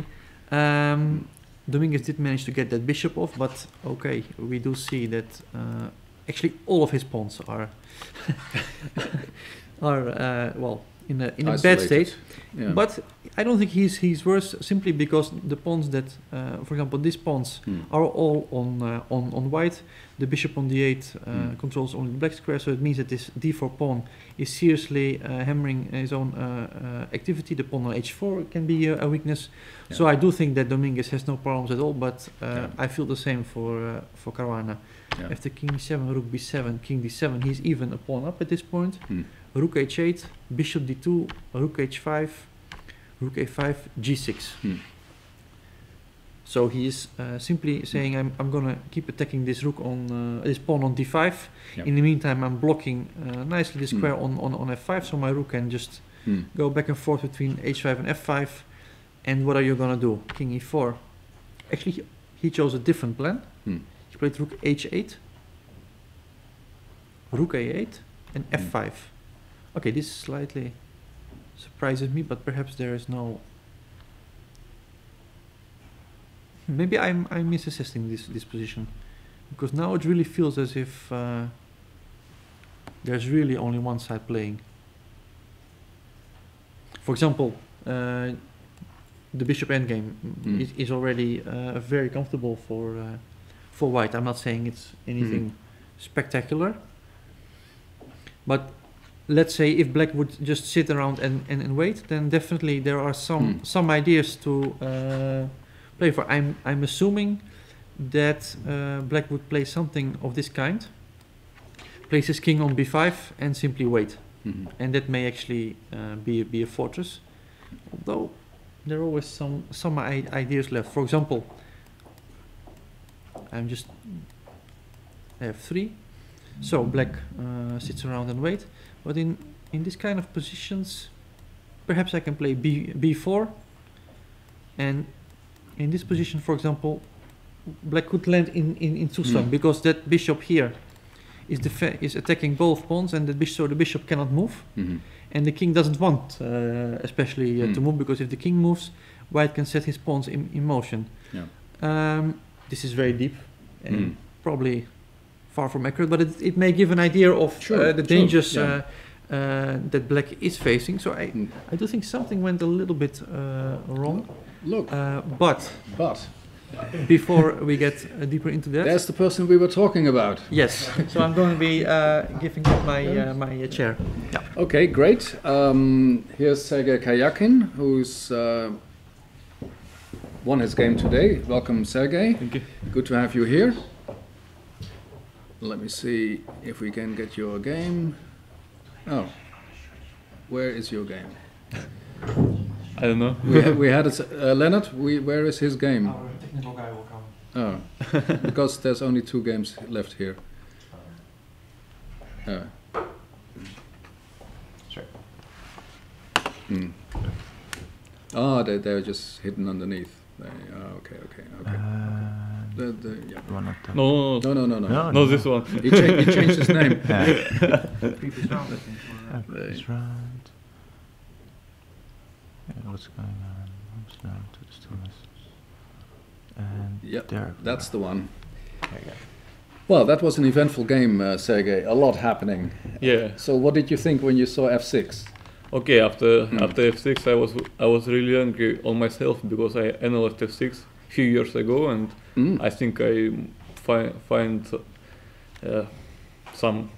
A: Dominguez did manage to get that bishop off, but okay, we do see that actually all of his pawns are in a bad state.
C: Yeah.
A: But I don't think he's worse, simply because the pawns that, for example, these pawns are all on white. The bishop on d8 controls only the black square, so it means that this d4 pawn is seriously hammering his own activity. The pawn on h4 can be a weakness. Yeah. So I do think that Dominguez has no problems at all, but I feel the same for Caruana. Yeah. After king e7, rook b7, king d7, he's even a pawn up at this point. Rook h8, bishop d2, rook h5, rook a5, g6. So he is simply saying, I'm gonna keep attacking this rook on this pawn on d5. Yep. In the meantime, I'm blocking nicely the square on f5, so my rook can just go back and forth between h5 and f5. And what are you gonna do? King e4. Actually, he chose a different plan. He played rook h8, rook a8, and f5. Okay, this slightly surprises me, but perhaps there is no. Maybe I'm misassessing this position, because now it really feels as if there's really only one side playing. For example, the bishop endgame is already very comfortable for white. I'm not saying it's anything spectacular, but let's say if black would just sit around and wait, then definitely there are some ideas to play for. I'm assuming that black would play something of this kind, place his king on b5 and simply wait, and that may actually be a fortress, although there are always some ideas left. For example, I have 3, so black sits around and wait. But in this kind of positions, perhaps I can play b4, and in this position, for example, black could land in Susam, because that bishop here is attacking both pawns, and so the bishop cannot move, and the king doesn't want especially to move, because if the king moves, white can set his pawns in motion.
C: Yeah.
A: This is very deep and probably far from accurate, but it may give an idea of the dangers that black is facing. So I do think something went a little bit wrong.
C: Look,
A: but before we get deeper into that,
C: there's the person we were talking about.
A: Yes. So I'm going to be giving up my chair. Yeah.
C: Okay, great. Here's Sergei Kayakin, who's won his game today. Welcome, Sergei.
H: Thank you.
C: Good to have you here. Let me see if we can get your game. Oh, where is your game?
H: I don't know.
C: we had it, Leonard. Where is his game?
A: Our technical guy will come.
C: Oh, because there's only 2 games left here.
A: Sure.
C: Oh, they're just hidden underneath. Okay.
K: One of them.
H: No,
C: No,
H: this one.
C: He changed his name.
A: Previous round, I think.
K: This round. And what's going on? Moves down to the stillness. And
C: Yep,
K: there.
C: that's the one.
K: There you go.
C: Well, that was an eventful game, Sergei. A lot happening.
H: Yeah.
C: So, what did you think when you saw F6?
H: Okay. After F6, I was really angry on myself because I analyzed F6 a few years ago, and I think I find some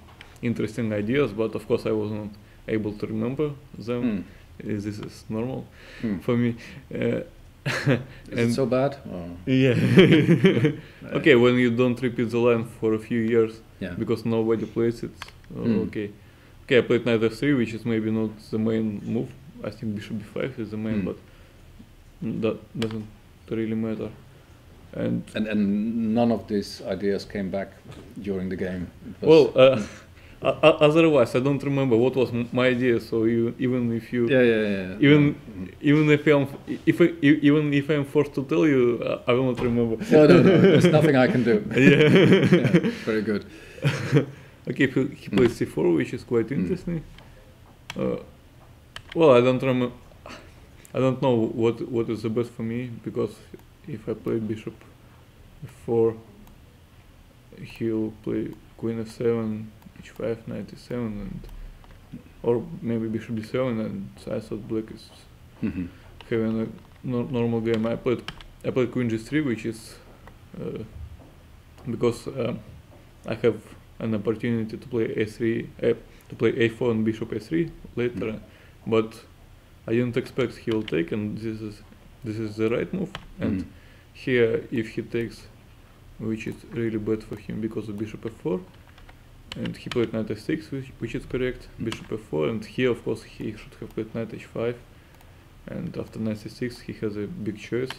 H: interesting ideas, but of course I wasn't able to remember them. This is normal for me.
C: Is it so bad? Oh.
H: Yeah. Okay, when you don't repeat the line for a few years because nobody plays it. Okay. Okay, I played knight f3, which is maybe not the main move. I think bishop b5 is the main, but that doesn't really matter.
C: And none of these ideas came back during the game.
H: Well, otherwise I don't remember what was my idea. So even if you even if I'm forced to tell you, I will not remember.
C: No, there's nothing I can do. Yeah, very good.
H: Okay, he plays c4, which is quite interesting. Well, I don't remember. I don't know what is the best for me, because if I play bishop f4, he'll play queen f7, h5, knight e7, and or maybe bishop d7, and I thought black is having a normal game. I played queen g3, which is because I have an opportunity to play a3, to play a4 and bishop a3 later, but I didn't expect he will take, and this is the right move. And here, if he takes, which is really bad for him because of bishop f4, and he played knight f6, which is correct, bishop f4, and here of course he should have played knight h5, and after knight c6 he has a big choice.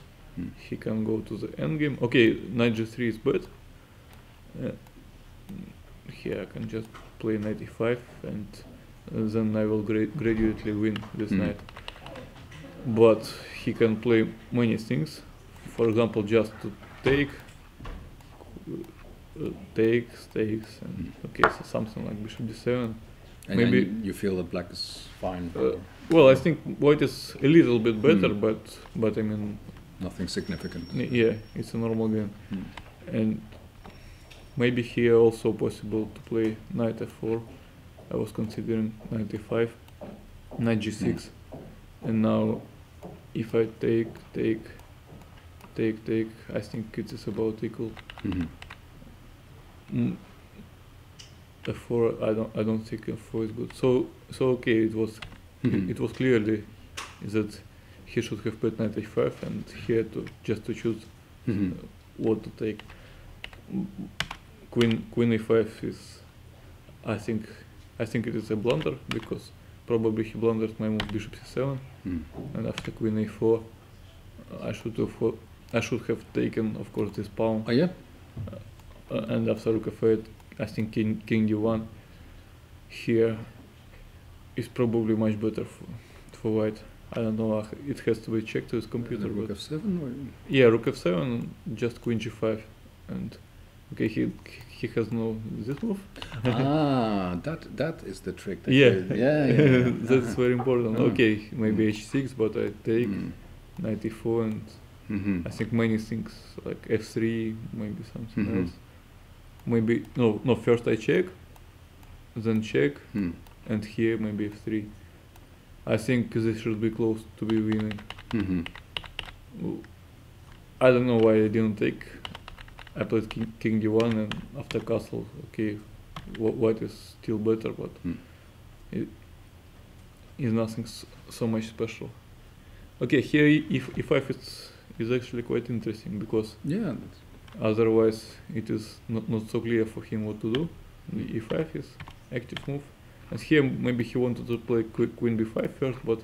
H: He can go to the endgame. Okay, knight g3 is bad. Here I can just play knight e5, and then I will gradually win this knight. But he can play many things. For example, just to take, takes, and okay, so something like bishop d7.
C: And
H: maybe
C: you feel that black is fine.
H: Well, I think white is a little bit better, but I mean,
C: nothing significant.
H: Yeah, it's a normal game. And maybe here also possible to play knight f4. I was considering knight e5, knight g6, and now if I take, I think it is about equal. F4, I don't think F4 is good. So okay, it was clearly that he should have played knight h5, and he had to just to choose what to take. Queen e5 is, I think it is a blunder, because probably he blundered my move bishop c7, and after queen a4, I should have taken, of course, this pawn.
C: Oh yeah.
H: And after rook f8, I think king d1 here is probably much better for white. I don't know. It has to be checked to his computer.
C: Rook f7. Or?
H: Yeah, rook f7, just queen g5, and okay, he has no this move.
C: That is the trick.
H: Yeah.
C: Yeah.
H: That's very important. Okay, maybe h6, but I take, knight e4, and I think many things like f3, maybe something else. Maybe no. First I check, then check, and here maybe f3. I think this should be close to be winning. I don't know why I didn't take. I played king d1 and after castle. Okay, white is still better, but it is nothing so much special. Okay, here e5 is actually quite interesting because otherwise it is not so clear for him what to do. E5 is active move, and here maybe he wanted to play queen b5 first, but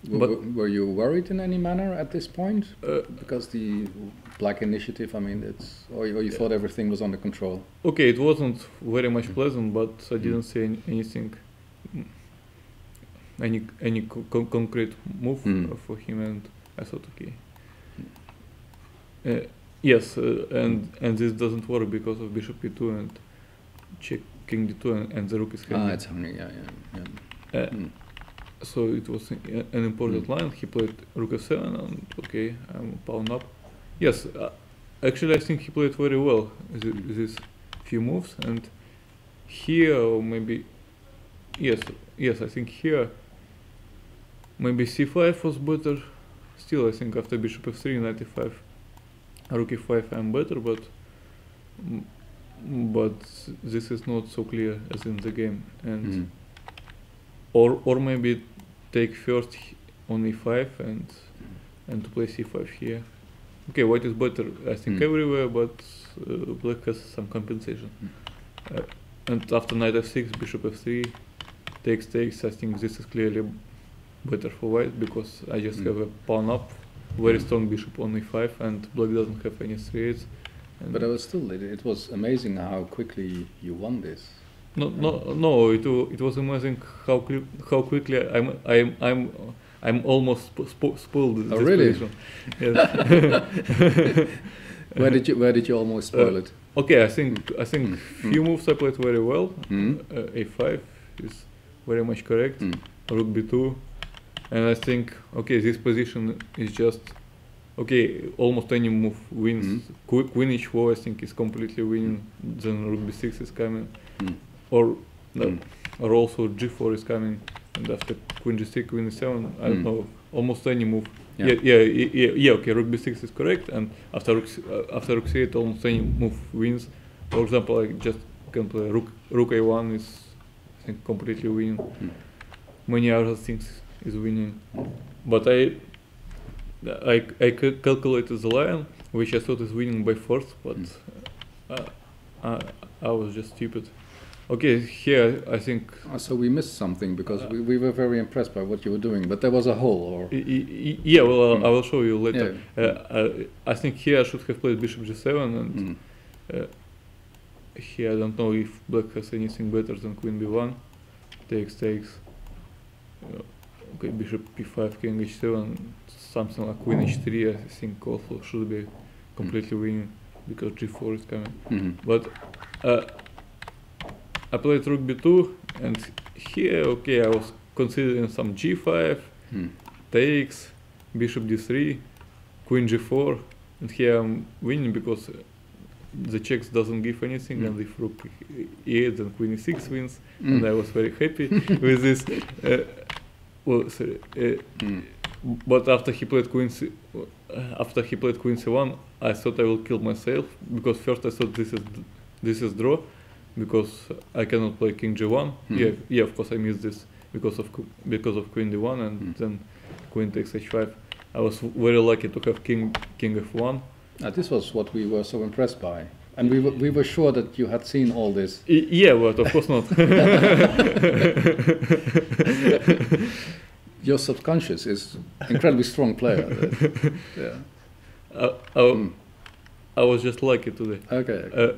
C: were you worried in any manner at this point? Because the black initiative, I mean, or you thought everything was under control?
H: Okay, it wasn't very much pleasant, but I didn't say anything, any concrete move for him, and I thought, okay. Yes, and this doesn't work because of bishop e2 and check king d2 and the rook is hanging.
C: It's hanging, yeah.
H: So it was an important line. He played rook f7 and okay, I'm pawn up. Yes, actually I think he played very well these few moves, and here or maybe yes, I think here maybe c5 was better. Still I think after bishop f3, knight e5, rook e5 I'm better, but this is not so clear as in the game, and or maybe take first on e5 and to play c5 here. Okay, white is better I think everywhere, but black has some compensation. And after knight f6, bishop f3, takes, I think this is clearly better for white because I just have a pawn up, very strong bishop on e5, and black doesn't have any threats.
C: But it was amazing how quickly you won this.
H: No, it was amazing how quickly I'm almost spoiled this position. Yes.
C: Where did you almost spoil it?
H: Okay, I think few moves I played very well. A5 is very much correct. Rook b2, and I think okay, this position is just okay. Almost any move wins. Queen h4 I think is completely winning. Then rook b6 is coming, or also g4 is coming, and after queen g6, queen e7, I don't know, almost any move. Yeah. Okay, rook b6 is correct, and after rook c8, almost any move wins. For example, I just can play rook a1 is I think completely winning. Many other things is winning, but I calculated the line, which I thought is winning by force, but I was just stupid. Okay, here I think.
C: So we missed something because we were very impressed by what you were doing, but there was a hole, or.
H: Yeah, well, I will show you later. I think here I should have played bishop g7, and here I don't know if black has anything better than queen b1. Takes. Okay, bishop p5, king h7, something like queen h3. I think also should be completely winning because g4 is coming. But I played rook b2, and here, okay, I was considering some g5, takes, bishop d3, queen g4, and here I'm winning because the checks doesn't give anything, and if rook e8, then queen e6 wins, and I was very happy with this. But after he played queen c1, I thought I will kill myself because first I thought this is draw. Because I cannot play king g1. Yeah, of course I missed this because of queen d1, and then queen takes h5. I was very lucky to have king f1.
C: This was what we were so impressed by, and we were sure that you had seen all this.
H: Yeah, but of course not.
C: Your subconscious is incredibly strong player.
H: I was just lucky today.
C: Okay.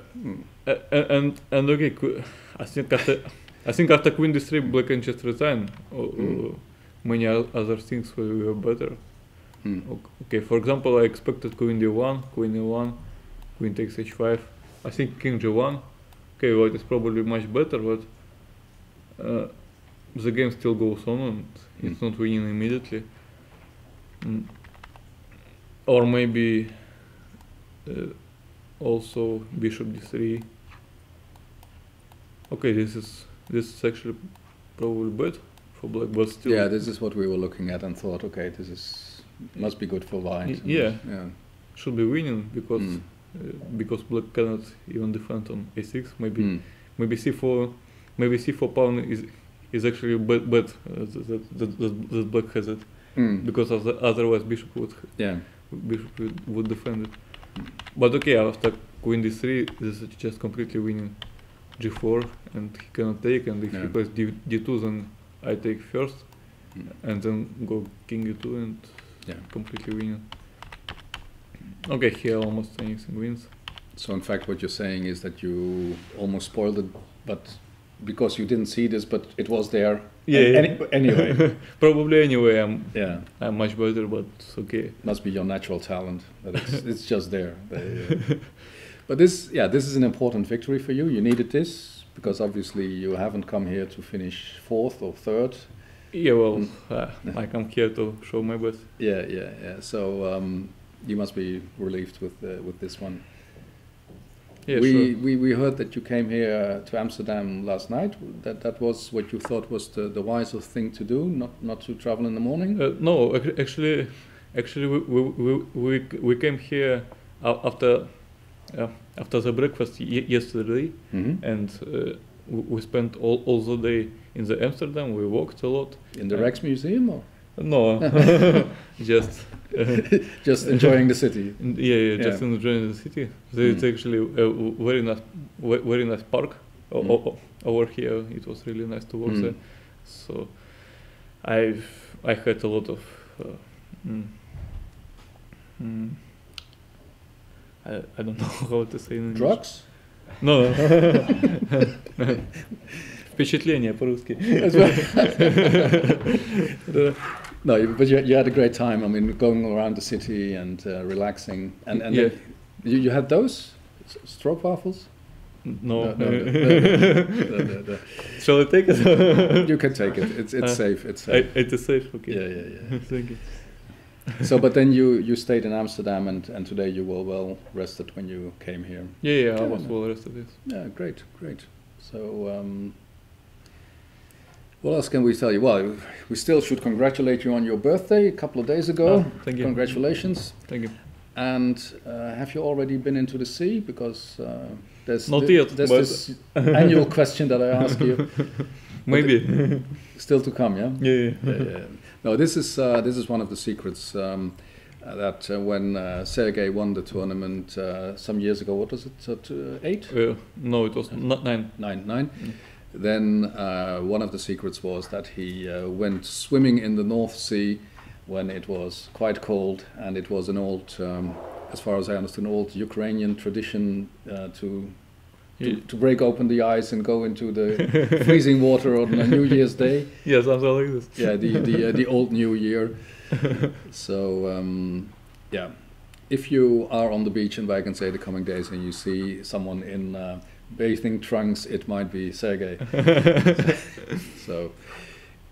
H: And okay, I think after queen d3, black can just resign. Many other things were better. Okay, for example, I expected queen d1, queen e1, queen takes h5. I think king g1. Okay, white is probably much better, but the game still goes on and it's not winning immediately. Mm. Or maybe also bishop d3. Okay, this is actually probably bad for black, but still.
C: Yeah, this is what we were looking at and thought, okay, this is must be good for white.
H: Yeah.
C: Yeah.
H: Should be winning because
C: Mm.
H: because black cannot even defend on a6. Maybe
C: Mm.
H: maybe c4 pawn is actually bad that black has it,
C: Mm.
H: because otherwise bishop
C: Yeah.
H: would defend it. But okay, after queen d3, this is just completely winning g4, and he cannot take, and if he
C: Yeah.
H: plays d2, then I take first,
C: Mm.
H: and then go king e2 and
C: Yeah.
H: completely winning. Okay, here almost anything wins.
C: So in fact, what you're saying is that you almost spoiled it, but because you didn't see this, but it was there. Anyway.
H: Probably anyway,
C: Yeah.
H: I'm much better, but okay.
C: Must be your natural talent. That it's just there. But this is an important victory for you. You needed this because obviously you haven't come here to finish 4th or 3rd.
H: Yeah, well, I come here to show my best.
C: Yeah. So you must be relieved with this one.
H: Yeah, sure.
C: We heard that you came here to Amsterdam last night. That was what you thought was the wisest thing to do, not to travel in the morning.
H: No, actually, we came here after the breakfast yesterday,
C: Mm-hmm.
H: and we spent all the day in the Amsterdam. We walked a lot.
C: In the Rijksmuseum, or
H: No, just
C: just enjoying the city.
H: Yeah, just enjoying the city. It's actually a very nice park over here. It was really nice to walk there. So I had a lot of I don't know how to say in English.
C: Drugs?
H: No. Впечатление по-русски.
C: No, but you had a great time. I mean, going around the city and relaxing. And
H: Yeah.
C: You had those stroopwafels?
H: No.
C: No.
H: Shall I take it?
C: You can take it. It's safe. It's safe.
H: It is safe. Okay.
C: Yeah.
H: Thank you.
C: So, but then you stayed in Amsterdam, and today you were well rested when you came here.
H: Yeah, I was well rested. Yes.
C: Yeah, great. So, what else can we tell you? Well, we still should congratulate you on your birthday a couple of days ago.
H: Thank you.
C: Congratulations.
H: Thank you.
C: And have you already been into the sea? Because there's
H: Not yet,
C: there's
H: but
C: this annual question that I ask you.
H: Maybe.
C: Still to come, yeah.
H: Yeah.
C: No, this is one of the secrets that when Sergey won the tournament some years ago. What was it? 8?
H: No, it was not 9.
C: 9. Then one of the secrets was that he went swimming in the North Sea when it was quite cold, and it was an old, as far as I understand, old Ukrainian tradition to break open the ice and go into the freezing water on a New Year's Day.
H: Yeah, something like this.
C: Yeah, the old New Year. So yeah, if you are on the beach in Wagense the coming days and you see someone in bathing trunks, it might be Sergey. So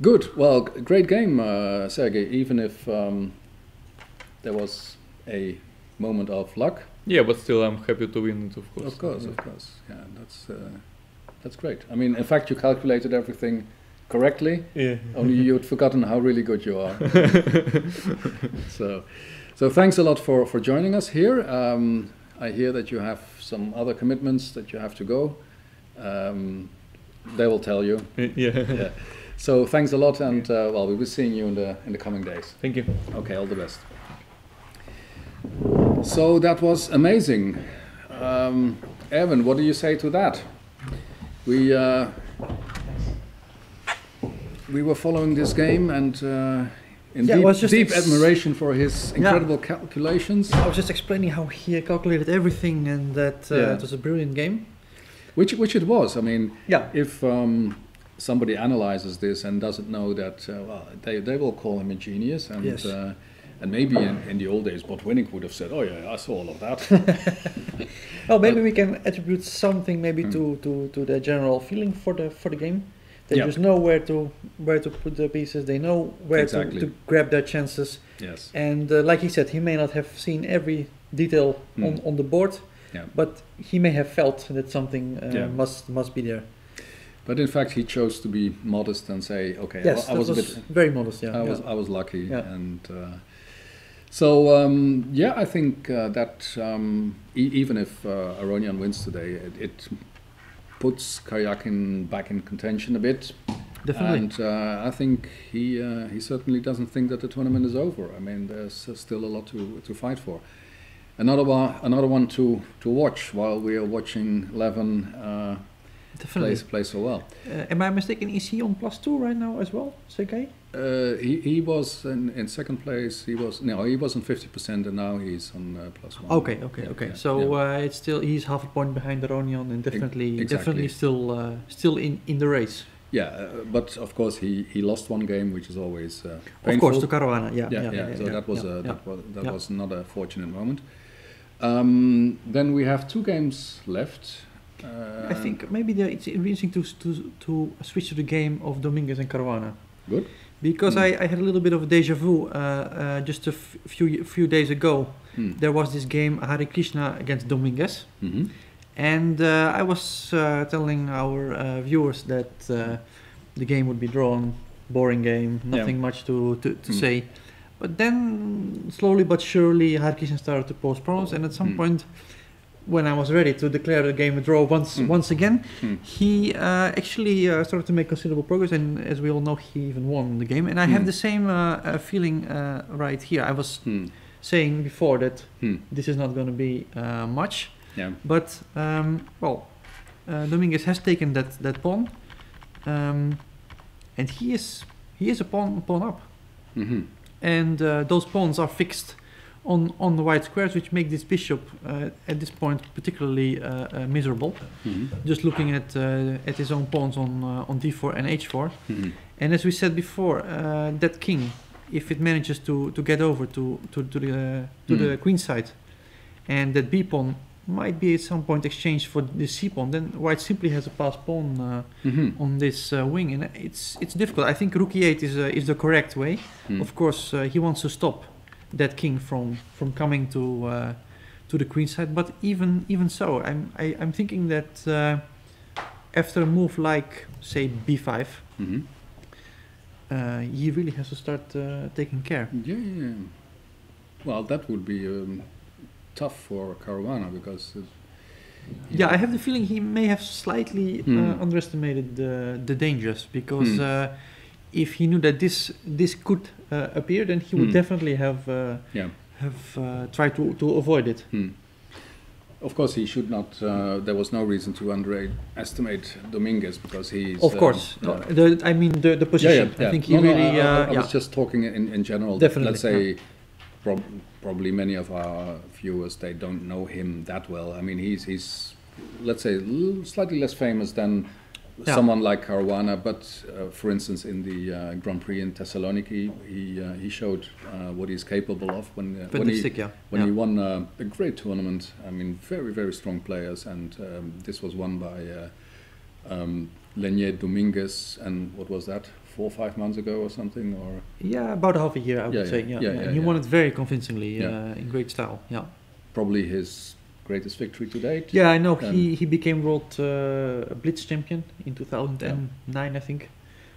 C: good. Well, great game, Sergey. Even if there was a moment of luck.
H: Yeah, but still, I'm happy to win it, of course.
C: Of course. Yeah, that's great. I mean, in fact, you calculated everything correctly.
H: Yeah.
C: Only you'd forgotten how really good you are. So thanks a lot for joining us here. I hear that you have some other commitments that you have to go. They will tell you.
H: Yeah.
C: So thanks a lot, and well, we'll be seeing you in the coming days.
H: Thank you.
C: Okay, all the best. So that was amazing. Evan, what do you say to that? We were following this game and in deep admiration for his incredible calculations.
A: I was just explaining how he calculated everything, and that it was a brilliant game.
C: Which it was. I mean,
A: yeah.
C: If somebody analyzes this and doesn't know that, well, they will call him a genius. And
A: yes.
C: And maybe in the old days, Botwinnik would have said, "Oh yeah, I saw all of that."
A: Well, maybe we can attribute something maybe to the general feeling for the game, They
C: Yep.
A: just know where to put the pieces. They know where
C: Exactly.
A: to grab their chances.
C: Yes.
A: And like he said, he may not have seen every detail on the board,
C: Yeah.
A: but he may have felt that something
C: Yeah.
A: must be there.
C: But in fact, he chose to be modest and say, "Okay,
A: Yes,
C: I was a
A: that
C: bit,
A: very modest. Yeah,
C: I was lucky."
A: Yeah.
C: And so, yeah, I think that even if Aronian wins today, it puts Karyakin back in contention a bit.
A: Definitely.
C: And I think he certainly doesn't think that the tournament is over. I mean, there's still a lot to fight for. Another one to watch while we are watching Levin
A: Definitely.
C: play so well.
A: Am I mistaken? Is he on +2 right now as well, Sergei?
C: He was in second place. He was on 50%, and now he's on +1.
A: Okay.
C: Yeah.
A: So it's still he's half a point behind Aronian, and definitely
C: Exactly.
A: still in the race.
C: Yeah, but of course he lost one game, which is always painful.
A: Of course, to Caruana.
C: So that was not a fortunate moment. Then we have 2 games left.
A: I think maybe it's interesting to switch to the game of Dominguez and Caruana.
C: Good.
A: Because I had a little bit of a deja vu just a few days ago. There was this game Hare Krishna against Dominguez.
C: Mm-hmm.
A: And I was telling our viewers that the game would be drawn, boring game, nothing much to say. But then, slowly but surely, Hare Krishna started to pose problems, and at some point, when I was ready to declare the game a draw once again, he actually started to make considerable progress, and as we all know, he even won the game. And I have the same feeling right here. I was saying before that this is not going to be much.
C: Yeah.
A: But Dominguez has taken that pawn, and he is a pawn up, and those pawns are fixed on the white squares, which make this bishop at this point particularly miserable. Just looking at his own pawns on d4 and h4, and as we said before, that king, if it manages to get over to the queen side, and that b pawn might be at some point exchanged for the c pawn, then white simply has a passed pawn on this wing, and it's difficult. I think rook e8 is the correct way. Of course, he wants to stop that king from coming to the queen side, but even so, I'm thinking that after a move like say b5, he really has to start taking care.
C: Yeah. Well, that would be tough for Caruana because.
A: Yeah, I have the feeling he may have slightly underestimated the dangers, because if he knew that this could appear, then he would definitely have tried to avoid it.
C: Of course, he should not. There was no reason to underestimate Dominguez because he's.
A: Of course, I mean the position.
C: Yeah.
A: I think he really.
C: I was just talking in general.
A: Definitely.
C: Let's say, probably many of our viewers, they don't know him that well. I mean, he's let's say slightly less famous than someone like Caruana, but for instance, in the Grand Prix in Thessaloniki, he showed what he's capable of when he won a great tournament. I mean, very, very strong players, and this was won by Lenier Dominguez, and what was that, 4 or 5 months ago or something? Or
A: about half a year, I would say. And he won it very convincingly, in great style. Yeah,
C: probably his greatest victory to date.
A: Yeah, I know. He became world Blitz champion in 2009, I think.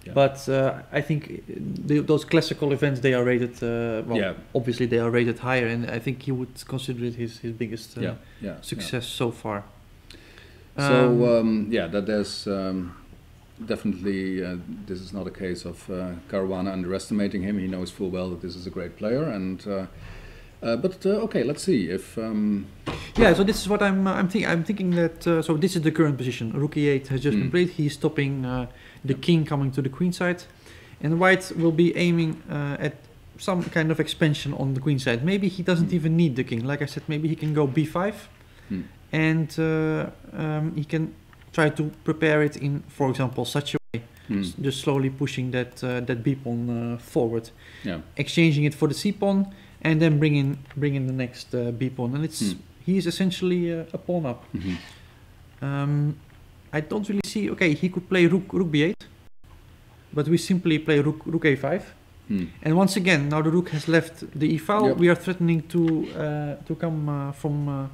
A: Yeah. But I think those classical events, they are rated. Obviously they are rated higher, and I think he would consider it his biggest success so far.
C: So that there's definitely this is not a case of Caruana underestimating him. He knows full well that this is a great player, and okay, let's see if.
A: So this is what I'm thinking that so this is the current position. Rook e8 has just been played. He's stopping the king coming to the queen side, and white will be aiming at some kind of expansion on the queen side. Maybe he doesn't even need the king. Like I said, maybe he can go b5, and he can try to prepare it in, for example, such a way, just slowly pushing that b pawn forward, exchanging it for the c pawn, and then bring in the next b pawn, and he's essentially a pawn up. I don't really see. Okay, he could play rook b8, but we simply play rook a5. And once again, now the rook has left the e file.
C: Yep.
A: We are threatening to come from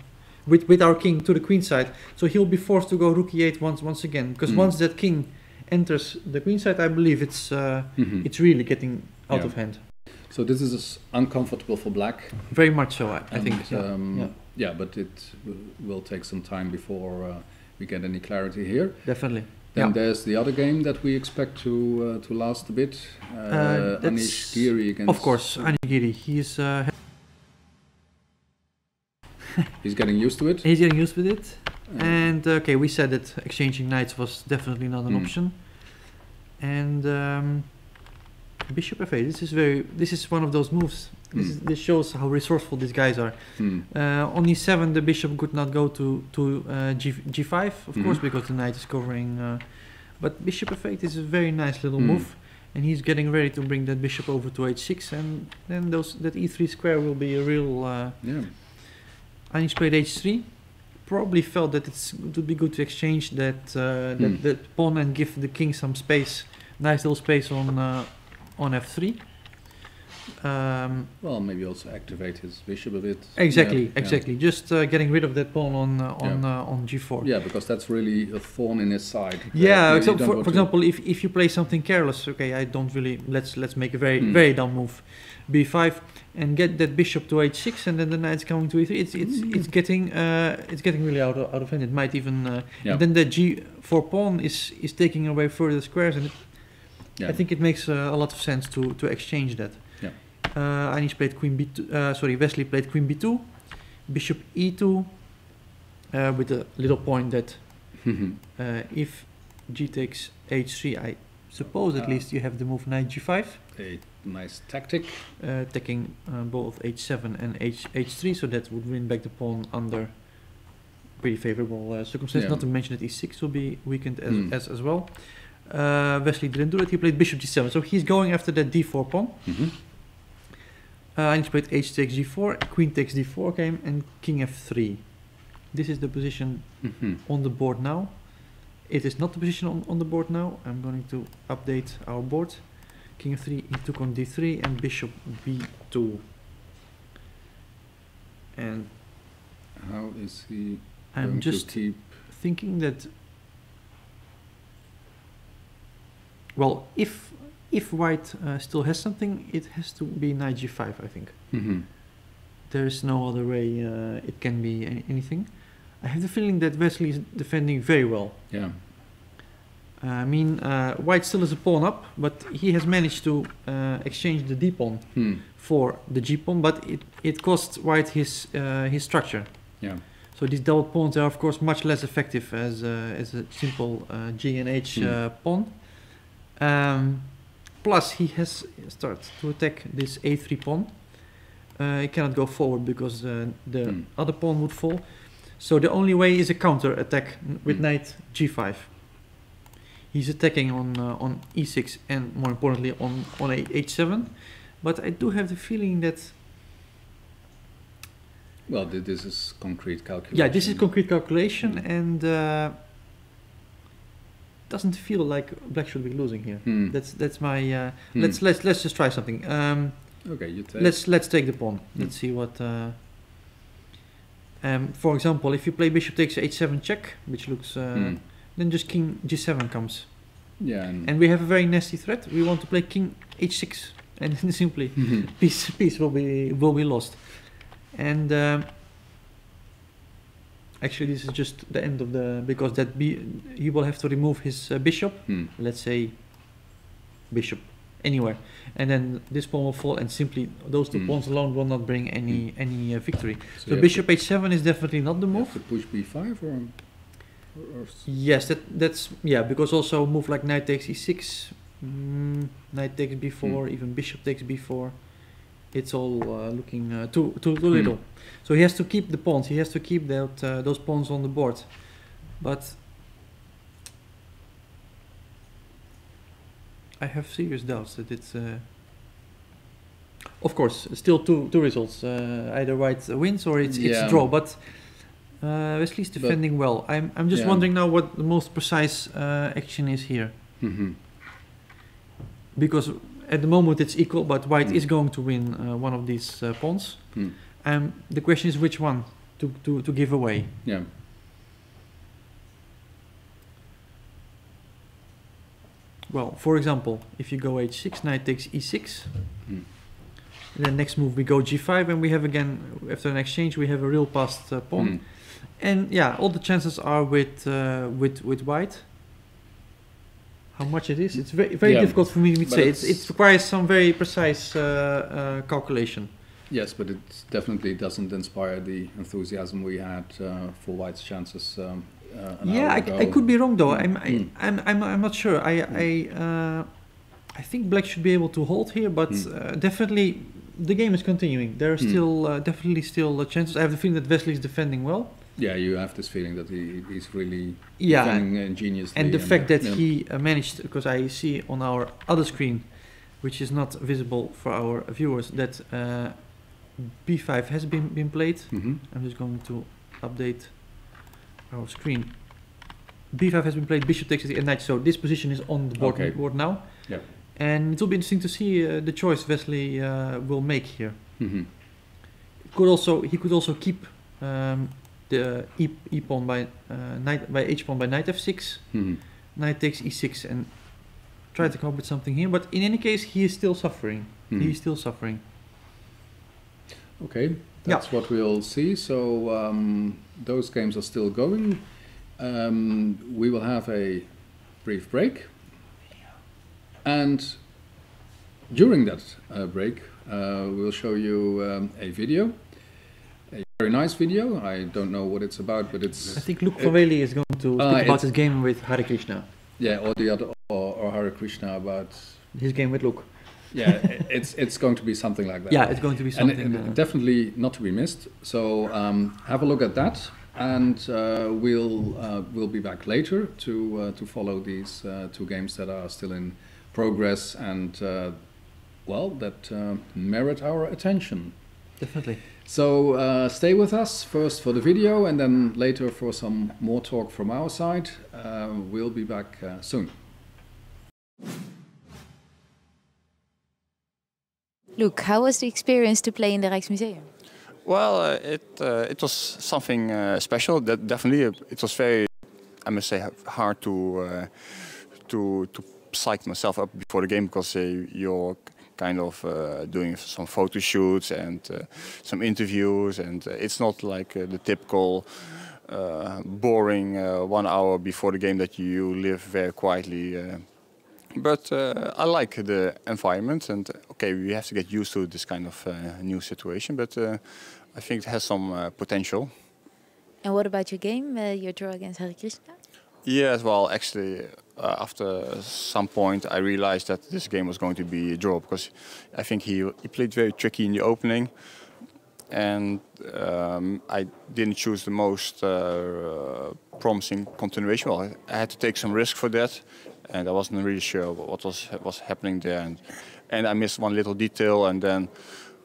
A: with our king to the queen side. So he'll be forced to go rook e8 once again, because once that king enters the queen side, I believe it's really getting out of hand.
C: So this is uncomfortable for black.
A: Very much so, I think.
C: Yeah, but it will take some time before we get any clarity here.
A: Definitely.
C: Then there's the other game that we expect to last a bit. Anish Giri against.
A: Of course, Anish Giri. He's
C: he's getting used to it.
A: He's getting used with it. And okay, we said that exchanging knights was definitely not an option. And bishop f8. This is one of those moves. This shows how resourceful these guys are. On e7, the bishop could not go to g5, of course, because the knight is covering. But bishop f8 is a very nice little move, and he's getting ready to bring that bishop over to h6, and then that e3 square will be a real. Anish played h3. Probably felt that it would be good to exchange that pawn and give the king some space, nice little space on f3.
C: Well, maybe also activate his bishop a bit.
A: Exactly. Just getting rid of that pawn on g4.
C: Yeah, because that's really a thorn in his side.
A: Yeah, except for example, if you play something careless, okay, I don't really. Let's make a very dumb move, b5, and get that bishop to h6, and then the knight's coming to e3. It's getting really out of hand. It might even. And then the g4 pawn is taking away further squares, and I think it makes a lot of sense to exchange that. Anish played queen b2. Wesley played queen b2, bishop e2, with a little point that if g takes h3, I suppose at least you have the move knight g5.
C: A nice tactic.
A: Taking both h7 and h3, so that would win back the pawn under pretty favorable circumstances. Not to mention that e6 will be weakened as well. Wesley didn't do it. He played bishop g7, so he's going after that d4 pawn. Anish played h takes g4, queen takes d4 game, and king f3. This is the position on the board now. It is not the position on the board now. I'm going to update our board. King f3, he took on d3, and bishop b2. And
C: how is he
A: I'm just thinking that, well, if white still has something, it has to be knight g5, I think. There is no other way it can be anything. I have the feeling that Wesley is defending very well. I mean, white still has a pawn up, but he has managed to exchange the d pawn for the g pawn, but it costs white his structure. So these double pawns are of course much less effective as a simple g and h pawn. Plus he has started to attack this a3 pawn. He cannot go forward because the other pawn would fall. So the only way is a counter attack with knight g5. He's attacking on e6 and more importantly on h7. But I do have the feeling that...
C: Well, this is concrete calculation.
A: Yeah, this is concrete calculation, and doesn't feel like black should be losing here. That's my. Let's just try something.
C: Okay, you take.
A: Let's take the pawn. Let's see what. For example, if you play bishop takes h7 check, which looks, then just king g7 comes.
C: Yeah.
A: And we have a very nasty threat. We want to play king h6, and then simply piece will be lost. And actually, this is just the end of the, because he will have to remove his bishop. Let's say bishop anywhere, and then this pawn will fall, and simply those two pawns alone will not bring any victory. So bishop h7 is definitely not the move.
C: To push b5 or
A: yes, that's because also a move like knight takes e6, knight takes b4, even bishop takes b4. It's all looking too little. So he has to keep the pawns. He has to keep those pawns on the board. But I have serious doubts that it's. Of course, still two results. Either white wins or it's a draw. But Wesley's defending well. I'm just wondering now what the most precise action is here. because at the moment it's equal, but white is going to win one of these pawns. The question is which one to give away.
C: Yeah.
A: Well, for example, if you go h6, knight takes e6. Then next move we go g5, and we have again, after an exchange, we have a real passed pawn. And yeah, all the chances are with white. How much it is? It's very difficult for me to say. It requires some very precise calculation.
C: Yes, but it definitely doesn't inspire the enthusiasm we had for white's chances. An hour ago.
A: I could be wrong though. I'm not sure. I think black should be able to hold here, but definitely the game is continuing. There are still definitely still chances. I have the feeling that Wesley is defending well.
C: Yeah, you have this feeling that he's really defending ingeniously.
A: And the fact that he managed, because I see on our other screen, which is not visible for our viewers, that b5 has been played. I'm just going to update our screen. b5 has been played, bishop takes and knight, so this position is on the board now.
C: Yeah.
A: And it will be interesting to see the choice Wesley will make here. He could also keep the e pawn by h pawn by knight f6. Knight takes e6 and try to come up with something here. But in any case, he is still suffering. He is still suffering.
C: Okay, that's what we'll see. So those games are still going. We will have a brief break. And during that break, we'll show you a video, a very nice video. I don't know what it's about, but it's...
A: I think Luke Faveli is going to speak about his game with Hare Krishna.
C: Yeah, or the other, or Hare Krishna about...
A: His game with Luke.
C: Yeah, it's going to be something like that.
A: Yeah, it's going to be something...
C: And definitely not to be missed. So have a look at that. And we'll be back later to follow these two games that are still in progress and that merit our attention.
A: Definitely.
C: So stay with us first for the video, and then later for some more talk from our side. We'll be back soon.
L: Luke, how was the experience to play in the Rijksmuseum?
M: Well, it was something special. That definitely it was very, I must say, hard to psych myself up before the game, because you're kind of doing some photo shoots and some interviews, and it's not like the typical boring 1 hour before the game that you live very quietly. But I like the environment, and okay, we have to get used to this kind of new situation, but I think it has some potential.
L: And what about your game, your draw against Hare Krishna?
M: Yes, well, actually, after some point I realized that this game was going to be a draw, because I think he played very tricky in the opening, and I didn't choose the most promising continuation. Well, I had to take some risk for that, and I wasn't really sure what was happening there, and I missed one little detail, and then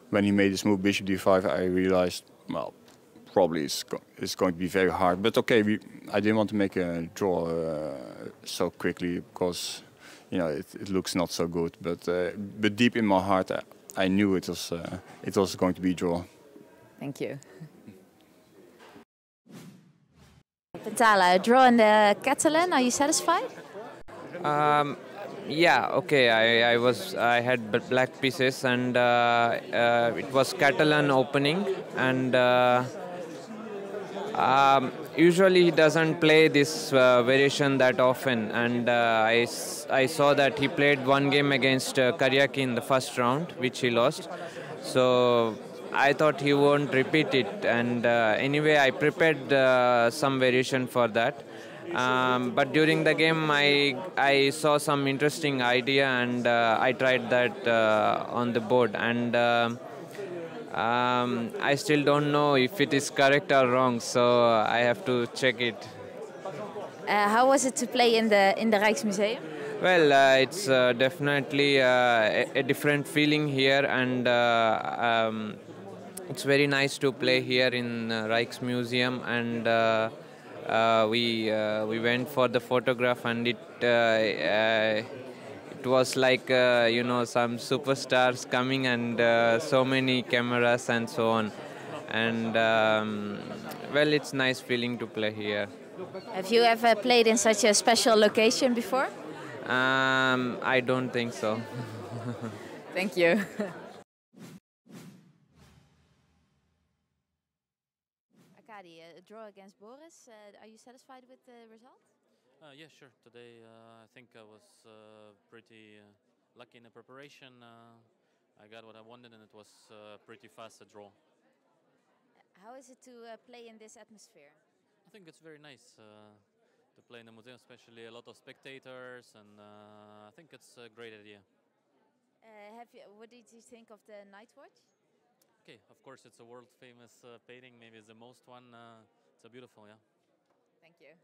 M: when he made this move bishop d5, I realized, well, probably it's going to be very hard. But okay, I didn't want to make a draw so quickly, because it looks not so good. But deep in my heart, I knew it was going to be a draw.
L: Thank you. Tata, a draw in the Catalan. Are you satisfied?
N: Yeah, okay. I had black pieces, and it was Catalan opening, and usually he doesn't play this variation that often, and I saw that he played one game against Karyaki in the first round, which he lost. So I thought he won't repeat it, and anyway I prepared some variation for that. But during the game I saw some interesting idea, and I tried that on the board, and I still don't know if it is correct or wrong, so I have to check it.
L: How was it to play in the Rijksmuseum?
N: Well, it's definitely a different feeling here, and it's very nice to play here in Rijksmuseum, and we went for the photograph, and it it was like some superstars coming and so many cameras and so on. And well, it's nice feeling to play here.
L: Have you ever played in such a special location before?
N: I don't think so.
L: Thank you. Arkady, a draw against Boris. Are you satisfied with the result?
O: Yeah, sure. Today I think I was pretty lucky in the preparation. I got what I wanted and it was pretty fast a draw.
L: How is it to play in this atmosphere?
O: I think it's very nice to play in the museum, especially a lot of spectators, and I think it's a great idea.
L: What did you think of the night watch?
O: Okay, of course it's a world famous painting, maybe it's the most one. It's a beautiful, yeah.
L: Thank you.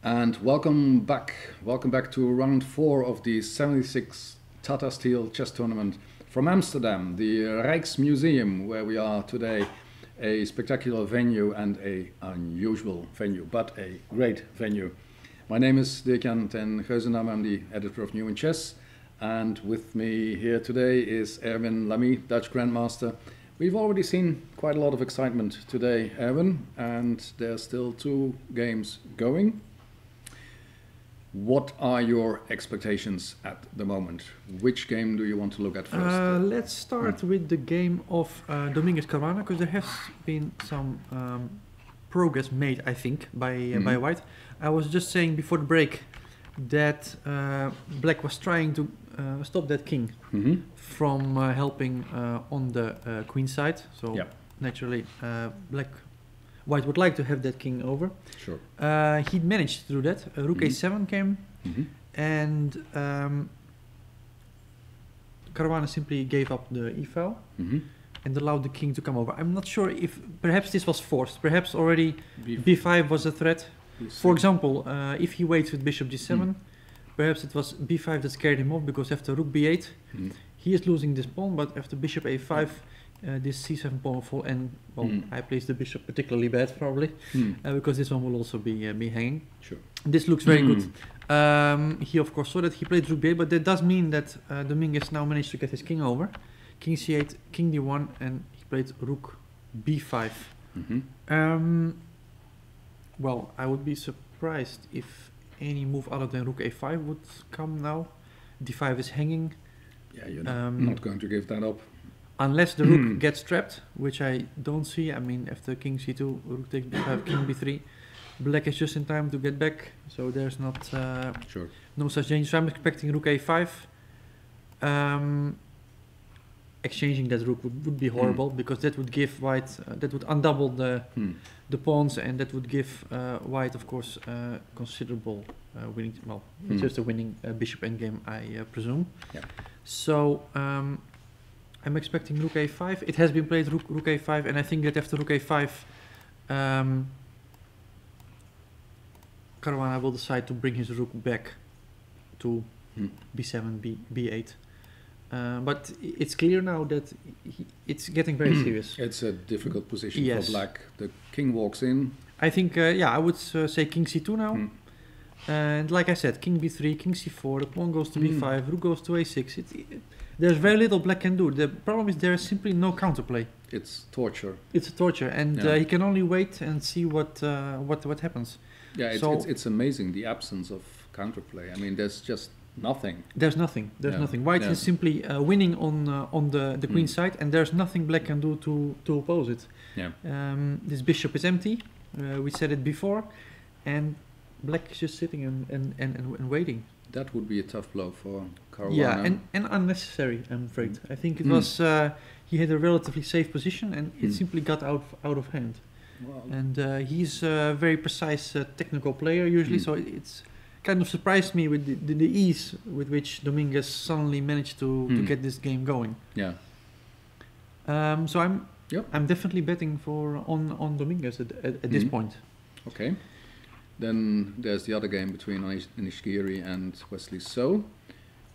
C: And welcome back to round 4 of the 76 Tata Steel Chess Tournament from Amsterdam, the Rijksmuseum, where we are today, a spectacular venue and a unusual venue, but a great venue. My name is Dirk-Jan ten Geuzenam, I'm the editor of New in Chess, and with me here today is Erwin Lamy, Dutch Grandmaster. We've already seen quite a lot of excitement today, Erwin, and there's still 2 games going. What are your expectations at the moment? Which game do you want to look at first?
A: Let's start with the game of Domingos Caruana, because there has been some progress made, I think, by White. I was just saying before the break that Black was trying to stop that king from helping on the queen side. So naturally, White would like to have that king over.
C: Sure.
A: He managed to do that. Rook a7 came, and Caruana simply gave up the e-file and allowed the king to come over. I'm not sure if perhaps this was forced. Perhaps already b5 was a threat. For example, if he waits with bishop g7, perhaps it was b5 that scared him off, because after rook b8, he is losing this pawn, but after bishop a5, this c7 pawn will fall, and well, I placed the bishop particularly bad probably, because this one will also be hanging.
C: Sure.
A: This looks very good. He of course saw that, he played rook b8, but that does mean that Domingos now managed to get his king over. King c8, king d1, and he played rook b5. Well, I would be surprised if any move other than rook a5 would come now. d5 is hanging.
C: Yeah, you're not going to give that up.
A: Unless the rook gets trapped, which I don't see. I mean, after king c2, rook takes b5, king b3. Black is just in time to get back, so there's not no such danger. So I'm expecting rook a5. Exchanging that rook would be horrible, because that would give White, that would undouble the pawns, and that would give White, of course, considerable winning. Well, it's just a winning bishop endgame, I presume.
C: Yeah.
A: So I'm expecting rook a5. It has been played rook a5, and I think that after rook a5, Caruana will decide to bring his rook back to b7, b8. But it's clear now that it's getting very serious.
C: It's a difficult position for Black. The king walks in.
A: I think, I would say king c2 now. And like I said, king b3, king c4, the pawn goes to b5, rook goes to a6. There's very little Black can do. The problem is there is simply no counterplay.
C: It's torture.
A: It's a torture, and he can only wait and see what happens.
C: Yeah, it's amazing, the absence of counterplay. I mean, there's just nothing.
A: There's nothing. Nothing. White is simply winning on the queen side, and there's nothing Black can do to oppose it.
C: Yeah.
A: This bishop is empty. We said it before, and Black is just sitting and waiting.
C: That would be a tough blow for Caruana.
A: Yeah, and unnecessary, I'm afraid. I think it was he had a relatively safe position, and it simply got out of hand.
C: Wow.
A: And he's a very precise technical player usually, so it's kind of surprised me with the ease with which Domingos suddenly managed to get this game going.
C: Yeah.
A: So I'm definitely betting on Domingos at this point.
C: Okay. Then there's the other game between Anish Giri and Wesley So,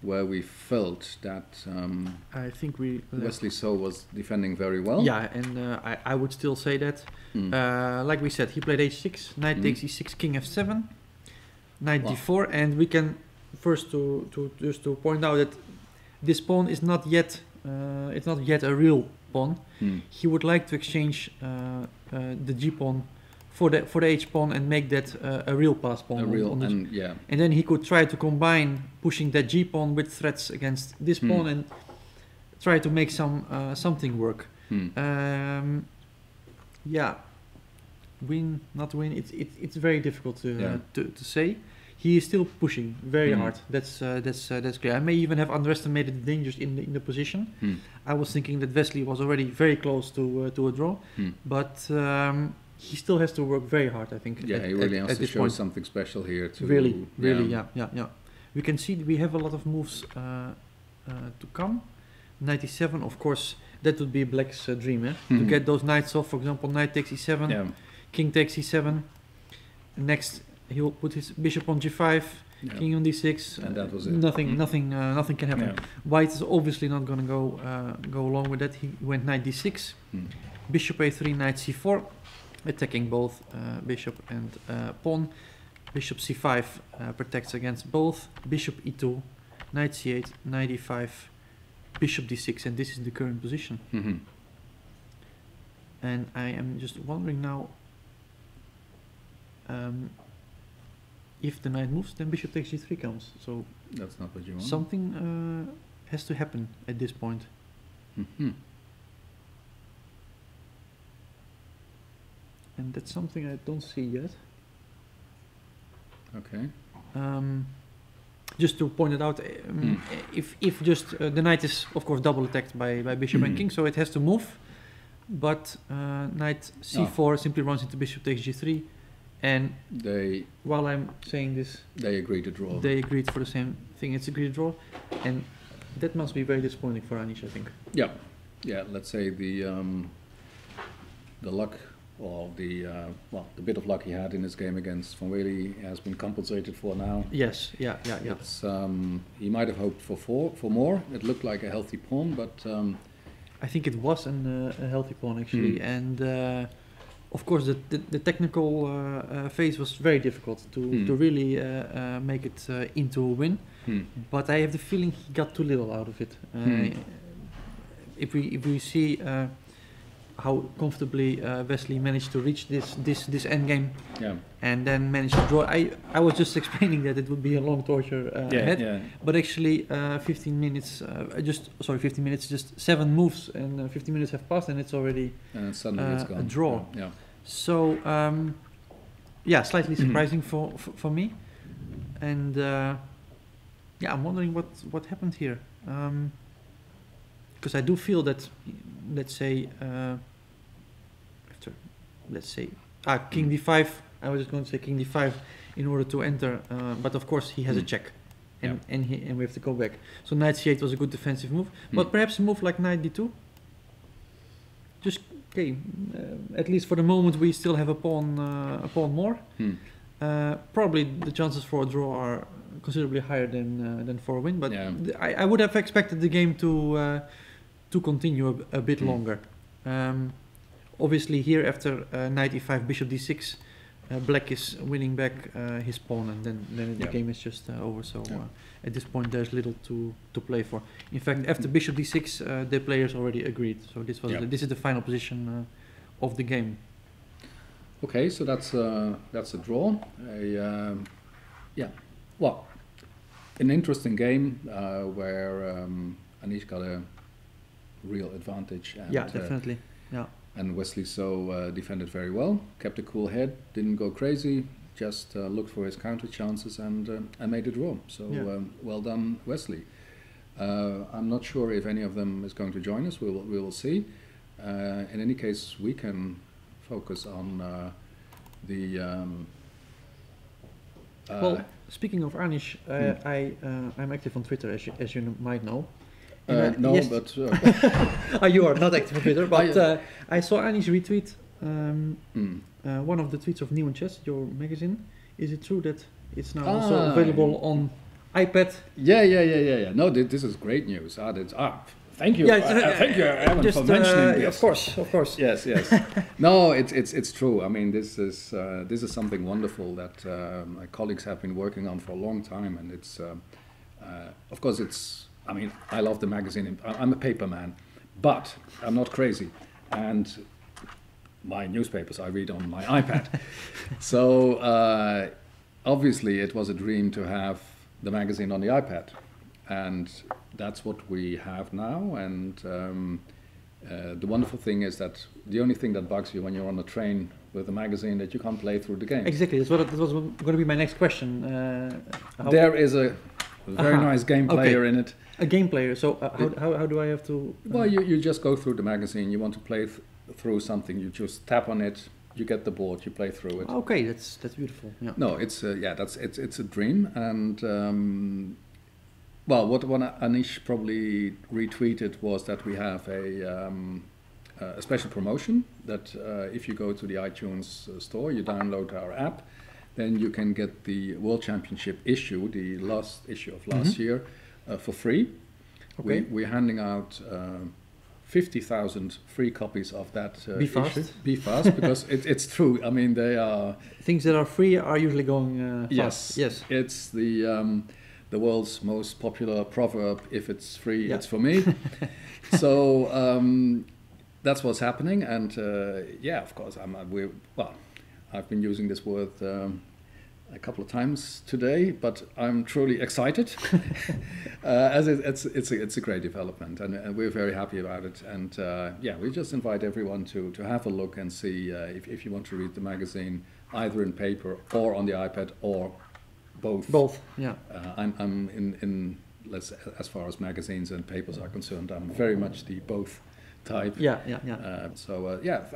C: where we felt that
A: I think
C: Wesley So was defending very well.
A: Yeah, and I would still say that. Like we said, he played h6, knight takes e6, king f7, knight d4, and we can first just to point out that this pawn is not yet a real pawn. He would like to exchange the g pawn for the h pawn and make that a real pass pawn. And then he could try to combine pushing that g pawn with threats against this pawn and try to make something work. Yeah, win, not win. It's very difficult to say. He is still pushing very hard. That's clear. I may even have underestimated the dangers in the position. I was thinking that Wesley was already very close to a draw, but he still has to work very hard, I think.
C: Yeah, he really has to show something special here.
A: Really, yeah. We can see we have a lot of moves to come. 97, of course, that would be Black's dream, to get those knights off. For example, knight takes e7, king takes e7. Next, he will put his bishop on g5,
C: Yeah.
A: king on d6,
C: And that was it.
A: nothing can happen.
C: Yeah.
A: White is obviously not going to go along with that. He went knight d6, bishop a3, knight c4, attacking both bishop and pawn. Bishop c5 protects against both. Bishop e2, knight c8, knight e5, bishop d6, and this is the current position. And I am just wondering now, if the knight moves, then bishop takes g3 comes. So
C: that's not what you want.
A: something has to happen at this point. And that's something I don't see yet.
C: Okay.
A: Just to point it out, if just the knight is of course double attacked by bishop and king, so it has to move. But knight c4 simply runs into bishop takes g3, and
C: they,
A: while I'm saying this,
C: they agreed to draw.
A: They agreed for the same thing. It's agreed to draw, and that must be very disappointing for Anish, I think.
C: Yeah, yeah. Let's say the luck, or the the bit of luck he had in his game against Van Wely has been compensated for now.
A: Yes, yeah.
C: It's he might have hoped for more. It looked like a healthy pawn, but
A: I think it was a healthy pawn actually, and of course the technical phase was very difficult to really make it into a win. But I have the feeling he got too little out of it. If we see how comfortably Wesley managed to reach this end game, and then managed to draw. I was just explaining that it would be a long torture ahead, but actually 15 minutes, 15 minutes, just 7 moves, and 15 minutes have passed, and it's already
C: suddenly it's gone.
A: A draw.
C: Yeah.
A: So slightly surprising for me, and I'm wondering what happened here. Because I do feel that, let's say, king d5. I was just going to say king d5 in order to enter, but of course he has a check, and we have to go back. So knight c8 was a good defensive move, but perhaps a move like knight d2. Just at least for the moment we still have a pawn more. Probably the chances for a draw are considerably higher than for a win, but I would have expected the game to continue a bit longer. Obviously here after knight e5, bishop d6, black is winning back his pawn, and then the game is just over. So at this point there's little to play for. In fact, after bishop d6 the players already agreed, so this is the final position of the game.
C: Okay, so that's a draw. Well, an interesting game where Anish got a real advantage. And,
A: definitely.
C: And Wesley defended very well, kept a cool head, didn't go crazy, just looked for his counter chances and made a draw. So well done, Wesley. I'm not sure if any of them is going to join us. We will see. In any case, we can focus on
A: well, speaking of Anish, I'm active on Twitter, as you might know.
C: No, yes. But
A: you are not active on Twitter, but I saw Anish retweet one of the tweets of New and Chess, your magazine. Is it true that it's now also available on iPad?
C: Yeah. No, this is great news. Thank you. Thank you, Evan, for mentioning this.
A: Of course.
C: Yes. No, it's true. I mean, this is something wonderful that my colleagues have been working on for a long time, and it's of course it's. I mean, I love the magazine. I'm a paper man, but I'm not crazy, and my newspapers I read on my iPad. So obviously, it was a dream to have the magazine on the iPad, and that's what we have now. And the wonderful thing is that the only thing that bugs you when you're on a train with a magazine that you can't play through the game.
A: Exactly. That was going to be my next question.
C: There is a very nice game player in it.
A: A game player. So how do I have to?
C: Well, you just go through the magazine. You want to play through something. You just tap on it. You get the board. You play through it.
A: Okay, that's beautiful. Yeah.
C: No, it's a dream. And well, what Anish probably retweeted was that we have a special promotion that if you go to the iTunes store, you download our app, then you can get the World Championship issue, the last issue of last year, for free.
A: Okay.
C: We're handing out 50,000 free copies of that
A: Be
C: issue.
A: fast.
C: Be fast, because it's true. I mean, they are...
A: Things that are free are usually going fast.
C: Yes. It's the world's most popular proverb, if it's free,
A: Yeah.
C: it's for me. So that's what's happening. And of course, I've been using this word a couple of times today, but I'm truly excited, as it's a great development, and we're very happy about it. And we just invite everyone to have a look and see if you want to read the magazine either in paper or on the iPad or both.
A: Both, yeah.
C: I'm in as far as magazines and papers are concerned, I'm very much the both type.
A: Yeah.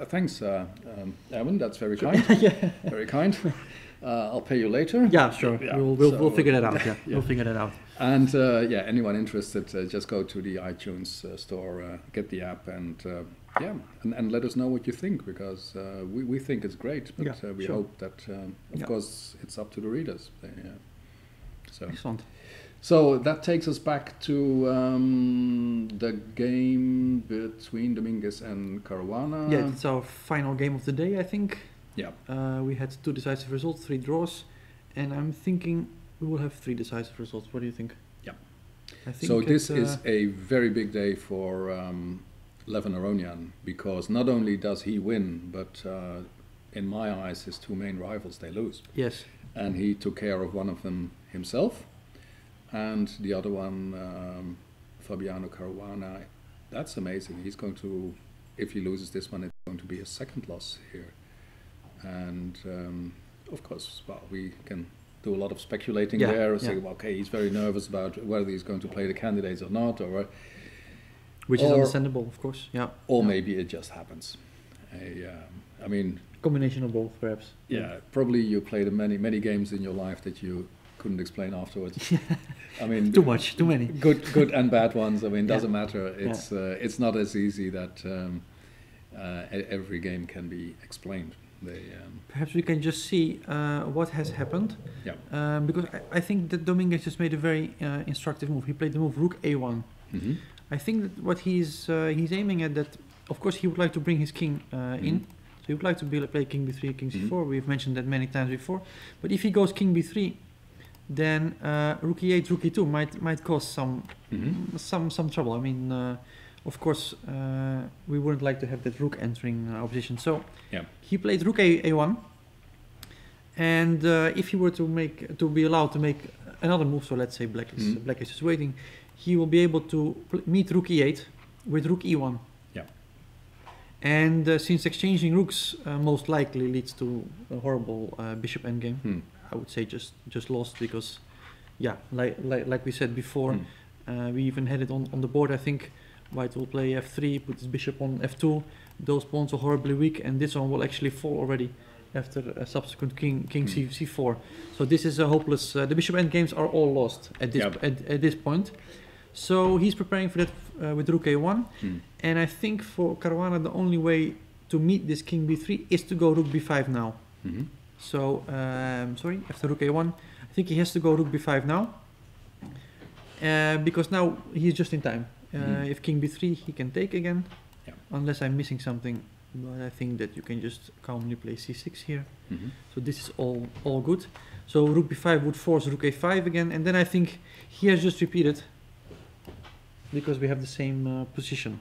C: Thanks, Erwin. That's very kind. Very kind. I'll pay you later.
A: Yeah, sure. Yeah. We'll figure that out. Yeah, we'll figure that out.
C: And anyone interested, just go to the iTunes store, get the app, and let us know what you think, because we think it's great, but we hope that, of course, it's up to the readers.
A: Excellent.
C: So that takes us back to the game between Dominguez and Caruana.
A: Yeah, it's our final game of the day, I think.
C: Yeah.
A: We had 2 decisive results, 3 draws, and I'm thinking we will have 3 decisive results. What do you think?
C: Yeah.
A: I think
C: so this is a very big day for Levin Aronian, because not only does he win, but in my eyes, his 2 main rivals, they lose.
A: Yes.
C: And he took care of one of them himself, and the other one, Fabiano Caruana, that's amazing. He's going to, if he loses this one, it's going to be his 2nd loss here. And of course, we can do a lot of speculating there. Say, okay, he's very nervous about whether he's going to play the candidates or not,
A: which is understandable, of course. Yeah.
C: Or maybe it just happens. I mean,
A: combination of both, perhaps.
C: Yeah, probably you played many games in your life that you couldn't explain afterwards. I mean,
A: too many.
C: Good and bad ones. I mean, doesn't matter. It's not as easy that every game can be explained.
A: Perhaps we can just see what has happened.
C: Yeah.
A: Because I think that Dominguez just made a very instructive move. He played the move Rook A1.
C: Mm-hmm.
A: I think that what he's aiming at, that of course he would like to bring his king in. So he would like to play King B3, King C4. We've mentioned that many times before. But if he goes King B3, then Rook E8, Rook E2 might cause some trouble. I mean, of course, we wouldn't like to have that Rook entering our position. So he played Rook A1, and if he were to be allowed to make another move, so let's say Black is waiting, he will be able to meet Rook E8 with Rook E1. And since exchanging rooks most likely leads to a horrible bishop endgame, I would say just lost, because, like we said before, we even had it on the board. I think White will play F3, put his bishop on F2. Those pawns are horribly weak, and this one will actually fall already after a subsequent King C4. So this is a hopeless. The bishop endgames are all lost at this point. So he's preparing for that with Rook A1, and I think for Caruana the only way to meet this King B3 is to go Rook B5 now. So after Rook A1, I think he has to go Rook B5 now, because now he's just in time. If King B3, he can take again, unless I'm missing something. But I think that you can just calmly play C6 here. So this is all good. So Rook B5 would force Rook A5 again, and then I think he has just repeated, because we have the same position.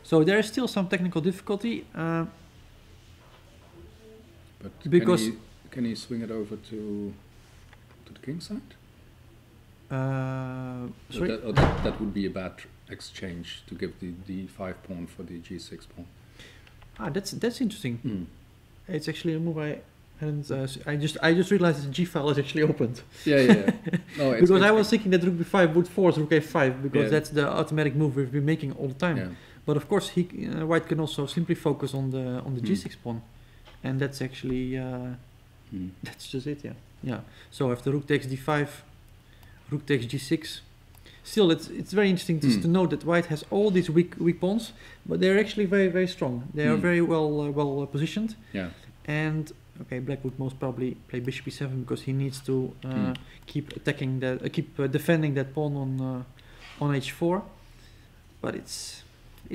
A: So there is still some technical difficulty.
C: But
A: because
C: can he swing it over to the king side?
A: Sorry?
C: That would be a bad exchange, to give the d5 pawn for the g6 pawn.
A: That's interesting. It's actually a move I hadn't. I just realized that the G file is actually opened.
C: No,
A: because I was thinking that Rook B5 would force Rook A5, because that's the automatic move we've been making all the time. But of course, White can also simply focus on the G6 pawn, and that's actually that's just it. So after Rook takes D5, Rook takes G6. Still, it's very interesting to note that White has all these weak pawns, but they're actually very, very strong. They are very well positioned.
C: Yeah.
A: And okay, Black would most probably play bishop e7 because he needs to keep attacking that, defending that pawn on h4. But it's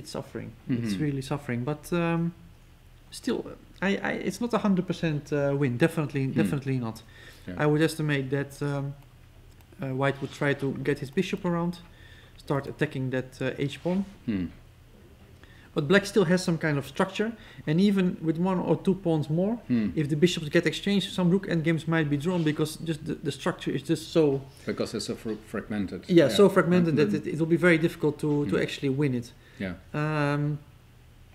A: suffering. It's really suffering. But still, it's not 100% win. Definitely not.
C: Yeah.
A: I would estimate that White would try to get his bishop around, start attacking that h pawn. But Black still has some kind of structure, and even with 1 or 2 pawns more, if the bishops get exchanged, some rook endgames might be drawn because just the structure is just so...
C: Because it's so fragmented.
A: Yeah, so fragmented that it will be very difficult to actually win it.
C: Yeah.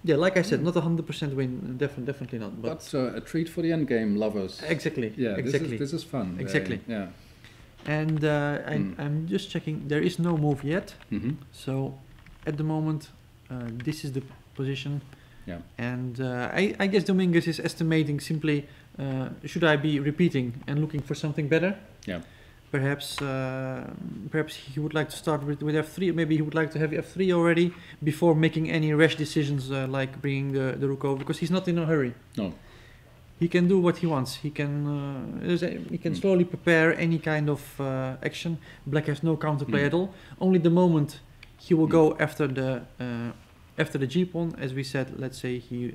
A: Yeah, like I said, not 100% win, definitely not.
C: But a treat for the endgame lovers.
A: Exactly.
C: Yeah,
A: exactly.
C: This is fun.
A: Exactly.
C: Yeah.
A: And I'm just checking, there is no move yet. So at the moment, this is the position.
C: Yeah.
A: And I guess Dominguez is estimating simply, should I be repeating and looking for something better?
C: Yeah.
A: Perhaps he would like to start with f3. Maybe he would like to have f3 already before making any rash decisions like bringing the rook over, because he's not in a hurry.
C: No.
A: He can do what he wants. He can slowly prepare any kind of action. Black has no counterplay at all. Only the moment he will go after the g pawn, as we said. Let's say he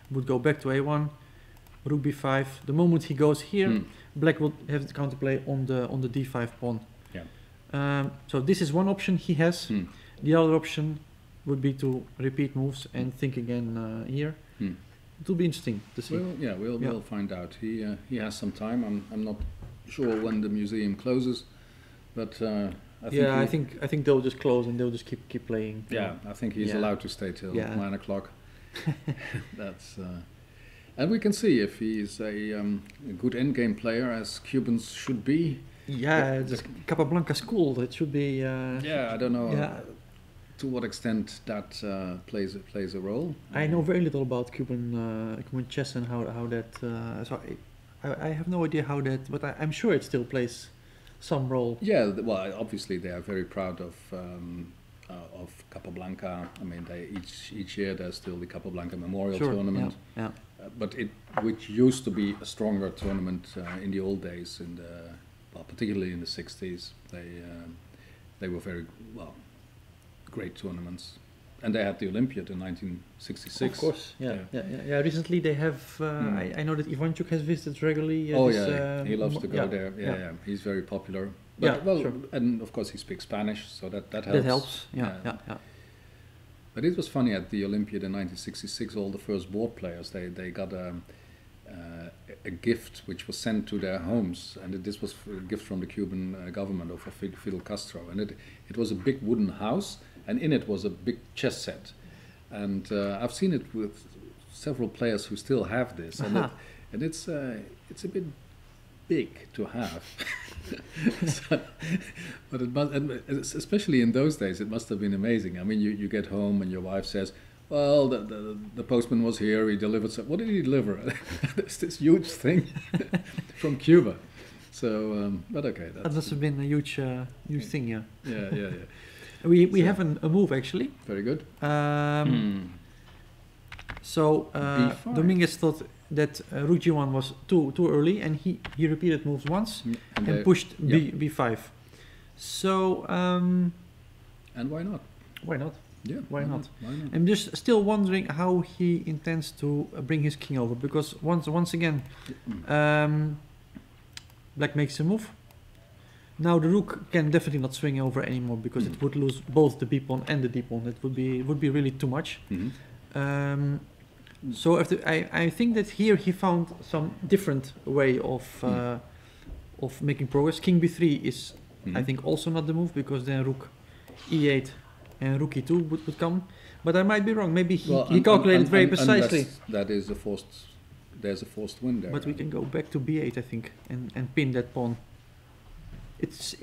A: would go back to a1, rook b5. The moment he goes here, Black will have the counterplay on the d5 pawn.
C: Yeah.
A: So this is one option he has. The other option would be to repeat moves and think again here. It will be interesting to see.
C: We'll find out. He has some time. I'm not sure when the museum closes, but I
A: think they'll just close and they'll just keep playing.
C: Yeah, I think he's allowed to stay till 9 o'clock. That's and we can see if he's a good endgame player, as Cubans should be.
A: Yeah, the Capablanca school. It should be.
C: I don't know. To what extent that plays a role?
A: I know very little about Cuban chess and how that. So I have no idea how that, but I'm sure it still plays some role.
C: Yeah, well, obviously they are very proud of Capablanca. I mean, each year there's still the Capablanca Memorial Tournament.
A: Yeah.
C: But which used to be a stronger tournament in the old days, particularly in the 60s. They were very great tournaments, and they had the Olympiad in 1966.
A: Of course, yeah. Recently they have. I know that Ivanchuk has visited regularly.
C: He loves to go there. Yeah, he's very popular. But, and of course he speaks Spanish, so that helps.
A: That helps. Yeah.
C: But it was funny at the Olympiad in 1966. All the first board players they got a gift which was sent to their homes, and this was a gift from the Cuban government of Fidel Castro, and it was a big wooden house, and in it was a big chess set, and I've seen it with several players who still have this, and it's a bit big to have. But it must, and especially in those days, it must have been amazing. I mean, you get home and your wife says, well, the postman was here, he delivered what did he deliver? There's this huge thing from Cuba. So, but okay.
A: That must have been a huge thing, yeah.
C: Yeah.
A: We have a move, actually.
C: Very good.
A: So, Dominguez thought that rook g1 was too early, and he repeated moves once and pushed b5. So...
C: and why not?
A: Why not?
C: Yeah,
A: why not? I'm just still wondering how he intends to bring his king over, because once again, Black makes a move. Now the rook can definitely not swing over anymore, because it would lose both the b pawn and the d pawn. It would be really too much. So I think that here he found some different way of making progress. King b3 is I think also not the move, because then rook e8 and rook e2 would come, but I might be wrong. Maybe he calculated very precisely.
C: There's a forced win there.
A: But we can go back to b8, I think, and pin that pawn. It's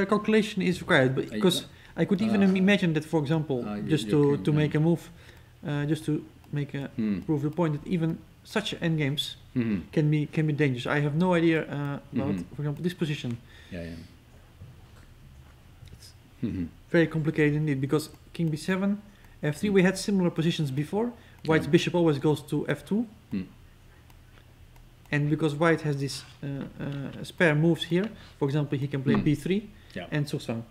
A: calculation is required, because I could even imagine that, for example, just to make a move, just to make a prove the point that even such endgames can be dangerous. I have no idea about, for example, this position. Very complicated indeed, because king b7, f3, we had similar positions before. White's bishop always goes to f2. and because white has this spare moves here, for example, he can play b3
C: Yeah.
A: and Zugzwang.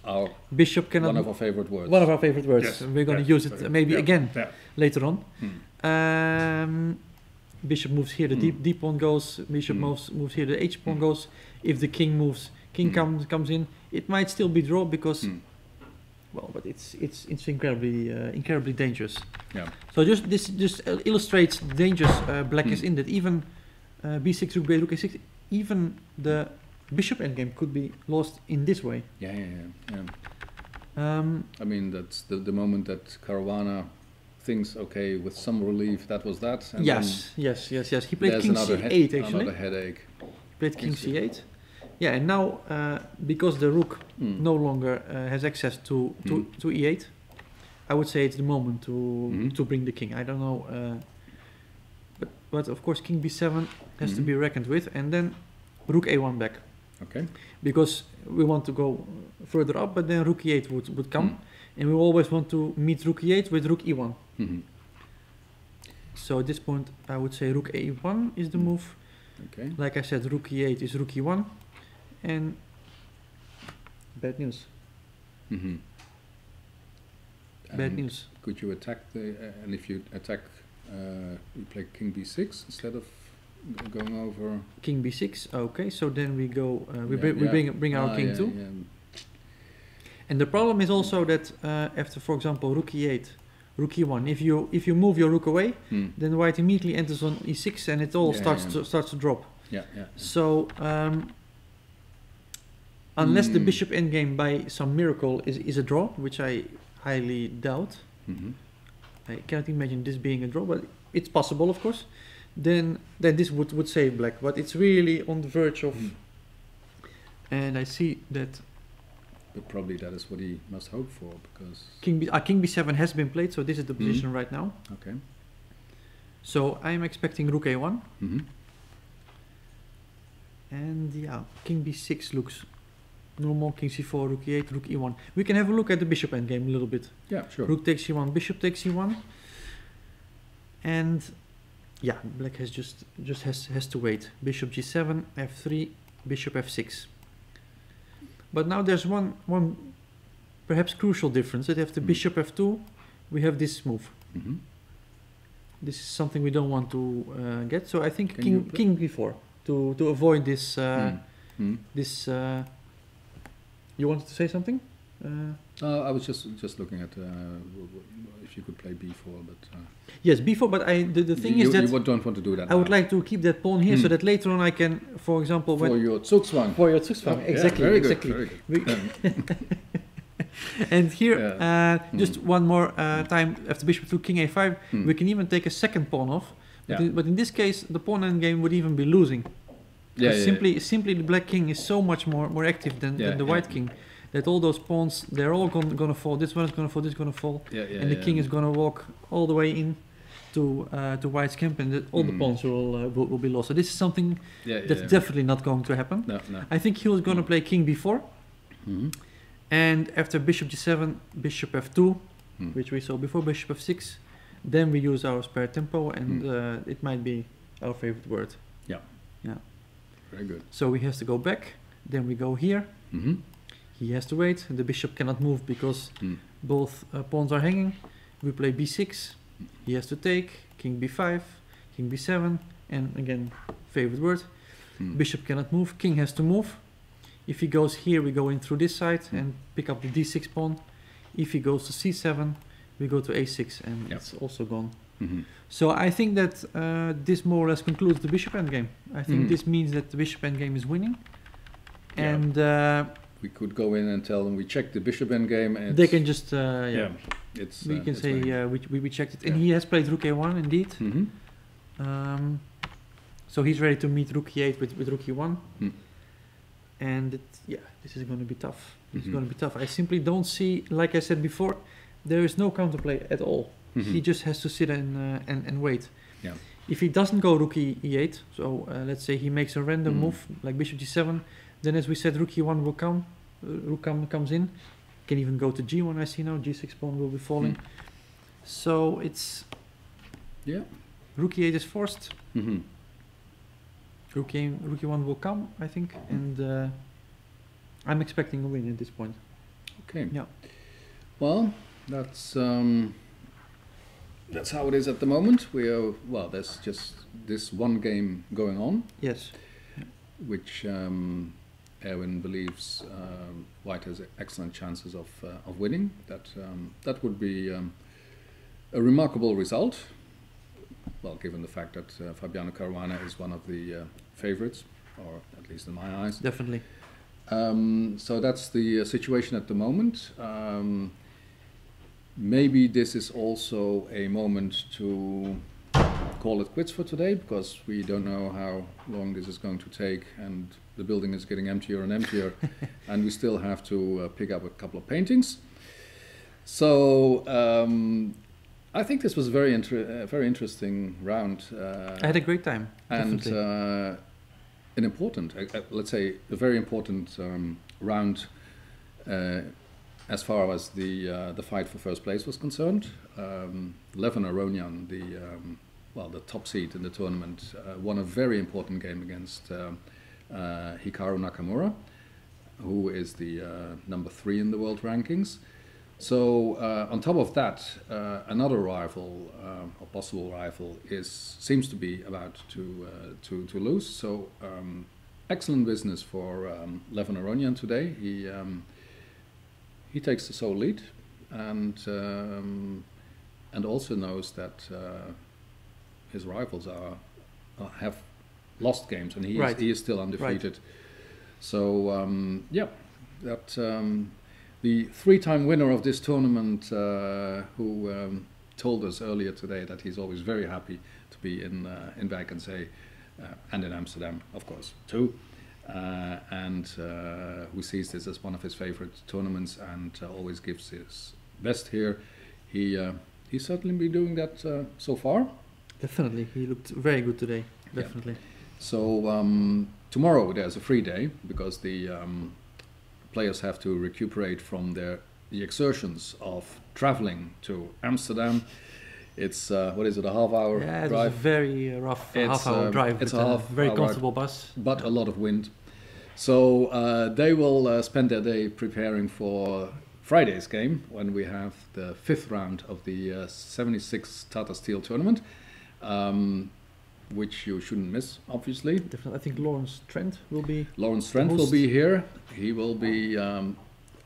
C: Our
A: Bishop cannot.
C: one of our favorite words.
A: One of our favorite words.
C: Yes.
A: We're going to use it maybe
C: Yeah.
A: again
C: Yeah.
A: later on.
C: Mm.
A: Bishop moves here, the d pawn goes. Bishop moves here, the h pawn goes. If the king moves, king comes in. It might still be draw because, well, but it's incredibly dangerous.
C: Yeah.
A: So this illustrates the dangers black is in, that even b6 rook b rook a6, even the bishop endgame could be lost in this way.
C: Yeah. I mean, that's the moment that Caruana thinks, okay, with some relief, that was that. And
A: yes. He played
C: there's
A: king
C: another
A: c8 actually.
C: Another headache.
A: Played king c8. Yeah, and now because the rook no longer has access to e8, I would say it's the moment to bring the king. I don't know, but of course king b7 has to be reckoned with, and then rook a1 back.
C: Okay.
A: Because we want to go further up, but then rook e8 would come, and we always want to meet rook e8 with rook e1. So at this point, I would say rook a1 is the move.
C: Okay.
A: Like I said, rook e8 is rook e1, and bad news. Bad news.
C: Could you attack and if you attack, you play king b6 instead of going over
A: king b6. Okay, so then we go. We bring our king too. And the problem is also that after, for example, rook e8, rook e1. If you move your rook away, then white immediately enters on e6, and it all starts to drop. So unless the bishop endgame by some miracle is a draw, which I highly doubt. I cannot imagine this being a draw, but it's possible, of course. Then this would save black, but it's really on the verge of. And I see that.
C: But probably that is what he must hope for, because
A: king b7 has been played, so this is the position right now.
C: Okay.
A: So I'm expecting rook a1. And yeah, king b6 looks normal. King c4, rook e8, rook e1. We can have a look at the bishop endgame a little bit.
C: Yeah, sure.
A: Rook takes e1, bishop takes e1, and yeah, black has has to wait. Bishop g7, f3, bishop f6. But now there's one perhaps crucial difference. That after bishop f2, we have this move. This is something we don't want to get. So I think king b4 to avoid this. This. You wanted to say something?
C: I was just looking at if you could play b4, but
A: yes, b4. But the thing is that
C: you don't want to do that.
A: I would like to keep that pawn here so that later on I can, for example,
C: for your Zugzwang.
A: For your Zugzwang, exactly,
C: yeah, very
A: exactly.
C: Good, very good.
A: And here, just one more time after bishop to king a5, we can even take a second pawn off. But in this case, the pawn endgame would even be losing. Simply the black king is so much more active than the white king, that all those pawns, they're all gonna fall. This one is gonna fall, this is gonna fall, and the king is gonna walk all the way in to white's camp, and all the pawns will be lost. So this is something that's definitely not going to happen.
C: No.
A: I think he was gonna play king b4, and after bishop g7, bishop f2, which we saw before, bishop f6, then we use our spare tempo, and it might be our favorite word. Yeah.
C: Very good.
A: So he has to go back, then we go here. He has to wait, the bishop cannot move because both pawns are hanging. We play b6, he has to take, king b5, king b7, and again, favorite word. Bishop cannot move, king has to move. If he goes here, we go in through this side and pick up the d6 pawn. If he goes to c7, we go to a6, and it's also gone. So I think that this more or less concludes the bishop endgame. I think this means that the bishop endgame is winning. And
C: we could go in and tell them we checked the bishop endgame. And
A: they can just
C: it's
A: we can say we checked it, and he has played rook a1 indeed. So he's ready to meet rook e8 with rook e1, and this is going to be tough. This is going to be tough. I simply don't see, like I said before, there is no counterplay at all. He just has to sit and wait. If he doesn't go rook e8, so let's say he makes a random move like bishop g7, then as we said, rook e1 will come, comes in. Can even go to g1. I see now g6 pawn will be falling. So it's rook e8 is forced, Rookie 1 will come, I think, and I'm expecting a win at this point.
C: Okay.
A: Yeah.
C: Well, that's how it is at the moment. There's just this one game going on.
A: Yes.
C: Which Erwin believes White has excellent chances of winning. That would be a remarkable result. Well, given the fact that Fabiano Caruana is one of the favorites, or at least in my eyes.
A: Definitely.
C: So that's the situation at the moment. Maybe this is also a moment to call it quits for today, because we don't know how long this is going to take, and the building is getting emptier and emptier, and we still have to pick up a couple of paintings. So I think this was a very interesting round.
A: I had a great time,
C: and an important, let's say, a very important round as far as the fight for first place was concerned. Levon Aronian, the top seed in the tournament, won a very important game against Hikaru Nakamura, who is the number 3 in the world rankings. So on top of that, another rival, or possible rival, seems to be about to lose. So excellent business for Levon Aronian today. He takes the sole lead, and also knows that his rivals have lost games, and he is still undefeated. Right. So the 3-time winner of this tournament, who told us earlier today that he's always very happy to be in Werkensee and in Amsterdam, of course, too, and who sees this as one of his favorite tournaments and always gives his best here. He's certainly been doing that so far.
A: Definitely, he looked very good today. Definitely.
C: Yeah. So tomorrow there's a free day, because the players have to recuperate from the exertions of traveling to Amsterdam. It's what is it, a half-hour drive?
A: Yeah, it's a very rough half-hour drive.
C: It's
A: a very comfortable bus,
C: but a lot of wind. So they will spend their day preparing for Friday's game, when we have the 5th round of the 76 Tata Steel tournament, which you shouldn't miss, obviously.
A: Definitely. I think Lawrence Trent will be.
C: Lawrence Trent will be here. He will be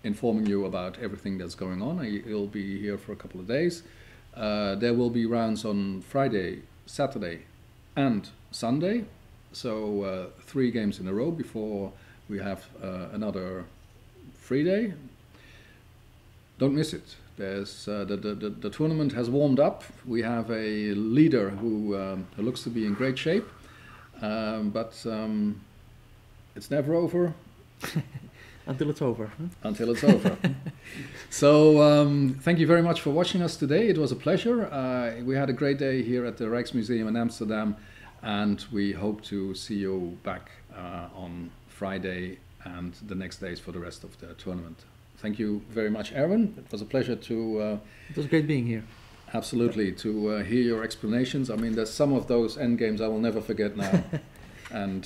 C: informing you about everything that's going on. He'll be here for a couple of days. There will be rounds on Friday, Saturday, and Sunday. So 3 games in a row before we have another free day. Don't miss it. There's the tournament has warmed up. We have a leader who looks to be in great shape, but it's never over.
A: Until it's over. Huh?
C: Until it's over. So thank you very much for watching us today. It was a pleasure. We had a great day here at the Rijksmuseum in Amsterdam, and we hope to see you back on Friday and the next days for the rest of the tournament. Thank you very much, Erwin. It was a pleasure to...
A: it was great being here.
C: Absolutely, to hear your explanations. I mean, there's some of those endgames I will never forget now. And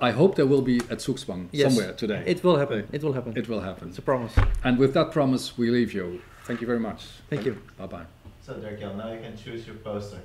C: I hope there will be a Zugzwang somewhere today.
A: It will happen. It will happen.
C: It will happen.
A: It's a promise.
C: And with that promise, we leave you. Thank you very much.
A: Thank you.
C: Bye-bye.
E: So, Dirk-Jan, now you can choose your poster.